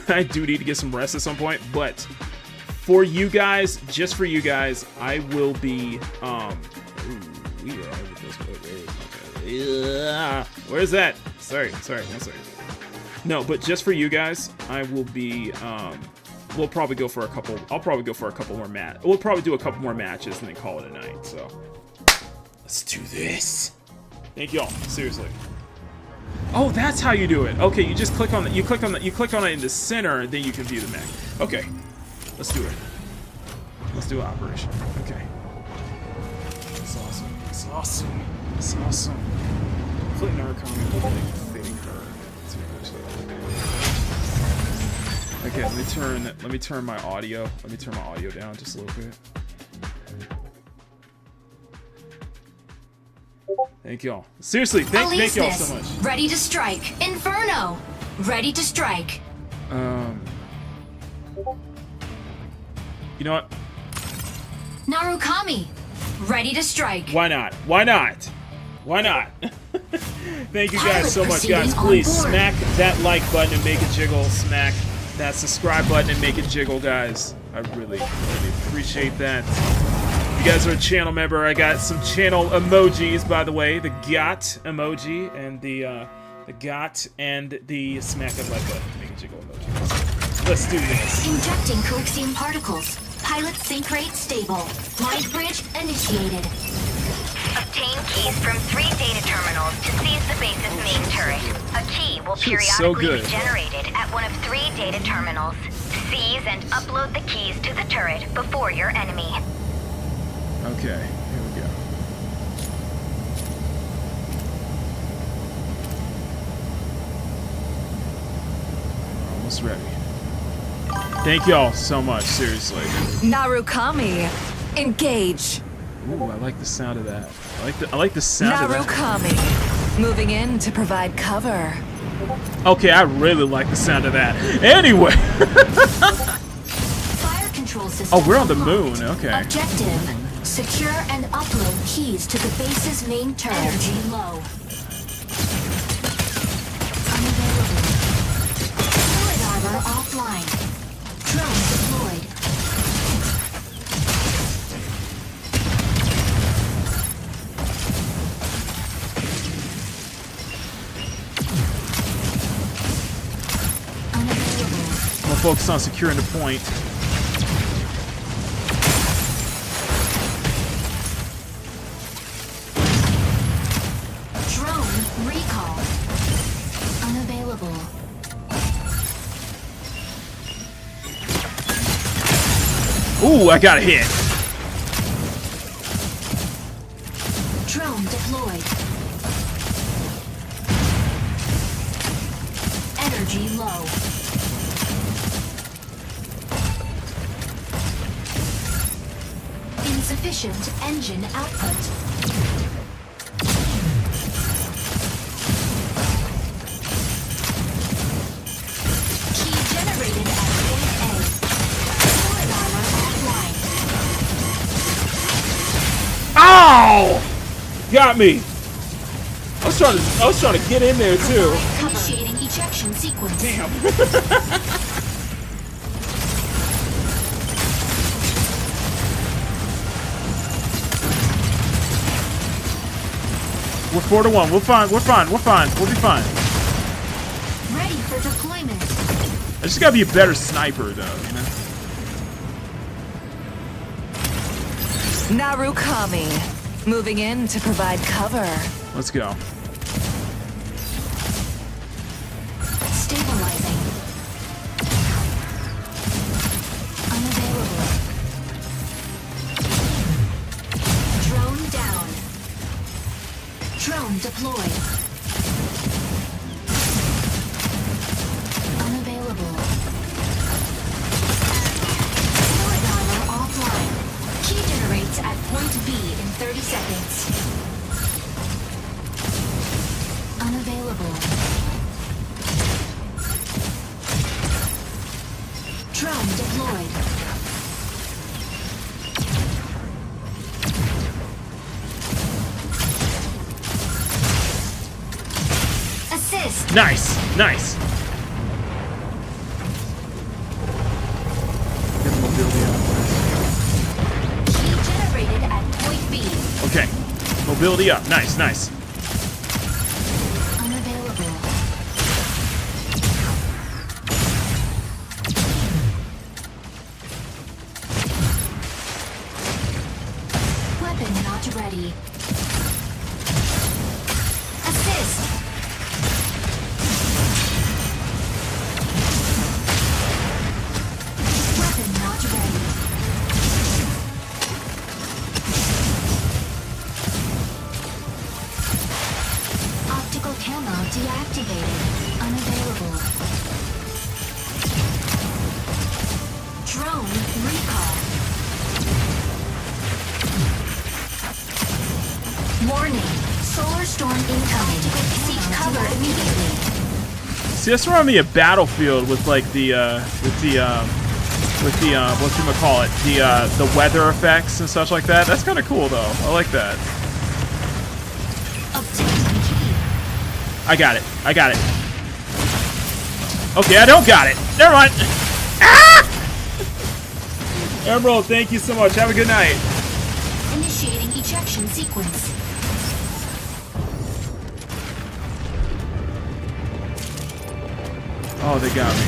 Speaker 1: I do need to get some rest at some point, but for you guys, just for you guys, I will be where's that? Sorry, one second. No, but just for you guys, I will be we'll probably go for a couple. I'll probably go for a couple more we'll probably do a couple more matches and then call it a night. So let's do this. Thank y'all. Seriously. Oh, that's how you do it. Okay, you just click on it. You click on it in the center, and then you can view the mech. Okay, let's do it. Let's do an operation. Okay. It's awesome. It's awesome. It's awesome. Hopefully Narukami will like fitting her. Okay, let me turn my audio. Let me turn my audio down just a little bit. Thank y'all. Seriously, thank y'all so much.
Speaker 7: Ready to strike. Inferno. Ready to strike.
Speaker 1: You know what?
Speaker 7: Narukami. Ready to strike.
Speaker 1: Why not? Why not? Why not? Thank you guys so much, guys. Please smack that like button and make it jiggle. Smack that subscribe button and make it jiggle, guys. I really appreciate that. If you guys are a channel member, I got some channel emojis, by the way. The GOT emoji and the GOT and the smack that like button to make it jiggle emoji. Let's do this.
Speaker 6: Injecting coaxium particles. Pilot sync rate stable. Light bridge initiated.
Speaker 2: Obtain keys from 3 data terminals to seize the base's main turret. A key will periodically be generated at one of 3 data terminals. Seize and upload the keys to the turret before your enemy.
Speaker 1: Okay, here we go. Almost ready. Thank y'all so much, seriously.
Speaker 9: Narukami, engage.
Speaker 1: Ooh, I like the sound of that. I like the sound of that.
Speaker 9: Narukami, moving in to provide cover.
Speaker 1: Okay, I really like the sound of that. Anyway.
Speaker 6: Fire control system.
Speaker 1: Oh, we're on the moon. Okay.
Speaker 6: Objective: secure and upload keys to the base's main turret. Energy low. Unavailable. Fluid armor offline. Drone deployed.
Speaker 1: I'll focus on securing the point.
Speaker 6: Drone recall. Unavailable.
Speaker 1: Ooh, I got a hit.
Speaker 6: Drone deployed. Energy low. Insufficient engine output. Key generated at point A. Fluid armor offline.
Speaker 1: Ow! Got me. I was trying to get in there too.
Speaker 6: Initiating ejection sequence.
Speaker 1: Damn. We're 4-1. We're fine. We're fine. We're fine. We'll be fine.
Speaker 6: Ready for deployment.
Speaker 1: I just gotta be a better sniper, though, you know?
Speaker 9: Narukami, moving in to provide cover.
Speaker 1: Let's go.
Speaker 6: Stabilizing. Unavailable. Drone down. Drone deployed. Unavailable. Fluid armor offline. Key generates at point B in 30 seconds. Unavailable. Drone deployed. Assist.
Speaker 1: Nice. Nice.
Speaker 6: Key generated at point B.
Speaker 1: Okay. Mobility up. Nice, nice.
Speaker 6: Unavailable. Weapon not ready. Assist. Weapon not ready. Optical camo deactivated. Unavailable. Drone recall. Warning. Solar storm incoming. Seek cover immediately.
Speaker 1: See, that's reminded me of Battlefield with like the whatchamacallit, the weather effects and such like that. That's kind of cool though. I like that. I got it. I got it. Okay, I don't got it. Never mind. Ah! Emerald, thank you so much. Have a good night.
Speaker 6: Initiating ejection sequence.
Speaker 1: Oh, they got me.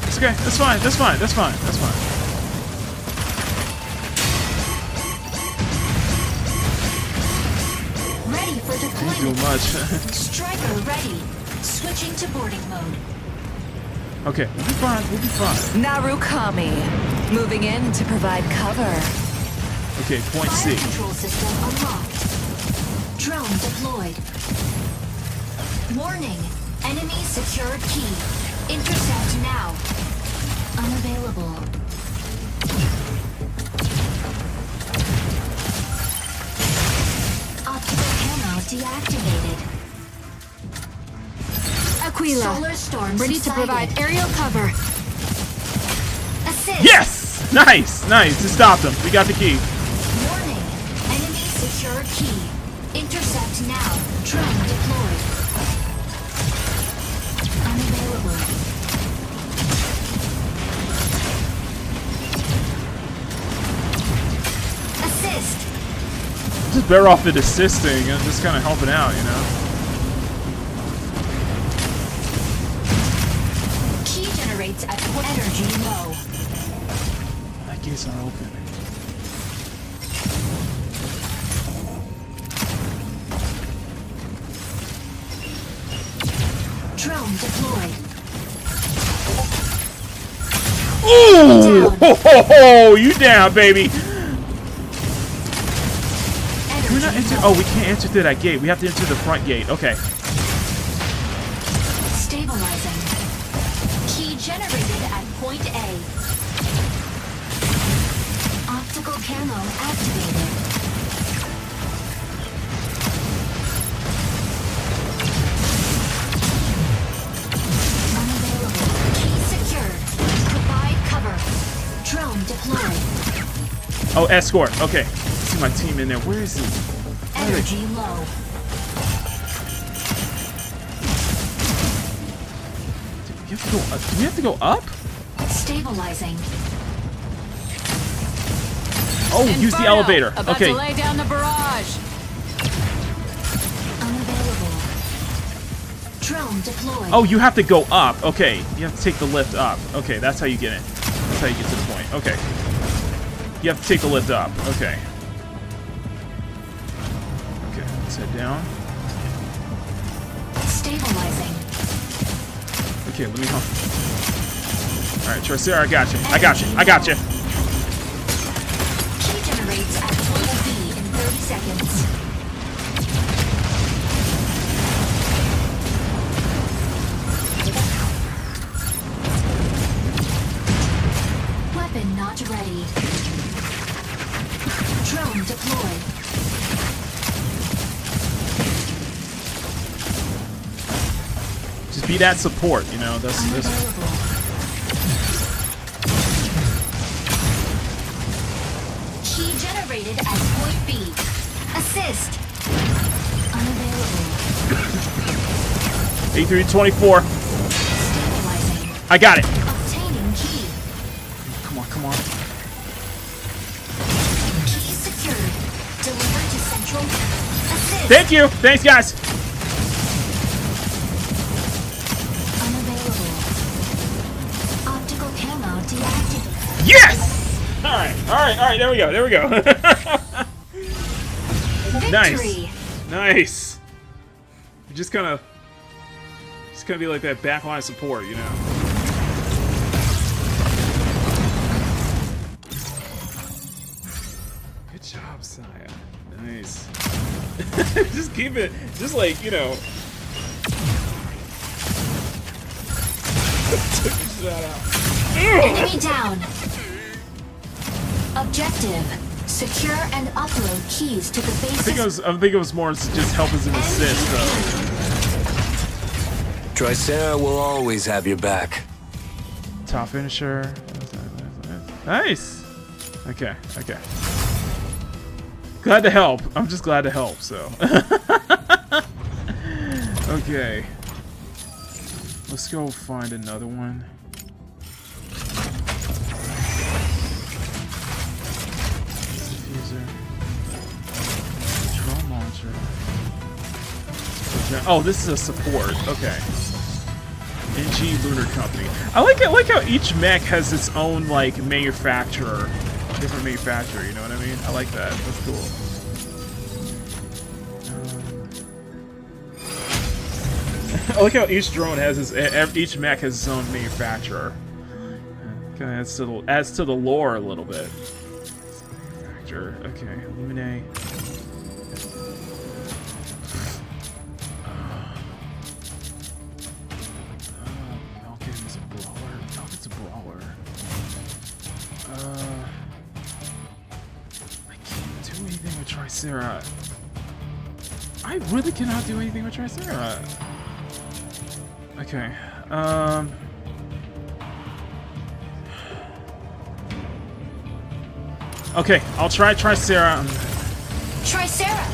Speaker 1: It's okay. That's fine. That's fine. That's fine. That's fine. doing much.
Speaker 6: Striker ready. Switching to boarding mode.
Speaker 1: Okay, we'll be fine. We'll be fine.
Speaker 9: Narukami, moving in to provide cover.
Speaker 1: Okay, point C.
Speaker 6: Fire control system unlocked. Drone deployed. Warning. Enemy secured key. Intercept now. Unavailable. Optical camo deactivated.
Speaker 7: Aquila,
Speaker 6: Solar storm
Speaker 7: ready to
Speaker 6: subsided.
Speaker 7: provide aerial cover.
Speaker 6: Assist.
Speaker 1: Yes! Nice! Nice. To stop them. We got the key.
Speaker 6: Warning. Enemy secured key. Intercept now. Drone deployed. Unavailable. Assist.
Speaker 1: Just better off at assisting and just kind of helping out, you know?
Speaker 6: Key generates at energy low.
Speaker 1: That gate's not open.
Speaker 6: Drone deployed.
Speaker 1: Ooh! Ho, ho, ho! You down, baby! Can we not enter? Oh, we can't enter through that gate. We have to enter the front gate. Okay.
Speaker 6: Stabilizing. Key generated at point A. Optical camo activated. Unavailable. Key secured. Provide cover. Drone deployed.
Speaker 1: Oh, escort. Okay. I see my team in there. Where is he? Where are they?
Speaker 6: Energy low.
Speaker 1: Do we have to go up? Do we have to go up?
Speaker 6: Stabilizing.
Speaker 1: Oh, use the elevator.
Speaker 9: About
Speaker 1: Okay.
Speaker 9: to lay down the barrage.
Speaker 6: Unavailable. Drone deployed.
Speaker 1: Oh, you have to go up. Okay. You have to take the lift up. Okay, that's how you get in. That's how you get to the point. Okay. You have to take the lift up. Okay. Okay, let's head down.
Speaker 6: Stabilizing.
Speaker 1: Okay, let me help. Alright, Tricera, I got you. I got you. I got you.
Speaker 6: Key generates at point B in 30 seconds. Weapon not ready. Drone deployed.
Speaker 1: Just be that support, you know. That's
Speaker 6: Unavailable. Key generated at point B. Assist. Unavailable.
Speaker 1: A324.
Speaker 6: Stabilizing.
Speaker 1: I got it.
Speaker 6: Obtaining key.
Speaker 1: Come on, come on.
Speaker 6: Key secured. Delivered to central. Assist.
Speaker 1: Thank you. Thanks, guys.
Speaker 6: Unavailable. Optical camo deactivated.
Speaker 1: Yes! Alright, alright, alright. There we go. There we go. Nice.
Speaker 6: Victory.
Speaker 1: Nice. Just kind of be like that backline support, you know. Good job, Saya. Nice. Just keep it, just like, you know. Took a shot out.
Speaker 6: Enemy down. Objective. Secure and upload keys to the base.
Speaker 1: I think it was more to just help as an assist, though.
Speaker 16: Tricera will always have your back.
Speaker 1: Top finisher. Nice. Okay, okay. Glad to help. I'm just glad to help, so. Okay. Let's go find another one. Diffuser. Drone launcher. Oh, this is a support. Okay. NG Lunar Company. I like how each mech has its own like manufacturer, different manufacturer. You know what I mean? I like that. That's cool. I like how each drone has each mech has its own manufacturer. Kind of adds to the lore a little bit. Manufacturer. Okay, Illuminate. Malkin is a brawler. Malkin's a brawler. I can't do anything with Tricera. I really cannot do anything with Tricera. Okay. Okay, I'll try Tricera.
Speaker 6: Tricera!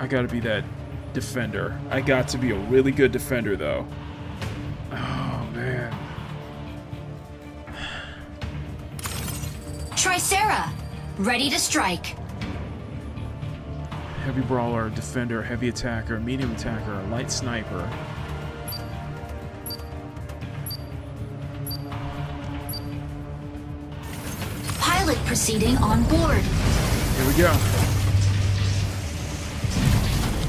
Speaker 1: I gotta be that defender. I got to be a really good defender, though. Oh, man.
Speaker 6: Tricera! Ready to strike.
Speaker 1: Heavy brawler, defender, heavy attacker, medium attacker, light sniper.
Speaker 6: Pilot proceeding on board.
Speaker 1: Here we go.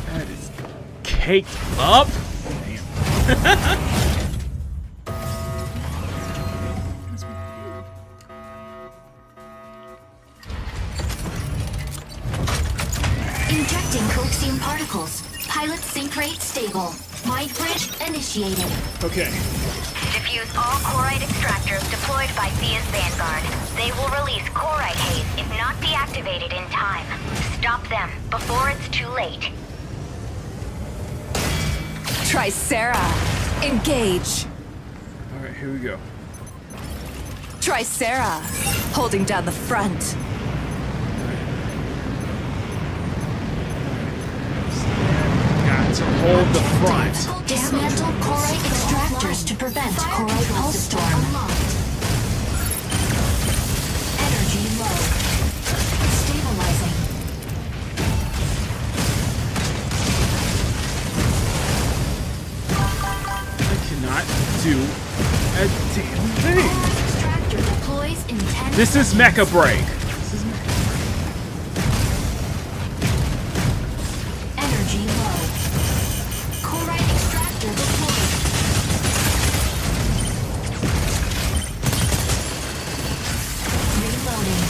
Speaker 1: That is caked up. Damn.
Speaker 6: Injecting coaxium particles. Pilot sync rate stable. Mind bridge initiated.
Speaker 1: Okay.
Speaker 2: Diffuse all Corite extractors deployed by Thea's Vanguard. They will release Corite haze if not deactivated in time. Stop them before it's too late.
Speaker 9: Tricera, engage.
Speaker 1: Alright, here we go.
Speaker 9: Tricera, holding down the front.
Speaker 1: Got to hold the front.
Speaker 6: Dismantle Corite extractors to prevent Corite pulse storm. Energy low. Stabilizing.
Speaker 1: I cannot do a damn thing.
Speaker 6: Extractor deploys in 10
Speaker 1: This is Mecha Break.
Speaker 6: Energy low. Corite extractor deployed. Reloading.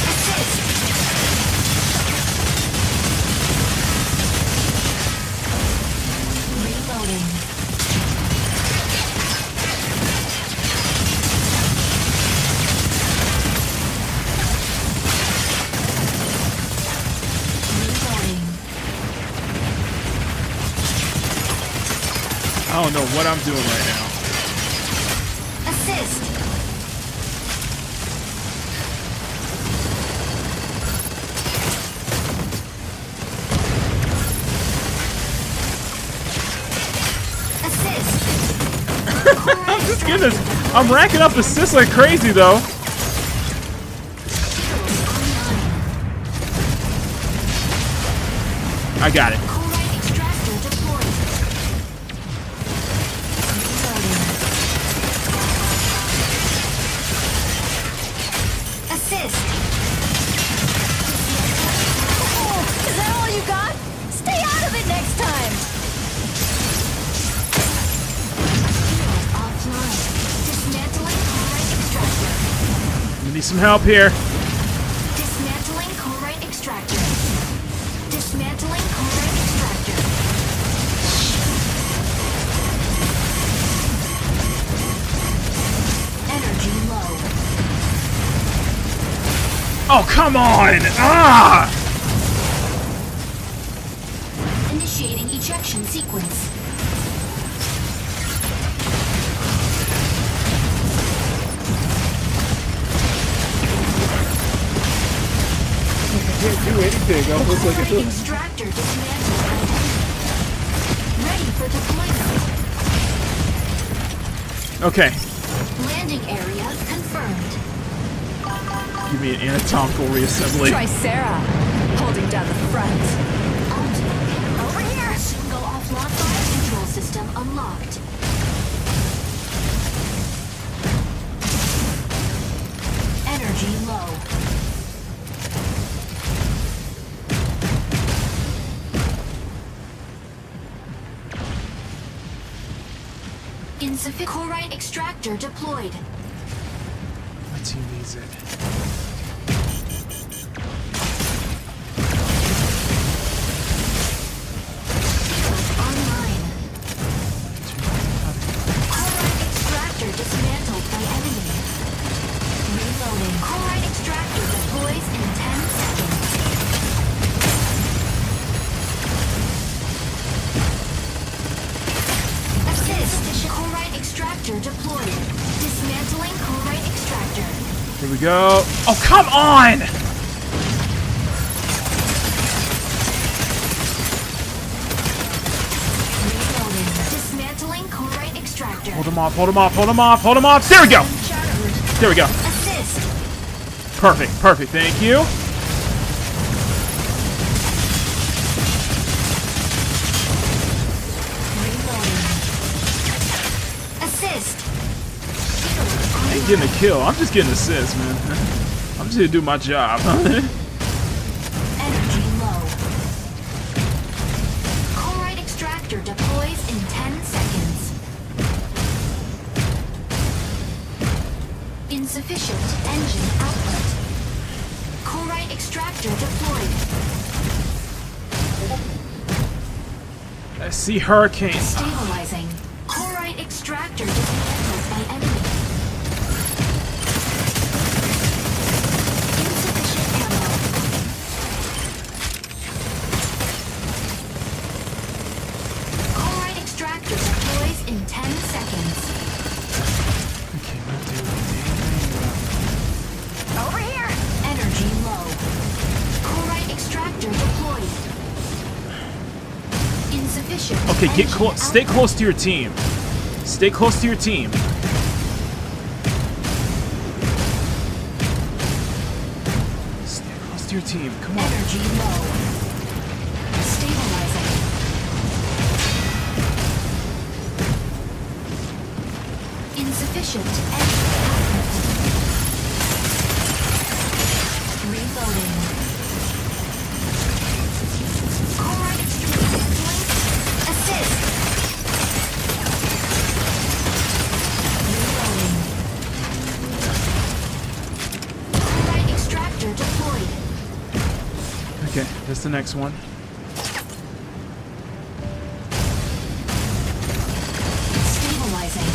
Speaker 6: Assist. Reloading.
Speaker 1: I don't know what I'm doing right now.
Speaker 6: Assist.
Speaker 1: I'm just getting this. I'm racking up assists like crazy, though. I got it.
Speaker 6: Assist. Oh, is that all you got? Stay out of it next time. Offline. Dismantling Corite extractor.
Speaker 1: We need some help here.
Speaker 6: Dismantling Corite extractor. Dismantling Corite extractor. Energy low.
Speaker 1: Oh, come on! Ah!
Speaker 6: Initiating ejection sequence.
Speaker 1: I can't do anything. I was like,
Speaker 6: Corite extractor dismantled. Ready for deployment.
Speaker 1: okay.
Speaker 6: Landing area confirmed.
Speaker 1: Give me an anatomical reassembly.
Speaker 9: Tricera, holding down the front.
Speaker 6: Over here! Single offload fire control system unlocked. Energy low. Insufficient chloride extractor deployed.
Speaker 1: My team needs it.
Speaker 6: Online. Chloride extractor dismantled by enemy. Reloading. Chloride extractor deploys in 10 seconds. Assist. Chloride extractor deployed. Dismantling chloride extractor.
Speaker 1: Here we go. Oh, come on!
Speaker 6: Reloading. Dismantling chloride extractor.
Speaker 1: Hold him off, hold him off, hold him off, hold him off. There we go! There we go.
Speaker 6: Assist.
Speaker 1: Perfect, perfect. Thank you.
Speaker 6: Reloading. Assist.
Speaker 1: I ain't getting a kill. I'm just getting assists, man. I'm just here to do my job.
Speaker 6: Energy low. Chloride extractor deploys in 10 seconds. Insufficient engine output. Chloride extractor deployed.
Speaker 1: I see hurricanes.
Speaker 6: Stabilizing. Chloride extractor dismantled by enemy. Insufficient ammo. Chloride extractor deploys in 10 seconds.
Speaker 1: Okay, not doing anything.
Speaker 2: Over here.
Speaker 6: Energy low. Chloride extractor deployed. Insufficient.
Speaker 1: Okay, get
Speaker 6: engine
Speaker 1: close. Stay
Speaker 6: output.
Speaker 1: close to your team. Stay close to your team. Stay close to your team. Come on.
Speaker 6: Energy low. Stabilizing. Insufficient engine output. Reloading. Chloride extractor. Assist. Reloading. Chloride extractor deployed.
Speaker 1: Okay, that's the next one.
Speaker 6: Stabilizing.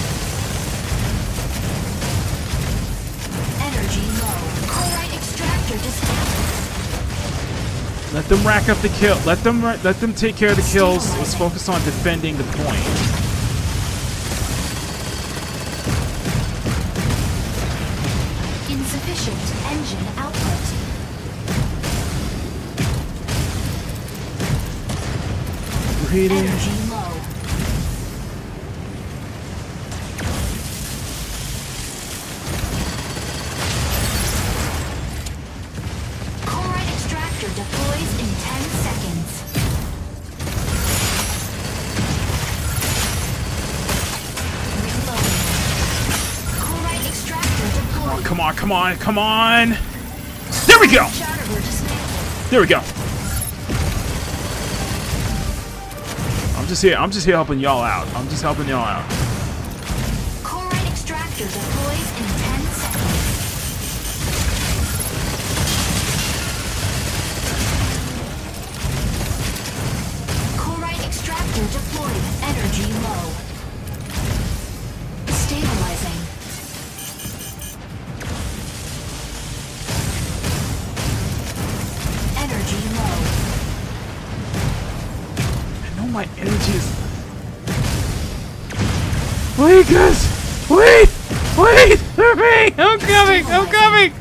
Speaker 6: Energy low. Chloride extractor dismantled.
Speaker 1: Let them rack up the kill. Let them take care of the kills. Let's focus on defending the point.
Speaker 6: Insufficient engine output.
Speaker 1: Reading.
Speaker 6: Energy low. Chloride extractor deploys in 10 seconds. Reloading. Chloride extractor deployed.
Speaker 1: Oh, come on, come on, come on! There we go!
Speaker 6: Shatterer dismantled.
Speaker 1: There we go. I'm just here helping y'all out. I'm just helping y'all out.
Speaker 6: Chloride extractor deploys in 10 seconds. Chloride extractor deployed. Energy low. Stabilizing. Energy low.
Speaker 1: I know my energy is... Wait, guys! Wait! Wait! For me! I'm coming! I'm coming!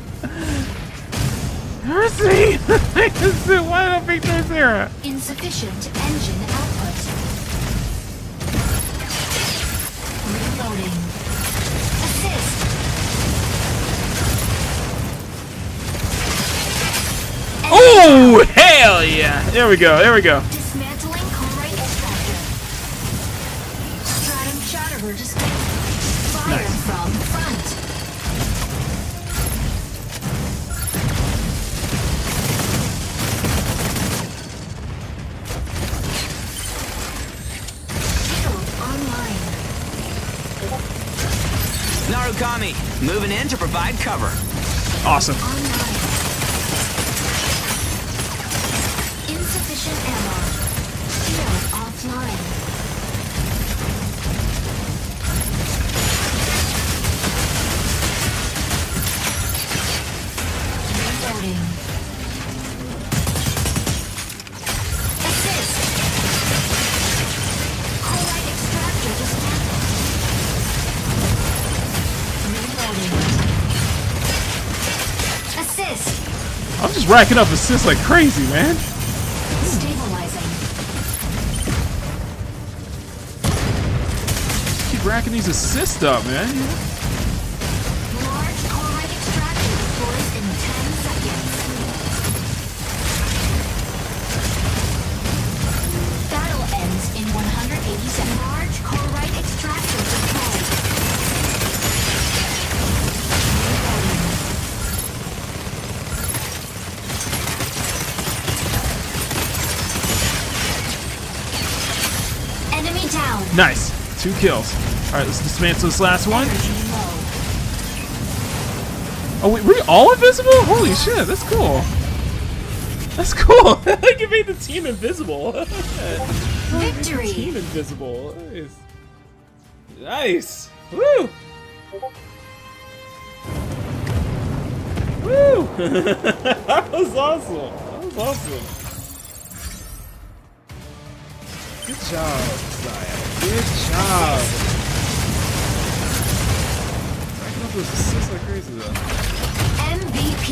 Speaker 1: There's me! Why don't I think there's Sarah?
Speaker 6: Insufficient engine output. Reloading. Assist.
Speaker 1: Oh, hell yeah! There we go, there we go.
Speaker 6: Dismantling chloride extractor. Stratum Shatterer dismantled. Fire from front. Shield online.
Speaker 14: Narukami, moving in to provide cover.
Speaker 1: Awesome.
Speaker 6: Insufficient ammo. Shield offline. Reloading. Assist. Chloride extractor dismantled. Reloading. Assist.
Speaker 1: I'm just racking up assists like crazy, man.
Speaker 6: Stabilizing.
Speaker 1: Keep racking these assists up, man.
Speaker 6: Large chloride extractor deploys in 10 seconds. Battle ends in 180 seconds. Large chloride extractor deployed. Enemy down.
Speaker 1: Nice. 2 kills. Alright, let's dismantle this last one. Oh, wait, were you all invisible? Holy shit, that's cool. That's cool. Like you made the team invisible.
Speaker 6: Victory.
Speaker 1: Team invisible. Nice. Nice. Woo. Woo. That was awesome. That was awesome. Good job, Zaya. Good job. Racking up those assists like crazy though.
Speaker 6: MVP.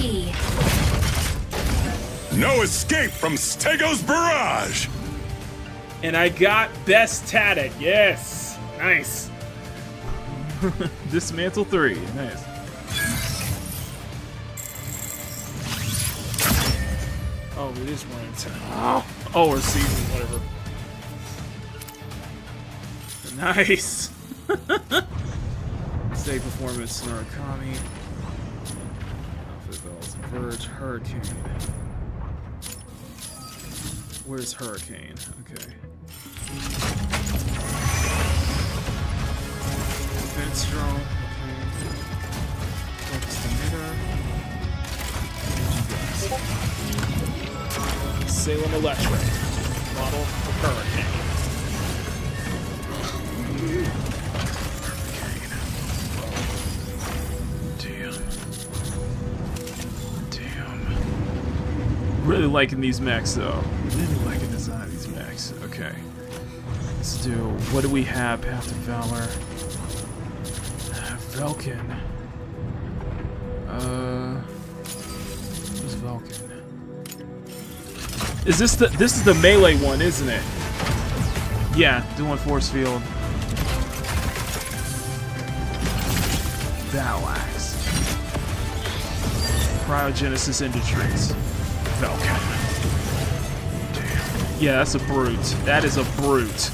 Speaker 13: No escape from Stego's barrage!
Speaker 1: And I got best tatted. Yes. Nice. Dismantle 3. Nice. Oh, it is running time. Oh, or season, whatever. Nice. Stay performance, Narukami. Outfit bells, Verge, Hurricane. Where's Hurricane? Okay. Defense drone. Okay. Focus emitter. Salem Electric. Model for Hurricane. Damn. Really liking these mechs though. Really liking the design of these mechs. Okay. Let's do. What do we have? Path to Valor. Vulcan. Where's Vulcan? Is this is the melee one, isn't it? Yeah, doing force field. Battle Axe. Cryogenesis Industries. Vulcan. Damn. Yeah, that's a brute. That is a brute.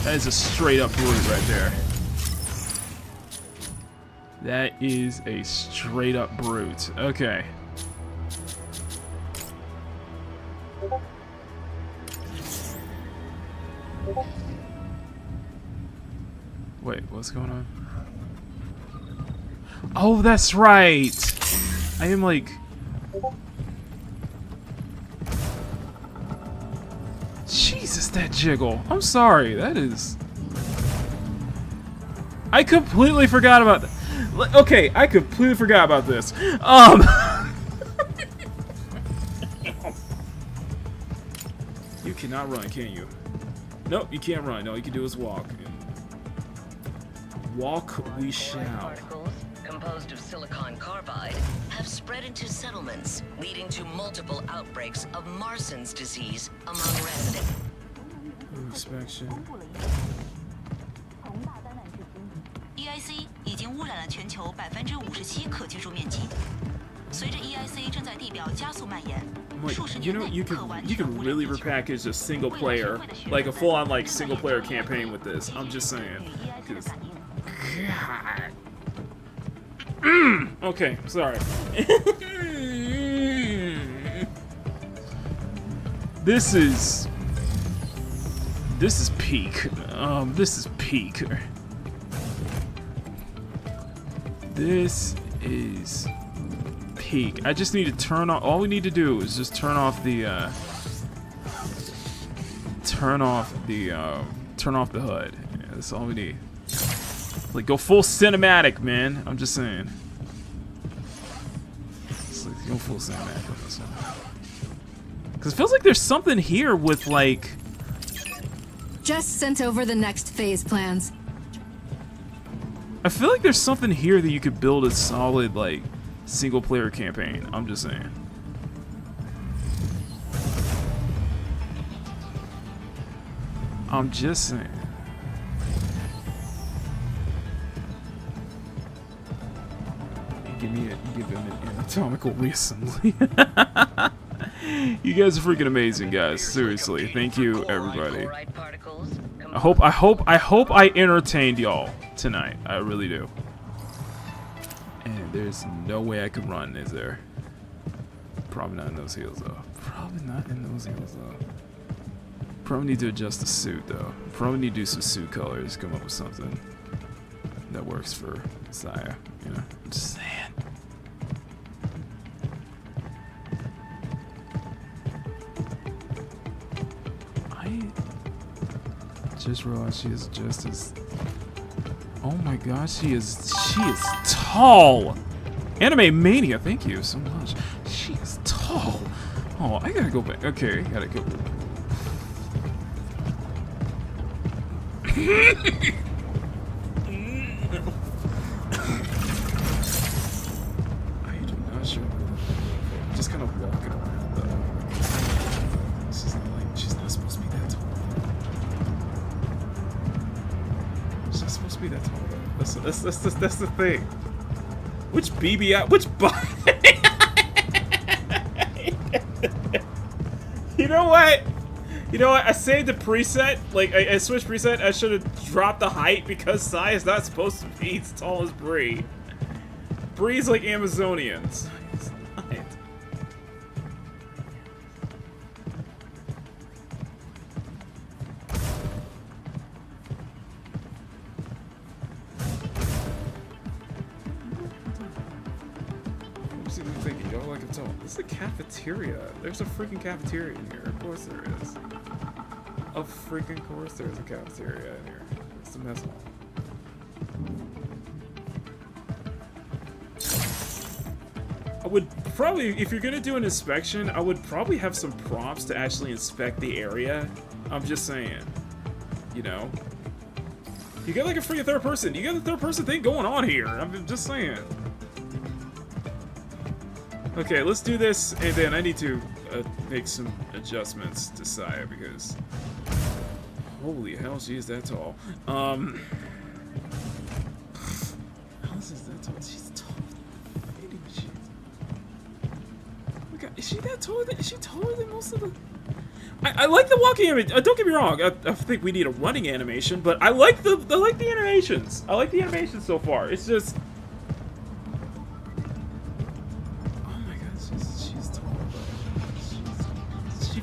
Speaker 1: That is a straight up brute right there. That is a straight up brute. Okay. Wait, what's going on? Oh, that's right! I am like... Jesus, that jiggle. I'm sorry, that is... I completely forgot about that. Okay, I completely forgot about this. You cannot run, can you? Nope, you can't run. All you can do is walk. Walk we shall.
Speaker 18: Composed of silicon carbide have spread into settlements, leading to multiple outbreaks of Marston's disease among residents.
Speaker 1: Inspection.
Speaker 19: EIC 已经污染了全球57%可居住面积。随着 EIC 正在地表加速蔓延，
Speaker 1: You know, you can really repackage a single player, like a full-on like single player campaign with this. I'm just saying. God. Okay, sorry. This is peak. This is peak. This is peak. I just need to turn off. All we need to do is just turn off the turn off the hood. Yeah, that's all we need. Like, go full cinematic, man. I'm just saying. Just like, go full cinematic on this one. Because it feels like there's something here with, like...
Speaker 7: Just sent over the next phase plans.
Speaker 1: I feel like there's something here that you could build a solid, like, single-player campaign. I'm just saying. I'm just saying. Give him an anatomical reassembly. You guys are freaking amazing, guys. Seriously, thank you, everybody. I hope I entertained y'all tonight. I really do. And there's no way I could run, is there? Probably not in those heels, though. Probably not in those heels, though. Probably need to adjust the suit, though. Probably need to do some suit colors, come up with something that works for Saya, you know? I'm just saying. I just realized she is just as... Oh my gosh, she is tall! Anime Mania, thank you so much. She is tall. Oh, I gotta go back. Okay, I gotta go. I'm not sure. I'm just kind of walking around though. She's not supposed to be that tall. She's not supposed to be that tall though. That's the thing. Which BB which You know what? You know what? I saved the preset. Like, I switched preset. I should have dropped the height because Sai is not supposed to be as tall as Bree. Bree's like Amazonians. It's not. Y'all like it's all. This is a cafeteria. There's a freaking cafeteria in here. Of course there is. Of freaking course there's a cafeteria in here. It's the mess hall. I would probably, if you're gonna do an inspection, I would probably have some prompts to actually inspect the area. I'm just saying. You know? You got like a freaking third person. You got the third person thing going on here. I'm just saying. Okay, let's do this, and then I need to make some adjustments to Saya because holy hell, she is that tall. How is that tall? She's tall. Is she that tall? Is she taller than most of the? I like the walking animation. Don't get me wrong. I think we need a running animation, but I like the animations. I like the animations so far. It's just.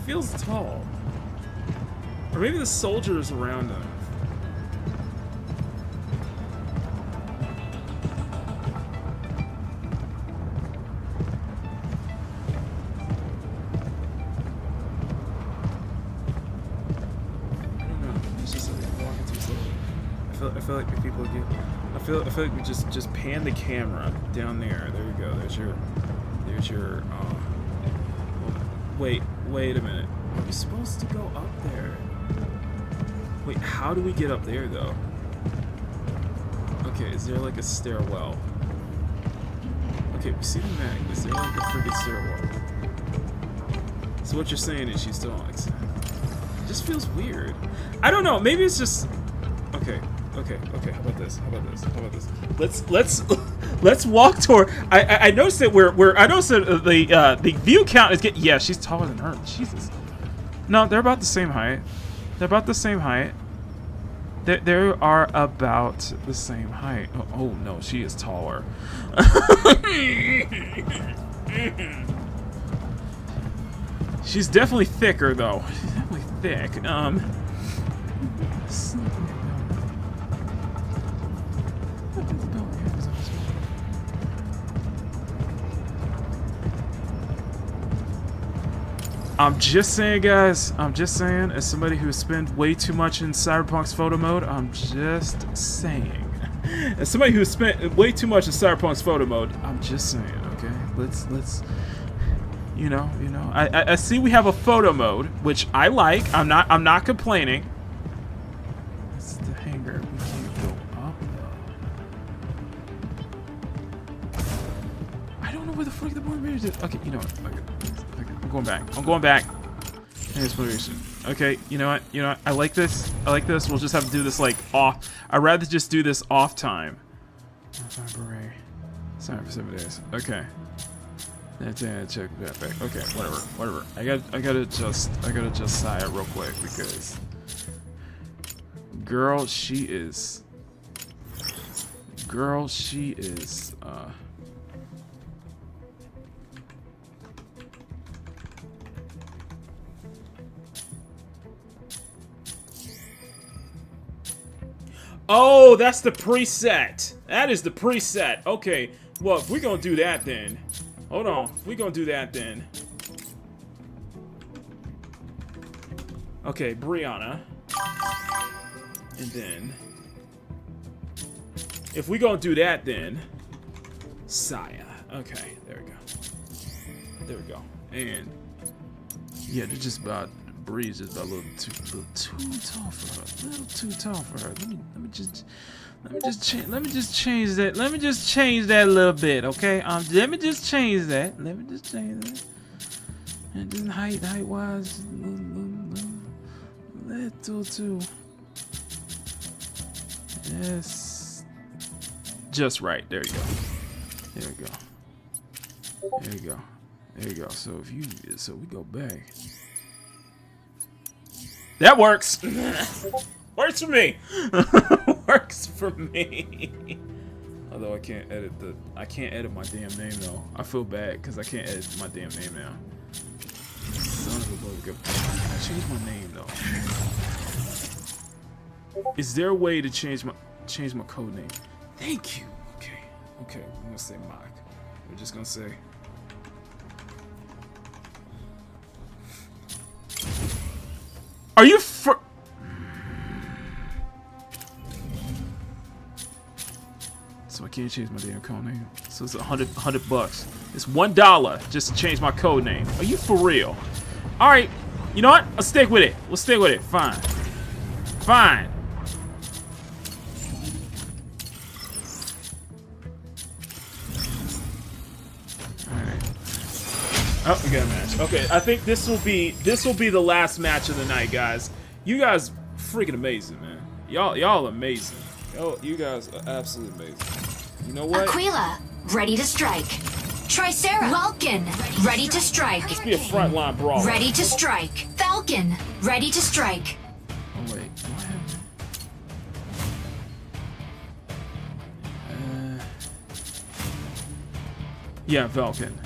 Speaker 1: Feels tall. Or maybe the soldiers around him. I don't know. It's just like walking too slowly. I feel like people get. I feel like we just pan the camera down there. There you go. There's your. Wait a minute. Are we supposed to go up there? Wait, how do we get up there, though? Okay, is there like a stairwell? Okay, we see the Mech. Is there like a freaking stairwell? So what you're saying is she's still on it just feels weird. I don't know, maybe it's just... Okay, how about this? Let's walk toward. I noticed that I noticed that the view count is getting. Yeah, she's taller than her. Jesus. No, they're about the same height. They are about the same height. Oh no, she is taller. She's definitely thicker though. She's definitely thick. I'm just saying, guys. I'm just saying, as somebody who spent way too much in Cyberpunk's photo mode, I'm just saying. As somebody who spent way too much in Cyberpunk's photo mode, I'm just saying. Okay, let's. You know. I see we have a photo mode, which I like. I'm not complaining. It's the hangar. We can't go up though. I don't know where the fuck the board is. Okay, you know what? Okay, I'm going back. Exploration. Okay, you know what? I like this. We'll just have to do this like off. I'd rather just do this off time. Sorry for 7 days. Okay. Check that back. Okay, whatever. I gotta adjust Saya real quick because girl, she is Oh, that's the preset. That is the preset. Okay, well, if we're gonna do that then. Hold on, if we're gonna do that then. Okay, Brianna. And then if we're gonna do that then, Saya. Okay, there we go. And yeah, they're just about Bree's just about a little too tall for her. A little too tall for her. Let me just change that. Let me just change that a little bit, okay? Let me just change that. And just height wise, little too. Yes. Just right. There you go. So we go back. That works. Works for me. Works for me. Although I can't edit my damn name though. I feel bad because I can't edit my damn name now. Son of a bug. I changed my name though. Is there a way to change my code name? Thank you. Okay. I'm gonna say Mach. We're just gonna say. Are you for? So I can't change my damn code name. So it's $100. It's $1 just to change my code name. Are you for real? All right. You know what? Let's stick with it. Fine. Oh, we got a match. Okay, I think this will be the last match of the night, guys. You guys freaking amazing, man. Y'all amazing. You guys are absolutely amazing. You know what?
Speaker 6: Aquila, ready to strike. Tricera. Vulcan, ready to strike.
Speaker 1: Let's be a frontline brawler.
Speaker 6: Ready to strike. Falcon, ready to strike.
Speaker 1: Oh wait, what happened? Yeah, Falcon.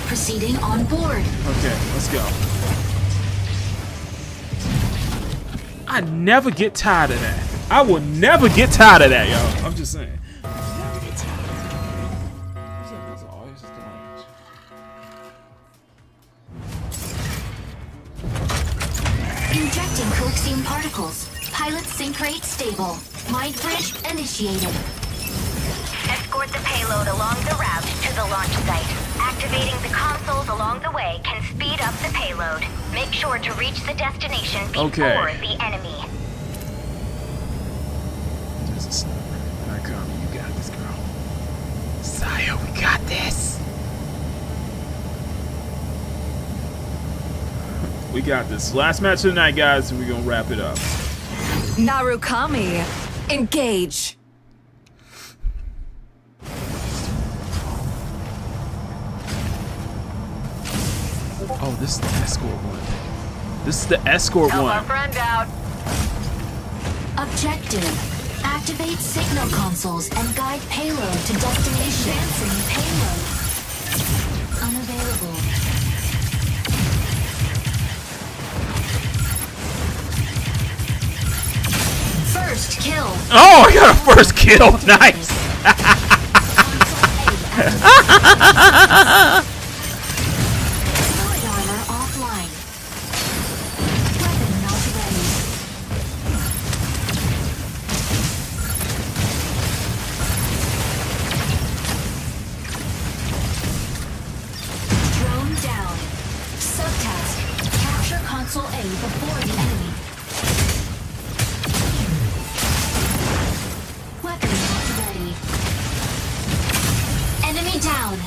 Speaker 6: Proceeding on board.
Speaker 1: Okay, let's go. I never get tired of that. I will never get tired of that, yo. I'm just saying. Never get tired of that.
Speaker 6: Injecting coaxium particles. Pilot sync rate stable. Mind bridge initiated.
Speaker 2: Escort the payload along the route to the launch site. Activating the consoles along the way can speed up the payload. Make sure to reach the destination before the enemy.
Speaker 1: There's a sniper. Here I come. You got this, girl. Saya, we got this. We got this. Last match of the night, guys, and we're gonna wrap it up.
Speaker 9: Narukami, engage.
Speaker 1: Oh, this is the escort one. This is the escort
Speaker 9: Help
Speaker 1: one.
Speaker 9: our friend out.
Speaker 6: Objective. Activate signal consoles and guide payload to destination. Advancing payload. Unavailable. First kill.
Speaker 1: Oh, I got a first kill. Nice.
Speaker 6: Body armor offline. Weapon not ready. Drone down. Subtask. Capture console A before the enemy. Weapon not ready. Enemy down.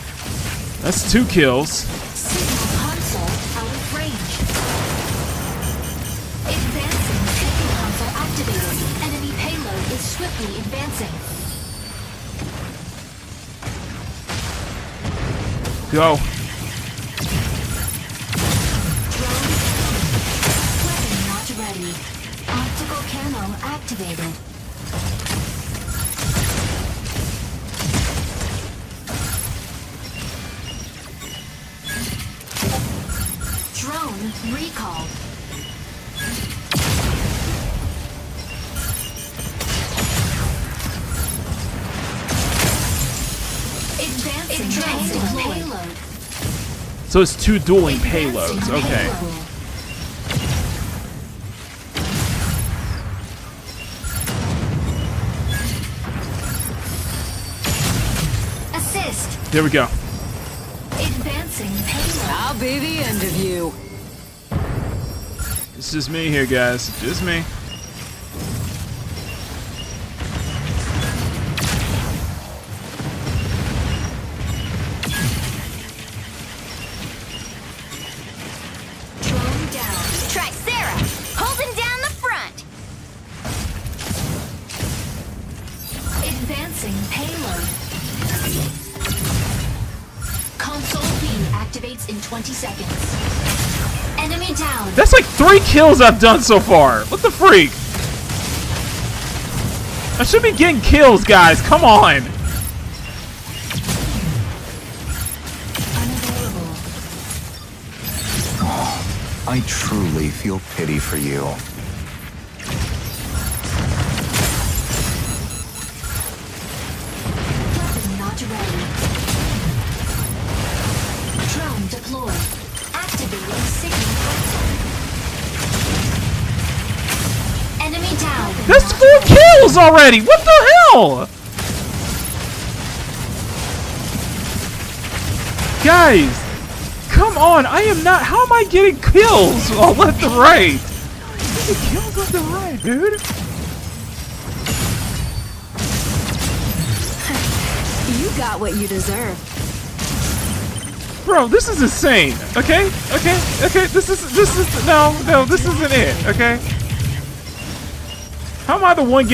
Speaker 1: That's 2 kills.
Speaker 6: Signal console out of range. Advancing signal console activated. Enemy payload is swiftly advancing.
Speaker 1: Go.
Speaker 6: Weapon not ready. Optical camo activated. Drone recalled. Advancing payload.
Speaker 1: So it's 2 dueling payloads. Okay.
Speaker 6: Assist.
Speaker 1: There we go.
Speaker 6: Advancing payload.
Speaker 8: I'll be the end of you.
Speaker 1: It's just me here, guys. Just me.
Speaker 6: Drone down.
Speaker 5: Try Sarah, holding down the front.
Speaker 6: Advancing payload. Console B activates in 20 seconds. Enemy down.
Speaker 1: That's like 3 kills I've done so far. What the freak? I should be getting kills, guys. Come on.
Speaker 6: Unavailable.
Speaker 15: I truly feel pity for you.
Speaker 6: Weapon not ready. Drone deployed. Activating signal console. Enemy down.
Speaker 1: That's 4 kills already. What the hell? Guys, come on. I am not. How am I getting kills all left and right? Kills left and right, dude.
Speaker 7: You got what you deserve.
Speaker 1: Bro, this is insane. Okay? This is no, this isn't it, okay? How am I the one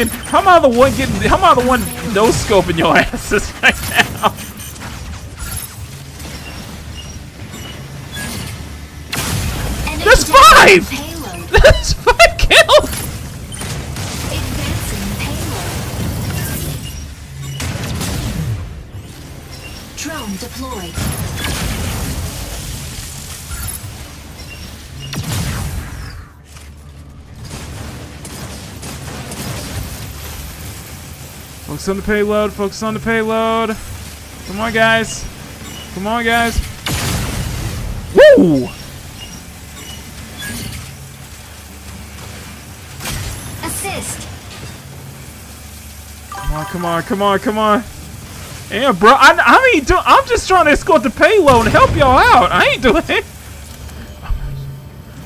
Speaker 1: no scoping your asses right now? That's 5! That's 5 kills!
Speaker 6: Advancing payload. Drone deployed.
Speaker 1: Focus on the payload, focus on the payload. Come on, guys. Come on, guys. Woo!
Speaker 6: Assist.
Speaker 1: Come on. Yeah, bro. I ain't doing. I'm just trying to escort the payload and help y'all out. I ain't doing it.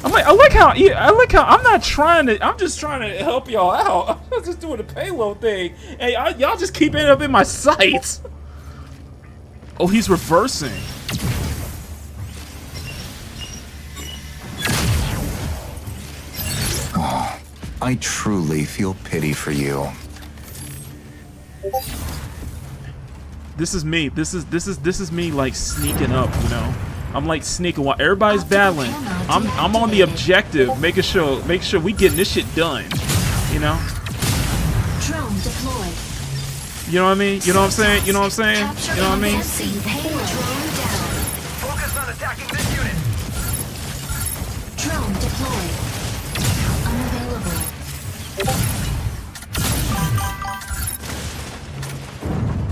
Speaker 1: I like how I'm not trying to. I'm just trying to help y'all out. I'm just doing the payload thing. Hey, y'all just keep ending up in my sights. Oh, he's reversing.
Speaker 15: Oh, I truly feel pity for you.
Speaker 1: This is me. This is me like sneaking up, you know. I'm like sneaking while everybody's battling. I'm on the objective, making sure we getting this shit done. You know?
Speaker 6: Drone deployed.
Speaker 1: You know what I mean? You know what I'm saying? You know what I'm saying? You know what I mean?
Speaker 6: Focus on attacking this unit. Drone deployed. Unavailable.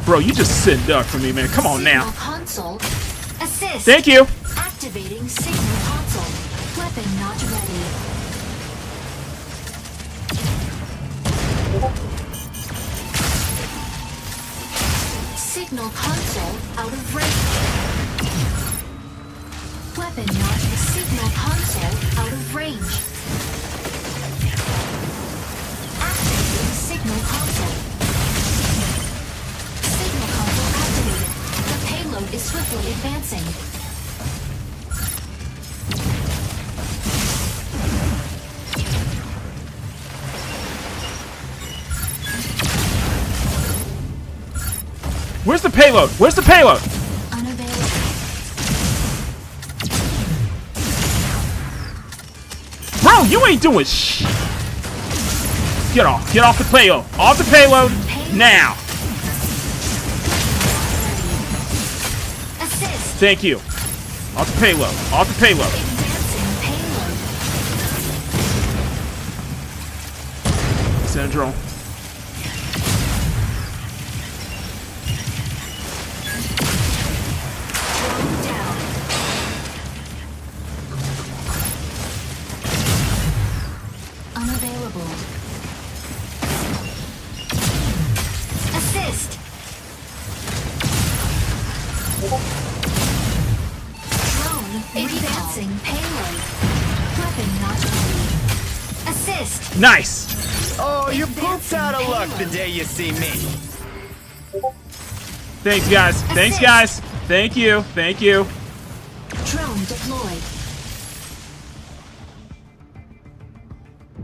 Speaker 1: Bro, you just sit duck for me, man. Come on now.
Speaker 6: Console. Assist.
Speaker 1: Thank you.
Speaker 6: Activating signal console. Weapon not ready. Signal console out of range. Weapon not. Signal console out of range. Activating signal console. Signal console activated. The payload is swiftly advancing.
Speaker 1: Where's the payload? Where's the payload? Bro, you ain't doing shh. Get off. Get off the payload. Off the payload now.
Speaker 6: Assist.
Speaker 1: Thank you. Off the payload. Off the payload. Send a drone.
Speaker 6: Unavailable. Assist. Drone advancing payload. Weapon not ready. Assist.
Speaker 1: Nice.
Speaker 14: Oh, you pooped out of luck the day you see me.
Speaker 1: Thanks, guys. Thanks, guys. Thank you. Thank you.
Speaker 6: Drone deployed.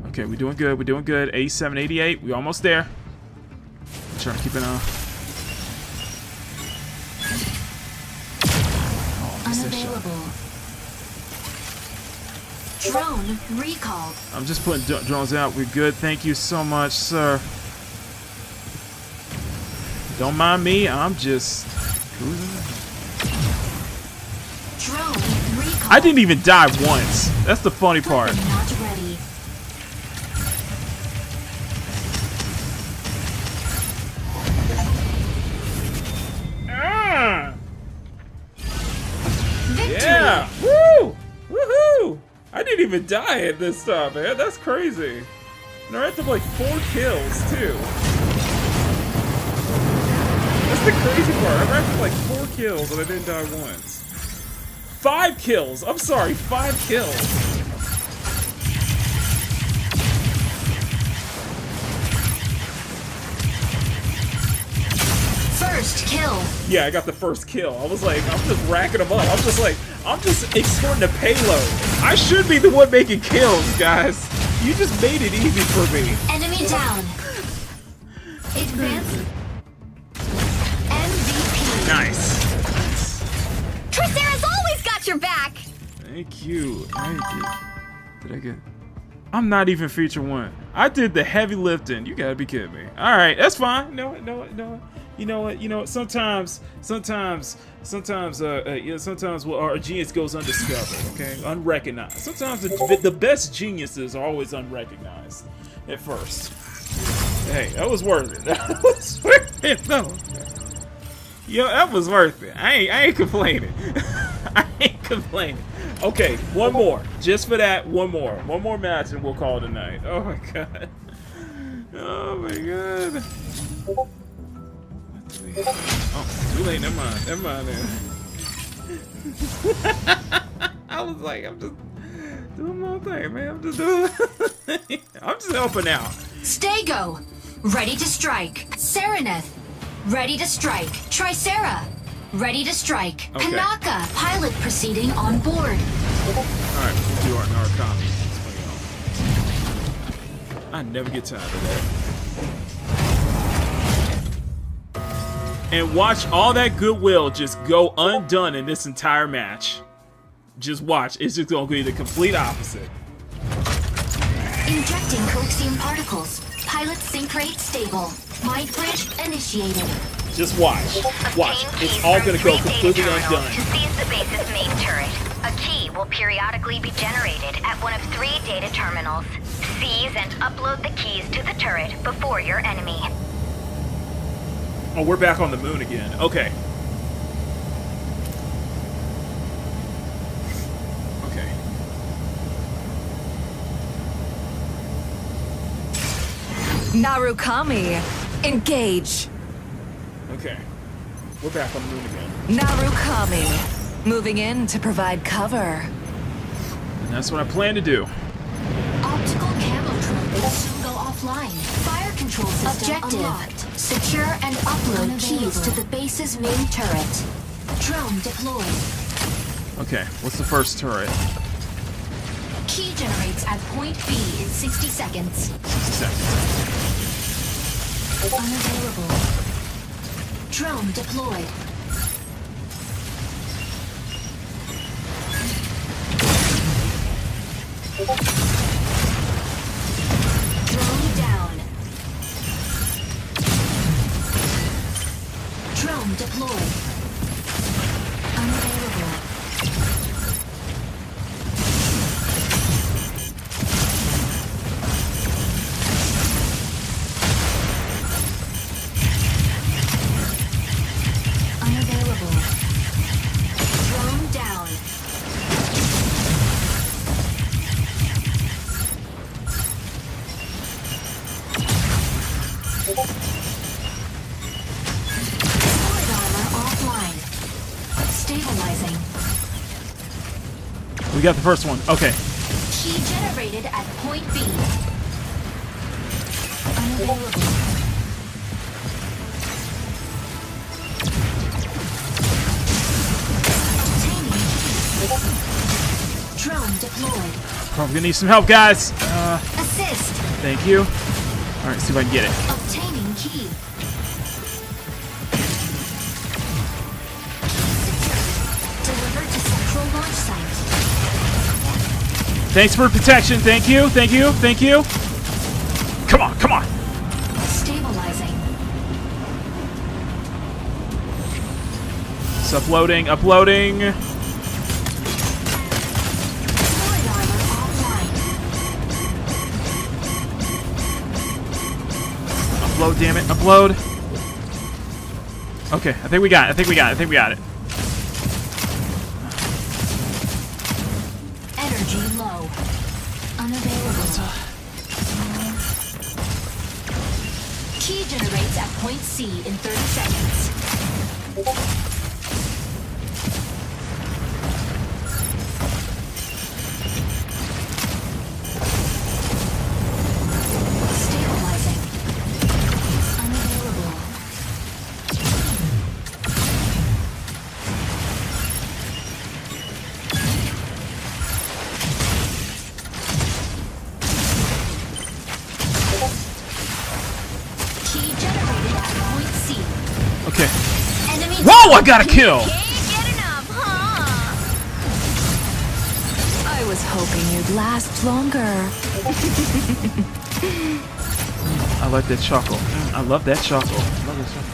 Speaker 1: Okay, we're doing good. We're doing good. 87, 88. We're almost there. Trying to keep it on.
Speaker 6: Unavailable. Drone recalled.
Speaker 1: I'm just putting drones out. We're good. Thank you so much, sir. Don't mind me. I'm just cruising.
Speaker 6: Drone recalled.
Speaker 1: I didn't even die once. That's the funny part.
Speaker 6: Not ready.
Speaker 1: Yeah! Woo! Woohoo! I didn't even die at this time, man. That's crazy. And I had to like 4 kills too. That's the crazy part. I ran for like 4 kills and I didn't die once. 5 kills! I'm sorry, 5 kills.
Speaker 6: First kill.
Speaker 1: Yeah, I got the first kill. I was like, I'm just racking them up. I'm just exporting a payload. I should be the one making kills, guys. You just made it easy for me.
Speaker 6: Enemy down. Advance. MVP.
Speaker 1: Nice.
Speaker 5: Tricera's always got your back.
Speaker 1: Thank you. Thank you. Did I get... I'm not even feature 1. I did the heavy lifting. You gotta be kidding me. Alright, that's fine. No. You know what? Sometimes our genius goes undiscovered, okay? Unrecognized. Sometimes the best geniuses are always unrecognized at first. Hey, that was worth it. That was worth it, though. Yo, that was worth it. I ain't complaining. I ain't complaining. Okay, one more. Just for that, one more. One more match and we'll call it a night. Oh my god. Oh my god. Oh, too late. Never mind. Never mind, man. I was like, I'm just doing my thing, man. I'm just doing. I'm just helping out.
Speaker 6: Stego, ready to strike. Sereneth, ready to strike. Tricera, ready to strike.
Speaker 1: Okay.
Speaker 6: Kanaka, pilot proceeding on board.
Speaker 1: Alright, we'll do our copy. I never get tired of that. And watch all that goodwill just go undone in this entire match. Just watch. It's just going to be the complete opposite.
Speaker 6: Injecting coaxium particles. Pilot sync rate stable. Mind bridge initiated.
Speaker 1: Just watch. Watch. It's all going to go completely undone.
Speaker 2: To seize the base's main turret, a key will periodically be generated at one of 3 data terminals. Seize and upload the keys to the turret before your enemy.
Speaker 1: Oh, we're back on the moon again. Okay. Okay.
Speaker 9: Narukami, engage.
Speaker 1: Okay. We're back on the moon again.
Speaker 9: Narukami, moving in to provide cover.
Speaker 1: And that's what I plan to do.
Speaker 6: Optical camo drone will soon go offline. Fire control system unlocked. Secure and upload keys to the base's main turret. Drone deployed.
Speaker 1: Okay, what's the first turret?
Speaker 6: Key generates at point B in 60 seconds.
Speaker 1: 60 seconds.
Speaker 6: Unavailable. Drone deployed. Drone down. Drone deployed. Unavailable. Unavailable. Drone down. Solid armor offline. Stabilizing.
Speaker 1: We got the first one. Okay.
Speaker 6: Key generated at point B. Unavailable. Drone deployed.
Speaker 1: Probably gonna need some help, guys.
Speaker 6: Assist.
Speaker 1: Thank you. All right, see if I can get it.
Speaker 6: Obtaining key. Delivered to central launch site.
Speaker 1: Thanks for protection. Thank you. Thank you. Thank you. Come on. Come on.
Speaker 6: Stabilizing.
Speaker 1: It's uploading. Uploading.
Speaker 6: Solid armor offline.
Speaker 1: Upload, damn it. Upload. Okay, I think we got it. I think we got it. I think we got it.
Speaker 6: Energy low. Unavailable. Key generates at point C in 30 seconds. Stabilizing. Unavailable. Key generated at point C.
Speaker 1: Okay.
Speaker 6: Enemy
Speaker 1: Whoa! I got a kill.
Speaker 7: I was hoping you'd last longer.
Speaker 1: I like that chuckle. I love that chuckle. I love that chuckle.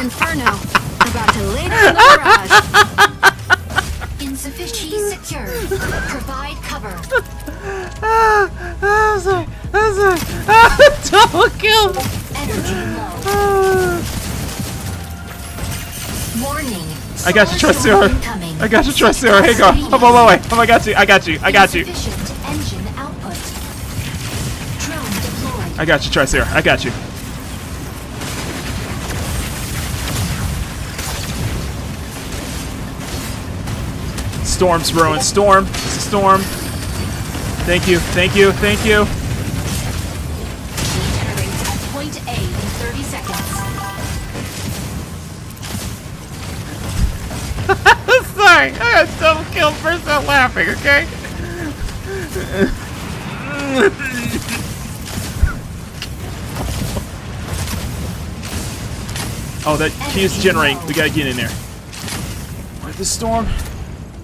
Speaker 6: Inferno. About to lay down the barrage. Insufficient. Key secured. Provide cover.
Speaker 1: Double kill.
Speaker 6: Energy low. Warning.
Speaker 1: I got you, trust Sarah.
Speaker 6: Incoming.
Speaker 1: I got you, trust Sarah. Hey, go. Oh, wait. Oh, I got you. I got you. I got you.
Speaker 6: Insufficient engine output. Drone deployed.
Speaker 1: I got you, trust Sarah. I got you. Storm's ruined. Storm. It's a storm. Thank you. Thank you. Thank you.
Speaker 6: Key generates at point A in 30 seconds.
Speaker 1: Sorry. I got double kill. First not laughing, okay? Oh, that key is generating. We gotta get in there. Where's the storm? I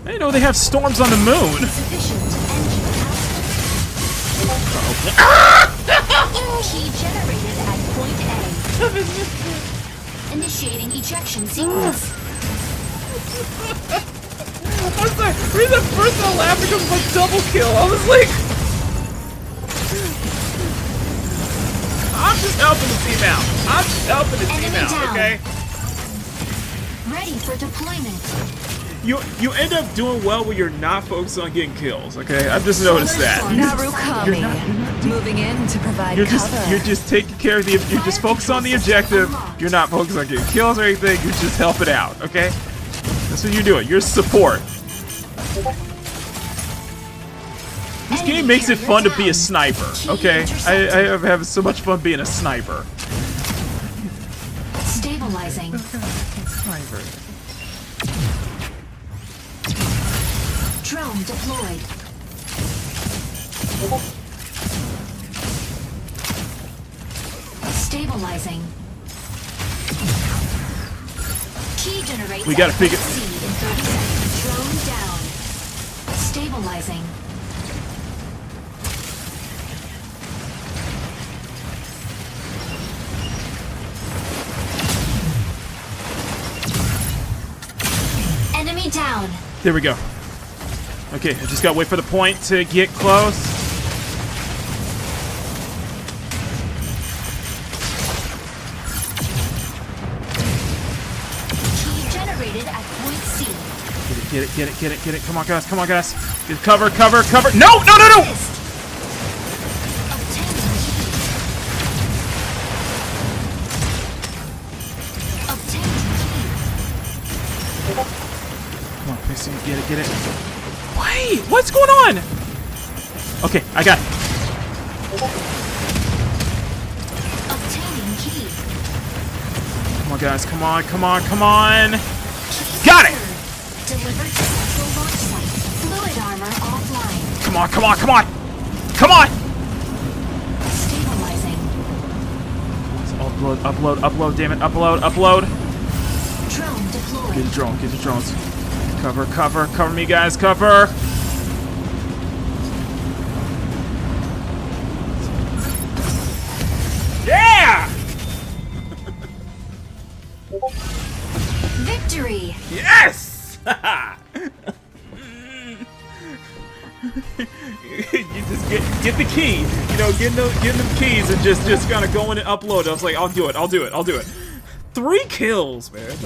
Speaker 1: didn't know they have storms on the moon.
Speaker 6: Insufficient engine output. Key generated at point A. Initiating ejection sequence.
Speaker 1: The reason first I laughed because of a double kill. I was like, I'm just helping the team out. I'm just helping the team out, okay?
Speaker 6: Ready for deployment.
Speaker 1: You end up doing well when you're not focused on getting kills, okay? I've just noticed that.
Speaker 9: Narukami, moving in to provide
Speaker 1: You're
Speaker 9: cover.
Speaker 1: just taking care of the. You're just focused on the objective. You're not focused on getting kills or anything. You're just helping out, okay? That's what you're doing. You're support. This game makes it fun to be a sniper, okay? I have so much fun being a sniper.
Speaker 6: Stabilizing.
Speaker 1: Sniper.
Speaker 6: Drone deployed. Stabilizing. Key generates.
Speaker 1: We gotta figure.
Speaker 6: In 30 seconds. Drone down. Stabilizing. Enemy down.
Speaker 1: There we go. Okay, I just gotta wait for the point to get close.
Speaker 6: Key generated at point C.
Speaker 1: Get it. Come on, guys. Get cover. No! Come on, please get it. Wait, what's going on? Okay, I got it.
Speaker 6: Obtaining key.
Speaker 1: Come on, guys. Come on. Got it!
Speaker 6: Delivered to central launch site. Fluid armor offline.
Speaker 1: Come on!
Speaker 6: Stabilizing.
Speaker 1: Upload, damn it. Upload.
Speaker 6: Drone deployed.
Speaker 1: Get the drones. Cover me, guys, cover! Yeah!
Speaker 6: Victory!
Speaker 1: Yes! You just get the key, getting them keys and just kind of go in and upload. I was like, I'll do it. 3 kills, man.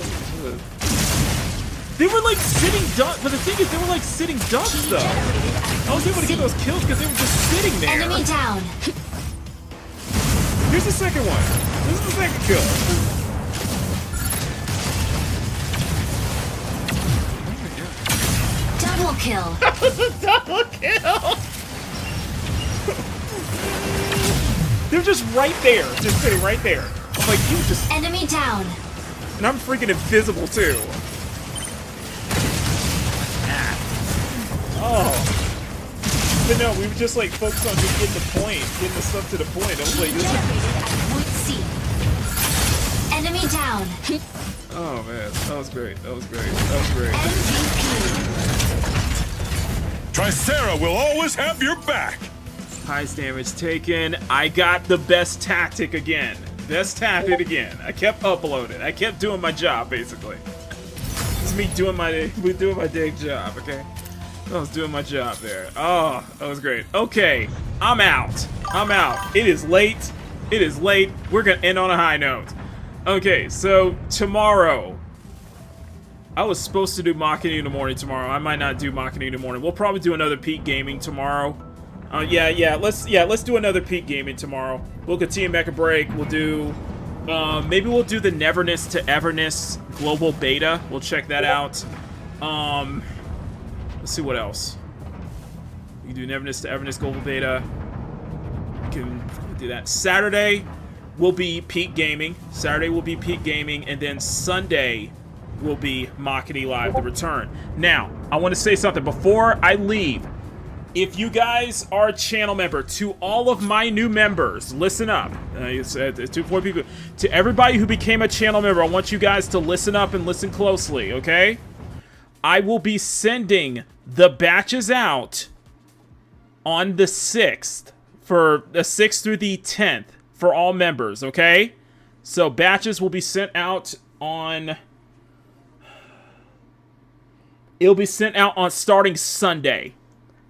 Speaker 1: They were like sitting ducks, but the thing is, they were like sitting ducks though. I was able to get those kills because they were just sitting there.
Speaker 6: Enemy down.
Speaker 1: Here's the second one. This is the second kill.
Speaker 6: Double kill.
Speaker 1: That was a double kill. They're just right there, just sitting right there. I'm like, you just.
Speaker 6: Enemy down.
Speaker 1: And I'm freaking invisible too. Oh. But no, we were just like focused on just getting the point, getting the stuff to the point. I was like, this is...
Speaker 6: Point C. Enemy down.
Speaker 1: Oh man, that was great.
Speaker 13: Tricera will always have your back.
Speaker 1: Highest damage taken. I got the best tactic again. I kept uploading. I kept doing my job basically. It's me doing my day job, okay? I was doing my job there. Oh, that was great. Okay, I'm out. It is late. We're gonna end on a high note. Okay, so tomorrow, I was supposed to do Makini in the morning tomorrow. I might not do Makini in the morning. We'll probably do another peak gaming tomorrow. Let's do another peak gaming tomorrow. We'll continue Mecha Break. We'll do, maybe we'll do the Neverness to Everness global beta. We'll check that out. Let's see what else. We can do Neverness to Everness global beta. We can do that. Saturday will be peak gaming. And then Sunday will be Makini Live, the return. Now, I want to say something before I leave. If you guys are a channel member, to all of my new members, listen up. It's 2-4 people. To everybody who became a channel member, I want you guys to listen up and listen closely, okay? I will be sending the batches out on the 6th, for the 6th through the 10th, for all members, okay? So batches will be sent out on It'll be sent out on starting Sunday.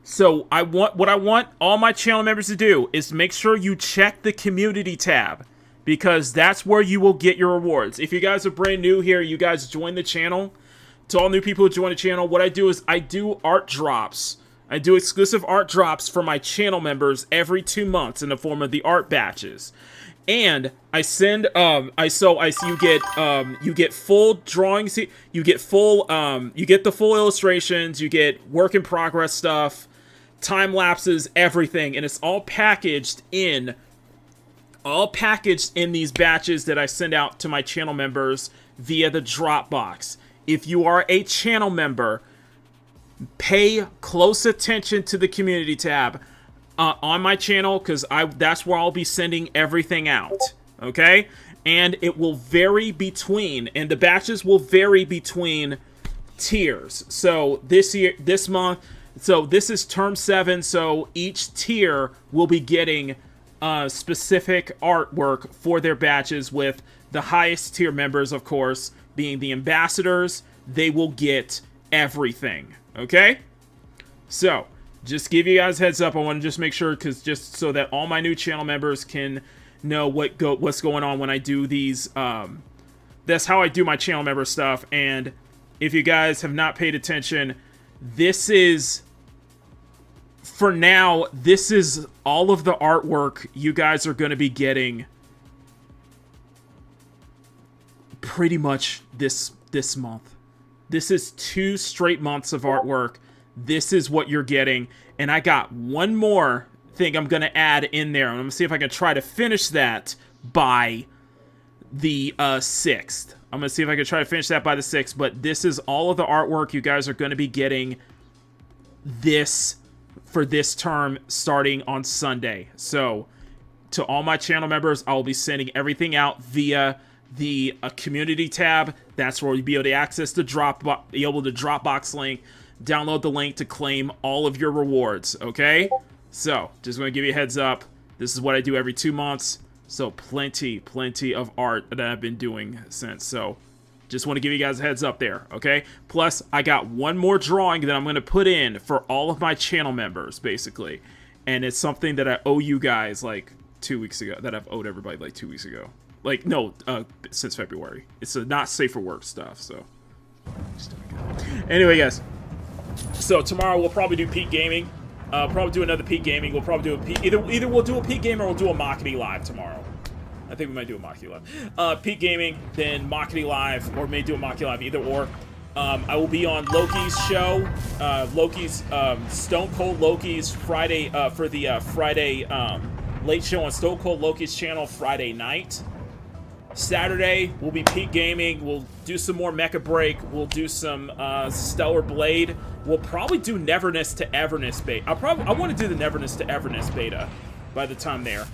Speaker 1: So what I want all my channel members to do is make sure you check the community tab, because that's where you will get your rewards. If you guys are brand new here, you guys join the channel. To all new people who join the channel, what I do is I do art drops. I do exclusive art drops for my channel members every 2 months in the form of the art batches. And I send you get full drawings, you get the full illustrations, you get work in progress stuff, time lapses, everything, and it's all packaged in these batches that I send out to my channel members via the Dropbox. If you are a channel member, pay close attention to the community tab on my channel, because that's where I'll be sending everything out, okay? And it will vary between, and the batches will vary between tiers. So this month, so this is term 7, so each tier will be getting specific artwork for their batches, with the highest tier members, of course, being the ambassadors. They will get everything, okay? So, just give you guys a heads up. I want to just make sure, because just so that all my new channel members can know what's going on when I do these. That's how I do my channel member stuff. And if you guys have not paid attention, this is, for now, this is all of the artwork you guys are going to be getting pretty much this month. This is 2 straight months of artwork. This is what you're getting. And I got one more thing I'm going to add in there. I'm going to see if I can try to finish that by the 6th. I'm going to see if I can try to finish that by the 6th. But this is all of the artwork you guys are going to be getting for this term starting on Sunday. So, to all my channel members, I will be sending everything out via the community tab. That's where you'll be able to access the Dropbox link, download the link to claim all of your rewards, okay? So, just going to give you a heads up. This is what I do every 2 months. So, plenty of art that I've been doing since. So, just want to give you guys a heads up there, okay? Plus, I got one more drawing that I'm going to put in for all of my channel members, basically. And it's something that I owe you guys, like, 2 weeks ago. That I've owed everybody, like, 2 weeks ago. Like, no, since February. It's not safe for work stuff, so. Anyway, guys. So, tomorrow we'll probably do Peak Gaming. Probably do another Peak Gaming. We'll probably do a Peak... Either we'll do a Peak Game or we'll do a Makini Live tomorrow. I think we might do a Makini Live. Peak Gaming, then Makini Live, or may do a Makini Live, either or. I will be on Loki's show. Stone Cold Loki's Friday, for the Friday late show on Stone Cold Loki's channel Friday night. Saturday will be Peak Gaming. We'll do some more Mecha Break. We'll do some Stellar Blade. We'll probably do Neverness to Everness beta. I want to do the Neverness to Everness beta by the time there.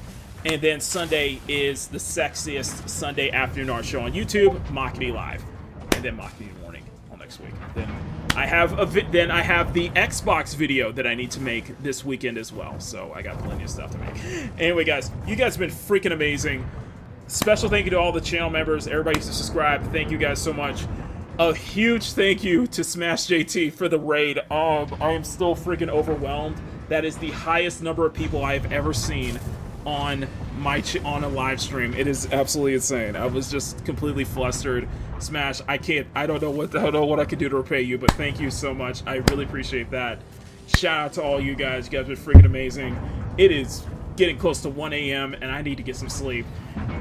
Speaker 1: And then Sunday is the sexiest Sunday afternoon art show on YouTube, Makini Live, and then Makini Morning all next week. Then I have the Xbox video that I need to make this weekend as well. So I got plenty of stuff to make. Anyway, guys, you guys have been freaking amazing. Special thank you to all the channel members, everybody who's subscribed. Thank you guys so much. A huge thank you to Smash JT for the raid. I am still freaking overwhelmed. That is the highest number of people I have ever seen on a live stream. It is absolutely insane. I was just completely flustered. Smash, I don't know what I could do to repay you, but thank you so much. I really appreciate that. Shout out to all you guys. You guys are freaking amazing. It is getting close to 1 a.m. and I need to get some sleep.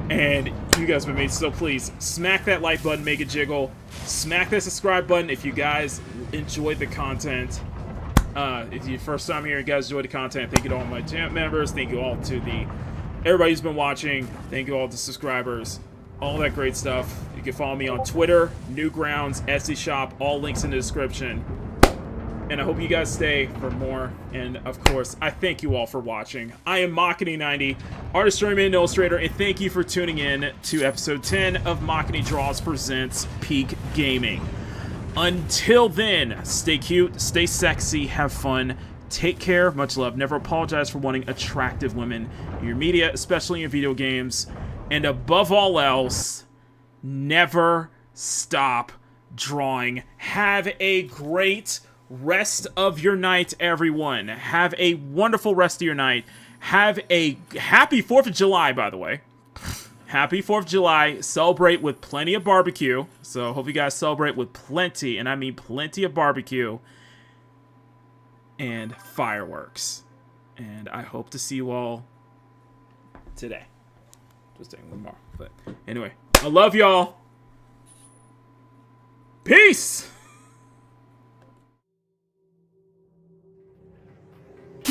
Speaker 1: And you guys have been amazing. So please smack that like button, make it jiggle. Smack that subscribe button if you guys enjoyed the content. If you're first time here, you guys enjoyed the content, thank you to all my channel members. Thank you all to everybody who's been watching. Thank you all to subscribers. All that great stuff. You can follow me on Twitter, Newgrounds, Etsy shop, all links in the description. And I hope you guys stay for more. And of course, I thank you all for watching. I am Makini90, artist, storyman, and illustrator, and thank you for tuning in to episode 10 of Makini Draws Presents Peak Gaming. Until then, stay cute, stay sexy, have fun, take care, much love, never apologize for wanting attractive women in your media, especially in video games, and above all else, never stop drawing. Have a great rest of your night, everyone. Have a wonderful rest of your night. Have a happy 4th of July, by the way. Happy 4th of July. Celebrate with plenty of barbecue. So hope you guys celebrate with plenty, and I mean plenty of barbecue and fireworks. And I hope to see you all today. Just saying tomorrow. But anyway, I love y'all. Peace!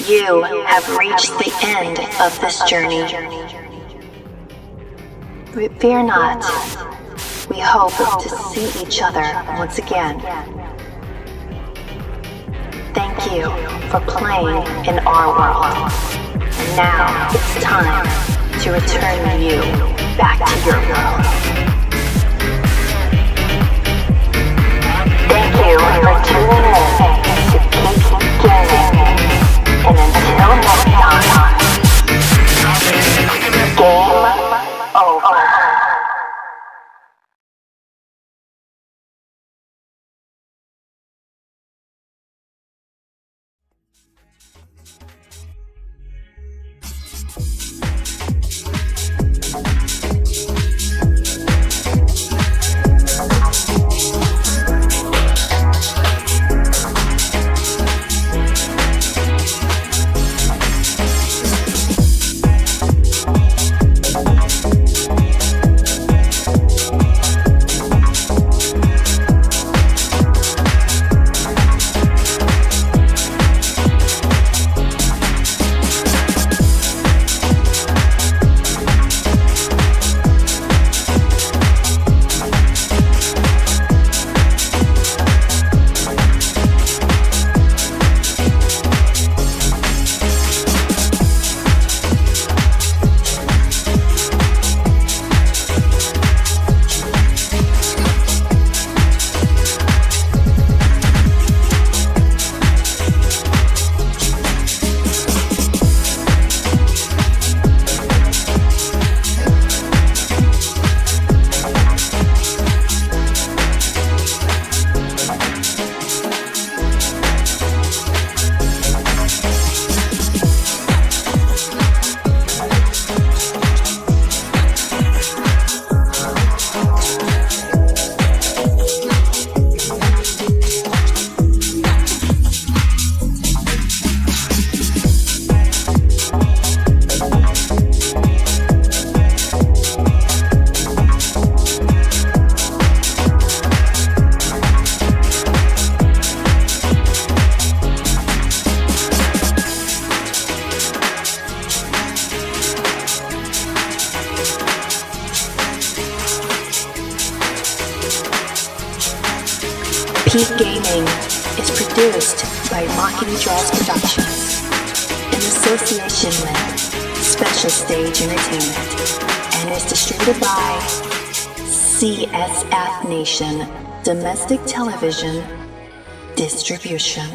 Speaker 2: You have reached the end of this journey. But fear not. We hope to see each other once again. Thank you for playing in our world. And now it's time to return you back to your world. Thank you for tuning in to Keep Gaming. And until next time, game over. Peak Gaming is produced by Makini Productions in association with Special Stage Entertainment and is distributed by CSF Nation Domestic Television Distribution.